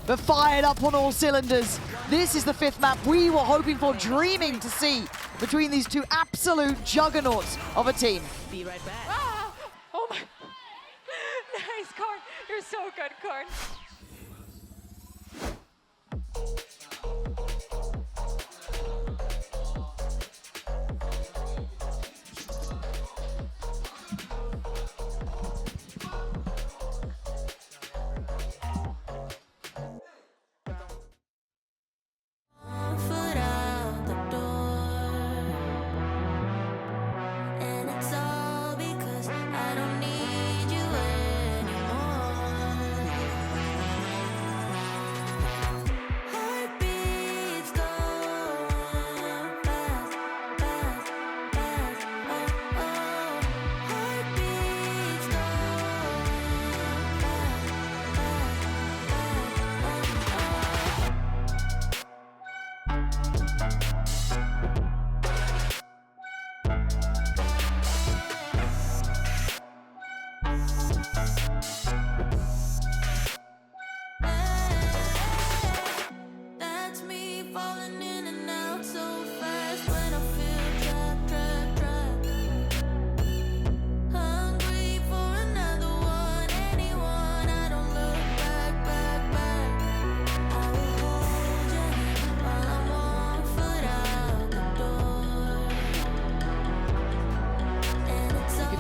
But fired up on all cylinders. This is the 5th map we were hoping for, dreaming to see between these 2 absolute juggernauts of a team. Be right back. Ah! Oh my. Nice, Karn. You're so good, Karn.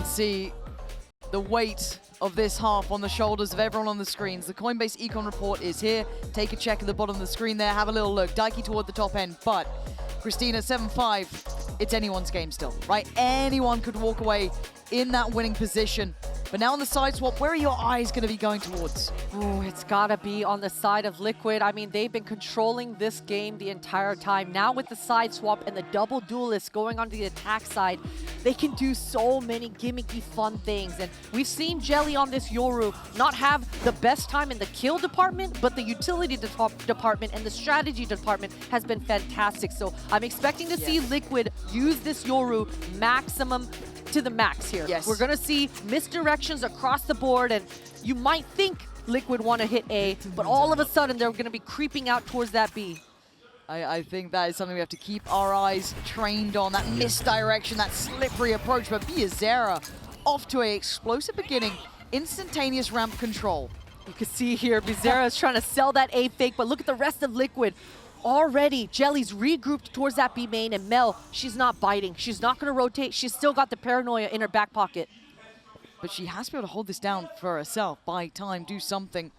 See the weight of this half on the shoulders of everyone on the screens. The Coinbase Econ report is here. Take a check at the bottom of the screen there. Have a little look. Daiki toward the top end, but Christina 7-5. It's anyone's game still, right? Anyone could walk away in that winning position. But now on the side swap, where are your eyes going to be going towards? Oh, it's got to be on the side of Liquid. I mean, they've been controlling this game the entire time. Now with the side swap and the double duelists going onto the attack side, they can do so many gimmicky, fun things. And we've seen Jelly on this Yoru not have the best time in the kill department, but the utility department and the strategy department has been fantastic. So I'm expecting to see Liquid use this Yoru maximum to the max here. Yes. We're going to see misdirections across the board, and you might think Liquid want to hit A, but all of a sudden they're going to be creeping out towards that B. I think that is something we have to keep our eyes trained on, that misdirection, that slippery approach. But Biazera off to a explosive beginning, instantaneous ramp control. You can see here, Bizarra is trying to sell that A fake, but look at the rest of Liquid. Already, Jelly's regrouped towards that B main, and Mel, she's not biting. She's not going to rotate. She's still got the paranoia in her back pocket. But she has to be able to hold this down for herself. Buy time, do something.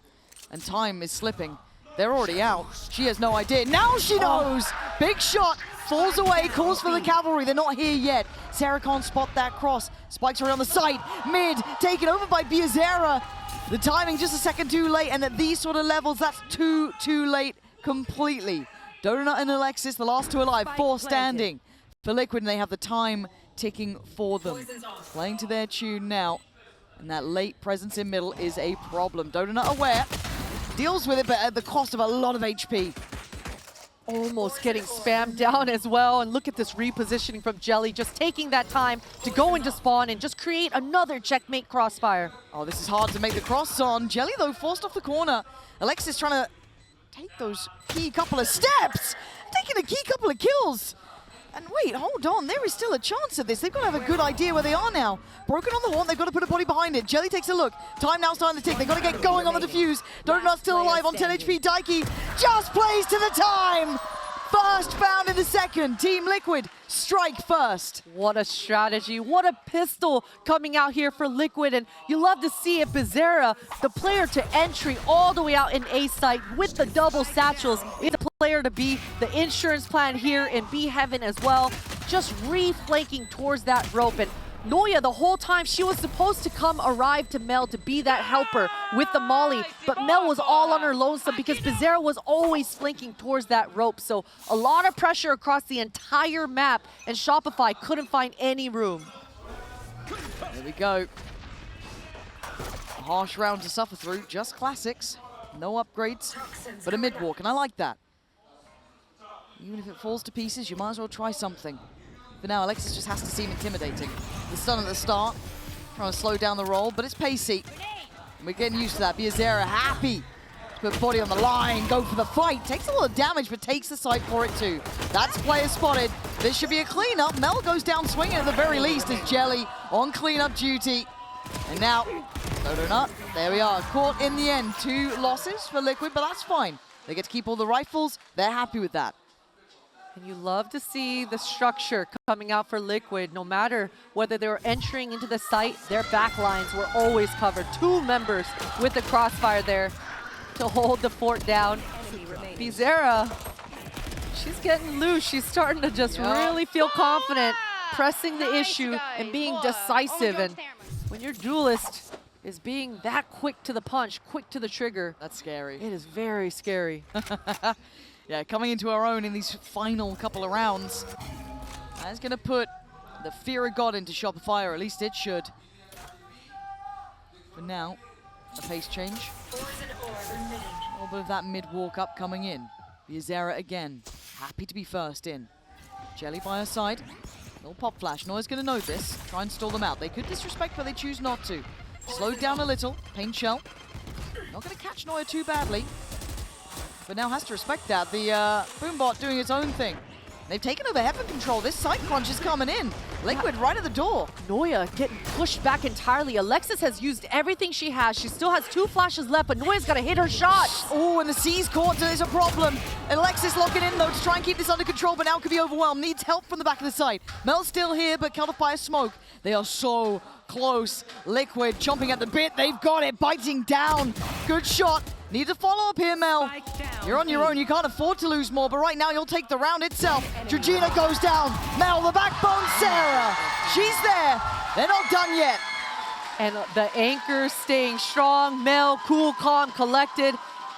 And time is slipping. They're already out. She has no idea. Now she knows! Big shot falls away, calls for the cavalry. They're not here yet. Sarah can't spot that cross. Spikes around the site. Mid, taken over by Biazera. The timing just a second too late, and at these sort of levels, that's too late completely. Donut and Alexis, the last two alive, 4 standing for Liquid, and they have the time ticking for them. Playing to their tune now, and that late presence in middle is a problem. Donut aware, deals with it, but at the cost of a lot of HP. Almost getting spammed down as well, and look at this repositioning from Jelly, just taking that time to go into spawn and just create another checkmate crossfire. Oh, this is hard to make the cross on. Jelly, though, forced off the corner. Alexis trying to take those key couple of steps, taking a key couple of kills. And wait, hold on, there is still a chance of this. They've got to have a good idea where they are now. Broken on the horn, they've got to put a body behind it. Jelly takes a look. Time now starting to tick. They've got to get going on the defuse. Donut still alive on 10 HP. Daiki just plays to the time. First found in the second. Team Liquid strike first. What a strategy. What a pistol coming out here for Liquid. And you love to see it. Bizarra, the player to entry all the way out in A site with the double satchels, is the player to be. The insurance plan here in B Heaven as well. Just re-flanking towards that rope. And Noya, the whole time, she was supposed to arrive to Mel to be that helper with the molly, but Mel was all on her lonesome because Bizarra was always flanking towards that rope. So a lot of pressure across the entire map, and Shopify couldn't find any room. There we go. A harsh round to suffer through, just classics. No upgrades, but a mid-walk, and I like that. Even if it falls to pieces, you might as well try something. But now Alexis just has to seem intimidating. The stun at the start, trying to slow down the roll, but it's pacey. And we're getting used to that. Biazera happy to put body on the line, go for the fight. Takes a lot of damage, but takes the site for it too. That's player spotted. This should be a cleanup. Mel goes down swinging at the very least as Jelly on cleanup duty. And now, Donut, there we are. Caught in the end. 2 losses for Liquid, but that's fine. They get to keep all the rifles. They're happy with that. And you love to see the structure coming out for Liquid. No matter whether they were entering into the site, their back lines were always covered. 2 members with the crossfire there to hold the fort down. Bizarra, she's getting loose. She's starting to just really feel confident, pressing the issue and being decisive. And when your duelist is being that quick to the punch, quick to the trigger, that's scary. It is very scary. Yeah, coming into our own in these final couple of rounds. That's going to put the fear of God into Shopify, or at least it should. For now, a pace change. A little bit of that mid-walk up coming in. Biazera again, happy to be first in. Jelly by her side. Little pop flash. Noya's going to know this. Try and stall them out. They could disrespect, but they choose not to. Slowed down a little. Pain shell. Not going to catch Noya too badly. But now has to respect that. The Boombot doing its own thing. They've taken over heaven control. This side crunch is coming in. Liquid right at the door. Noya getting pushed back entirely. Alexis has used everything she has. She still has 2 flashes left, but Noya's got to hit her shot. Oh, and the C's caught, so there's a problem. And Alexis locking in, though, to try and keep this under control, but now could be overwhelmed. Needs help from the back of the site. Mel's still here, but cut off by a smoke. They are so close. Liquid chomping at the bit. They've got it, biting down. Good shot. Need to follow up here, Mel. You're on your own. You can't afford to lose more, but right now you'll take the round itself. Georgina goes down. Mel, the backbone, Sarah. She's there. They're not done yet. And the anchor staying strong. Mel, cool, calm, collected.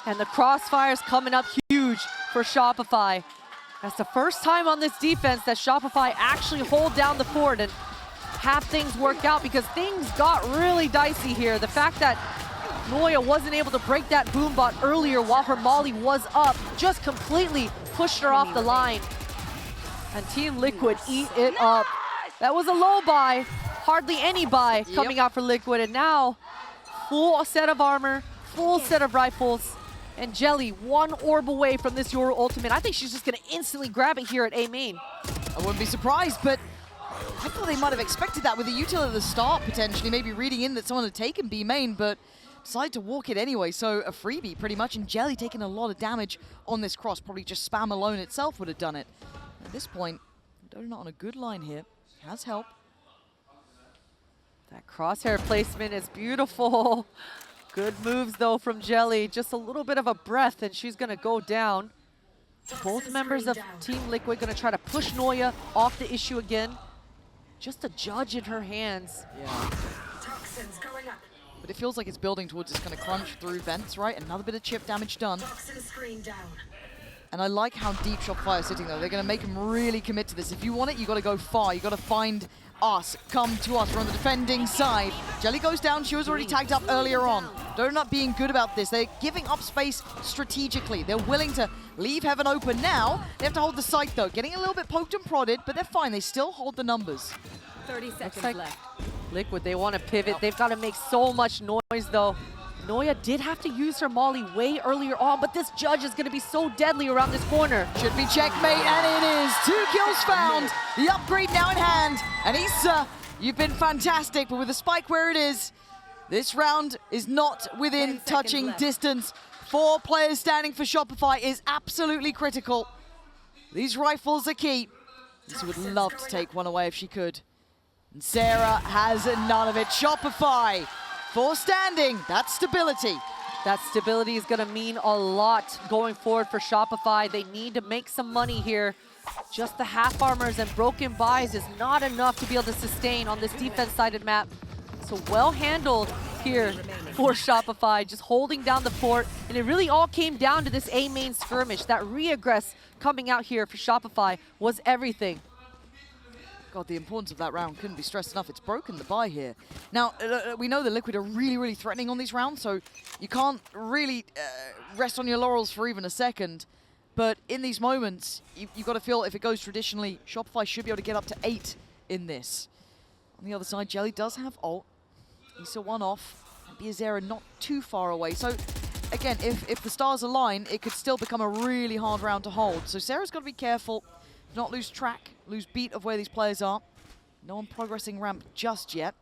And the crossfire's coming up huge for Shopify. That's the first time on this defense that Shopify actually hold down the fort and have things work out, because things got really dicey here. The fact that Noya wasn't able to break that Boombot earlier while her molly was up just completely pushed her off the line. And Team Liquid eat it up. That was a low buy, hardly any buy coming out for Liquid. And now, full set of armor, full set of rifles, and Jelly 1 orb away from this Yoru ultimate. I think she's just gonna instantly grab it here at A main. I wouldn't be surprised, but I thought they might have expected that with the util at the start, potentially, maybe reading in that someone had taken B main, but decided to walk it anyway, so a freebie pretty much, and Jelly taking a lot of damage on this cross. Probably just spam alone itself would have done it. At this point, Donut on a good line here. Has help. That crosshair placement is beautiful. Good moves though from Jelly. Just a little bit of a breath and she's gonna go down. Both members of Team Liquid gonna try to push Noya off the issue again. Just a judge in her hands. Yeah. But it feels like it's building towards this kind of crunch through vents, right? Another bit of chip damage done. And I like how deep Shopify is sitting though. They're gonna make him really commit to this. If you want it, you gotta go far. You gotta find us, come to us. We're on the defending side. Jelly goes down, she was already tagged up earlier on. Donut being good about this. They're giving up space strategically. They're willing to leave Heaven open now. They have to hold the site though. Getting a little bit poked and prodded, but they're fine. They still hold the numbers. 30 seconds left. Liquid, they want to pivot. They've got to make so much noise though. Noya did have to use her molly way earlier on, but this judge is going to be so deadly around this corner. Should be checkmate, and it is. 2 kills found. The upgrade now in hand. And Issa, you've been fantastic, but with the spike where it is, this round is not within touching distance. 4 players standing for Shopify is absolutely critical. These rifles are key. Issa would love to take one away if she could. And Sarah has none of it. Shopify, 4 standing, that's stability. That stability is going to mean a lot going forward for Shopify. They need to make some money here. Just the half armors and broken buys is not enough to be able to sustain on this defense-sided map. So well handled here for Shopify, just holding down the fort. And it really all came down to this A main skirmish. That re-aggress coming out here for Shopify was everything. God, the importance of that round couldn't be stressed enough. It's broken the buy here. Now, we know the Liquid are really, really threatening on these rounds, so you can't really rest on your laurels for even a second. But in these moments, you've got to feel if it goes traditionally, Shopify should be able to get up to 8 in this. On the other side, Jelly does have ult. Issa one off, and Biazera not too far away. So, again, if the stars align, it could still become a really hard round to hold. So Sarah's got to be careful, not lose track, lose beat of where these players are. No one progressing ramp just yet.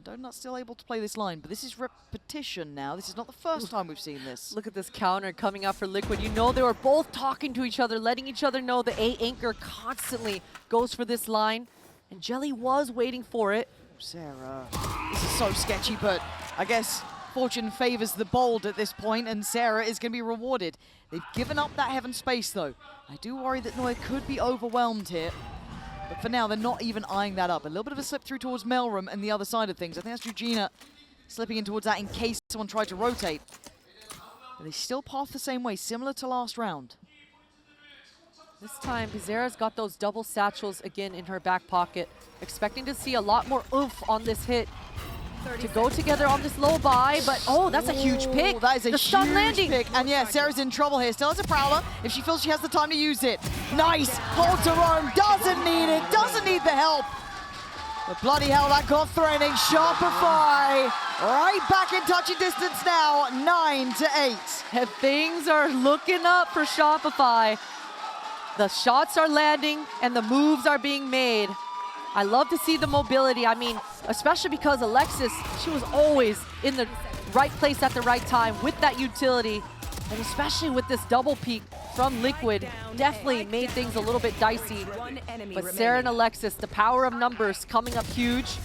Donut's still able to play this line, but this is repetition now. This is not the first time we've seen this. Look at this counter coming out for Liquid. You know they were both talking to each other, letting each other know the A anchor constantly goes for this line. And Jelly was waiting for it. Sarah, this is so sketchy, but I guess fortune favors the bold at this point, and Sarah is going to be rewarded. They've given up that Heaven space, though. I do worry that Noya could be overwhelmed here. But for now, they're not even eyeing that up. A little bit of a slip through towards Melroom and the other side of things. I think that's Eugenia slipping in towards that in case someone tried to rotate. But they still path the same way, similar to last round. This time, Bizarra's got those double satchels again in her back pocket. Expecting to see a lot more oomph on this hit. To go together on this low buy, but oh, that's a huge pick. That is a stun huge landing. pick. And yeah, Sarah's in trouble here. Still has a Prowler if she feels she has the time to use it. Nice, hold to roam, doesn't need it, doesn't need the help. But bloody hell, that got threatening. Shopify right back in touching distance now, 9-8. And things are looking up for Shopify. The shots are landing and the moves are being made. I love to see the mobility. I mean, especially because Alexis, she was always in the right place at the right time with that utility. And especially with this double peek from Liquid, definitely made things a little bit dicey. But Sarah and Alexis, the power of numbers coming up huge.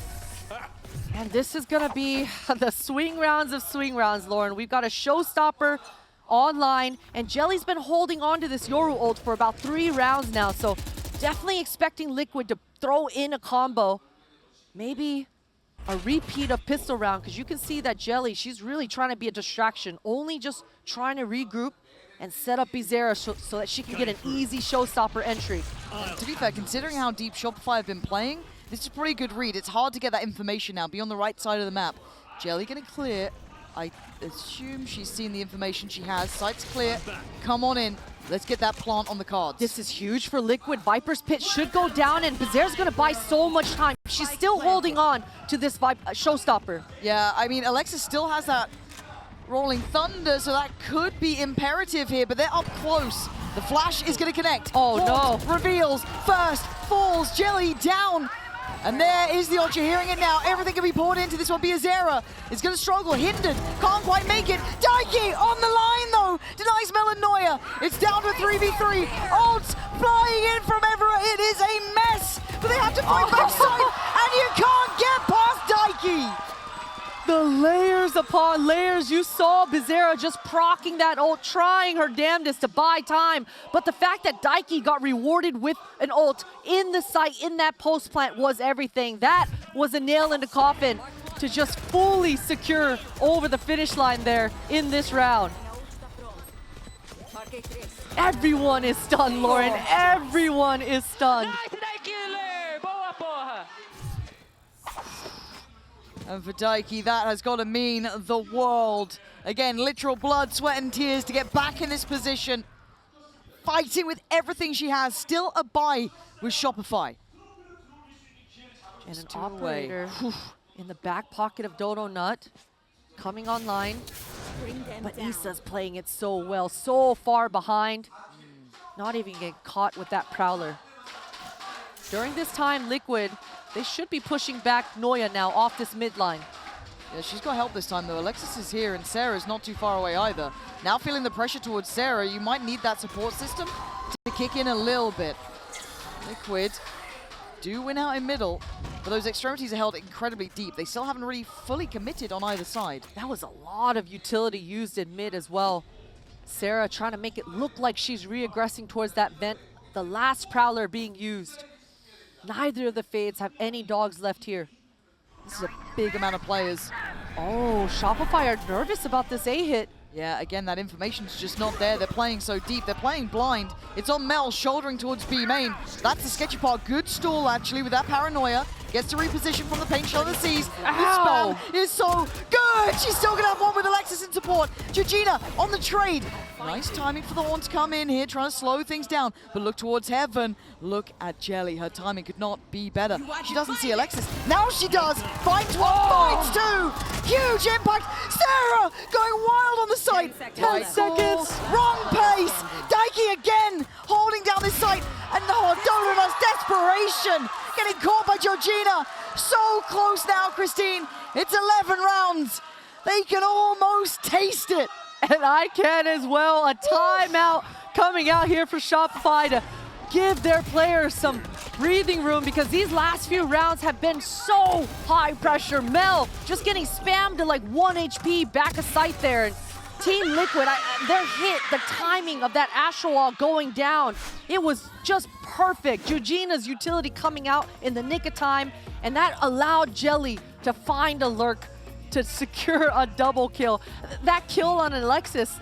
And this is gonna be the swing rounds of swing rounds, Lauren. We've got a showstopper online, and Jelly's been holding on to this Yoru ult for about 3 rounds now, so definitely expecting Liquid to throw in a combo. Maybe a repeat of pistol round, because you can see that Jelly, she's really trying to be a distraction, only just trying to regroup and set up Bizarra so that she can get an easy showstopper entry. To be fair, considering how deep Shopify have been playing, this is a pretty good read. It's hard to get that information now, be on the right side of the map. Jelly gonna clear. I assume she's seen the information she has. Site's clear. Come on in. Let's get that plant on the cards. This is huge for Liquid. Viper's Pit should go down, and Bizarre's going to buy so much time. She's still holding on to this showstopper. Yeah, I mean, Alexis still has that Rolling Thunder, so that could be imperative here, but they're up close. The flash is going to connect. Oh, no. Reveals. First falls. Jelly down. And there is the ult. You're hearing it now. Everything can be poured into this one. Biazera is going to struggle. Hindered. Can't quite make it. Daiki on the line, though. Denies Melanoia. It's down to 3v3. Ults flying in from everywhere. It is a mess. But they have to fight backside. And you can't get past Daiki. The layers layers upon layers. You saw Bizarra just proccing that ult, trying her damnedest to buy time. But the fact that Daiki got rewarded with an ult in the site, in that post plant, was everything. That was a nail in the coffin to just fully secure over the finish line there in this round. Everyone is stunned, Lauren. Everyone is stunned. And for Daiki, that has got to mean the world. Again, literal blood, sweat, and tears to get back in this position. Fighting with everything she has. Still a bye with Shopify. And an operator in the back pocket of Dodo Nut coming online. But Issa's playing it so well, so far behind. Not even getting caught with that Prowler. During this time, Liquid, they should be pushing back Noya now off this mid line. Yeah, she's got help this time though. Alexis is here and Sarah's not too far away either. Now feeling the pressure towards Sarah, you might need that support system to kick in a little bit. Liquid do win out in middle, but those extremities are held incredibly deep. They still haven't really fully committed on either side. That was a lot of utility used in mid as well. Sarah trying to make it look like she's re-aggressing towards that vent. The last Prowler being used. Neither of the Fades have any dogs left here. This is a big amount of players. Oh, Shopify are nervous about this A hit. Yeah, again, that information's just not there. They're playing so deep. They're playing blind. It's on Mel, shouldering towards B main. That's the sketchy part. Good stall, actually, with that paranoia. Gets to reposition from the paint shell of the seas. The spam is so good. She's still going to have one with Alexis in support. Georgina on the trade. Nice timing for the Horn to come in here, trying to slow things down. But look towards Heaven. Look at Jelly. Her timing could not be better. She doesn't see Alexis. Now she does. Finds one, finds two. Huge impact. Sarah going wild on the site. 10 seconds. Wrong pace. Daiki again holding down this site. And no, Donut's desperation. Getting caught by Georgina. So close now, Christine. It's 11 rounds. They can almost taste it. And I can as well. A timeout coming out here for Shopify to give their players some breathing room because these last few rounds have been so high pressure. Mel just getting spammed to like 1 HP back of sight there. And Team Liquid, their hit, the timing of that Astral Wall going down, it was just perfect. Georgina's utility coming out in the nick of time, and that allowed Jelly to find a lurk to secure a double kill. That kill on Alexis,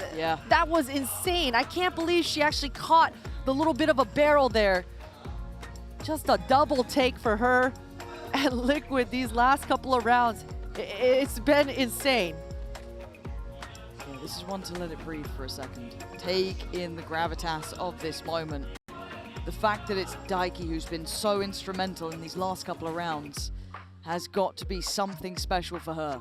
that was insane. I can't believe she actually caught the little bit of a barrel there. Just a double take for her. And Liquid, these last couple of rounds, it's been insane. Yeah, this is one to let it breathe for a second. Take in the gravitas of this moment. The fact that it's Daiki who's been so instrumental in these last couple of rounds has got to be something special for her.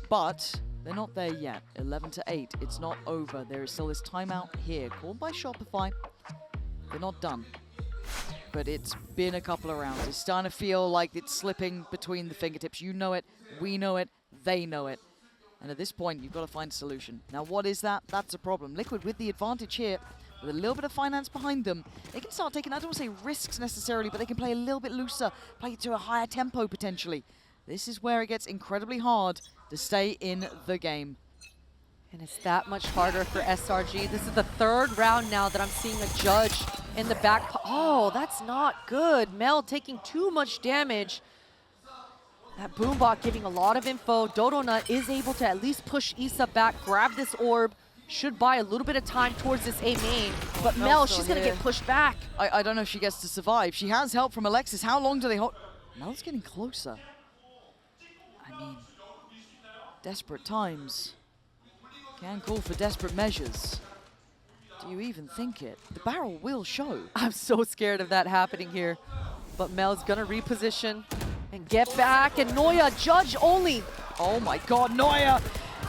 But they're not there yet. 11-8. It's not over. There is still this timeout here called by Shopify. They're not done. But it's been a couple of rounds. It's starting to feel like it's slipping between the fingertips. You know it. We know it. They know it. And at this point, you've got to find a solution. Now, what is that? That's a problem. Liquid with the advantage here, with a little bit of finance behind them, they can start taking, I don't want to say risks necessarily, but they can play a little bit looser, play it to a higher tempo potentially. This is where it gets incredibly hard to stay in the game. And it's that much harder for SRG. This is the third round now that I'm seeing a judge in the back. Oh, that's not good. Mel taking too much damage. That Boombot giving a lot of info. Dodo Nut is able to at least push Issa back, grab this orb. Should buy a little bit of time towards this A main. But Mel, she's going to get pushed back. I don't know if she gets to survive. She has help from Alexis. How long do they hold? Mel's getting closer. I mean, desperate times can call for desperate measures. Do you even think it? The barrel will show. I'm so scared of that happening here. But Mel's going to reposition and get back. And Noya, judge only. Oh my God, Noya.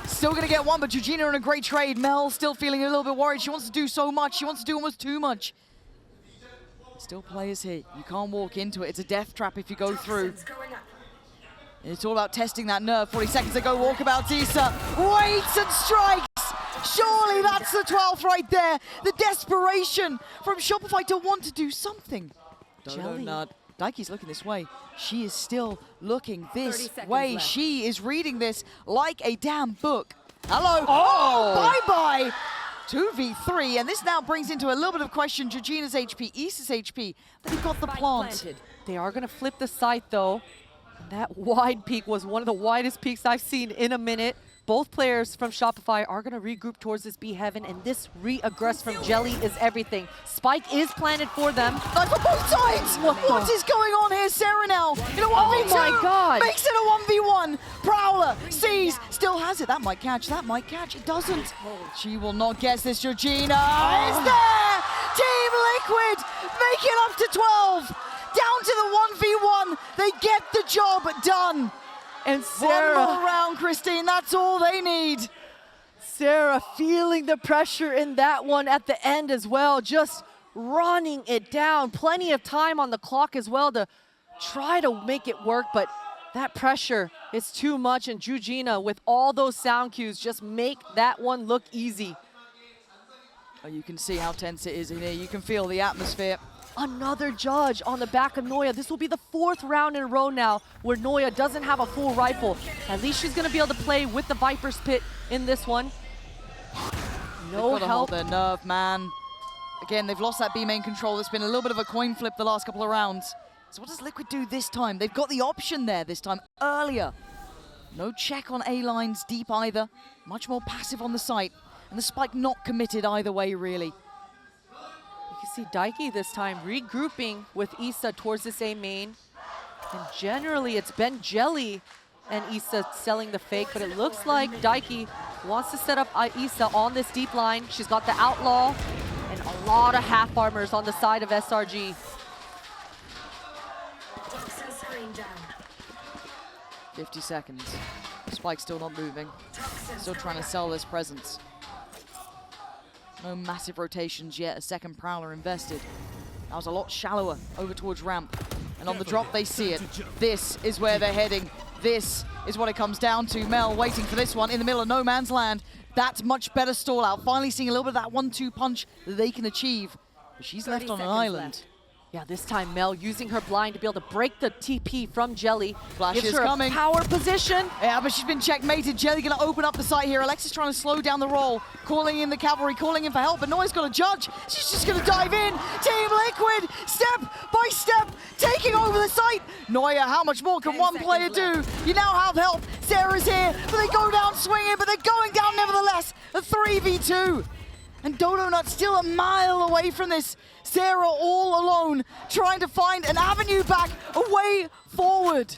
Still going to get one, but Georgina in a great trade. Mel still feeling a little bit worried. She wants to do so much. She wants to do almost too much. Still players here. You can't walk into it. It's a death trap if you go through. It's all about testing that nerve. 40 seconds ago, walkabout Issa waits and strikes. Surely that's the 12th right there. The desperation from Shopify to want to do something. Dodo Nut Daiki's looking this way. She is still looking this way. She is reading this like a damn book. Hello. Oh, bye-bye. 2v3, and this now brings into a little bit of question Georgina's HP, Issa's HP. They've got the plant. They are going to flip the site, though. That wide peak was one of the widest peaks I've seen in a minute. Both players from Shopify are going to regroup towards this B heaven, and this re-aggress from Jelly is everything. Spike is planted for them. Like on both sides! What is going on here? Sarah now in a 1v2! Oh my God! Makes it a 1v1! Prowler sees, still has it. That might catch, that might catch. It doesn't. She will not guess this. Georgina is there! Team Liquid make it up to 12! Down to the 1v1. They get the job done. And Sarah, one more round, Christine. That's all they need. Sarah feeling the pressure in that one at the end as well. Just running it down. Plenty of time on the clock as well to try to make it work, but that pressure is too much. And Georgina, with all those sound cues, just make that one look easy. Oh, you can see how tense it is in here. You can feel the atmosphere. Another judge on the back of Noya. This will be the 4th round in a row now where Noya doesn't have a full rifle. At least she's going to be able to play with the Viper's Pit in this one. No help. help. Hold their nerve, man. Again, they've lost that B main control. It's been a little bit of a coin flip the last couple of rounds. So what does Liquid do this time? They've got the option there this time, earlier. No check on A lines deep either. Much more passive on the site. And the spike not committed either way, really. You can see Daiki this time regrouping with Issa towards this A main. And generally, it's been Jelly and Issa selling the fake, but it looks like Daiki wants to set up Issa on this deep line. She's got the Outlaw and a lot of half armors on the side of SRG. 50 seconds. Spike still not moving. Still trying to sell this presence. No massive rotations yet. A second Prowler invested. That was a lot shallower over towards ramp. And on the drop, they see it. This is where they're heading. This is what it comes down to. Mel waiting for this one in the middle of no man's land. That's much better stall out. Finally seeing a little bit of that 1-2 punch that they can achieve. But she's left on an island. Yeah, this time Mel using her blind to be able to break the TP from Jelly. Flash Gives is her coming. A power position. Yeah, but she's been checkmated. Jelly gonna open up the site here. Alexis trying to slow down the roll. Calling in the cavalry, calling in for help, but Noya's got a judge. She's just gonna dive in. Team Liquid, step by step, taking over the site. Noya, how much more can one player do? You now have help. Sarah's here, but they go down swinging, but they're going down nevertheless. A 3v2. And Dodo Nut still a mile away from this. Sarah all alone, trying to find an avenue back, a way forward.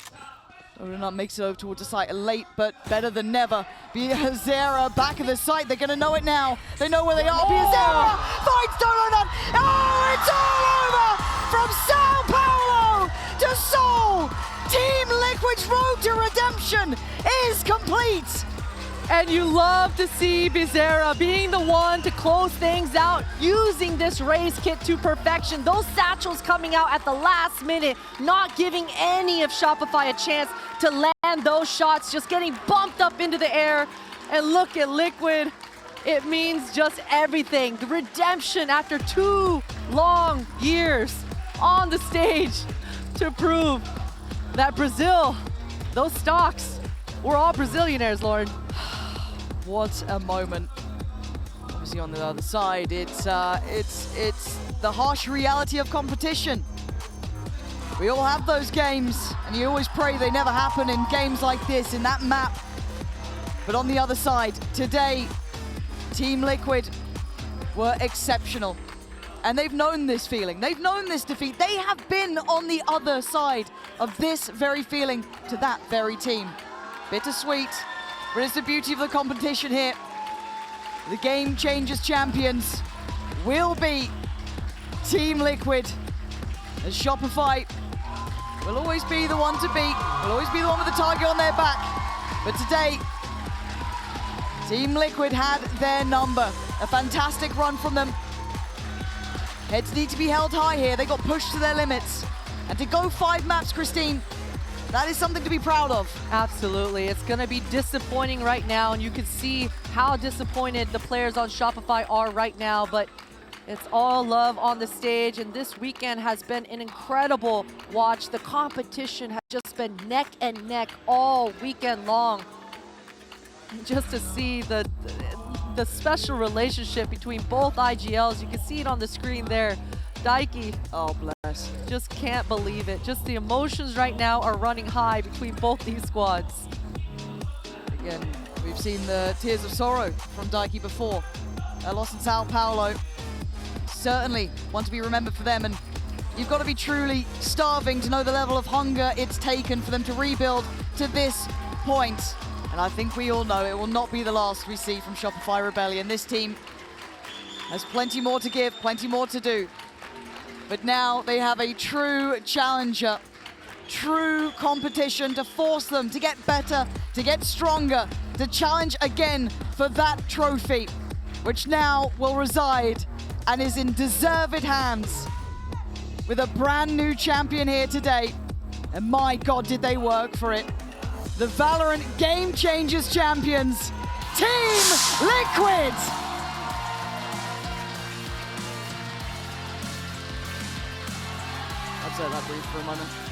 Dodo Nut makes it over towards the site late, but better than never. Biazera back at the site. They're going to know it now. They know where they are. Biazera finds Dodo Nut. Oh, it's all over from Sao Paulo to Seoul. Team Liquid's road to redemption is complete. And you love to see Bizarra being the one to close things out, using this raise kit to perfection. Those satchels coming out at the last minute, not giving any of Shopify a chance to land those shots, just getting bumped up into the air. And look at Liquid. It means just everything. The redemption after 2 long years on the stage to prove that Brazil, those stocks, we're all Brazilianaires, Lauren. What a moment. Obviously on the other side, it's the harsh reality of competition. We all have those games, and you always pray they never happen in games like this, in that map. But on the other side, today, Team Liquid were exceptional. And they've known this feeling. They've known this defeat. They have been on the other side of this very feeling to that very team. Bittersweet. But it's the beauty of the competition here. The Game Changers champions will be Team Liquid. As Shopify will always be the one to beat, will always be the one with the target on their back. But today, Team Liquid had their number. A fantastic run from them. Heads need to be held high here. They got pushed to their limits. And to go 5 maps, Christine, that is something to be proud of. Absolutely. It's going to be disappointing right now, and you can see how disappointed the players on Shopify are right now, but It's all love on the stage, and this weekend has been an incredible watch. The competition has just been neck and neck all weekend long. Just to see the special relationship between both IGLs, you can see it on the screen there. Daiki, oh bless, just can't believe it. Just the emotions right now are running high between both these squads. Again, we've seen the tears of sorrow from Daiki before. A loss in Sao Paulo. Certainly one to be remembered for them, and you've got to be truly starving to know the level of hunger it's taken for them to rebuild to this point. And I think we all know it will not be the last we see from Shopify Rebellion. This team has plenty more to give, plenty more to do. But now they have a true challenger, true competition to force them to get better, to get stronger, to challenge again for that trophy, which now will reside and is in deserved hands with a brand new champion here today. And my God, did they work for it. The Valorant Game Changers champions, Team Liquid! Let's let that breathe for a moment.